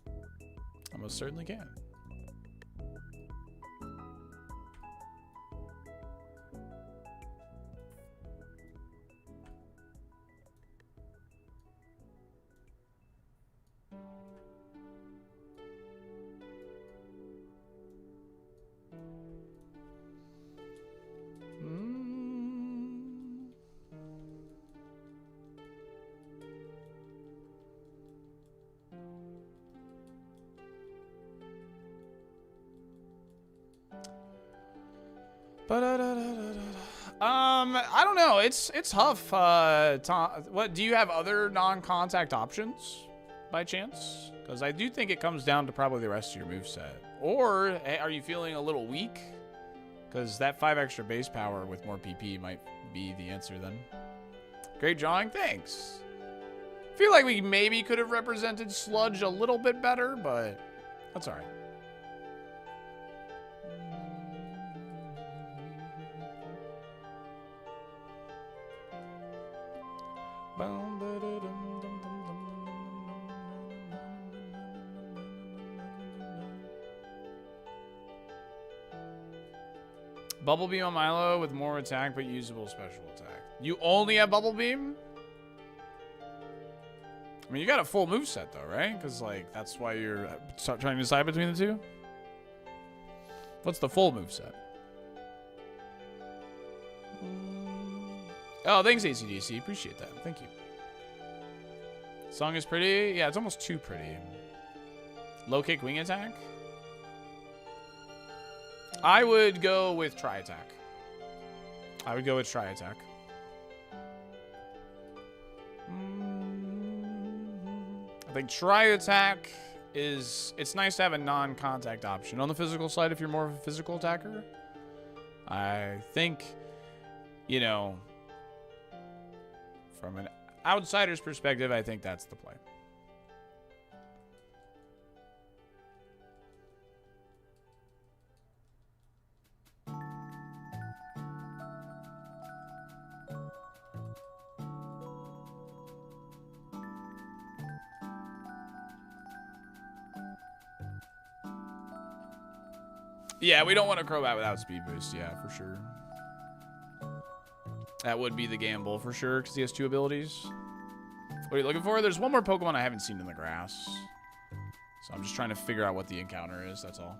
I most certainly can. I don't know. It's tough. What do you have other non-contact options by chance? Because I do think it comes down to probably the rest of your moveset. Or are you feeling a little weak? Because that 5 extra base power with more PP might be the answer then. Great drawing. Thanks. Feel like we maybe could have represented Sludge a little bit better, but that's all right. Bubble Beam on Milo with more attack but usable special attack. You only have Bubble Beam? I mean, you got a full moveset though, right? Because like that's why you're trying to decide between the two. What's the full moveset? Oh, thanks ACDC. Appreciate that. Thank you. Song is pretty. Yeah, it's almost too pretty. Low kick wing attack. I would go with Tri-Attack. I would go with Tri-Attack. I think Tri-Attack is... It's nice to have a non-contact option on the physical side if you're more of a physical attacker. I think, you know, from an outsider's perspective, I think that's the play. Yeah, we don't want a Crobat without speed boost. Yeah, for sure. That would be the gamble for sure because he has 2 abilities. What are you looking for? There's one more Pokemon I haven't seen in the grass. So I'm just trying to figure out what the encounter is. That's all.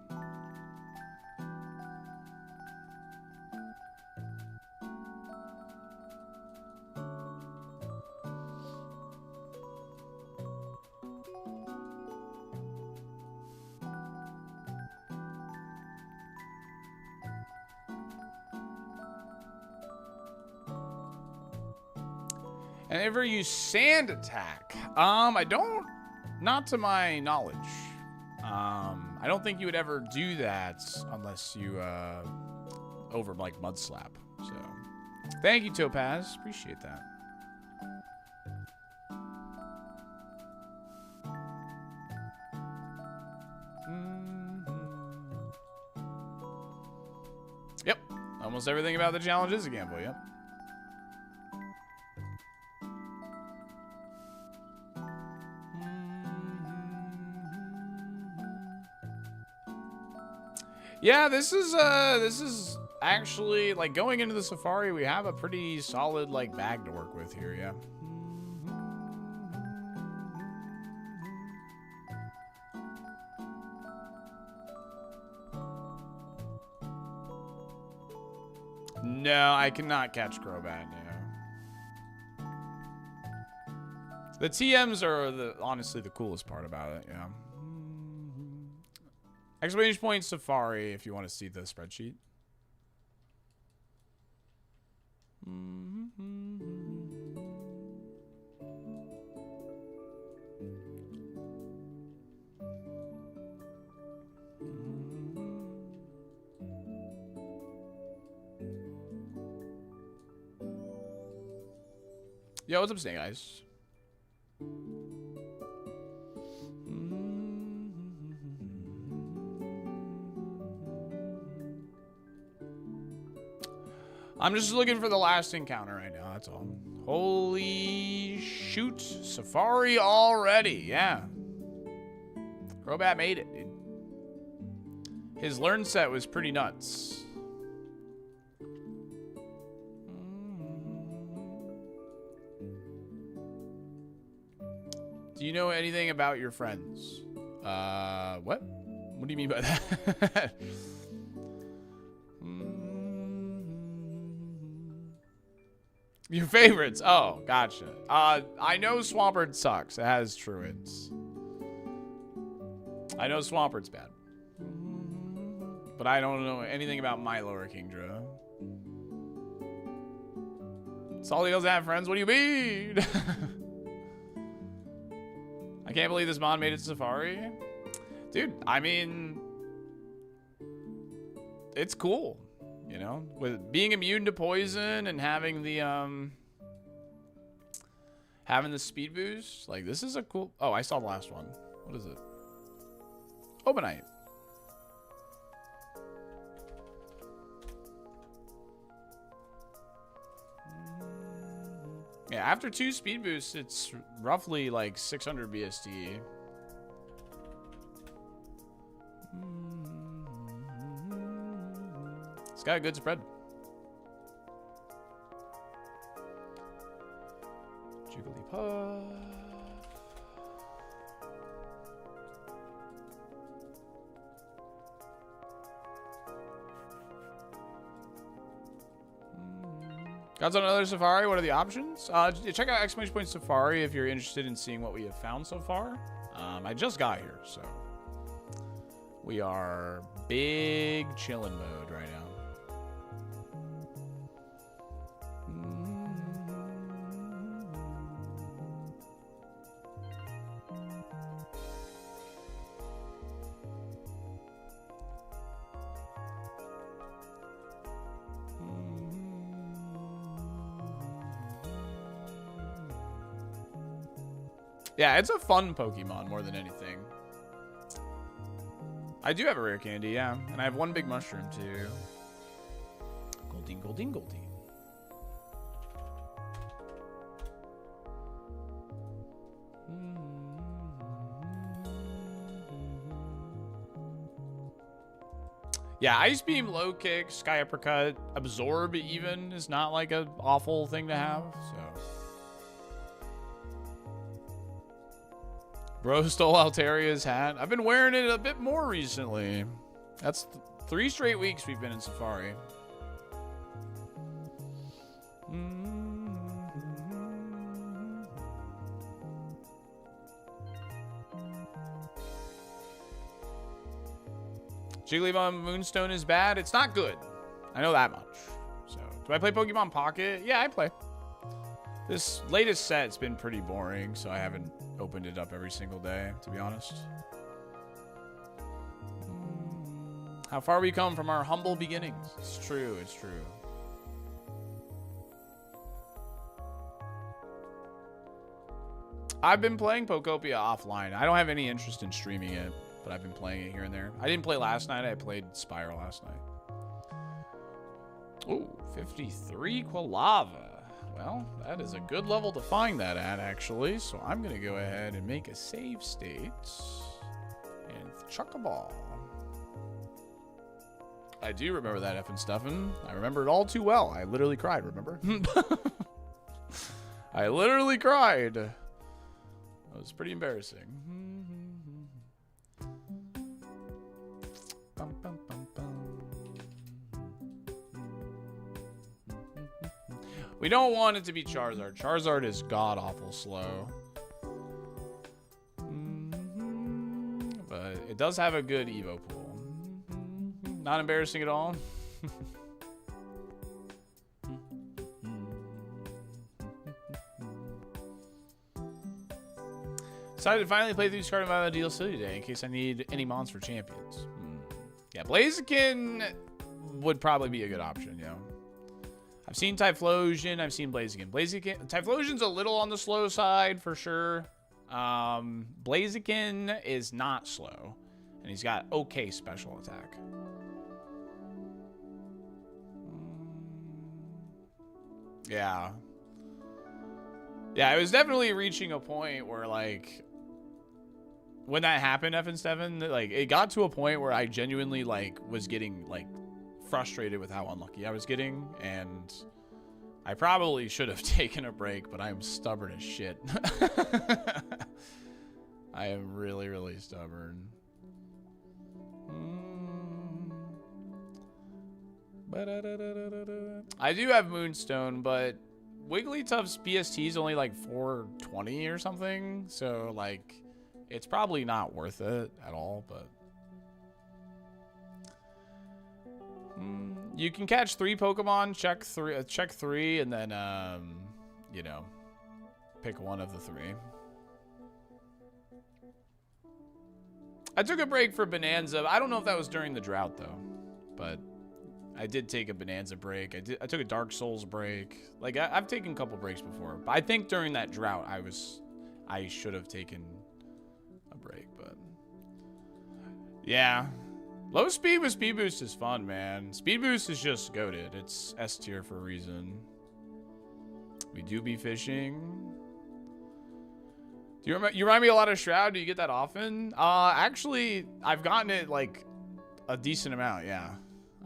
And ever use Sand Attack? I don't, not to my knowledge. I don't think you would ever do that unless you, over like Mud Slap. So, thank you, Topaz. Appreciate that. Yep. Almost everything about the challenge is a gamble, yep. Yeah, this is actually, like, going into the safari, we have a pretty solid, like, bag to work with here, yeah. No, I cannot catch Crobat, yeah. The TMs are, honestly, the coolest part about it, yeah. Exclamation point Safari if you want to see the spreadsheet. Yo, what's up, Snake Eyes? I'm just looking for the last encounter right now, that's all. Holy shoot. Safari already, yeah. Crobat made it, dude. His learn set was pretty nuts. Do you know anything about your friends? What? What do you mean by that? Your favorites? Oh, gotcha. I know Swampert sucks. It has Truants. I know Swampert's bad. But I don't know anything about Milo Kingdra. Salty doesn't have friends? What do you mean? I can't believe this mod made it to Safari. Dude, I mean... It's cool. You know, with being immune to poison and having the speed boost, like this is a cool. Oh, I saw the last one. What is it? Obanite. Yeah, after 2 speed boosts, it's roughly like 600 BSD. It's got a good spread. Jigglypuff. Got on another Safari. What are the options? Check out exclamation point Safari if you're interested in seeing what we have found so far. I just got here, so We are big chillin' mode right now. Yeah, it's a fun Pokemon more than anything. I do have a rare candy, yeah. And I have one big mushroom, too. Goldeen, Goldeen, Goldeen. Yeah, Ice Beam, Low Kick, Sky Uppercut, Absorb even is not like an awful thing to have, so... Bro stole Altaria's hat. I've been wearing it a bit more recently. That's 3 straight weeks we've been in Safari. Jigglypuff Moonstone is bad. It's not good. I know that much. So, do I play Pokemon Pocket? Yeah, I play. This latest set's been pretty boring, so I haven't opened it up every single day, to be honest. How far we come from our humble beginnings. It's true, it's true. I've been playing Pokopia offline. I don't have any interest in streaming it, but I've been playing it here and there. I didn't play last night. I played Spire last night. Ooh, 53 Quilava. Well, that is a good level to find that at, actually. So I'm going to go ahead and make a save state and chuck a ball. I do remember that effing stuffing. I remember it all too well. I literally cried, remember? I literally cried. It was pretty embarrassing. Bum, bum, bum, bum. We don't want it to be Charizard. Charizard is god-awful slow. But it does have a good Evo pool. Not embarrassing at all. Decided to finally play through Scarlet Violet DLC today in case I need any monster champions. Yeah, Blaziken would probably be a good option, you know. I've seen Typhlosion. I've seen Blaziken. Typhlosion's a little on the slow side for sure. Blaziken is not slow. And he's got okay special attack. Yeah. Yeah, it was definitely reaching a point where, like, when that happened, FN7, like, it got to a point where I genuinely, like, was getting, like, frustrated with how unlucky I was getting, and I probably should have taken a break, but I am stubborn as shit. I am really, really stubborn. I do have Moonstone, but Wigglytuff's BST is only like 420 or something, so like it's probably not worth it at all, but you can catch 3 Pokemon, check 3, and then, you know, pick one of the 3. I took a break for Bonanza. I don't know if that was during the drought, though, but I did take a Bonanza break. I took a Dark Souls break. Like, I've taken a couple breaks before, but I think during that drought, I should have taken a break, but yeah. Low speed with speed boost is fun, man. Speed boost is just goated. It's S tier for a reason. We do be fishing. Do you remember? You remind me a lot of Shroud. Do you get that often? Actually, I've gotten it like a decent amount. Yeah,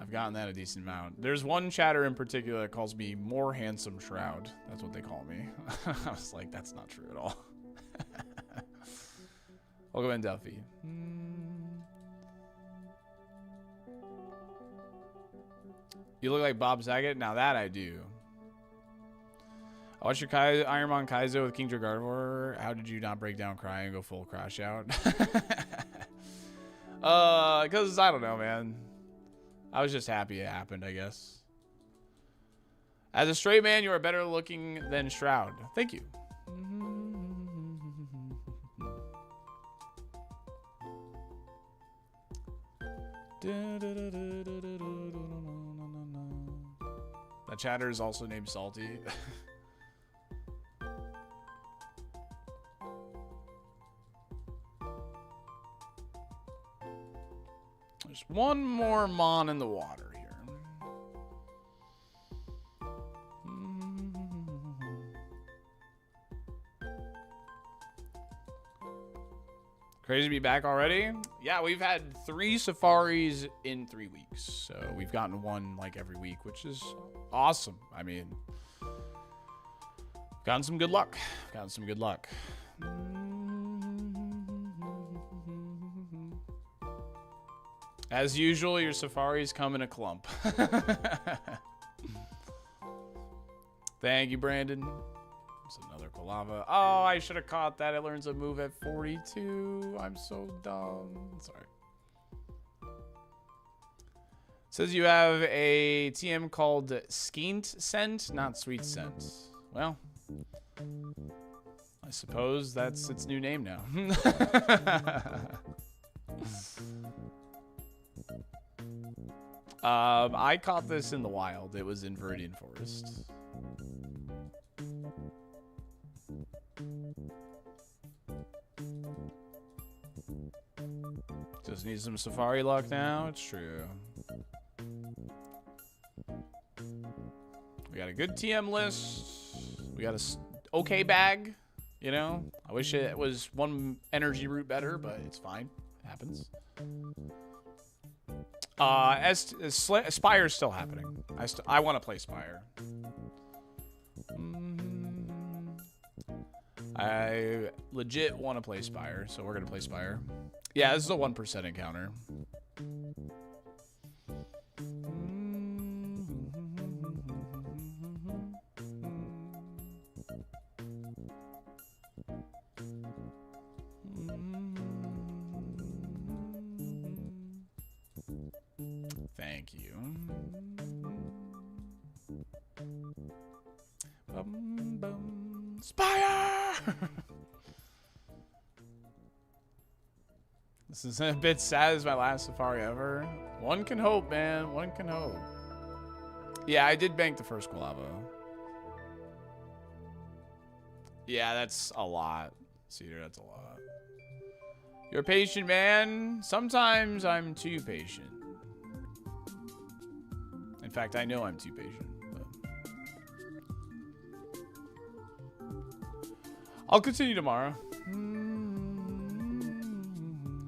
I've gotten that a decent amount. There's one chatter in particular that calls me more handsome Shroud. That's what they call me. I was like, that's not true at all. I'll go in Delphi. You look like Bob Saget. Now that I do. I watched your ironMON KAIZO with King Gardevoir. How did you not break down crying and go full crash out? Because I don't know, man. I was just happy it happened, I guess. As a straight man, you are better looking than Shroud. Thank you. That chatter is also named Salty. There's one more Mon in the water here. Crazy to be back already? Yeah, we've had 3 safaris in 3 weeks. So we've gotten one like every week, which is awesome. I mean, gotten some good luck. Gotten some good luck. As usual, your safaris come in a clump. Thank you, Brandon. It's another Kolava. Oh, I should have caught that. It learns a move at 42. I'm so dumb. Sorry. Says you have a TM called Skeent Scent, not Sweet Scent. Well, I suppose that's its new name now. I caught this in the wild. It was in Viridian Forest. Just need some safari luck now. It's true. We got a good TM list. We got a okay bag. You know, I wish it was one energy route better, but it's fine. It happens. Spire's still happening. I want to play Spire. I legit want to play Spire, so we're gonna play Spire. Yeah, this is a 1% encounter. Thank you. Bum, bum. Spire! This is a bit sad. This is my last safari ever. One can hope, man. One can hope. Yeah, I did bank the first Kolava. Yeah, that's a lot. Cedar, that's a lot. You're patient, man. Sometimes I'm too patient. In fact, I know I'm too patient. But I'll continue tomorrow.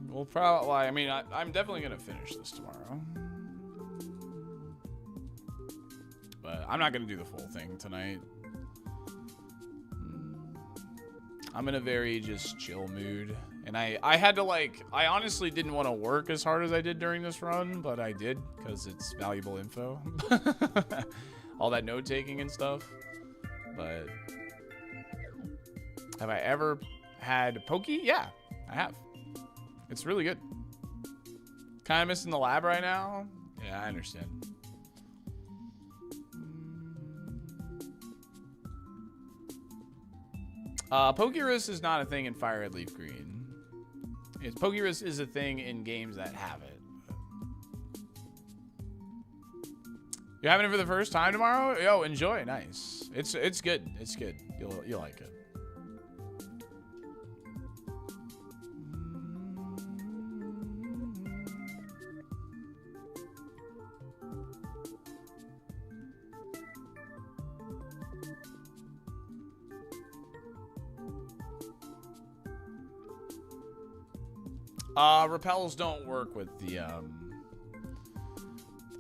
We'll probably, I mean, I'm definitely going to finish this tomorrow. But I'm not going to do the full thing tonight. I'm in a very just chill mood. And I had to I honestly didn't want to work as hard as I did during this run, but I did because it's valuable info. All that note taking and stuff. But have I ever had Pokey? Yeah, I have. It's really good. Kind of missing the lab right now. Yeah, I understand. Pokerus is not a thing in Fire Red Leaf Green. Pokerus is a thing in games that have it. You're having it for the first time tomorrow? Yo, enjoy. Nice. It's good. It's good. You'll like it. Repels don't work with the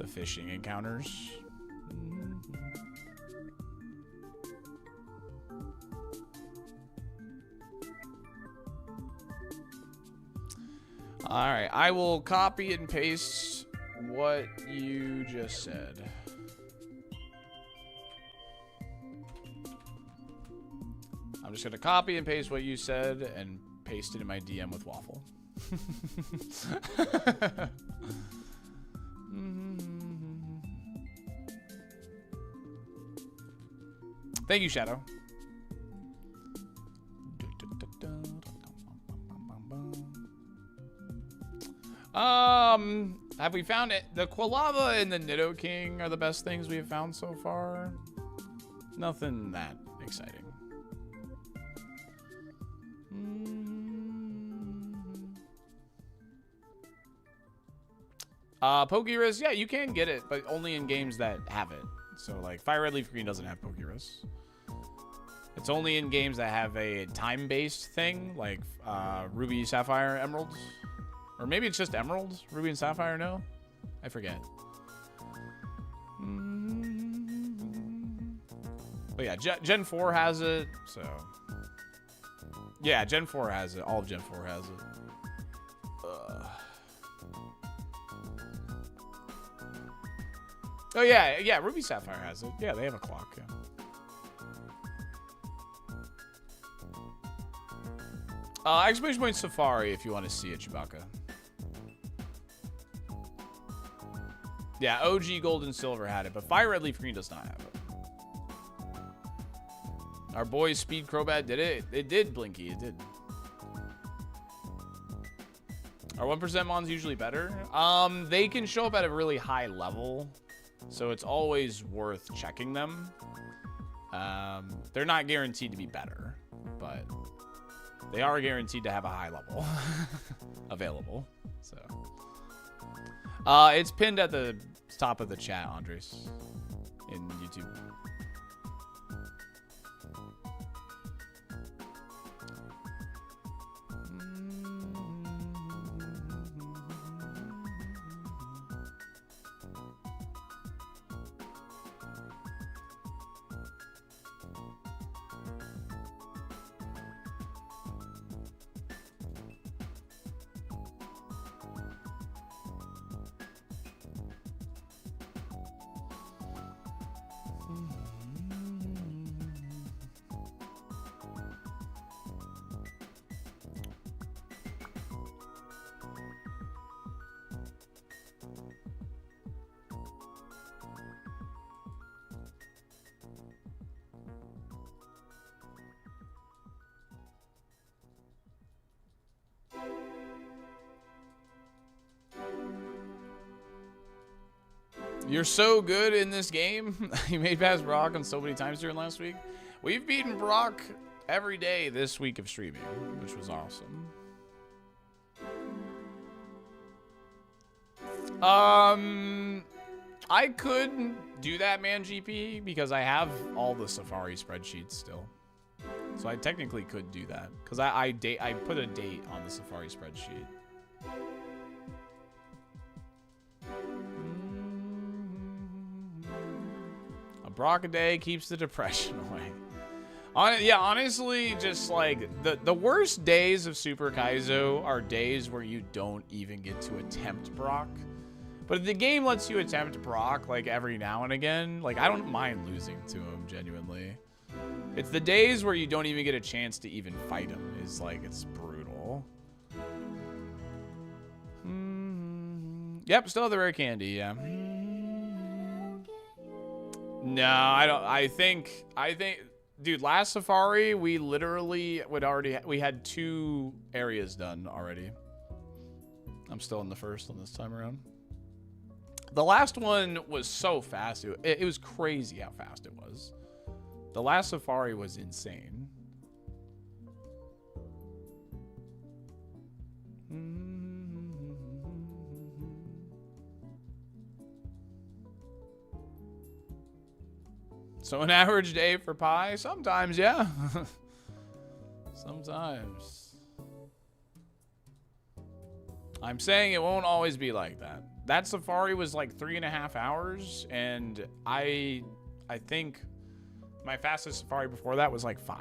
fishing encounters. All right, I will copy and paste what you just said. I'm just gonna copy and paste what you said and pasted in my DM with waffle. Thank you, Shadow. Have we found it? The Quilava and the Nidoking are the best things we have found so far. Nothing that exciting. Pokéris, yeah, you can get it, but only in games that have it. So, like, Fire Red Leaf Green doesn't have Pokéris. It's only in games that have a time-based thing, like Ruby, Sapphire, Emerald. Or maybe it's just Emerald? Ruby and Sapphire, no? I forget. But yeah, Gen 4 has it, so... Yeah, Gen 4 has it. All of Gen 4 has it. Oh, yeah, Ruby Sapphire has it. Yeah, they have a clock, yeah. Exclamation point Safari if you want to see it, Chewbacca. Yeah, OG Gold and Silver had it, but Fire Red Leaf Green does not have it. Our boy Speed Crobat did it. It did, Blinky. It did. Are 1% mons usually better? They can show up at a really high level, so it's always worth checking them. They're not guaranteed to be better, but they are guaranteed to have a high level available. So, it's pinned at the top of the chat, Andres, in YouTube. You're so good in this game. You made past Brock on so many times during last week. We've beaten Brock every day this week of streaming, which was awesome. I could do that, man, GP, because I have all the Safari spreadsheets still. So I technically could do that because I put a date on the Safari spreadsheet. A Brock a day keeps the depression away. Yeah, honestly, just like the worst days of Super Kaizo are days where you don't even get to attempt Brock. But if the game lets you attempt Brock like every now and again, like I don't mind losing to him genuinely. It's the days where you don't even get a chance to even fight him is like it's brutal. Yep, still have the rare candy, yeah. No, I don't. I think, dude, last Safari we literally we had 2 areas done already. I'm still in the first one this time around. The last one was so fast. It was crazy how fast it was. The last Safari was insane. So an average day for Pi? Sometimes, yeah. Sometimes. I'm saying it won't always be like that. That Safari was like 3.5 hours, and I think my fastest Safari before that was like 5.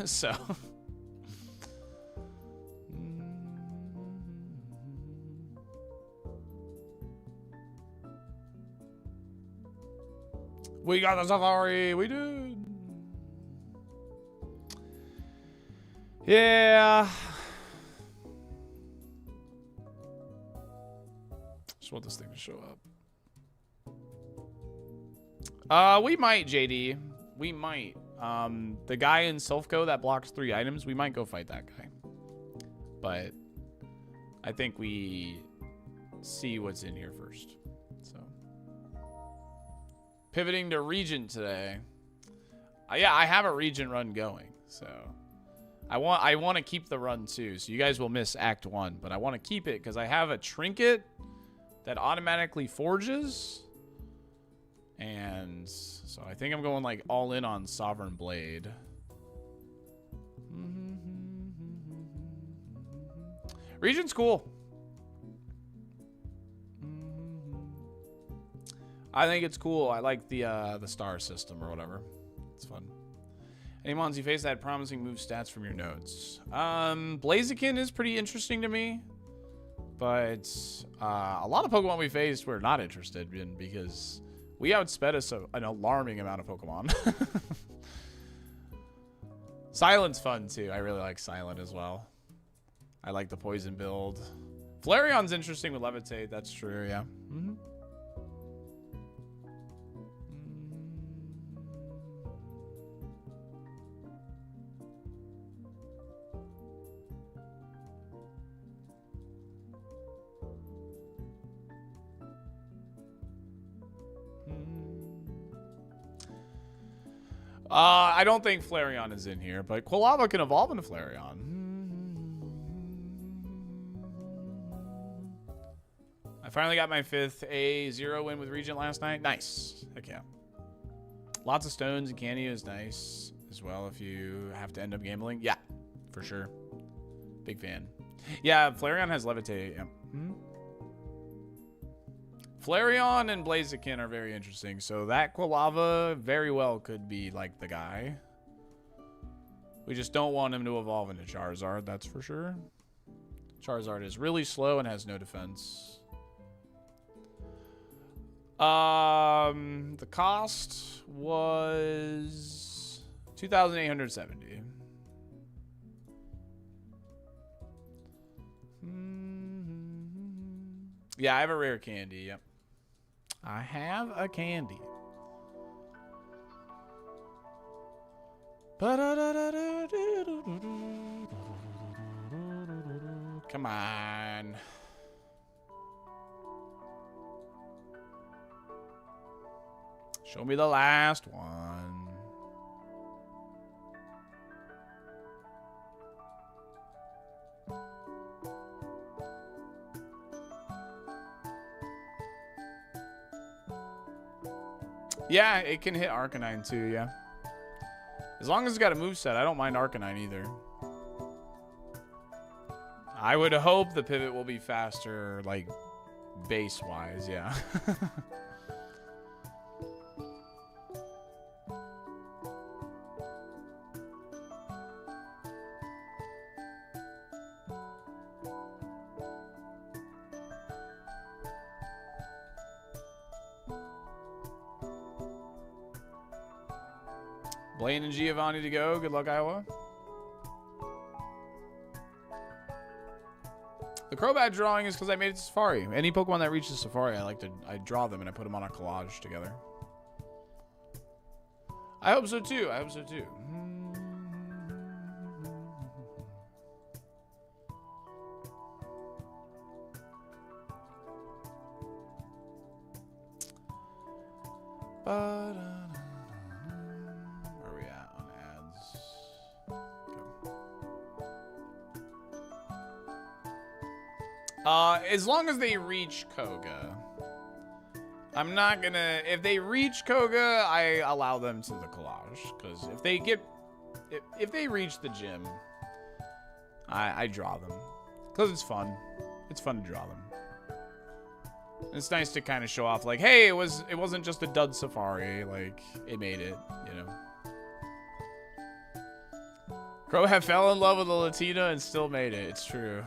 So. We got the Safari. We did. Yeah. Just want this thing to show up. We might, JD. We might. The guy in Silph Co that blocks 3 items, we might go fight that guy. But I think we see what's in here first. So pivoting to Regent today. Yeah, I have a Regent run going, so I want to keep the run too. So you guys will miss Act 1, but I want to keep it because I have a trinket that automatically forges. And so I think I'm going like all in on Sovereign Blade. Regent's cool. I think it's cool. I like the star system or whatever. It's fun. Any mons you face that had promising move stats from your notes? Blaziken is pretty interesting to me. But a lot of Pokemon we faced we're not interested in because we outsped us an alarming amount of Pokemon. Silent's fun too. I really like Silent as well. I like the poison build. Flareon's interesting with Levitate. That's true, yeah. I don't think Flareon is in here, but Quilava can evolve into Flareon. I finally got my 5th A0 win with Regent last night. Nice. Heck yeah. Lots of stones and candy is nice as well if you have to end up gambling. Yeah, for sure. Big fan. Yeah, Flareon has Levitate. Yeah. Flareon and Blaziken are very interesting. So that Quilava very well could be like the guy. We just don't want him to evolve into Charizard, that's for sure. Charizard is really slow and has no defense. The cost was 2,870. Yeah, I have a rare candy. Yep. I have a candy. Come on. Show me the last one. Yeah, it can hit Arcanine too, yeah. As long as it's got a moveset, I don't mind Arcanine either. I would hope the pivot will be faster, like, base-wise, yeah. Blaine and Giovanni to go. Good luck, Iowa. The Crobat drawing is because I made it to Safari. Any Pokemon that reaches Safari, I draw them and I put them on a collage together. I hope so too. I hope so too. Where are we at on ads? As long as they reach Koga. I'm not gonna... If they reach Koga, I allow them to the collage. Because if they get... If they reach the gym, I draw them. Because it's fun. It's fun to draw them. It's nice to kind of show off, like, hey, it wasn't just a dud Safari, like, it made it, you know. Crow have fell in love with a Latina and still made it. It's true.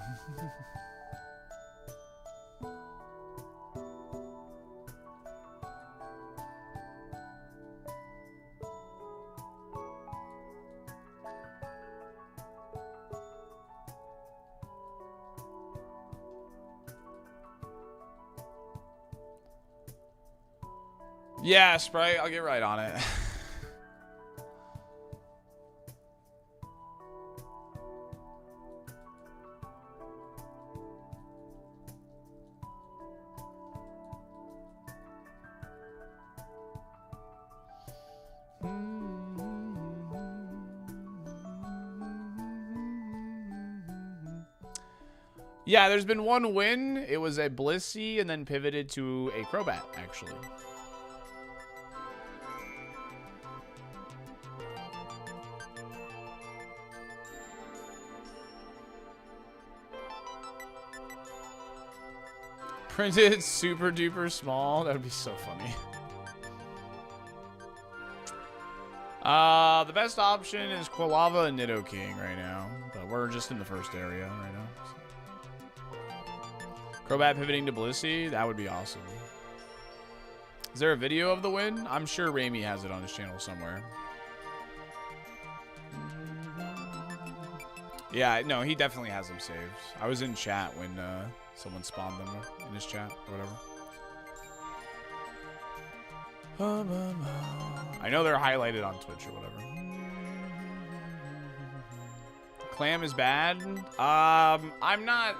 Yeah, Sprite, I'll get right on it. Yeah, there's been one win. It was a Blissey and then pivoted to a Crobat, actually. Printed super duper small. That would be so funny. The best option is Quilava and Nidoking right now, but we're just in the first area right now. So. Crobat pivoting to Blissey, that would be awesome. Is there a video of the win? I'm sure Raimi has it on his channel somewhere. Yeah, no, he definitely has them saved. I was in chat when someone spawned them in his chat or whatever. I know they're highlighted on Twitch or whatever. Clam is bad. I'm not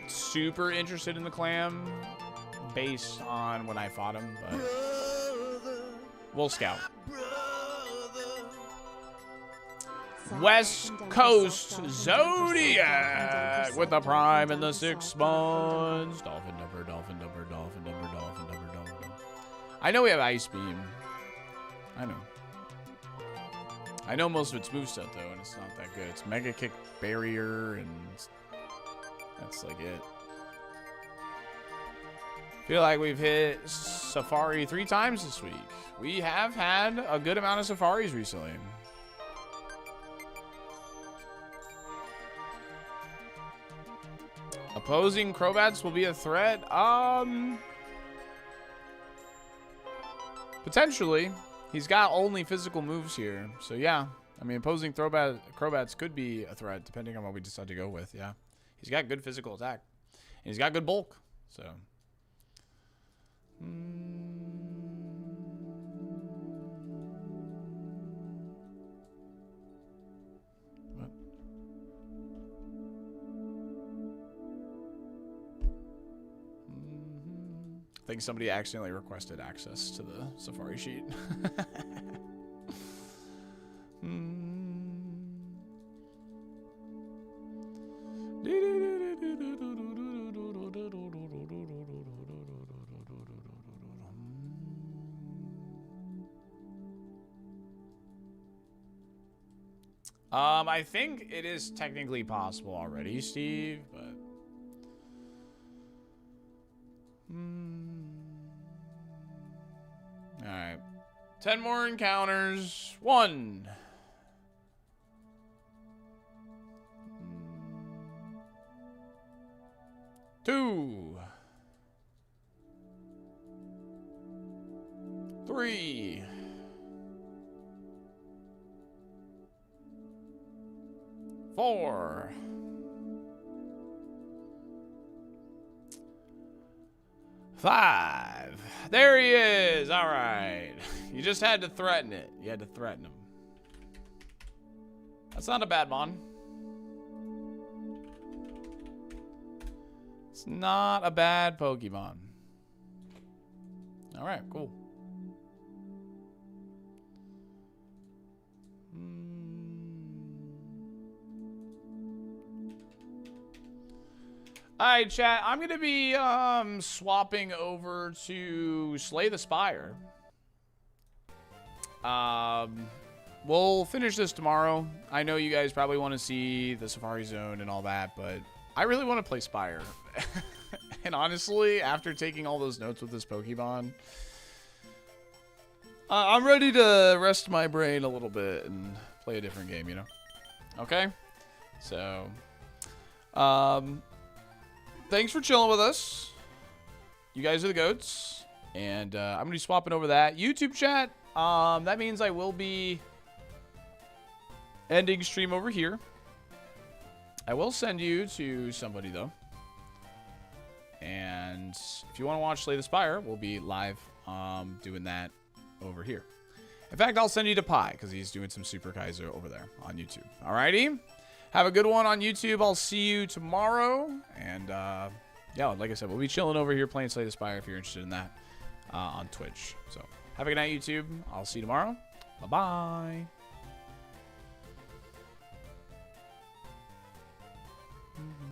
super interested in the Clam based on when I fought him, but we'll scout. West Coast Zodiac with the prime in the 6 months. Dolphin number, dolphin number, dolphin number, dolphin number, dolphin number. I know we have Ice Beam. I know most of its moveset though, and it's not that good. It's Mega Kick, Barrier, and that's like it. Feel like we've hit Safari 3 times this week. We have had a good amount of Safaris recently. Opposing Crobats will be a threat. Potentially. He's got only physical moves here. So yeah. I mean, opposing Crobats could be a threat depending on what we decide to go with. Yeah. He's got good physical attack. And he's got good bulk. So. What? I think somebody accidentally requested access to the Safari sheet. I think it is technically possible already, Steve, but all right. 10 more encounters. 1. 2. 3. 4. 5. There he is. All right. You just had to threaten it. You had to threaten him. That's not a bad mon. It's not a bad Pokemon. All right, cool. All right, chat. I'm going to be swapping over to Slay the Spire. We'll finish this tomorrow. I know you guys probably want to see the Safari Zone and all that, but I really want to play Spire. And honestly, after taking all those notes with this Pokemon, I'm ready to rest my brain a little bit and play a different game, you know? Okay? So, thanks for chilling with us. You guys are the goats. And I'm going to be swapping over that. YouTube chat, that means I will be ending stream over here. I will send you to somebody, though. And if you want to watch Slay the Spire, we'll be live doing that over here. In fact, I'll send you to Pi because he's doing some Super Kaizo over there on YouTube. Alrighty? Have a good one on YouTube. I'll see you tomorrow. And, yeah, like I said, we'll be chilling over here playing Slay the Spire if you're interested in that on Twitch. So, have a good night, YouTube. I'll see you tomorrow. Bye-bye.